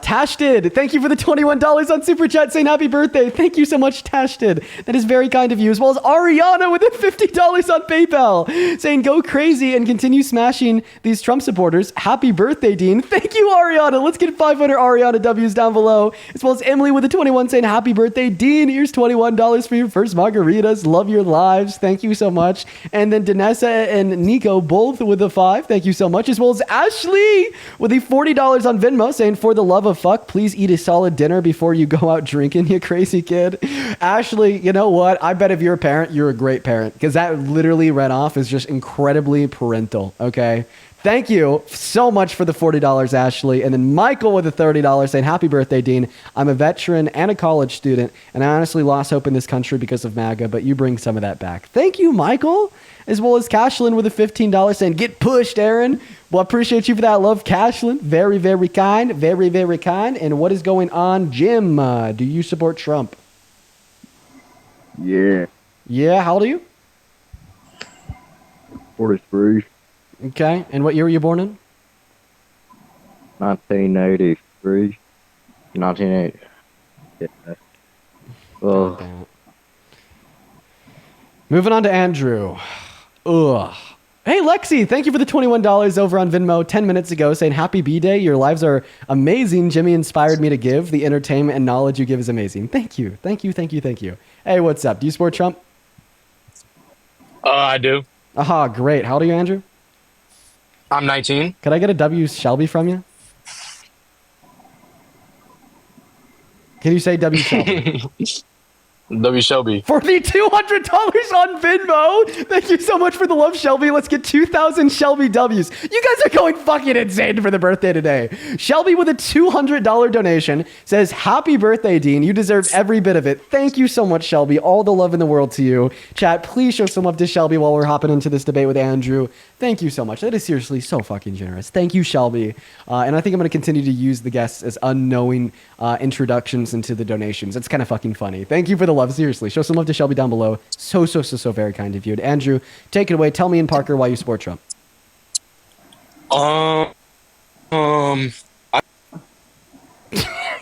Tash did. Thank you for the $21 on Super Chat saying happy birthday. Thank you so much, Tash did. That is very kind of you. As well as Ariana with the $50 on PayPal saying go crazy and continue smashing these Trump supporters. Happy birthday, Dean. Thank you, Ariana. Let's get 500 Ariana W's down below. As well as Emily with the 21 saying happy birthday, Dean. Here's $21 for your first margaritas. Love your lives. Thank you so much. And then Danessa and Nico both with a 5. Thank you so much. As well as Ashley with the $40 on Venmo saying for the love of fuck, please eat a solid dinner before you go out drinking, you crazy kid. Ashley, you know what? I bet if you're a parent, you're a great parent, because that literally read off is just incredibly parental, okay? Thank you so much for the $40, Ashley. And then Michael with the $30 saying, happy birthday, Dean. I'm a veteran and a college student, and I honestly lost hope in this country because of MAGA, but you bring some of that back. Thank you, Michael. As well as Cashlin with a $15 saying, get pushed, Aaron. Well, I appreciate you for that love, Cashlin. Very, very kind. Very, very kind. And what is going on, Jim? Do you support Trump? Yeah. Yeah, how old are you? 43. Okay, and what year were you born in? 1983. 1980. Yeah. Well, moving on to Andrew. Ugh. Hey, Lexi, thank you for the $21 over on Venmo 10 minutes ago saying happy B-Day. Your lives are amazing. Jimmy inspired me to give. The entertainment and knowledge you give is amazing. Thank you. Thank you. Thank you. Thank you. Hey, what's up? Do you support Trump? I do. Aha, great. How old are you, Andrew? I'm 19. Could I get a W Shelby from you? Can you say W Shelby? W Shelby. For the $200 on Venmo. Thank you so much for the love, Shelby. Let's get 2,000 Shelby W's. You guys are going fucking insane for the birthday today. Shelby with a $200 donation says, happy birthday, Dean. You deserve every bit of it. Thank you so much, Shelby. All the love in the world to you. Chat, please show some love to Shelby while we're hopping into this debate with Andrew. Thank you so much. That is seriously so fucking generous. Thank you, Shelby. And I think I'm going to continue to use the guests as unknowing introductions into the donations. It's kind of fucking funny. Thank you for the love. Seriously, show some love to Shelby down below. So very kind of you. And Andrew, take it away. Tell me and Parker why you support Trump.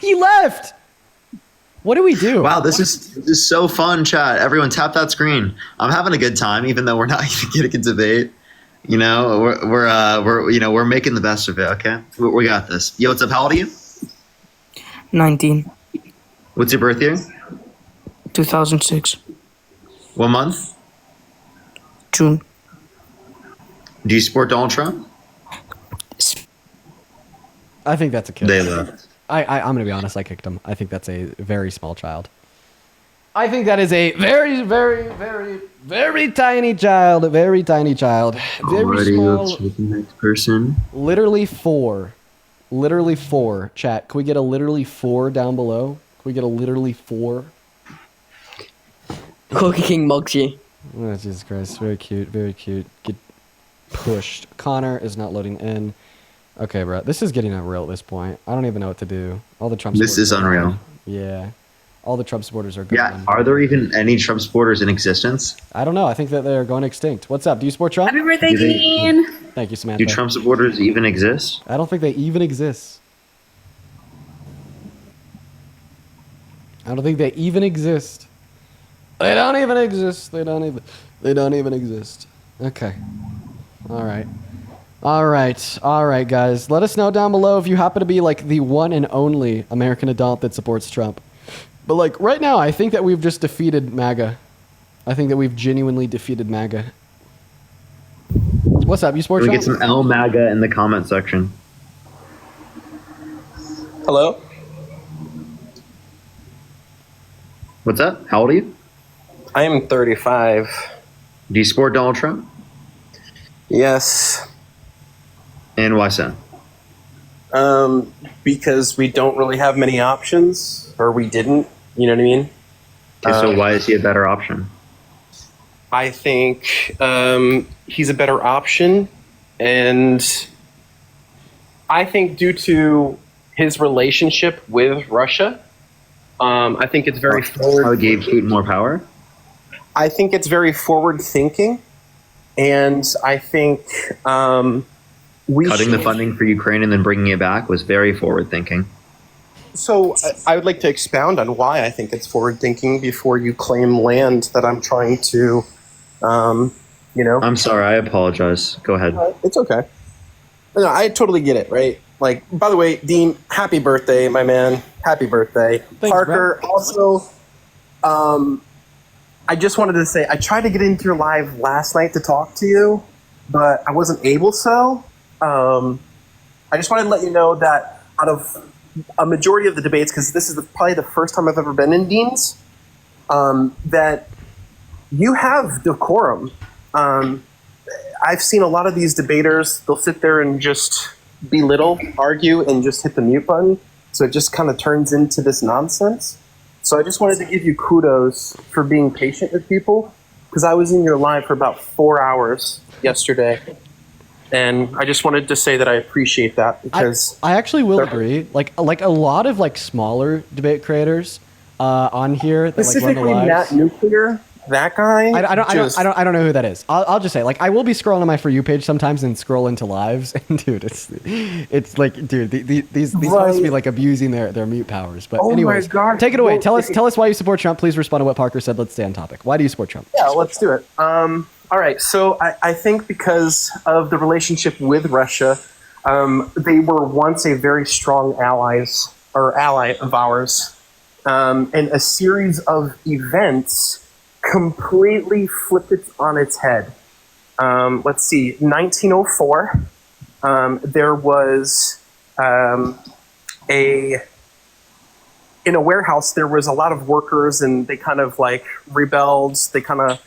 He left. What do we do? Wow, this is so fun, chat. Everyone tap that screen. I'm having a good time, even though we're not even getting a debate. You know, we're making the best of it. Okay, we got this. Yo, what's up? How old are you? 19. What's your birth year? 2006. What month? June. Do you support Donald Trump? I think that's a kid. They left. I'm going to be honest. I kicked him. I think that's a very small child. I think that is a very, very, very, very tiny child. Very tiny child. Very Alrighty, small. let's take the next person. Literally 4. Literally 4. Chat, can we get a literally 4 down below? Can we get a literally 4? Cookie King Moxie. Oh, Jesus Christ. Very cute. Very cute. Get pushed. Connor is not loading in. Okay, bro. This is getting unreal at this point. I don't even know what to do. All the Trump This is unreal. Yeah. All the Trump supporters are gone. Yeah, are there even any Trump supporters in existence? I don't know. I think that they're going extinct. What's up? Do you support Trump? Happy birthday, Do they- Dean. Thank you, Samantha. Do Trump supporters even exist? I don't think they even exist. I don't think they even exist. They don't even exist. They don't even exist. Okay. All right. All right, guys. Let us know down below if you happen to be like the one and only American adult that supports Trump. But like right now, I think that we've just defeated MAGA. I think that we've genuinely defeated MAGA. What's up? You support Can we Trump? get some L MAGA in the comment section? Hello? What's up? How old are you? I am 35. Do you support Donald Trump? Yes. And why so? Because we don't really have many options, or we didn't. You know what I mean? Okay, so why is he a better option? I think he's a better option, and I think due to his relationship with Russia, I think it's very forward. How it gave Putin more power? I think it's very forward thinking, and I think we Cutting the should- funding for Ukraine and then bringing it back was very forward thinking. So I would like to expound on why I think it's forward thinking before you claim land that I'm trying to, I'm sorry, I apologize. Go ahead. It's okay. No, I totally get it, right? Like, by the way, Dean, happy birthday, my man. Happy birthday. Thanks, Parker, also, I just wanted to say, I tried to get into your live last night to talk to you, but I wasn't able so. I just wanted to let you know that out of a majority of the debates, because this is probably the first time I've ever been in Dean's, that you have decorum. I've seen a lot of these debaters, they'll sit there and just belittle, argue, and just hit the mute button. So it just kind of turns into this nonsense. So I just wanted to give you kudos for being patient with people, because I was in your live for about 4 hours yesterday. And I just wanted to say that I appreciate that, because I actually will agree. Like a lot of like smaller debate creators on here that like run the specifically lives. Matt Nuclear, that guy. I don't know who that is. I'll just say, like, I will be scrolling on my For You page sometimes and scroll into lives, and dude, it's like, dude, these must be like abusing their mute powers. But Oh my anyways, God. take it away. Well, Tell us why you support Trump. Please respond to what Parker said. Let's stay on topic. Why do you support Trump? Yeah, let's do it. All right, so I think because of the relationship with Russia, they were once a very strong ally of ours, and a series of events completely flipped it on its head. Let's see, 1904, there was in a warehouse, there was a lot of workers, and they kind of like rebelled. They kind of,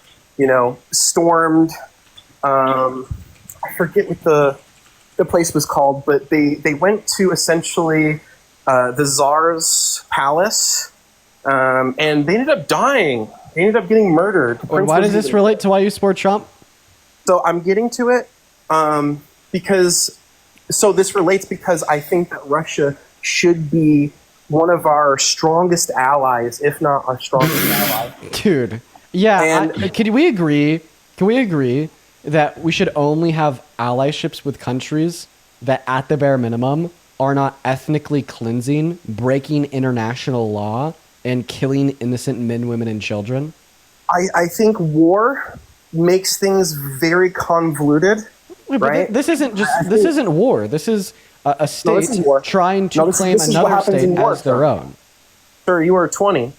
stormed. I forget what the place was called, but they went to essentially the Tsar's palace, and they ended up dying. They ended up getting murdered. Why does this relate to why you support Trump? So I'm getting to it because this relates because I think that Russia should be one of our strongest allies, if not our strongest ally. Dude, yeah. Can we agree? Can we agree that we should only have allyships with countries that, at the bare minimum, are not ethnically cleansing, breaking international law, and killing innocent men, women, and children? I think war makes things very convoluted. Yeah, but right? this isn't just. I This think- isn't war. This is a state this is war. trying to No, this- claim this is what another happens state in war, as their sir. own. Sir, you are 20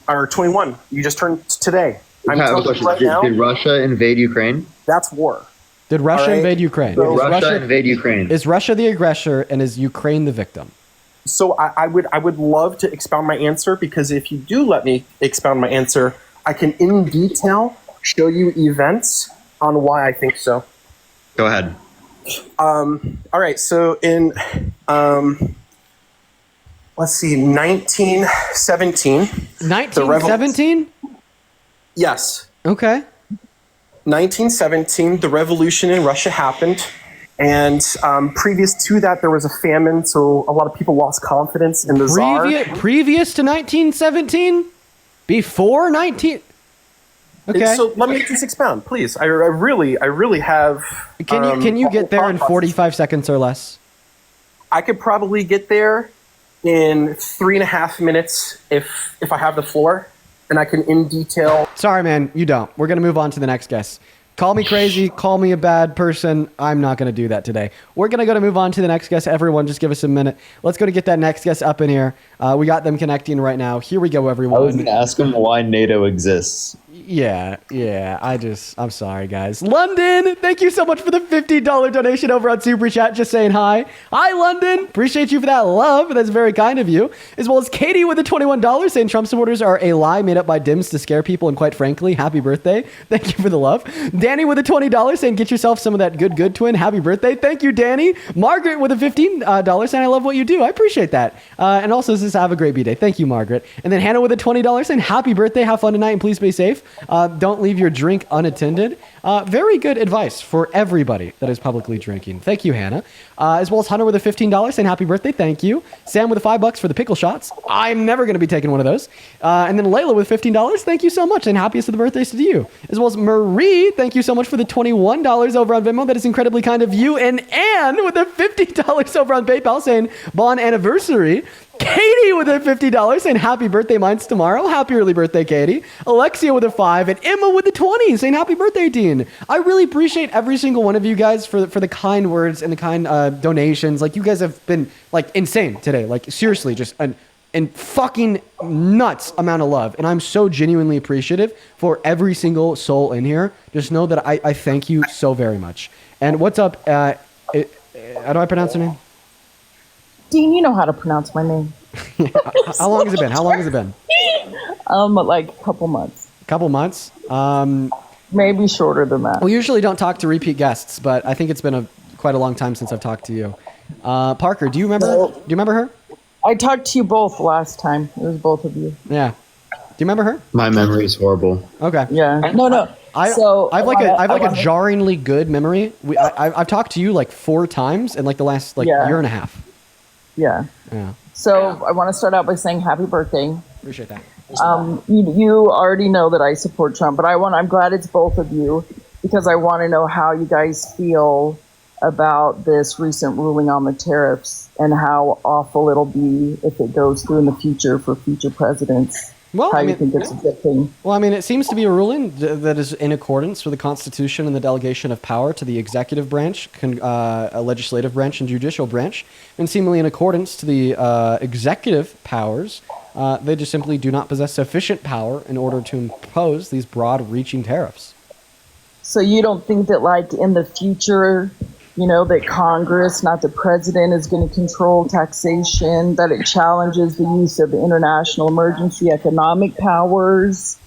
or 21. You just turned today. I'm I have a telling you question. right Did, now, did Russia invade Ukraine? that's war. Did Russia All right. invade Ukraine? So- Is Russia invade Ukraine. Is Russia the aggressor and is Ukraine the victim? So I would love to expound my answer, because if you do let me expound my answer, I can in detail show you events on why I think so. Go ahead. All right. So in let's see, 1917. 1917? Yes. Okay. 1917, the revolution in Russia happened. And previous to that, there was a famine, so a lot of people lost confidence in the czar. Previous to 1917? Before 19? Okay. So let me just expound, please. I really have. Can you get there in 45 seconds or less? I could probably get there in 3.5 minutes if I have the floor, and I can in detail. Sorry, man, you don't. We're gonna move on to the next guest. Call me crazy, call me a bad person. I'm not going to do that today. We're going to move on to the next guest. Everyone, just give us a minute. Let's go to get that next guest up in here. We got them connecting right now. Here we go, everyone. I was going to ask him why NATO exists. Yeah. I'm sorry, guys. London, thank you so much for the $50 donation over on Super Chat. Just saying hi. Hi, London. Appreciate you for that love. That's very kind of you. As well as Katie with the $21 saying Trump supporters are a lie made up by Dims to scare people. And quite frankly, happy birthday. Thank you for the love. Danny with a $20 saying get yourself some of that good twin. Happy birthday. Thank you, Danny. Margaret with a $15 saying I love what you do. I appreciate that. And also says have a great B-Day. Thank you, Margaret. And then Hannah with a $20 saying happy birthday. Have fun tonight and please be safe. Don't leave your drink unattended. Very good advice for everybody that is publicly drinking. Thank you, Hannah. As well as Hunter with a $15 saying happy birthday. Thank you. Sam with a $5 for the pickle shots. I'm never going to be taking one of those. And then Layla with $15. Thank you so much. And happiest of the birthdays to you. As well as Marie. Thank you so much for the $21 over on Venmo. That is incredibly kind of you. And Anne with a $50 over on PayPal saying bon anniversary. Katie with a $50 saying happy birthday, mine's tomorrow. Happy early birthday, Katie. Alexia with a 5 and Emma with a 20 saying happy birthday, Dean. I really appreciate every single one of you guys for the kind words and the kind donations. Like, you guys have been like insane today. Like, seriously, just an fucking nuts amount of love. And I'm so genuinely appreciative for every single soul in here. Just know that I thank you so very much. And what's up? How do I pronounce your name? Dean, you know how to pronounce my name. How long has it been? Like a couple months. Couple months? Maybe shorter than that. We usually don't talk to repeat guests, but I think it's been quite a long time since I've talked to you. Parker, do you remember her? I talked to you both last time. It was both of you. Yeah. Do you remember her? My memory is horrible. Okay. Yeah. No. I have a jarringly good memory. I've talked to you like 4 times in like the last year and a half. Yeah. So I want to start out by saying happy birthday. Appreciate that. You already know that I support Trump, but I'm glad it's both of you, because I want to know how you guys feel about this recent ruling on the tariffs and how awful it'll be if it goes through in the future for future presidents. Well, you think it's a good thing? Well, I mean, it seems to be a ruling that is in accordance with the Constitution and the delegation of power to the executive branch, legislative branch, and judicial branch, and seemingly in accordance to the executive powers. They just simply do not possess sufficient power in order to impose these broad-reaching tariffs. So you don't think that, like, in the future, that Congress, not the president, is going to control taxation, that it challenges the use of international emergency economic powers,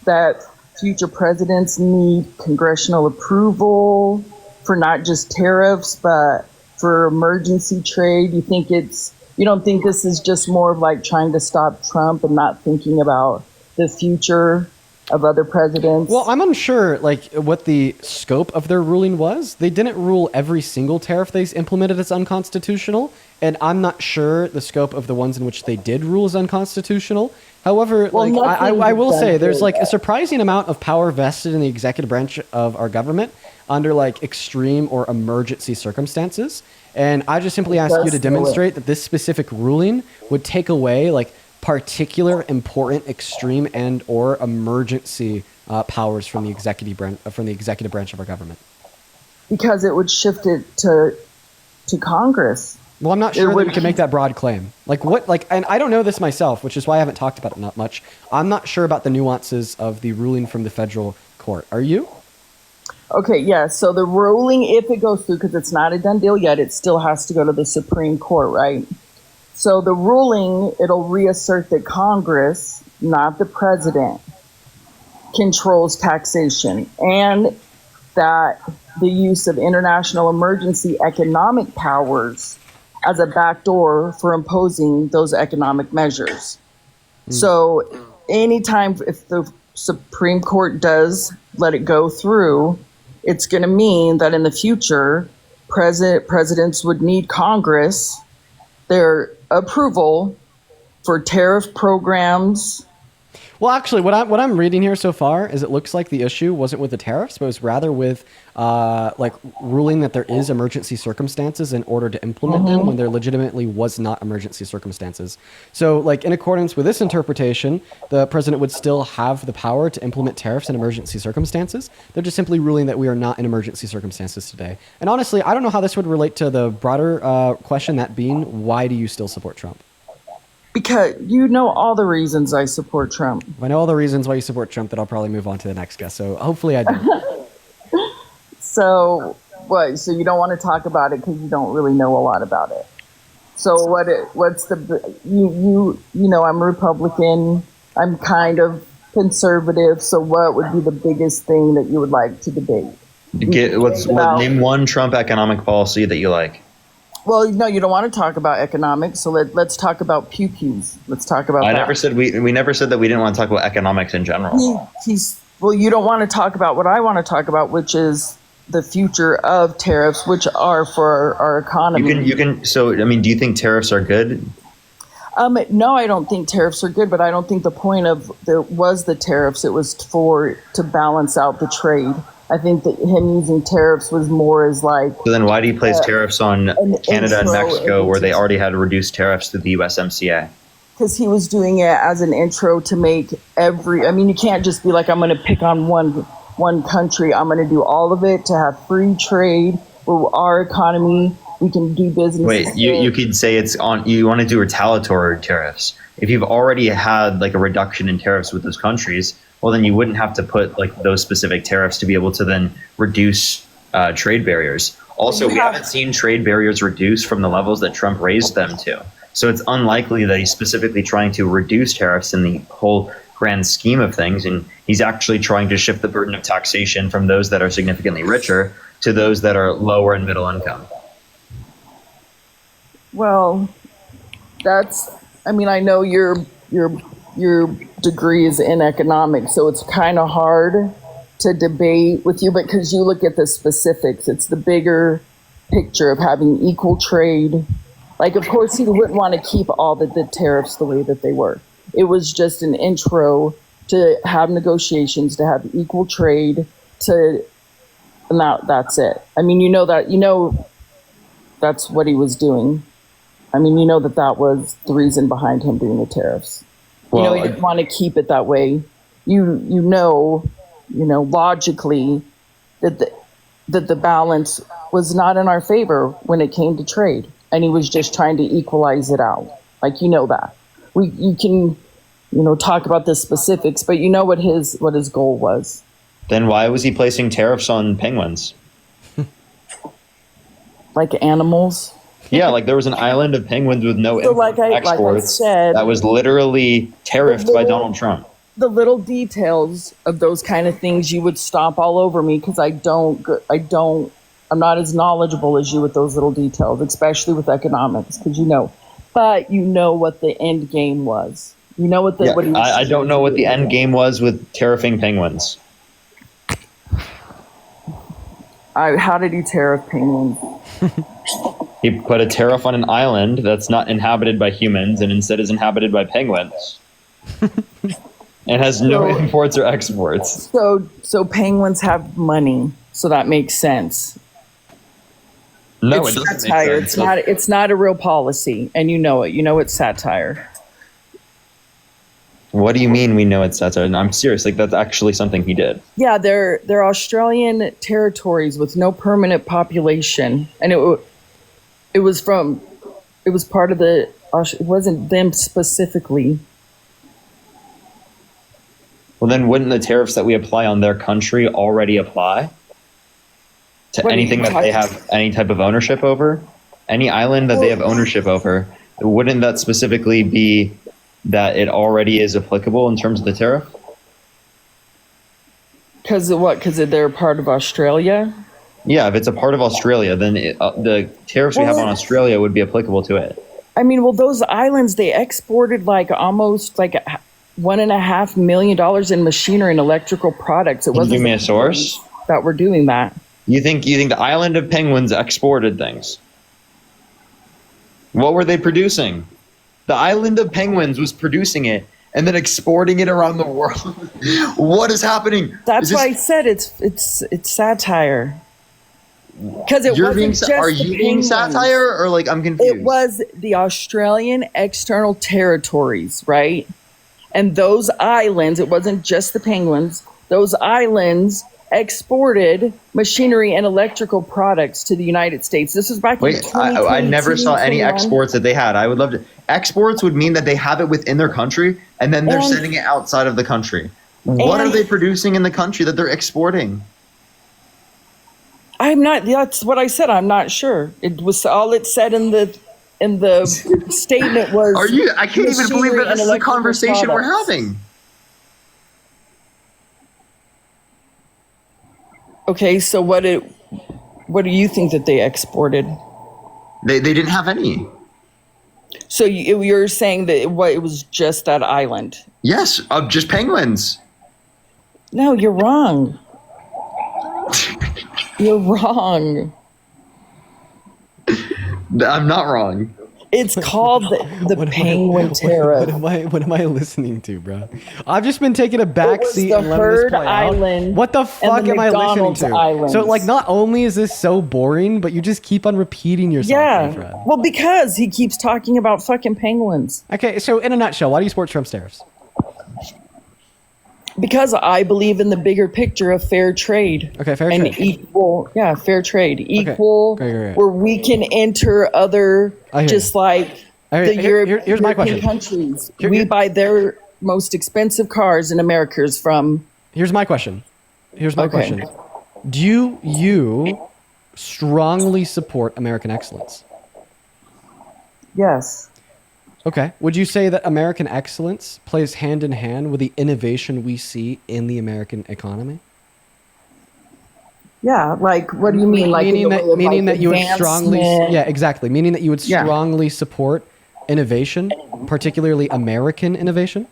that future presidents need congressional approval for not just tariffs, but for emergency trade? You don't think this is just more of like trying to stop Trump and not thinking about the future of other presidents? Well, I'm unsure what the scope of their ruling was. They didn't rule every single tariff they implemented as unconstitutional, and I'm not sure the scope of the ones in which they did rule as unconstitutional. However, I will say there's a surprising amount of power vested in the executive branch of our government under extreme or emergency circumstances. And I just simply ask you to demonstrate that this specific ruling would take away particular, important, extreme, and or emergency powers from the executive branch of our government. because it would shift it to Congress. Well, I'm not sure that we can make that broad claim. And I don't know this myself, which is why I haven't talked about it not much. I'm not sure about the nuances of the ruling from the federal court. Are you? Okay, yeah. So the ruling, if it goes through, because it's not a done deal yet, it still has to go to the Supreme Court, right? So the ruling, it'll reassert that Congress, not the president, controls taxation, and that the use of international emergency economic powers as a backdoor for imposing those economic measures. So anytime if the Supreme Court does let it go through, it's going to mean that in the future, presidents would need Congress, their approval for tariff programs. Well, actually, what I'm reading here so far is it looks like the issue wasn't with the tariffs, but it was rather with ruling that there is emergency circumstances in order to implement them when there legitimately was not emergency circumstances. So, in accordance with this interpretation, the president would still have the power to implement tariffs in emergency circumstances. They're just simply ruling that we are not in emergency circumstances today. And honestly, I don't know how this would relate to the broader question, that being, why do you still support Trump? Because you know all the reasons I support Trump. If I know all the reasons why you support Trump, then I'll probably move on to the next guest. So hopefully I do. So what? So you don't want to talk about it because you don't really know a lot about it. So what's the you know, I'm Republican. I'm kind of conservative. So what would be the biggest thing that you would like to debate? Name one Trump economic policy that you like. Well, no, you don't want to talk about economics, so let's talk about pew-pews. Let's talk about that. Never said we never said that we didn't want to talk about economics in general. Well, you don't want to talk about what I want to talk about, which is the future of tariffs, which are for our economy. You can. So, I mean, do you think tariffs are good? No, I don't think tariffs are good, but I don't think the point of the tariffs. It was to balance out the trade. I think that him using tariffs was more as like. So then why do you place tariffs on Canada and Mexico where they already had reduced tariffs through the USMCA? Because he was doing it as an intro to make you can't just be like, I'm going to pick on one country. I'm going to do all of it to have free trade for our economy. We can do business. Wait, you could say you want to do retaliatory tariffs. If you've already had a reduction in tariffs with those countries, well, then you wouldn't have to put those specific tariffs to be able to then reduce trade barriers. Also, we haven't seen trade barriers reduce from the levels that Trump raised them to. So it's unlikely that he's specifically trying to reduce tariffs in the whole grand scheme of things. And he's actually trying to shift the burden of taxation from those that are significantly richer to those that are lower and middle income. Well, I know your degree is in economics, so it's kind of hard to debate with you, but because you look at the specifics, it's the bigger picture of having equal trade. Of course, he wouldn't want to keep all the tariffs the way that they were. It was just an intro to have negotiations, to have equal trade, and that's it. That's what he was doing. That was the reason behind him doing the tariffs. Well, he didn't want to keep it that way. Logically that the balance was not in our favor when it came to trade, and he was just trying to equalize it out. That. You can talk about the specifics, but what his goal was. Then why was he placing tariffs on penguins? Like animals? Yeah, there was an island of penguins with no exports that was literally tariffed by Donald Trump. The little details of those kind of things, you would stomp all over me because I'm not as knowledgeable as you with those little details, especially with economics, because but what the end game was. What he was I don't know what the end game was with tariffing penguins. How did he tariff penguins? He put a tariff on an island that's not inhabited by humans and instead is inhabited by penguins. And has no imports or exports. So penguins have money, so that makes sense. No, it doesn't make sense. It's not a real policy, and you know it. It's satire. What do you mean we know it's satire? And I'm serious. Like, that's actually something he did. Yeah, they're Australian territories with no permanent population, and it was part of the. It wasn't them specifically. Well, then wouldn't the tariffs that we apply on their country already apply to What are you anything that they have any type of ownership over? Any island that they have ownership over, wouldn't that specifically be that it already is applicable in terms of the tariff? Because of what? Because they're part of Australia? Yeah, if it's a part of Australia, then the tariffs we have on Australia would be applicable to it. I mean, well, those islands, they exported almost $1.5 million in machinery and electrical products. It Can you wasn't give me a source that we're doing that. You think the island of penguins exported things? What were they producing? The island of penguins was producing it and then exporting it around the world. What is happening? That's why I said it's satire. Because it wasn't just are you being satire, or like I'm confused? It was the Australian external territories, right? And those islands, it wasn't just the penguins, those islands exported machinery and electrical products to the United States. This was back in 2022, I never saw any 21. exports that they had. I would love to. Exports would mean that they have it within their country and then they're sending it outside of the country. What are they producing in the country that they're exporting? I'm not. That's what I said. I'm not sure. It was all it said in the statement was. Are you? I can't even believe that this is a conversation we're having. Okay, so what do you think that they exported? They didn't have any. So you're saying that it was just that island? Yes, just penguins. No, you're wrong. You're wrong. I'm not wrong. It's called the penguin tariff. What am I listening to, bro? I've just been taking a back seat and letting this Herd play Island out. What the fuck am I listening McDonald's to? Islands. So, like, not only is this so boring, but you just keep on repeating yourself, my friend. Well, because he keeps talking about fucking penguins. Okay, so in a nutshell, why do you support Trump's tariffs? Because I believe in the bigger picture of fair trade. Okay, fair and trade. equal, fair trade, equal, Great. where we can enter other, I hear just you. like I hear you. the Here's my European question. countries. We buy their most expensive cars in America's from. Here's my question. Okay. Question. Do you strongly support American excellence? Yes. Okay. Would you say that American excellence plays hand in hand with the innovation we see in the American economy? Yeah, like what do you mean? Like meaning that you would strongly, advancement? exactly. Meaning that you would strongly support innovation, particularly American innovation.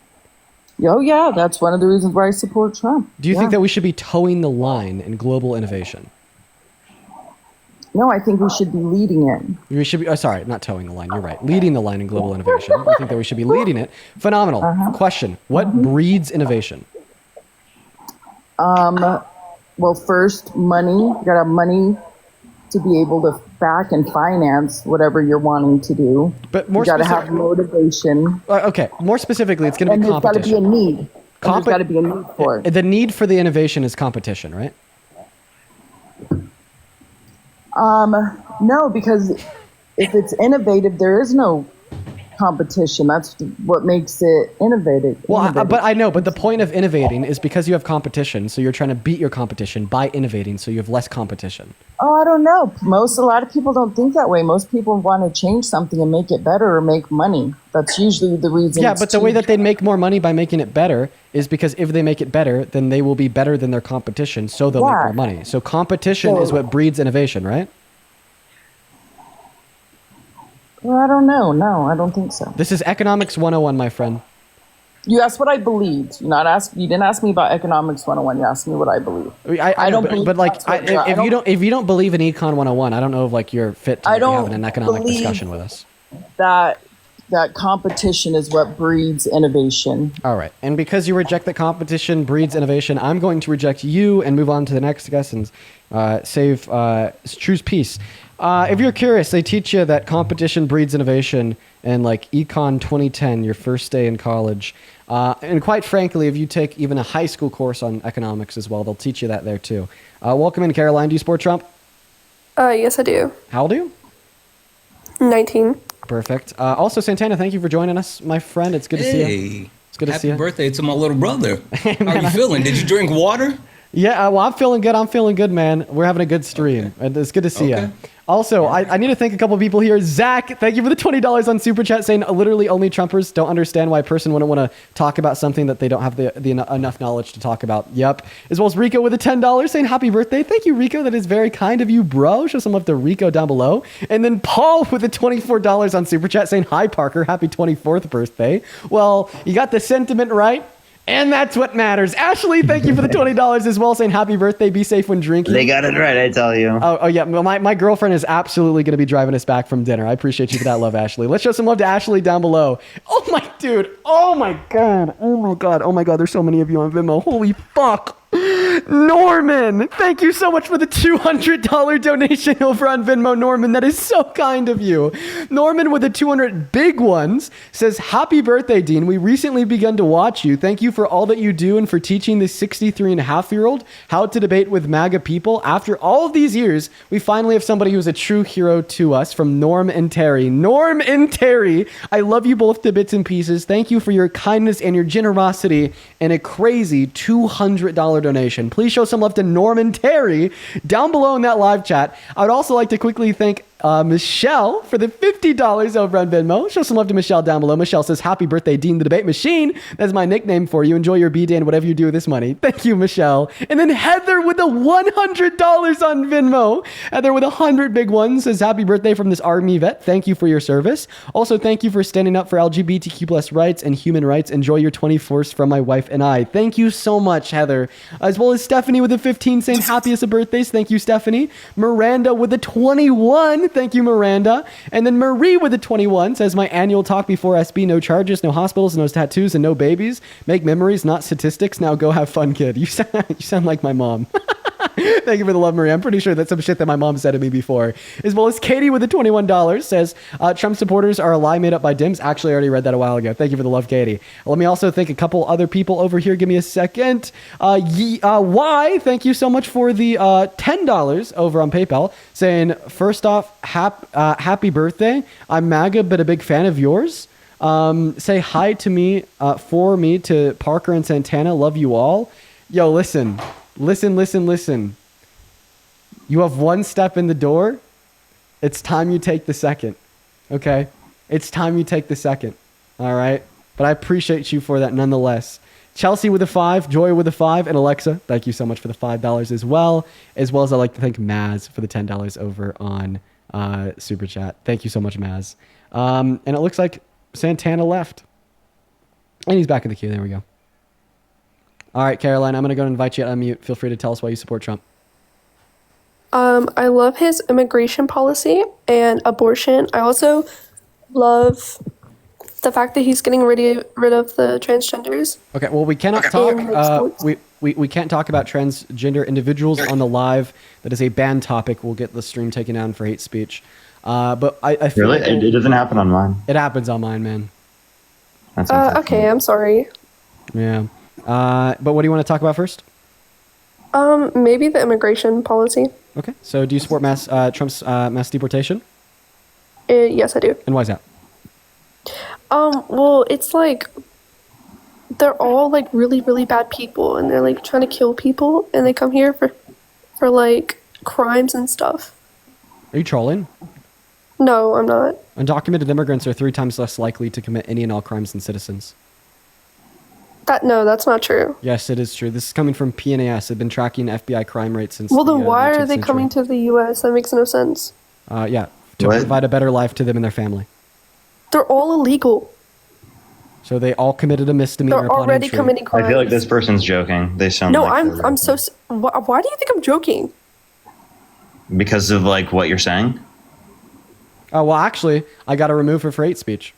Oh yeah, that's one of the reasons why I support Trump. Do you think that we should be towing the line in global innovation? No, I think we should be leading it. We should be. Sorry, not towing the line. You're right. Leading the line in global innovation. I think that we should be leading it. Phenomenal. Question: what breeds innovation? Well, first, money. You gotta have money to be able to back and finance whatever you're wanting to do. But more you gotta have motivation. Okay, more specifically, it's going to be There's gotta be a competition. need. And there's gotta be a need for it. The need for the innovation is competition, right? No, because if it's innovative, there is no competition. That's what makes it innovative. Well, but I know, but the point of innovating is because you have competition, so you're trying to beat your competition by innovating, so you have less competition. Oh, I don't know. A lot of people don't think that way. Most people want to change something and make it better or make money. That's usually the reason. Yeah, but the way that they make more money by making it better is because if they make it better, then they will be better than their competition, so they'll make more money. So competition is what breeds innovation, right? Well, I don't know. No, I don't think so. This is economics 101, my friend. You asked what I believed. You didn't ask me about economics 101. You asked me what I believe. I don't believe. But like, if you don't believe in econ 101, I don't know if like you're fit to be having an economic discussion with us. That competition is what breeds innovation. All right, and because you reject that competition breeds innovation, I'm going to reject you and move on to the next guest and choose peace. If you're curious, they teach you that competition breeds innovation and like Econ 2010, your first day in college. And quite frankly, if you take even a high school course on economics as well, they'll teach you that there too. Welcome in, Caroline. Do you support Trump? Yes, I do. How old are you? 19. Perfect. Also, Santana, thank you for joining us, my friend. It's good to see you. It's good to see you. Happy birthday to my little brother. How are you feeling? Did you drink water? Yeah, well, I'm feeling good. I'm feeling good, man. We're having a good stream. And it's good to see you. Also, I need to thank a couple of people here. Zach, thank you for the $20 on Super Chat, saying literally only Trumpers don't understand why a person wouldn't want to talk about something that they don't have the enough knowledge to talk about. Yep. As well as Rico with the $10 saying happy birthday. Thank you, Rico. That is very kind of you, bro. Show some love to Rico down below. And then Paul with the $24 on Super Chat saying, hi, Parker. Happy 24th birthday. Well, you got the sentiment right. And that's what matters. Ashley, thank you for the $20 as well, saying happy birthday. Be safe when drinking. They got it right, I tell you. Oh yeah. My girlfriend is absolutely going to be driving us back from dinner. I appreciate you for that love, Ashley. Let's show some love to Ashley down below. Oh my dude. Oh my God. Oh my God. Oh my God. There's so many of you on Venmo. Holy fuck. Norman, thank you so much for the $200 donation over on Venmo, Norman. That is so kind of you. Norman with the 200 big ones says, happy birthday, Dean. We recently begun to watch you. Thank you for all that you do and for teaching this 63-and-a-half-year-old how to debate with MAGA people. After all of these years, we finally have somebody who's a true hero to us, from Norm and Terry. Norm and Terry, I love you both to bits and pieces. Thank you for your kindness and your generosity and a crazy $200 donation. Please show some love to Norman Terry down below in that live chat. I would also like to quickly thank Michelle for the $50 over on Venmo. Show some love to Michelle down below. Michelle says, happy birthday, Dean the Debate Machine. That's my nickname for you. Enjoy your B-Day and whatever you do with this money. Thank you, Michelle. And then Heather with the $100 on Venmo. Heather with 100 big ones says, happy birthday from this Army vet. Thank you for your service. Also, thank you for standing up for LGBTQ plus rights and human rights. Enjoy your 24th from my wife and I. Thank you so much, Heather. As well as Stephanie with the 15 saying happiest of birthdays. Thank you, Stephanie. Miranda with the 21. Thank you, Miranda. And then Marie with the 21 says, my annual talk before SB, no charges, no hospitals, no tattoos, and no babies. Make memories, not statistics. Now go have fun, kid. You sound like my mom. Thank you for the love, Marie. I'm pretty sure that's some shit that my mom said to me before. As well as Katie with the $21 says, Trump supporters are a lie made up by Dims. Actually, I already read that a while ago. Thank you for the love, Katie. Let me also thank a couple other people over here. Give me a second. Y, thank you so much for the $10 over on PayPal, saying, first off, happy birthday. I'm MAGA, but a big fan of yours. Say hi to me, for me, to Parker and Santana. Love you all. Yo, listen. You have one step in the door. It's time you take the second. Okay? It's time you take the second. All right? But I appreciate you for that nonetheless. Chelsea with a 5, Joy with a 5, and Alexa, thank you so much for the $5 as well. As well as I'd like to thank Maz for the $10 over on Super Chat. Thank you so much, Maz. And it looks like Santana left. And he's back in the queue. There we go. All right, Caroline, I'm going to go and invite you to unmute. Feel free to tell us why you support Trump. I love his immigration policy and abortion. I also love the fact that he's getting rid of the transgenders. Okay, well, we cannot talk. We can't talk about transgender individuals on the live. That is a banned topic. We'll get the stream taken down for hate speech. But I feel really, like it doesn't happen on mine. It happens on mine, man. That's okay, I'm sorry. Yeah. But what do you want to talk about first? Maybe the immigration policy. Okay. So do you support Trump's mass deportation? Yes, I do. And why is that? Well, it's like they're all like really, really bad people, and they're like trying to kill people, and they come here for like crimes and stuff. Are you trolling? No, I'm not. Undocumented immigrants are 3 times less likely to commit any and all crimes than citizens. No, that's not true. Yes, it is true. This is coming from PNAS. They've been tracking FBI crime rates since. Well, then why are 19th they coming to the U.S.? That makes no sense. Yeah, to provide a better life to them and their family. They're all illegal. So they all committed a misdemeanor. They're already committing crimes. I feel like this person's joking. They sound No, like I'm so. Why do you think I'm joking? because of like what you're saying. Oh well, actually, I got to remove her for hate speech.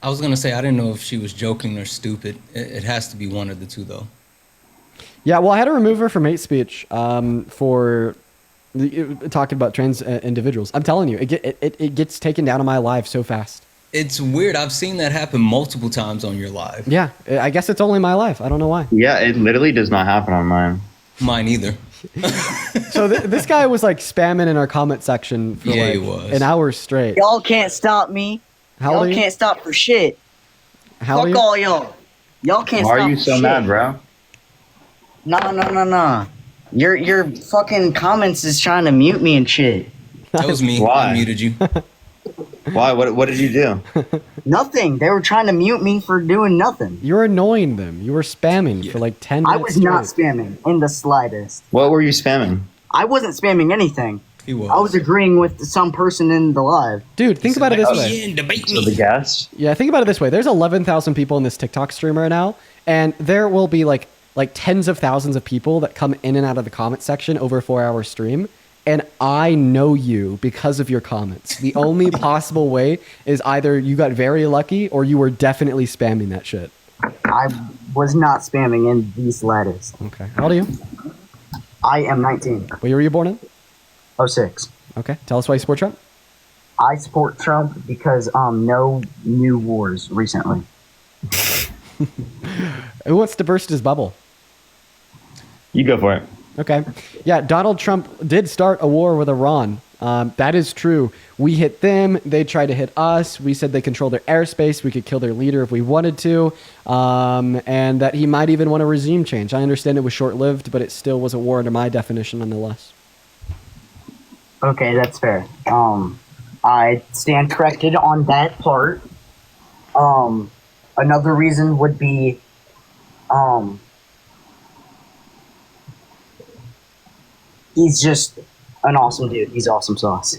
I was gonna say I didn't know if she was joking or stupid. It has to be one of the two, though. Yeah, well, I had to remove her from hate speech for talking about trans individuals. I'm telling you, it gets taken down in my live so fast. It's weird. I've seen that happen multiple times on your live. Yeah, I guess it's only my life. I don't know why. Yeah, it literally does not happen on mine. Mine either. So this guy was like spamming in our comment section for Yeah, like he was. an hour straight. Y'all can't stop me. How old are Y'all you? can't stop for shit. How old are Fuck you? all y'all. Y'all can't Why stop are you for so shit. mad, bro? Nah. Your fucking comments is trying to mute me and shit. That was me. Why? I muted you. Why? What did you do? Nothing. They were trying to mute me for doing nothing. You're annoying them. You were spamming for like 10 I minutes was not straight. spamming in the slightest. What were you spamming? I wasn't spamming anything. He was. I was agreeing with some person in the live. Dude, think about it this way. So the guest? Yeah, think about it this way. There's 11,000 people in this TikTok stream right now, and there will be like tens of thousands of people that come in and out of the comment section over a 4-hour stream. And I know you because of your comments. The only possible way is either you got very lucky or you were definitely spamming that shit. I was not spamming in the slightest. Okay. How old are you? I am 19. What year were you born in? 06. Okay. Tell us why you support Trump. I support Trump because no new wars recently. Who wants to burst his bubble? You go for it. Okay. Yeah, Donald Trump did start a war with Iran. That is true. We hit them. They tried to hit us. We said they control their airspace. We could kill their leader if we wanted to. And that he might even want a regime change. I understand it was short-lived, but it still was a war under my definition nonetheless. Okay, that's fair. I stand corrected on that part. Another reason would be, he's just an awesome dude. He's awesome sauce.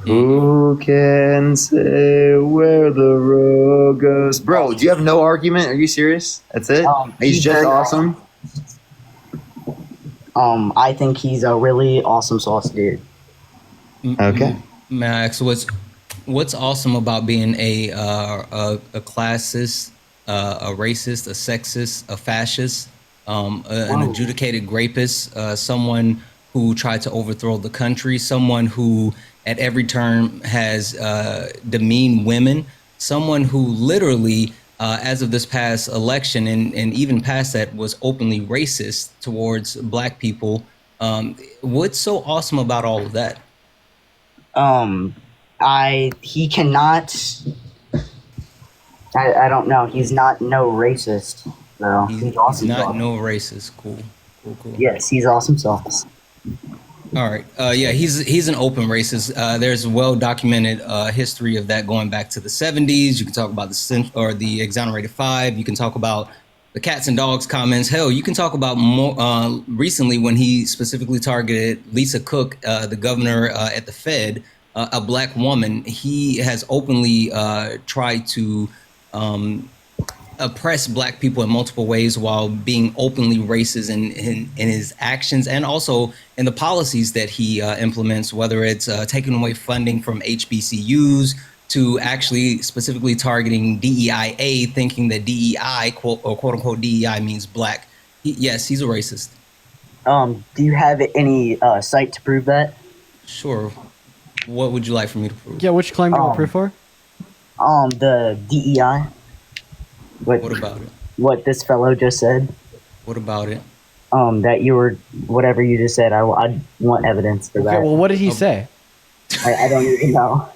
Who can say where the road goes? Bro, do you have no argument? Are you serious? That's it? He's just very awesome? I think he's a really awesome sauce dude. Okay. Max, what's awesome about being a classist, a racist, a sexist, a fascist, an adjudicated rapist, someone who tried to overthrow the country, someone who at every turn has demeaned women, someone who literally, as of this past election and even past that, was openly racist towards black people. What's so awesome about all of that? He cannot. I don't know. He's not no racist. So he's awesome. Not sauce. no racist. Cool. Yes, he's awesome sauce. All right. Yeah, he's an open racist. There's well documented history of that going back to the 70s. You can talk about the Exonerated Five. You can talk about the cats and dogs comments. Hell, you can talk about more recently when he specifically targeted Lisa Cook, the governor at the Fed, a black woman. He has openly tried to oppress black people in multiple ways while being openly racist in his actions and also in the policies that he implements, whether it's taking away funding from HBCUs to actually specifically targeting DEIA, thinking that DEI, quote unquote DEI, means black. Yes, he's a racist. Do you have any site to prove that? Sure. What would you like for me to prove? Yeah, which claim do you want proof for? The DEI. What about it? What this fellow just said. What about it? That you were whatever you just said. I want evidence for that. Okay, well, what did he say? I don't even know.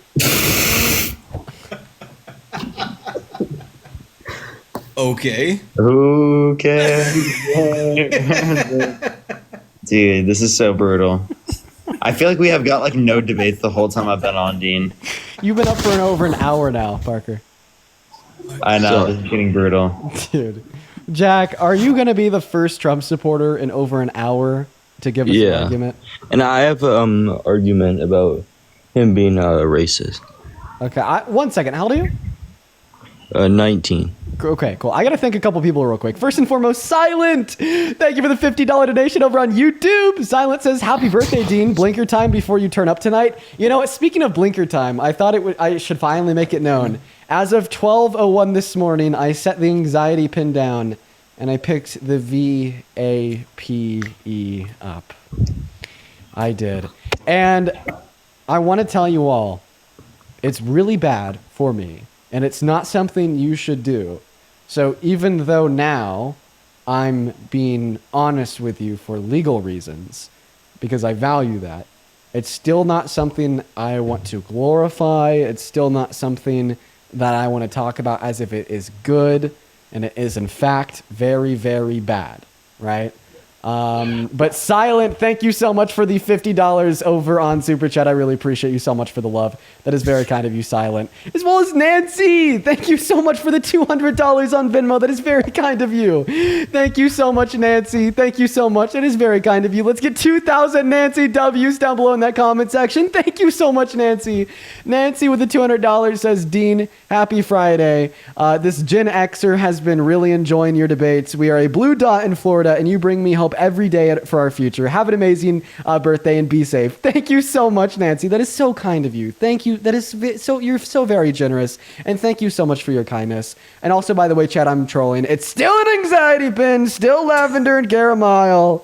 Okay. Who can? Dude, this is so brutal. I feel like we have got like no debates the whole time I've been on, Dean. You've been up for over an hour now, Parker. I know, this is getting brutal. Dude. Jack, are you going to be the first Trump supporter in over an hour to give us an argument? And I have an argument about him being a racist. Okay, 1 second. How old are you? 19. Okay, cool. I got to thank a couple people real quick. First and foremost, Silent. Thank you for the $50 donation over on YouTube. Silent says, happy birthday, Dean. Blinker time before you turn up tonight. You know, speaking of blinker time, I thought I should finally make it known. As of 12:01 this morning, I set the anxiety pin down and I picked the VAPE up. I did. And I want to tell you all, it's really bad for me, and it's not something you should do. So even though now I'm being honest with you for legal reasons, because I value that, it's still not something I want to glorify. It's still not something that I want to talk about as if it is good, and it is in fact very, very bad, right? But Silent, thank you so much for the $50 over on Super Chat. I really appreciate you so much for the love. That is very kind of you, Silent. As well as Nancy, thank you so much for the $200 on Venmo. That is very kind of you. Thank you so much, Nancy. Thank you so much. That is very kind of you. Let's get 2,000 Nancy W's down below in that comment section. Thank you so much, Nancy. Nancy with the $200 says, Dean, happy Friday. This Gen Xer has been really enjoying your debates. We are a blue dot in Florida, and you bring me hope every day for our future. Have an amazing birthday and be safe. Thank you so much, Nancy. That is so kind of you. Thank you. That is so, you're so very generous, and thank you so much for your kindness. And also, by the way, Chad, I'm trolling. It's still an anxiety pin, still Lavender and Caramel.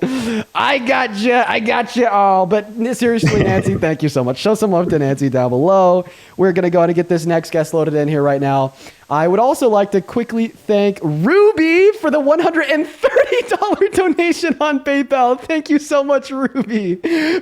I got you all. But seriously, Nancy, thank you so much. Show some love to Nancy down below. We're gonna go ahead and get this next guest loaded in here right now. I would also like to quickly thank Ruby for the $130 donation on PayPal. Thank you so much, Ruby.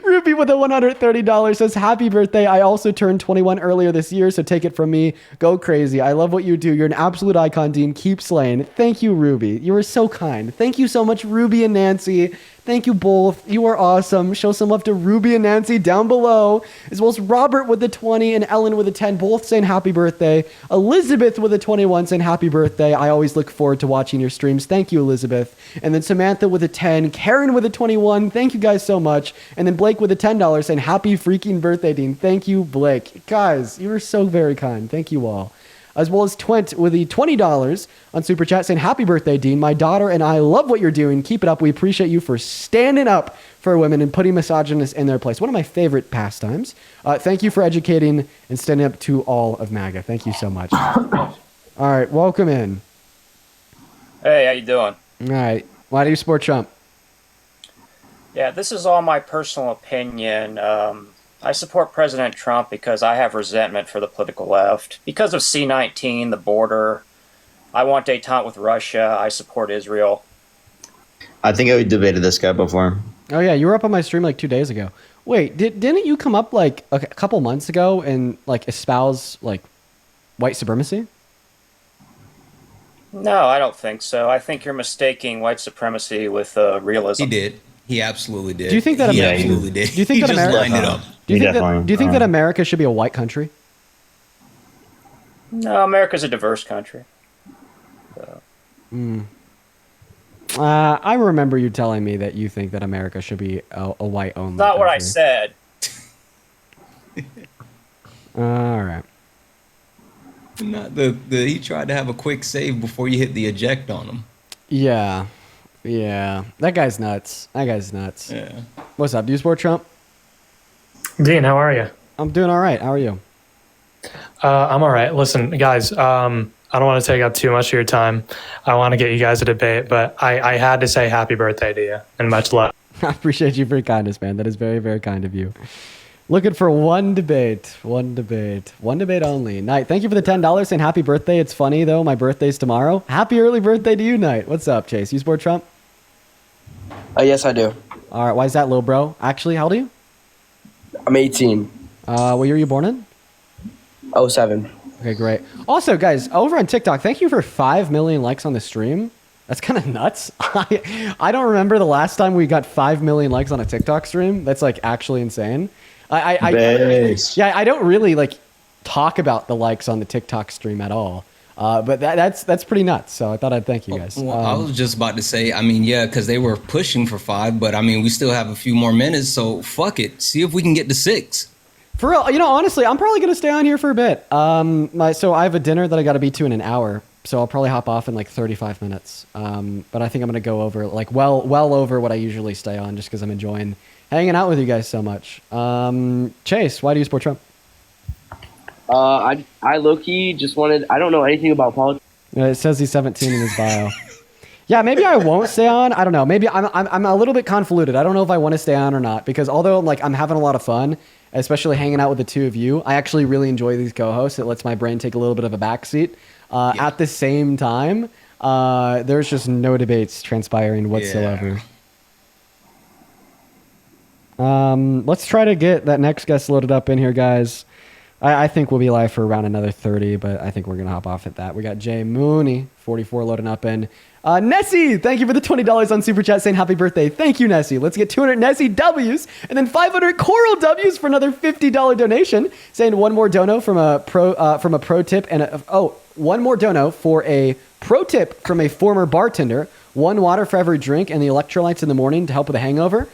Ruby with the $130 says, happy birthday. I also turned 21 earlier this year, so take it from me. Go crazy. I love what you do. You're an absolute icon, Dean. Keep slaying. Thank you, Ruby. You are so kind. Thank you so much, Ruby and Nancy. Thank you both. You are awesome. Show some love to Ruby and Nancy down below, as well as Robert with the 20 and Ellen with the 10, both saying happy birthday. Elizabeth with the 21 saying happy birthday. I always look forward to watching your streams. Thank you, Elizabeth. And then Samantha with a 10, Karen with a 21. Thank you guys so much. And then Blake with a $10 saying happy freaking birthday, Dean. Thank you, Blake. Guys, you are so very kind. Thank you all. As well as Twent with the $20 on Super Chat saying, happy birthday, Dean. My daughter and I love what you're doing. Keep it up. We appreciate you for standing up for women and putting misogynists in their place. One of my favorite pastimes. Thank you for educating and standing up to all of MAGA. Thank you so much. All right, welcome in. Hey, how you doing? All right. Why do you support Trump? Yeah, this is all my personal opinion. I support President Trump because I have resentment for the political left. Because of C-19, the border, I want détente with Russia. I support Israel. I think I debated this guy before. Oh, yeah, you were up on my stream like 2 days ago. Wait, didn't you come up like a couple months ago and like espouse like white supremacy? No, I don't think so. I think you're mistaking white supremacy with realism. He did. He absolutely did. Do you think that he America? absolutely did? Do you think he that just America? lined it up. Do you think that America should be a white country? No, America's a diverse country. I remember you telling me that you think that America should be a white only. Not what I said. All right. Not he tried to have a quick save before you hit the eject on him. Yeah. That guy's nuts. Yeah. What's up? Do you support Trump? Dean, how are you? I'm doing all right. How are you? I'm all right. Listen, guys, I don't want to take up too much of your time. I want to get you guys a debate, but I had to say happy birthday to you and much love. I appreciate you for your kindness, man. That is very, very kind of you. Looking for one debate only. Knight, thank you for the $10 saying happy birthday. It's funny though, my birthday's tomorrow. Happy early birthday to you, Knight. What's up, Chase? You support Trump? Yes, I do. All right, why is that, little bro? Actually, how old are you? I'm 18. What year were you born in? 07. Okay, great. Also, guys, over on TikTok, thank you for 5 million likes on the stream. That's kind of nuts. I don't remember the last time we got 5 million likes on a TikTok stream. That's like actually insane. I don't really like talk about the likes on the TikTok stream at all. But that's pretty nuts. So I thought I'd thank you guys. Well, I was just about to say, I mean, yeah, because they were pushing for 5, but I mean, we still have a few more minutes. So fuck it. See if we can get to 6. For real, honestly, I'm probably going to stay on here for a bit. So I have a dinner that I got to be to in an hour. So I'll probably hop off in like 35 minutes. But I think I'm going to go over like well over what I usually stay on just because I'm enjoying hanging out with you guys so much. Chase, why do you support Trump? I low-key just wanted, I don't know anything about politics. It says he's 17 in his bio. Yeah, maybe I won't stay on. I don't know. Maybe I'm a little bit convoluted. I don't know if I want to stay on or not because although like I'm having a lot of fun, especially hanging out with the two of you, I actually really enjoy these co-hosts. It lets my brain take a little bit of a backseat. At the same time, there's just no debates transpiring whatsoever. Let's try to get that next guest loaded up in here, guys. I think we'll be live for around another 30, but I think we're going to hop off at that. We got Jay Mooney, 44, loading up in. Nessie, thank you for the $20 on Super Chat saying happy birthday. Thank you, Nessie. Let's get 200 Nessie W's and then 500 Coral W's for another $50 donation. Saying one more dono from a pro tip and one more dono for a pro tip from a former bartender. One water for every drink and the electrolytes in the morning to help with a hangover.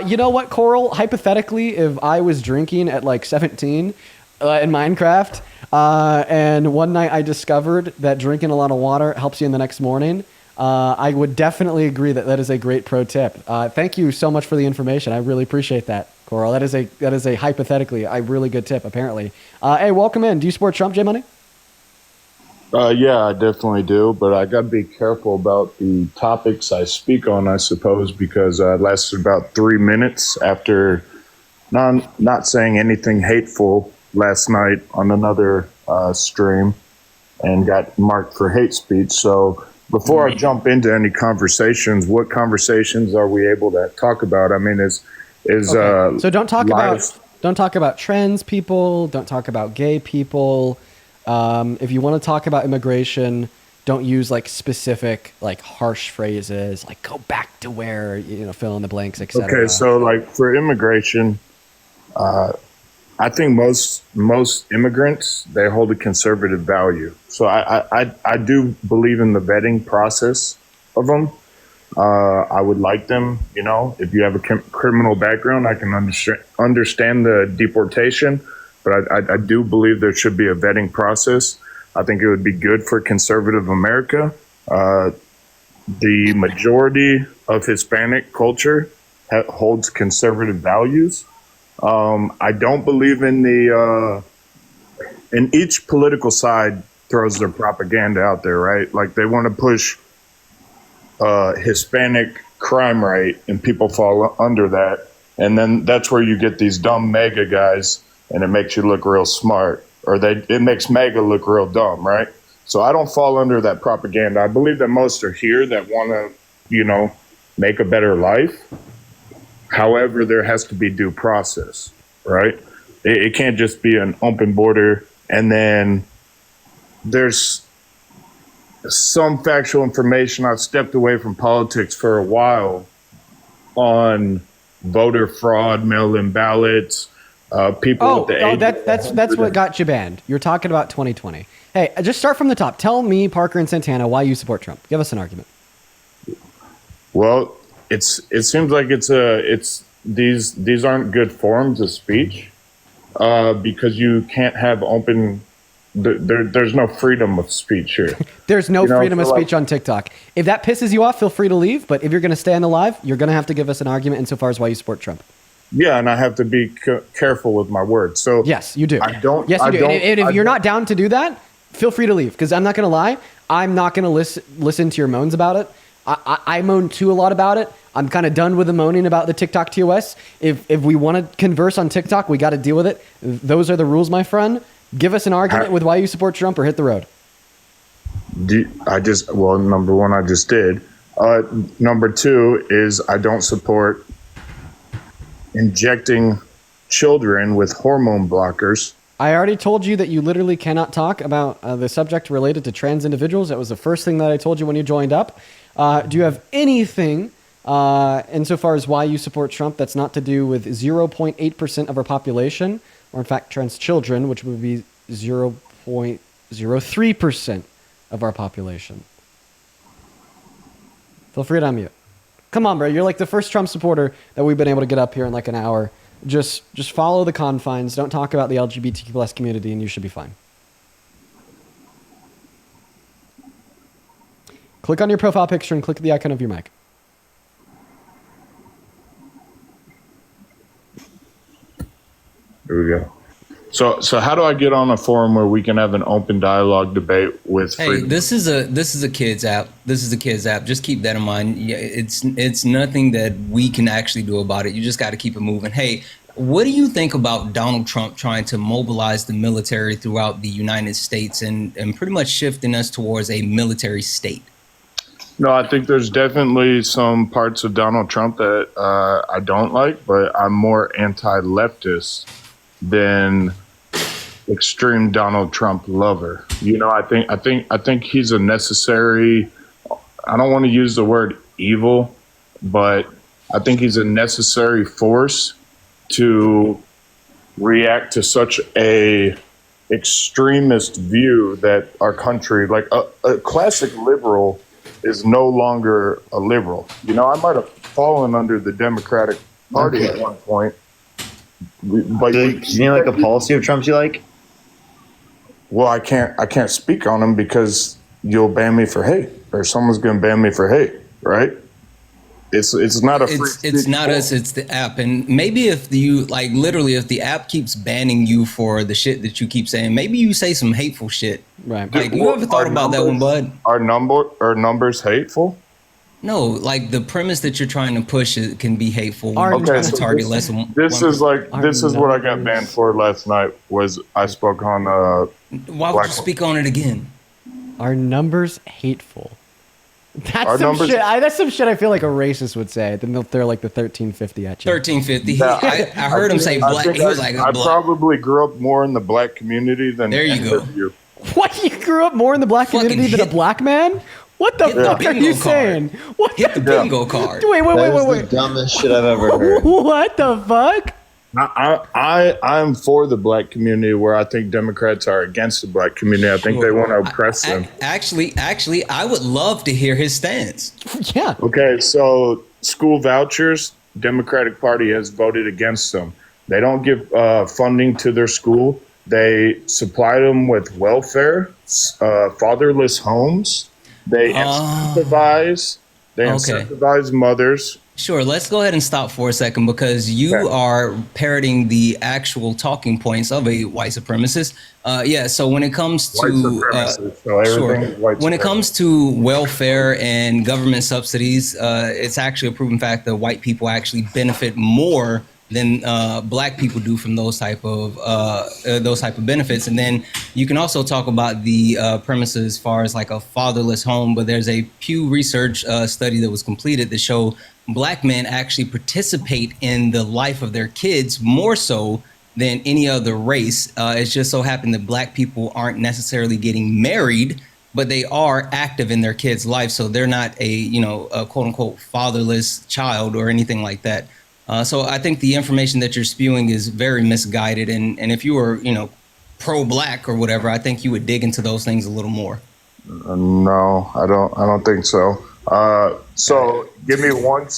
You know what, Coral? Hypothetically, if I was drinking at like 17 in Minecraft, and one night I discovered that drinking a lot of water helps you in the next morning, I would definitely agree that is a great pro tip. Thank you so much for the information. I really appreciate that, Coral. That is a hypothetically a really good tip, apparently. Hey, welcome in. Do you support Trump, J Money? Yeah, I definitely do, but I got to be careful about the topics I speak on, I suppose, because I lasted about 3 minutes after not saying anything hateful last night on another stream and got marked for hate speech. So before I jump into any conversations, what conversations are we able to talk about? I mean, so don't talk about trans people, don't talk about gay people. If you want to talk about immigration, don't use like specific like harsh phrases like go back to where, fill in the blanks, etc. Okay, so like for immigration, I think most immigrants, they hold a conservative value. So I do believe in the vetting process of them. I would like them, if you have a criminal background, I can understand the deportation. But I do believe there should be a vetting process. I think it would be good for conservative America. The majority of Hispanic culture holds conservative values. I don't believe in each political side throws their propaganda out there, right? Like they want to push Hispanic crime rate and people fall under that. And then that's where you get these dumb MAGA guys and it makes you look real smart, or it makes MAGA look real dumb, right? So I don't fall under that propaganda. I believe that most are here that want to, make a better life. However, there has to be due process, right? It can't just be an open border and then there's some factual information. I've stepped away from politics for a while on voter fraud, mail-in ballots, people with the age. That's what got you banned. You're talking about 2020. Hey, just start from the top. Tell me, Parker and Santana, why you support Trump. Give us an argument. Well, it seems like these aren't good forms of speech because you can't have open. There's no freedom of speech here. There's no freedom of speech on TikTok. If that pisses you off, feel free to leave. But if you're going to stay on the live, you're going to have to give us an argument insofar as why you support Trump. Yeah, and I have to be careful with my words. So yes, you do. I don't. Yes, you do. And if you're not down to do that, feel free to leave. Because I'm not going to lie, I'm not going to listen to your moans about it. I moan too a lot about it. I'm kind of done with the moaning about the TikTok TOS. If we want to converse on TikTok, we got to deal with it. Those are the rules, my friend. Give us an argument with why you support Trump or hit the road. Number one, I just did. Number two is I don't support injecting children with hormone blockers. I already told you that you literally cannot talk about the subject related to trans individuals. That was the first thing that I told you when you joined up. Do you have anything insofar as why you support Trump that's not to do with 0.8% of our population, or in fact trans children, which would be 0.03% of our population? Feel free to unmute. Come on, bro. You're like the first Trump supporter that we've been able to get up here in like an hour. Just follow the confines. Don't talk about the LGBTQ plus community, and you should be fine. Click on your profile picture and click the icon of your mic. Here we go. So how do I get on a forum where we can have an open dialogue debate with Hey, freedom? this is a kids app. This is a kids app. Just keep that in mind. Yeah, it's nothing that we can actually do about it. You just got to keep it moving. Hey, what do you think about Donald Trump trying to mobilize the military throughout the United States and pretty much shifting us towards a military state? No, I think there's definitely some parts of Donald Trump that I don't like, but I'm more anti-leftist than extreme Donald Trump lover. You know, I think he's a necessary. I don't want to use the word evil, but I think he's a necessary force to react to such a extremist view that our country, like a classic liberal, is no longer a liberal. You know, I might have fallen under the Democratic Party at one point. But do you mean like a policy of Trump's you like? Well, I can't speak on him because you'll ban me for hate, or someone's going to ban me for hate, right? It's not a free It's not us, it's the app. And maybe if you like literally if the app keeps banning you for the shit that you keep saying, maybe you say some hateful shit. Right. Like you ever thought about that one, bud? Are numbers hateful? No, like the premise that you're trying to push it can be hateful. Are- You're trying to so target less than This one is like Our this is what I got numbers- banned for last night. Was I spoke on Why would you speak on it again? Are numbers hateful? That's Our some numbers- shit. That's some shit I feel like a racist would say. Then they'll throw like the 1350 at you. 1350. Yeah, I heard him say black. He was like, I black. probably grew up more in the black community than There you any go. of you. What? You grew up more in the black Fucking community than a hit- black man? What the hit the fuck are bingo you card. saying? What? Hit the bingo card. Wait. That is the dumbest shit I've ever heard. What the fuck? I'm for the black community, where I think Democrats are against the black community. I think they want to oppress them. Actually, I would love to hear his stance. Yeah. Okay, so school vouchers, Democratic Party has voted against them. They don't give funding to their school. They supply them with welfare, fatherless homes. They incentivize. They Okay. incentivize mothers. Sure, let's go ahead and stop for a second because you are parroting the actual talking points of a white supremacist. So when it comes to when it comes to welfare and government subsidies, it's actually a proven fact that white people actually benefit more than black people do from those type of benefits. And then you can also talk about the premises as far as like a fatherless home. But there's a Pew Research study that was completed that showed black men actually participate in the life of their kids more so than any other race. It's just so happened that black people aren't necessarily getting married, but they are active in their kids' life. So they're not a quote unquote fatherless child or anything like that. So I think the information that you're spewing is very misguided. And if you were, pro-black or whatever, I think you would dig into those things a little more. No, I don't think so. So give me one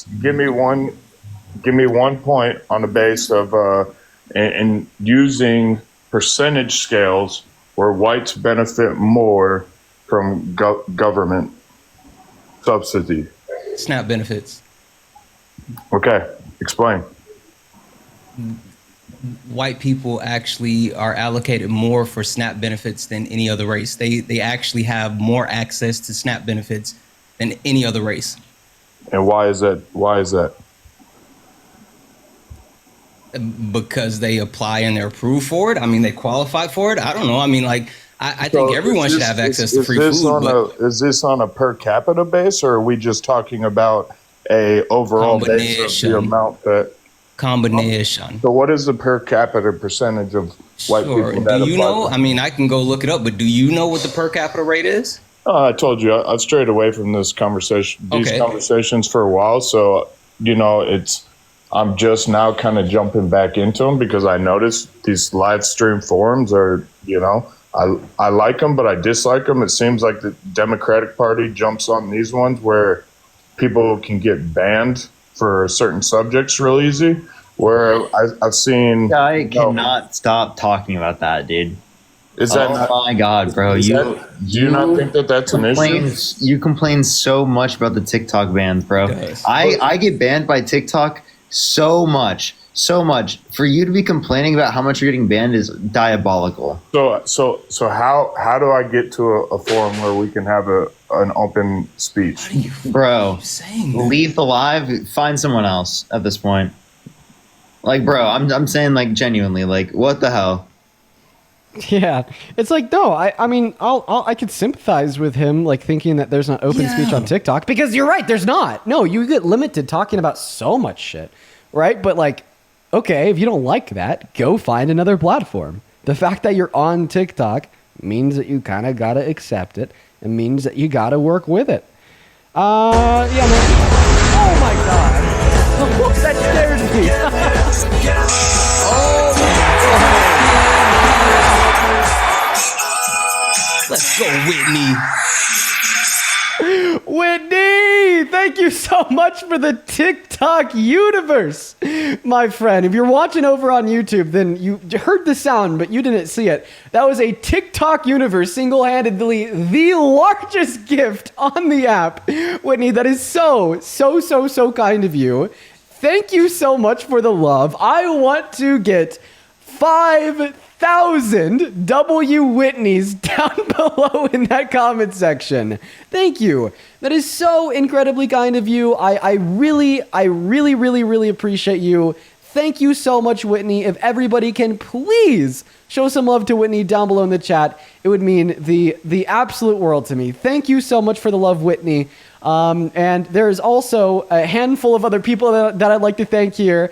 point on the base of in using percentage scales where whites benefit more from government subsidy. SNAP benefits. Okay, explain. White people actually are allocated more for SNAP benefits than any other race. They actually have more access to SNAP benefits than any other race. And why is that? Because they apply and they're approved for it. I mean, they qualify for it. I don't know. I mean, like, I think everyone should have access to free food. Is this on a per capita base, or are we just talking about a overall base of the amount that? Combination. So what is the per capita percentage of white people that Do you apply know? for? I mean, I can go look it up, but do you know what the per capita rate is? I told you I've strayed away from this conversation, these Okay. conversations for a while. So, I'm just now kind of jumping back into them because I noticed these live stream forums are, I like them, but I dislike them. It seems like the Democratic Party jumps on these ones where people can get banned for certain subjects real easy. Where I've seen, I cannot stop talking about that, dude. Is that my god, bro? do you not think that that's an issue? You complain so much about the TikTok bans, bro. I get banned by TikTok so much so much. For you to be complaining about how much you're getting banned is diabolical. So how do I get to a forum where we can have an open speech? Bro, leave the live, find someone else at this point. Like, bro, I'm saying, like, genuinely, like, what the hell? Yeah, it's like, no, I mean, I could sympathize with him, like, thinking that there's not open speech on TikTok, because you're right, there's not. No, you get limited talking about so much shit, right? But, like, okay, if you don't like that, go find another platform. The fact that you're on TikTok means that you kind of gotta accept it. It means that you gotta work with it. Yeah, man. Oh my god. That scared me. Oh my god. Let's go, Whitney. Whitney, thank you so much for the TikTok universe, my friend. If you're watching over on YouTube, then you heard the sound, but you didn't see it. That was a TikTok universe, single-handedly the largest gift on the app. Whitney, that is so kind of you. Thank you so much for the love. I want to get 5,000 W Whitneys down below in that comment section. Thank you. That is so incredibly kind of you. I really appreciate you. Thank you so much, Whitney. If everybody can please show some love to Whitney down below in the chat, it would mean the absolute world to me. Thank you so much for the love, Whitney. And there's also a handful of other people that I'd like to thank here.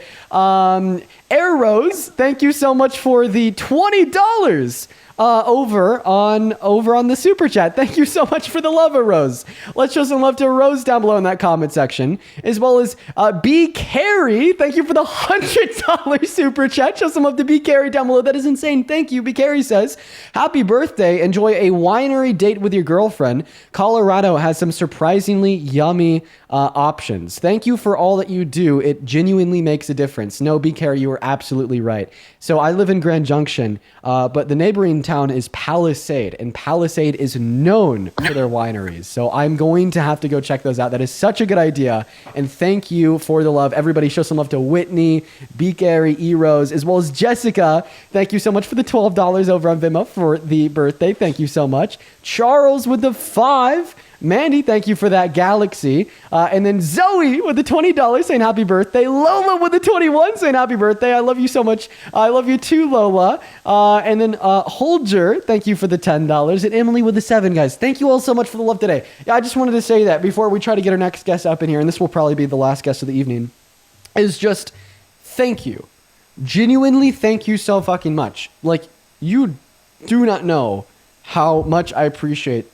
Air Rose, thank you so much for the $20 over on the super chat. Thank you so much for the love, Rose. Let's show some love to Rose down below in that comment section, as well as B Carey. Thank you for the $100 super chat. Show some love to B Carey down below. That is insane. Thank you. B Carey says, "Happy birthday. Enjoy a winery date with your girlfriend. Colorado has some surprisingly yummy options. Thank you for all that you do. It genuinely makes a difference." No, B Carey, you are absolutely right. So I live in Grand Junction, but the neighboring town is Palisade, and Palisade is known for their wineries. So I'm going to have to go check those out. That is such a good idea. And thank you for the love. Everybody show some love to Whitney, B. Gary, E. Rose, as well as Jessica. Thank you so much for the $12 over on Venmo for the birthday. Thank you so much. Charles with the 5. Mandy, thank you for that Galaxy. And then Zoe with the $20 saying happy birthday. Lola with the 21 saying happy birthday. I love you so much. I love you too, Lola. And then Holger, thank you for the $10. And Emily with the 7, guys. Thank you all so much for the love today. Yeah, I just wanted to say that before we try to get our next guest up in here, and this will probably be the last guest of the evening, is just thank you. Genuinely thank you so fucking much. Like, you do not know how much I appreciate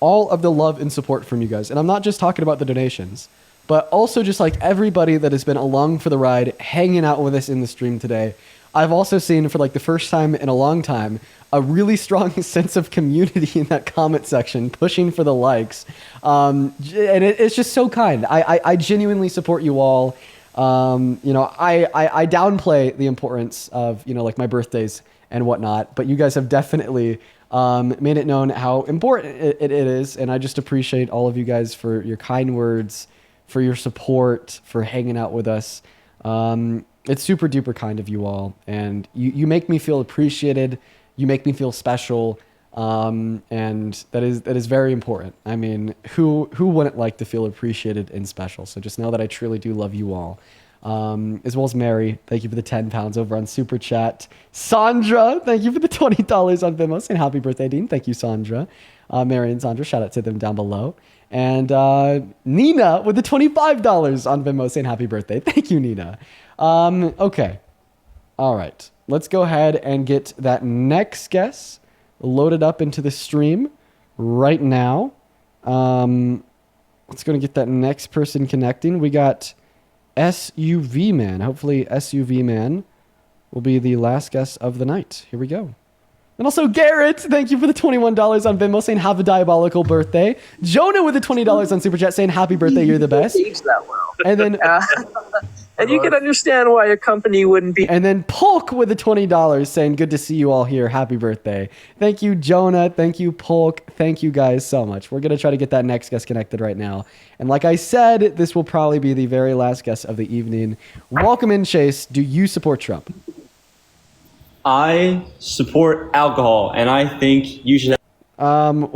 all of the love and support from you guys. And I'm not just talking about the donations, but also just like everybody that has been along for the ride, hanging out with us in the stream today. I've also seen, for like the first time in a long time, a really strong sense of community in that comment section, pushing for the likes. And it's just so kind. I genuinely support you all. You know, I downplay the importance of, you know, like my birthdays and whatnot, but you guys have definitely made it known how important it is, and I just appreciate all of you guys for your kind words, for your support, for hanging out with us. It's super duper kind of you all, and you make me feel appreciated. You make me feel special, and that is very important. I mean, who wouldn't like to feel appreciated and special? So just know that I truly do love you all. As well as Mary, thank you for the 10 pounds over on Super Chat. Sandra, thank you for the $20 on Venmo, saying happy birthday, Dean. Thank you, Sandra. Mary and Sandra, shout out to them down below. And Nina with the $25 on Venmo, saying happy birthday. Thank you, Nina. Okay. All right. Let's go ahead and get that next guest loaded up into the stream right now. Let's go and get that next person connecting. We got SUV Man. Hopefully SUV Man will be the last guest of the night. Here we go. And also Garrett, thank you for the $21 on Venmo, saying have a diabolical birthday. Jonah with the $20 on Super Chat saying happy birthday, you're the best. And then And you can understand why a company wouldn't be. And then Polk with the $20 saying, good to see you all here. Happy birthday. Thank you, Jonah. Thank you, Polk. Thank you guys so much. We're going to try to get that next guest connected right now. And like I said, this will probably be the very last guest of the evening. Welcome in, Chase. Do you support Trump? I support alcohol, and I think you should. Well,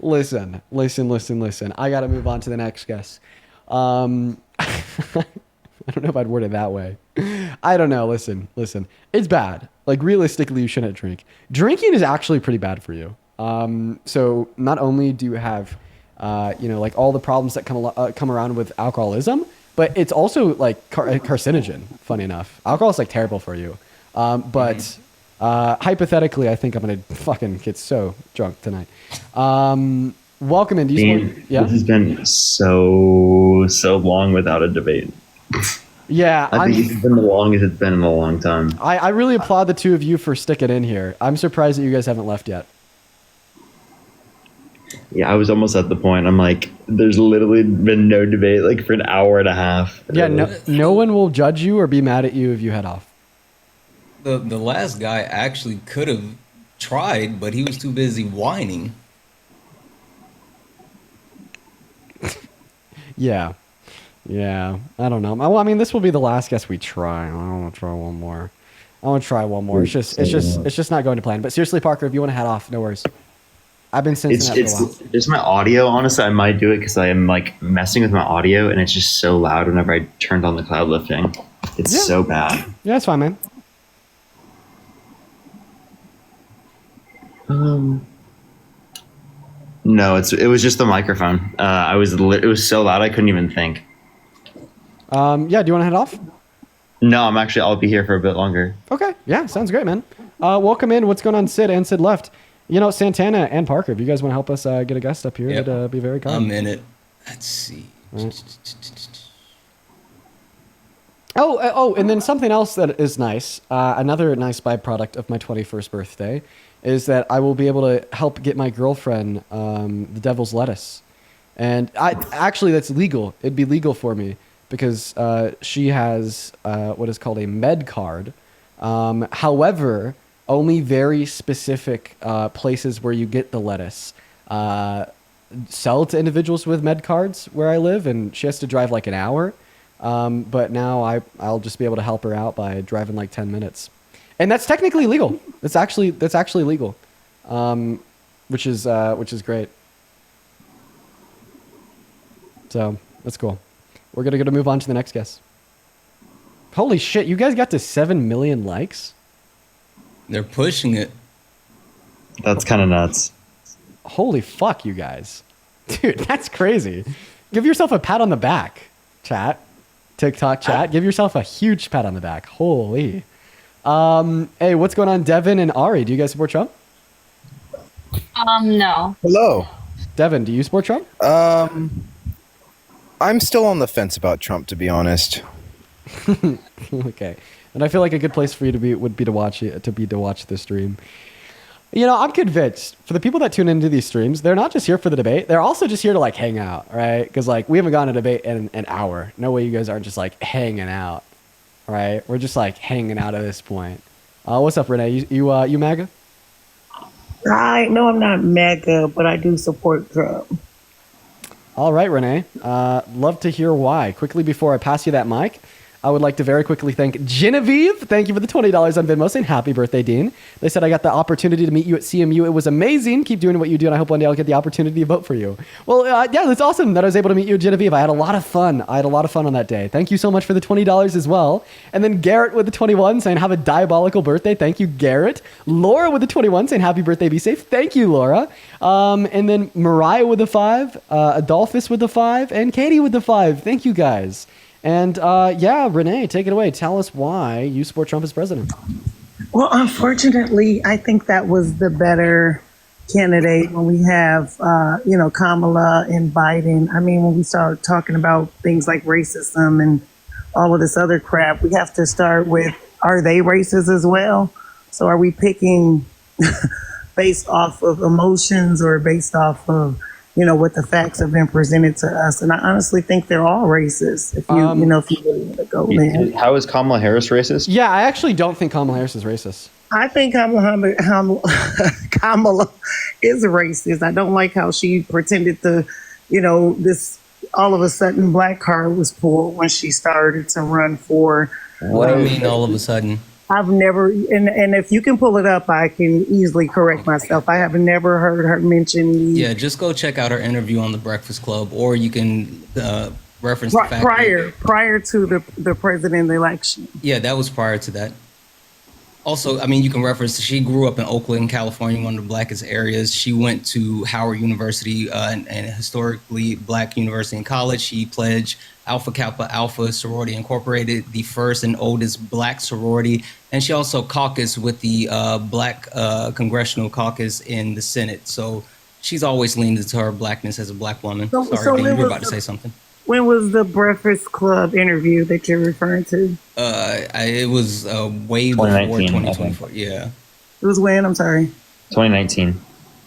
listen. I got to move on to the next guest. I don't know if I'd word it that way. I don't know. Listen. It's bad. Like, realistically, you shouldn't drink. Drinking is actually pretty bad for you. So not only do you have, like all the problems that come around with alcoholism, but it's also like carcinogen. Funny enough, alcohol is like terrible for you. But hypothetically, I think I'm gonna fucking get so drunk tonight. Welcome in. Dean, yeah? This has been so long without a debate. Yeah, I think it's been the longest it's been in a long time. I really applaud the two of you for sticking in here. I'm surprised that you guys haven't left yet. Yeah, I was almost at the point. I'm like, there's literally been no debate like for an hour and a half. Yeah, no one will judge you or be mad at you if you head off. The last guy actually could have tried, but he was too busy whining. Yeah. I don't know. Well, I mean, this will be the last guess we try. I want to try one more. It's just not going to plan. But seriously, Parker, if you want to head off, no worries. I've been sensing that for a while. It's my audio. Honestly, I might do it because I am like messing with my audio, and it's just so loud whenever I turned on the cloud lifting. It's so bad. Yeah, it's fine, man. No, it was just the microphone. It was so loud I couldn't even think. Yeah, do you want to head off? No, I'll be here for a bit longer. Okay, yeah, sounds great, man. Welcome in. What's going on, Sid? And Sid left. Santana and Parker, if you guys want to help us get a guest up here, it'd be very kind. I'm in it. Let's see. Right. Oh, and then something else that is nice, another nice byproduct of my 21st birthday, is that I will be able to help get my girlfriend the devil's lettuce. And that's legal. It'd be legal for me because she has what is called a med card. However, only very specific places where you get the lettuce sell to individuals with med cards where I live, and she has to drive like an hour. But now I'll just be able to help her out by driving like 10 minutes. And that's technically legal. That's actually legal, which is great. So that's cool. We're gonna move on to the next guest. Holy shit! You guys got to 7 million likes. They're pushing it. That's kind of nuts. Holy fuck, you guys, dude, that's crazy. Give yourself a pat on the back, chat. TikTok chat. Give yourself a huge pat on the back. Holy. Hey, what's going on, Devin and Ari? Do you guys support Trump? No. Hello. Devin, do you support Trump? I'm still on the fence about Trump, to be honest. Okay. And I feel like a good place for you would be to watch this stream. I'm convinced for the people that tune into these streams, they're not just here for the debate. They're also just here to like hang out, right? Because like we haven't gone to debate in an hour. No way you guys aren't just like hanging out, right? We're just like hanging out at this point. What's up, Renee? You MAGA? No, I'm not MAGA, but I do support Trump. All right, Renee. Love to hear why. Quickly before I pass you that mic, I would like to very quickly thank Genevieve. Thank you for the $20 on Venmo saying happy birthday, Dean. They said I got the opportunity to meet you at CMU. It was amazing. Keep doing what you do, and I hope one day I'll get the opportunity to vote for you. Well, yeah, that's awesome that I was able to meet you, Genevieve. I had a lot of fun. On that day. Thank you so much for the $20 as well. And then Garrett with the 21 saying have a diabolical birthday. Thank you, Garrett. Laura with the 21 saying happy birthday, be safe. Thank you, Laura. And then Mariah with the 5, Adolphus with the 5, and Katie with the 5. Thank you, guys. And yeah, Renee, take it away. Tell us why you support Trump as president. Well, unfortunately, I think that was the better candidate when we have, Kamala and Biden. I mean, when we start talking about things like racism and all of this other crap, we have to start with, are they racist as well? So are we picking based off of emotions or based off of what the facts have been presented to us. And I honestly think they're all racist. If you, if you really want to go there. How is Kamala Harris racist? Yeah, I actually don't think Kamala Harris is racist. I think Kamala is racist. I don't like how she pretended to, this all of a sudden black card was pulled when she started to run for. What do you mean all of a sudden? I've never, and if you can pull it up, I can easily correct myself. I have never heard her mention. Yeah, just go check out her interview on the Breakfast Club, or you can reference the fact prior to the president election. Yeah, that was prior to that. Also, I mean, you can reference, she grew up in Oakland, California, one of the blackest areas. She went to Howard University, and historically black university and college. She pledged Alpha Kappa Alpha Sorority Incorporated, the first and oldest black sorority. And she also caucused with the black congressional caucus in the Senate. So she's always leaned into her blackness as a black woman. Sorry, Dean, you were about to say something. When was the Breakfast Club interview that you're referring to? It was way before 2024. Yeah. It was when? I'm sorry. 2019.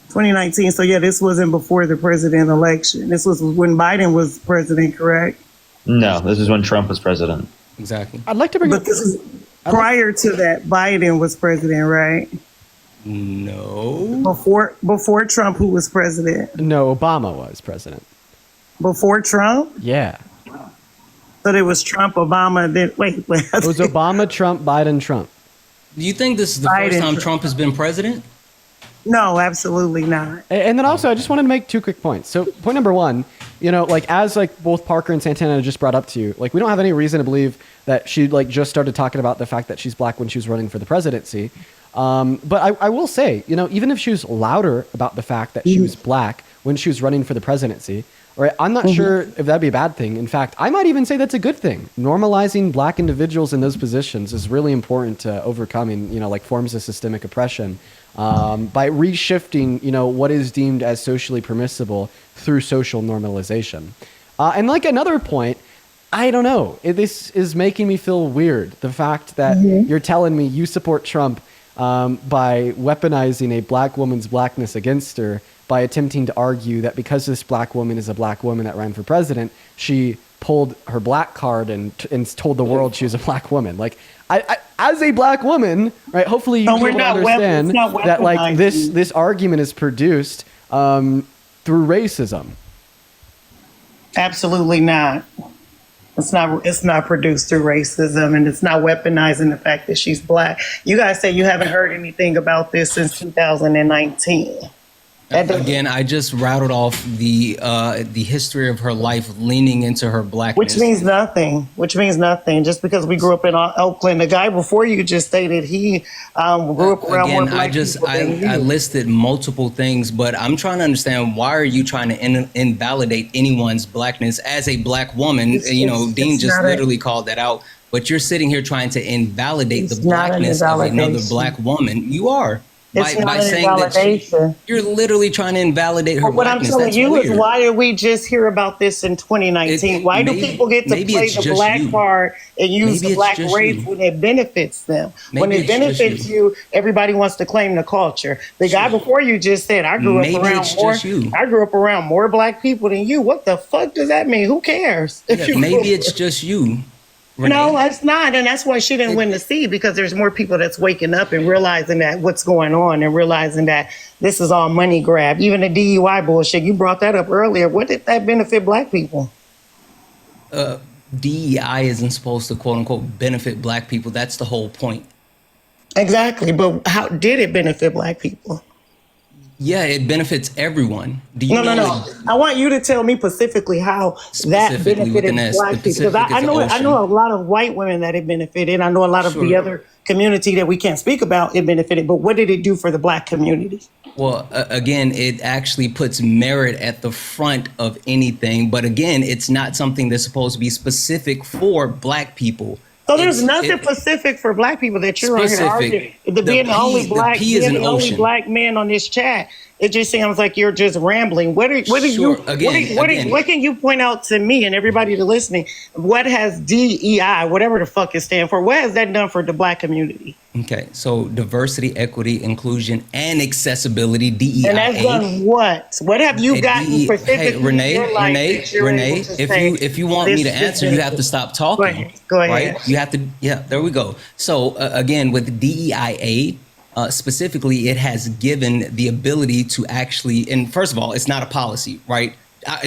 2019. So yeah, this wasn't before the president election. This was when Biden was president, correct? No, this is when Trump was president. Exactly. I'd like to bring up. But this is prior to that. Biden was president, right? No. Before Trump, who was president? No, Obama was president. Before Trump? Yeah. So it was Trump, Obama, then wait. It was Obama, Trump, Biden, Trump. Do you think this is the first time Trump has been president? No, absolutely not. And then also, I just wanted to make 2 quick points. So point number 1, as both Parker and Santana just brought up to you, we don't have any reason to believe that she just started talking about the fact that she's black when she was running for the presidency. But I will say, even if she was louder about the fact that she was black when she was running for the presidency, right, I'm not sure if that'd be a bad thing. In fact, I might even say that's a good thing. Normalizing black individuals in those positions is really important to overcoming, forms of systemic oppression by reshifting, what is deemed as socially permissible through social normalization. And another point, I don't know. This is making me feel weird. The fact that you're telling me you support Trump by weaponizing a black woman's blackness against her, by attempting to argue that because this black woman is a black woman that ran for president, she pulled her black card and told the world she was a black woman. I as a black woman, right? Hopefully you can understand that this argument is produced through racism. Absolutely not. It's not produced through racism, and it's not weaponizing the fact that she's black. You guys say you haven't heard anything about this since 2019. Again, I just rattled off the history of her life leaning into her blackness. Which means nothing. Just because we grew up in Oakland, the guy before you just stated he grew up around more black people than you. I listed multiple things, but I'm trying to understand, why are you trying to invalidate anyone's blackness as a black woman? Dean just literally called that out. But you're sitting here trying to invalidate the blackness of another black woman. You are. By saying that you're literally trying to invalidate her blackness. What I'm telling you is, why did we just hear about this in 2019? Why do people get to play the black card and use the black race when it benefits them? When it benefits you, everybody wants to claim the culture. The guy before you just said, I grew up around more black people than you. What the fuck does that mean? Who cares? Maybe it's just you. Renee. No, it's not. And that's why she didn't win the seat, because there's more people that's waking up and realizing that what's going on and realizing that this is all money grab. Even the DUI bullshit, you brought that up earlier. What did that benefit black people? DEI isn't supposed to, quote unquote, benefit black people. That's the whole point. Exactly. But how did it benefit black people? Yeah, it benefits everyone. No. I want you to tell me specifically how that benefited black people. Because I know a lot of white women that it benefited. I know a lot of the other community that we can't speak about it benefited. But what did it do for the black community? Well, again, it actually puts merit at the front of anything. But again, it's not something that's supposed to be specific for black people. So there's nothing specific for black people that you're on here arguing. Being the only black man on this chat, It just sounds like you're just rambling. What can you point out to me and everybody that's listening? What has DEI, whatever the fuck it stands for, what has that done for the Black community? Okay, so diversity, equity, inclusion, and accessibility, DEIA. And that's done what? What have you gotten specifically? Hey, Renee, if you want me to answer, you have to stop talking. Go ahead. Right? You have to, there we go. So again, with DEIA, specifically, it has given the ability to actually, and first of all, it's not a policy, right?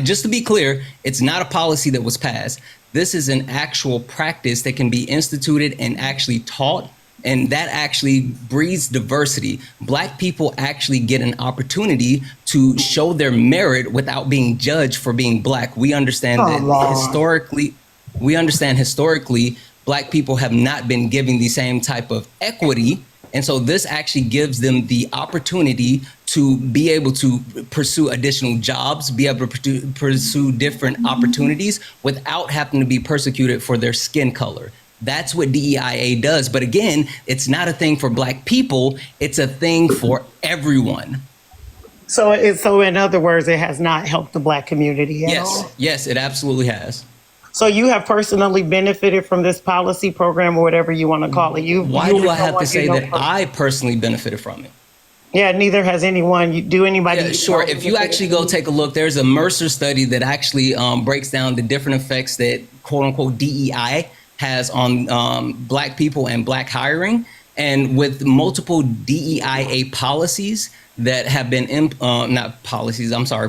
Just to be clear, it's not a policy that was passed. This is an actual practice that can be instituted and actually taught, and that actually breeds diversity. Black people actually get an opportunity to show their merit without being judged for being Black. We understand historically, Black people have not been given the same type of equity. And so this actually gives them the opportunity to be able to pursue additional jobs, be able to pursue different opportunities without having to be persecuted for their skin color. That's what DEIA does. But again, it's not a thing for Black people. It's a thing for everyone. So in other words, it has not helped the Black community at all? Yes, it absolutely has. So you have personally benefited from this policy program or whatever you want to call it. Why do I have to say that I personally benefited from it? Yeah, neither has anyone. Anybody? Yeah, sure. If you actually go take a look, there's a Mercer study that actually breaks down the different effects that quote unquote DEI has on Black people and Black hiring. And with multiple DEIA policies that have been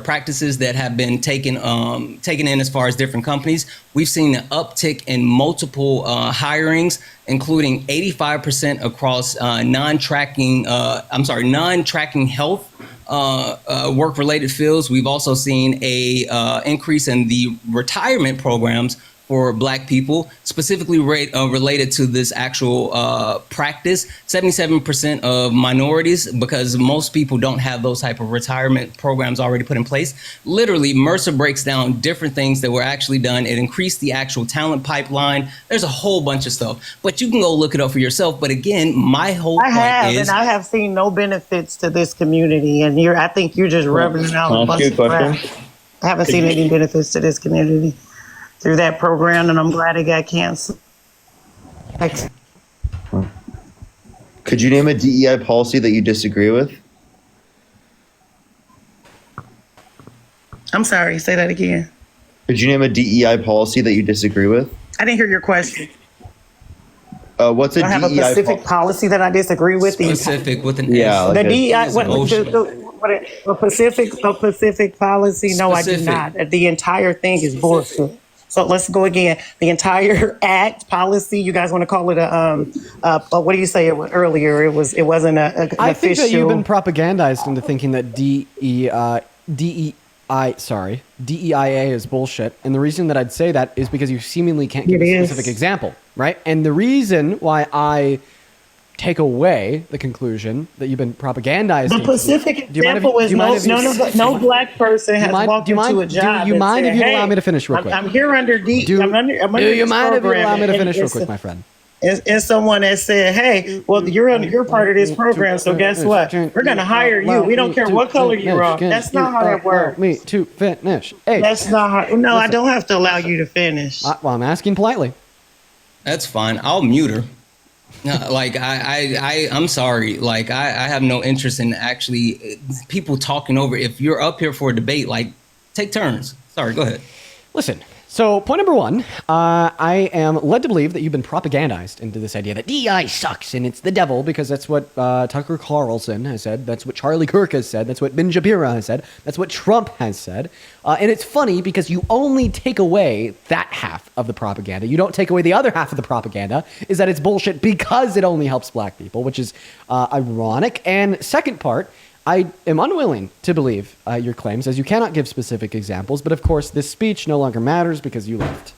practices that have been taken in as far as different companies, we've seen an uptick in multiple hirings, including 85% across non-tracking health work-related fields. We've also seen a increase in the retirement programs for Black people, specifically related to this actual practice. 77% of minorities, because most people don't have those type of retirement programs already put in place. Literally, Mercer breaks down different things that were actually done. It increased the actual talent pipeline. There's a whole bunch of stuff, but you can go look it up for yourself. But again, my whole point is, I have seen no benefits to this community, and I think you're just rubbing it out. I haven't seen any benefits to this community through that program, and I'm glad it got canceled. Thanks. Could you name a DEI policy that you disagree with? I'm sorry, say that again. Could you name a DEI policy that you disagree with? I didn't hear your question. What's a DEI have a specific policy that I disagree with? Specific with an S. The DEI, a specific policy? No, I do not. The entire thing is bullshit. So let's go again. The entire act policy, you guys want to call it what do you say earlier? It wasn't an official. I think that you've been propagandized into thinking that DEIA is bullshit. And the reason that I'd say that is because you seemingly can't give a specific example, right? And the reason why I take away the conclusion that you've been propagandized. The specific example is no Black person has walked into a job. Do you mind if you allow me to finish real quick? I'm here under D. Do you mind if you allow me to finish real quick, my friend? And someone that said, "Hey, well, you're part of this program, so guess what? We're going to hire you. We don't care what color you are." That's not how that works. Me to finish. Hey, that's not how. No, I don't have to allow you to finish. Well, I'm asking politely. That's fine. I'll mute her. Like I'm sorry. Like I have no interest in actually people talking over. If you're up here for a debate, like take turns. Sorry, go ahead. Listen. So point number one, I am led to believe that you've been propagandized into this idea that DEI sucks and it's the devil because that's what Tucker Carlson has said. That's what Charlie Kirk has said. That's what Ben Shapiro has said. That's what Trump has said. And it's funny because you only take away that half of the propaganda. You don't take away the other half of the propaganda, is that it's bullshit because it only helps Black people, which is ironic. And second part, I am unwilling to believe your claims, as you cannot give specific examples, but of course this speech no longer matters because you left.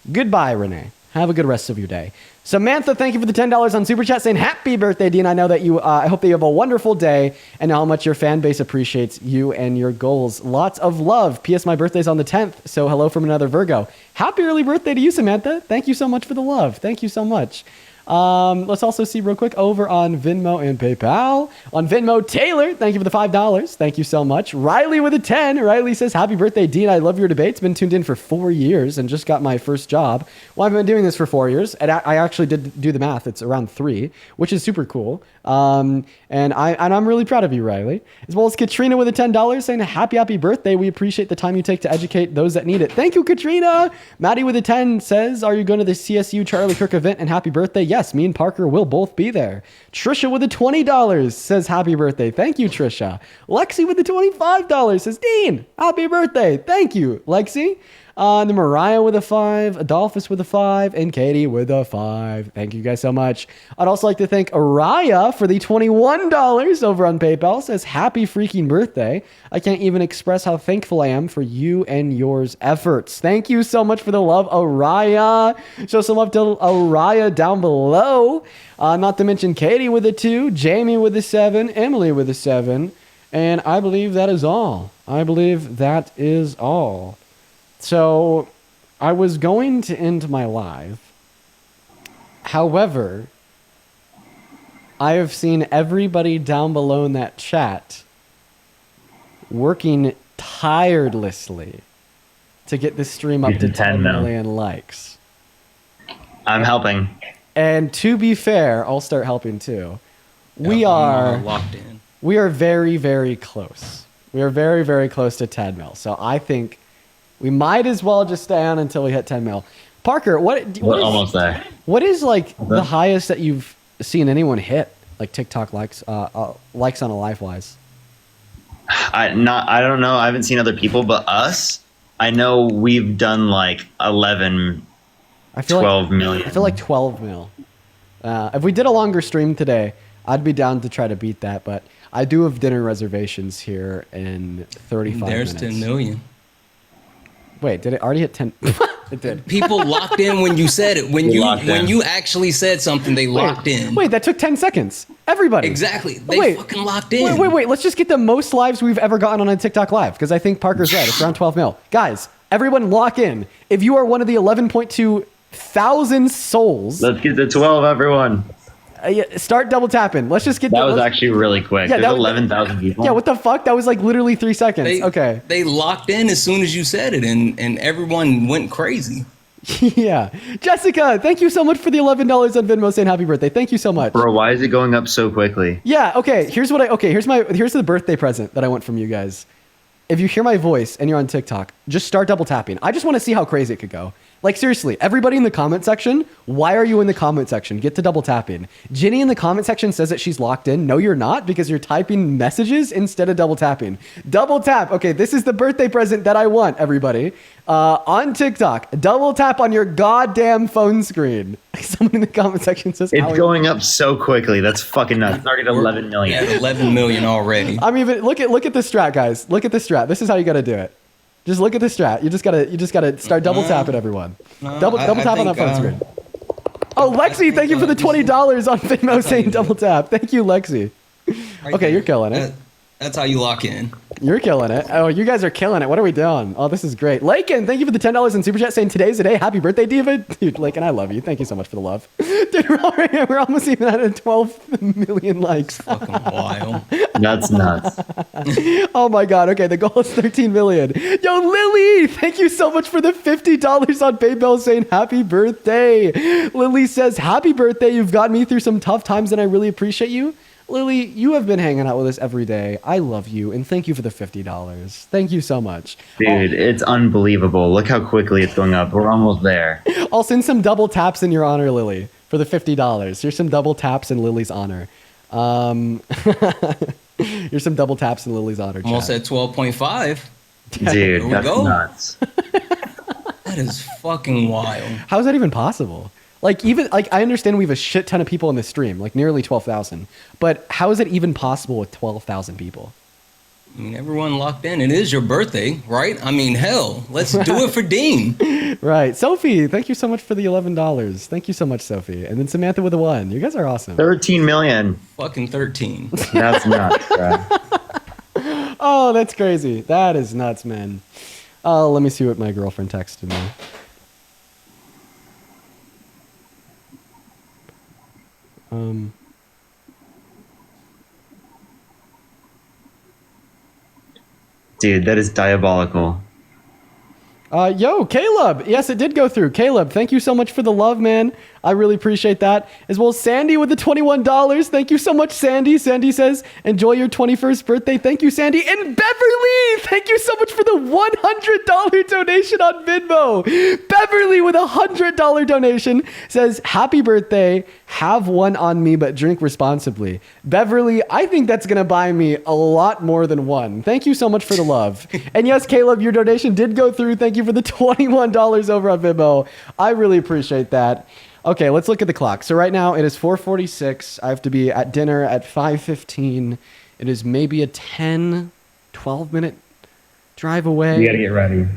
Goodbye, Renee. Have a good rest of your day. Samantha, thank you for the $10 on Super Chat saying happy birthday, Dean. I know that I hope that you have a wonderful day and how much your fan base appreciates you and your goals. Lots of love. P.S. My birthday's on the 10th, so hello from another Virgo. Happy early birthday to you, Samantha. Thank you so much for the love. Thank you so much. Let's also see real quick over on Venmo and PayPal. On Venmo, Taylor, thank you for the $5. Thank you so much. Riley with a 10. Riley says, happy birthday, Dean. I love your debates. Been tuned in for 4 years and just got my first job. Well, I've been doing this for 4 years. And I actually did do the math. It's around 3, which is super cool. And I'm really proud of you, Riley. As well as Katrina with a $10 saying, happy birthday. We appreciate the time you take to educate those that need it. Thank you, Katrina. Maddie with a 10 says, are you going to the CSU Charlie Kirk event and happy birthday? Yes, me and Parker will both be there. Trisha with a $20 says, happy birthday. Thank you, Trisha. Lexi with the $25 says, Dean, happy birthday. Thank you, Lexi. Then Mariah with a 5, Adolphus with a 5, and Katie with a 5. Thank you guys so much. I'd also like to thank Araya for the $21 over on PayPal. Says, happy freaking birthday. I can't even express how thankful I am for you and yours efforts. Thank you so much for the love, Araya. Show some love to Araya down below. Not to mention Katie with a 2, Jamie with a 7, Emily with a 7, and I believe that is all. So, I was going to end my live. However, I have seen everybody down below in that chat working tirelessly to get this stream up to 10 million likes. I'm helping. And to be fair, I'll start helping too. We are locked in. We are very, very close. We are very, very close to 10 mil. So I think we might as well just stay on until we hit 10 mil. Parker, what is, almost there. What is like the highest that you've seen anyone hit, like TikTok likes likes on a live wise? I don't know. I haven't seen other people, but us. I know we've done like 11, 12 million. I feel like 12 mil. If we did a longer stream today, I'd be down to try to beat that. But I do have dinner reservations here in 35 minutes. There's 10 million. Wait, did it already hit 10? It did. People locked in when you said it. When you actually said something, they locked in. Wait, that took 10 seconds. Everybody. Exactly. They fucking locked in. Wait. Let's just get the most lives we've ever gotten on a TikTok live, because I think Parker's right. It's around 12 mil. Guys, everyone lock in. If you are one of the 11.2 thousand souls. Let's get to 12, everyone. Start double tapping. Let's just get that. Was actually really quick. Yeah, there's 11,000 people. Yeah, what the fuck? That was like literally 3 seconds. Okay. They locked in as soon as you said it, and everyone went crazy. Yeah. Jessica, thank you so much for the $11 on Venmo saying happy birthday. Thank you so much. Bro, why is it going up so quickly? Yeah, okay. Here's the birthday present that I want from you guys. If you hear my voice and you're on TikTok, just start double tapping. I just want to see how crazy it could go. Like, seriously, everybody in the comment section, why are you in the comment section? Get to double tapping. Ginny in the comment section says that she's locked in. No, you're not, because you're typing messages instead of double tapping. Double tap. Okay, this is the birthday present that I want, everybody. On TikTok, double tap on your goddamn phone screen. Someone in the comment section says... It's going up so quickly. That's fucking nuts. It's already at 11 million. Yeah, 11 million already. I mean, look at the strat, guys. Look at the strat. This is how you got to do it. Just look at the strat. You just gotta start double tapping everyone. Double tap on that phone screen. Oh, Lexi, thank you for the $20 on Venmo saying double tap. Thank you, Lexi. Okay, you're killing it. That's how you lock in. You're killing it. Oh, you guys are killing it. What are we doing? Oh, this is great. Lakin, thank you for the $10 in Super Chat saying today's the day. Happy birthday, Diva. Dude, Lakin, I love you. Thank you so much for the love. Dude, we're almost even at 12 million likes. Fucking wild. That's nuts. Oh my God. Okay, the goal is 13 million. Yo, Lily, thank you so much for the $50 on PayPal saying happy birthday. Lily says, happy birthday. You've gotten me through some tough times and I really appreciate you. Lily, you have been hanging out with us every day. I love you, and thank you for the $50. Thank you so much. Dude, it's unbelievable. Look how quickly it's going up. We're almost there. I'll send some double taps in your honor, Lily, for the $50. Here's some double taps in Lily's honor. Here's some double taps in Lily's honor. Almost at 12.5. Dude, that's nuts. That is fucking wild. How is that even possible? Like, I understand we have a shit ton of people in this stream, like nearly 12,000. But how is it even possible with 12,000 people? I mean, everyone locked in. It is your birthday, right? I mean, hell, let's do it for Dean. Right. Sophie, thank you so much for the $11. Thank you so much, Sophie. And then Samantha with a 1. You guys are awesome. 13 million. Fucking 13. That's nuts, bro. Oh, that's crazy. That is nuts, man. Oh, let me see what my girlfriend texted me. Dude, that is diabolical. Yo, Caleb. Yes, it did go through. Caleb, thank you so much for the love, man. I really appreciate that. As well as Sandy with the $21. Thank you so much, Sandy. Sandy says, enjoy your 21st birthday. Thank you, Sandy. And Beverly, thank you so much for the $100 donation on Venmo. Beverly with a $100 donation says, happy birthday. Have one on me, but drink responsibly. Beverly, I think that's going to buy me a lot more than one. Thank you so much for the love. And yes, Caleb, your donation did go through. Thank you for the $21 over on Venmo. I really appreciate that. Okay, let's look at the clock. So right now it is 4:46. I have to be at dinner at 5:15. It is maybe a 10, 12 minute drive away. You gotta get ready.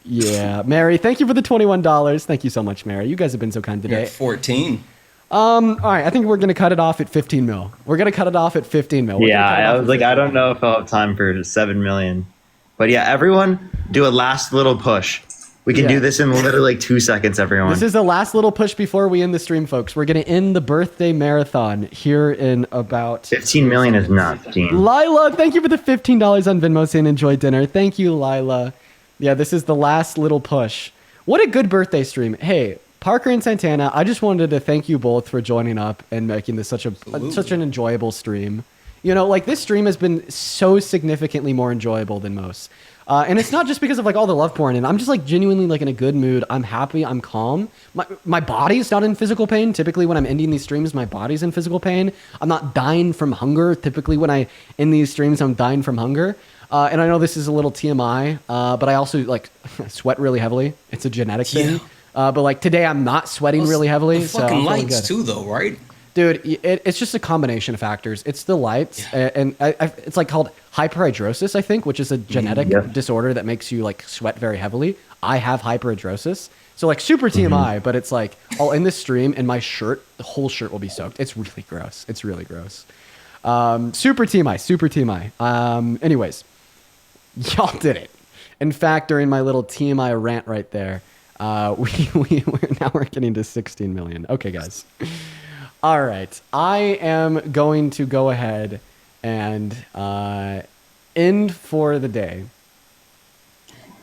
Yeah. Mary, thank you for the $21. Thank you so much, Mary. You guys have been so kind today. You're at 14. All right, I think we're gonna cut it off at 15 mil. We're gonna cut it off at 15 mil. Yeah, I was like, I don't know if I'll have time for 7 million. But yeah, everyone do a last little push. We can do this in literally like 2 seconds, everyone. This is the last little push before we end the stream, folks. We're going to end the birthday marathon here in about... 15 million is nuts, team. Lila, thank you for the $15 on Venmo saying enjoy dinner. Thank you, Lila. Yeah, this is the last little push. What a good birthday stream. Hey, Parker and Santana, I just wanted to thank you both for joining up and making this such an enjoyable stream. You know, like this stream has been so significantly more enjoyable than most. And it's not just because of like all the love pouring in. I'm just like genuinely like in a good mood. I'm happy. I'm calm. My body's not in physical pain. Typically when I'm ending these streams, my body's in physical pain. I'm not dying from hunger. Typically when I end these streams, I'm dying from hunger. And I know this is a little TMI, but I also like sweat really heavily. It's a genetic thing. But like today I'm not sweating really heavily. The So fucking I'm feeling lights good. too, though, right? Dude, it's just a combination of factors. It's the lights, and it's like called hyperhidrosis, I think, which is a genetic disorder that makes you like sweat very heavily. I have hyperhidrosis, so like super TMI, but it's like I'll end this stream and my shirt, the whole shirt will be soaked. It's really gross. It's really gross. Super TMI, super TMI. Anyways, y'all did it. In fact, during my little TMI rant right there, we're getting to 16 million. Okay, guys. All right, I am going to go ahead and end for the day.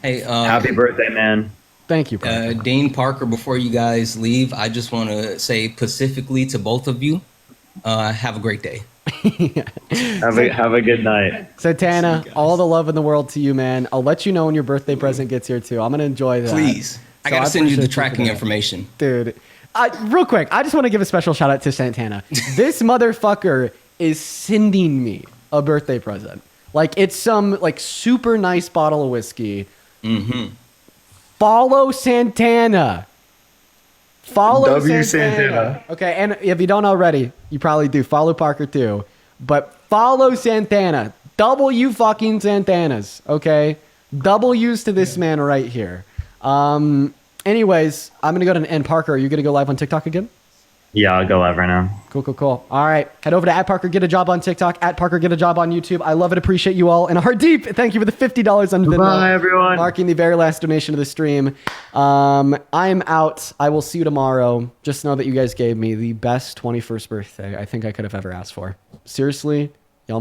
Hey, happy birthday, man. Thank you, Parker. Dean, Parker, before you guys leave, I just want to say specifically to both of you, have a great day. Have a good night. Santana, all the love in the world to you, man. I'll let you know when your birthday present gets here, too. I'm going to enjoy that. Please. I got to send you the tracking information. Dude. Real quick, I just want to give a special shout out to Santana. This motherfucker is sending me a birthday present. Like, it's some, like, super nice bottle of whiskey. Mm-hmm. Follow Santana. Follow W Santana. Okay, and if you don't already, you probably do. Follow Parker, too. But follow Santana. W fucking Santanas, okay? W's to this man right here. Anyways, I'm going to go to end. Parker, are you going to go live on TikTok again? Yeah, I'll go live right now. Cool. All right. Head over to @Parker Get a Job on TikTok, @Parker Get a Job on YouTube. I love it. Appreciate you all. And Hardeep, thank you for the $50 on Venmo. Bye, everyone. Marking the very last donation of the stream. I'm out. I will see you tomorrow. Just know that you guys gave me the best 21st birthday I think I could have ever asked for. Seriously, y'all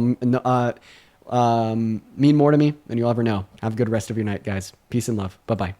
mean more to me than you'll ever know. Have a good rest of your night, guys. Peace and love. Bye-bye.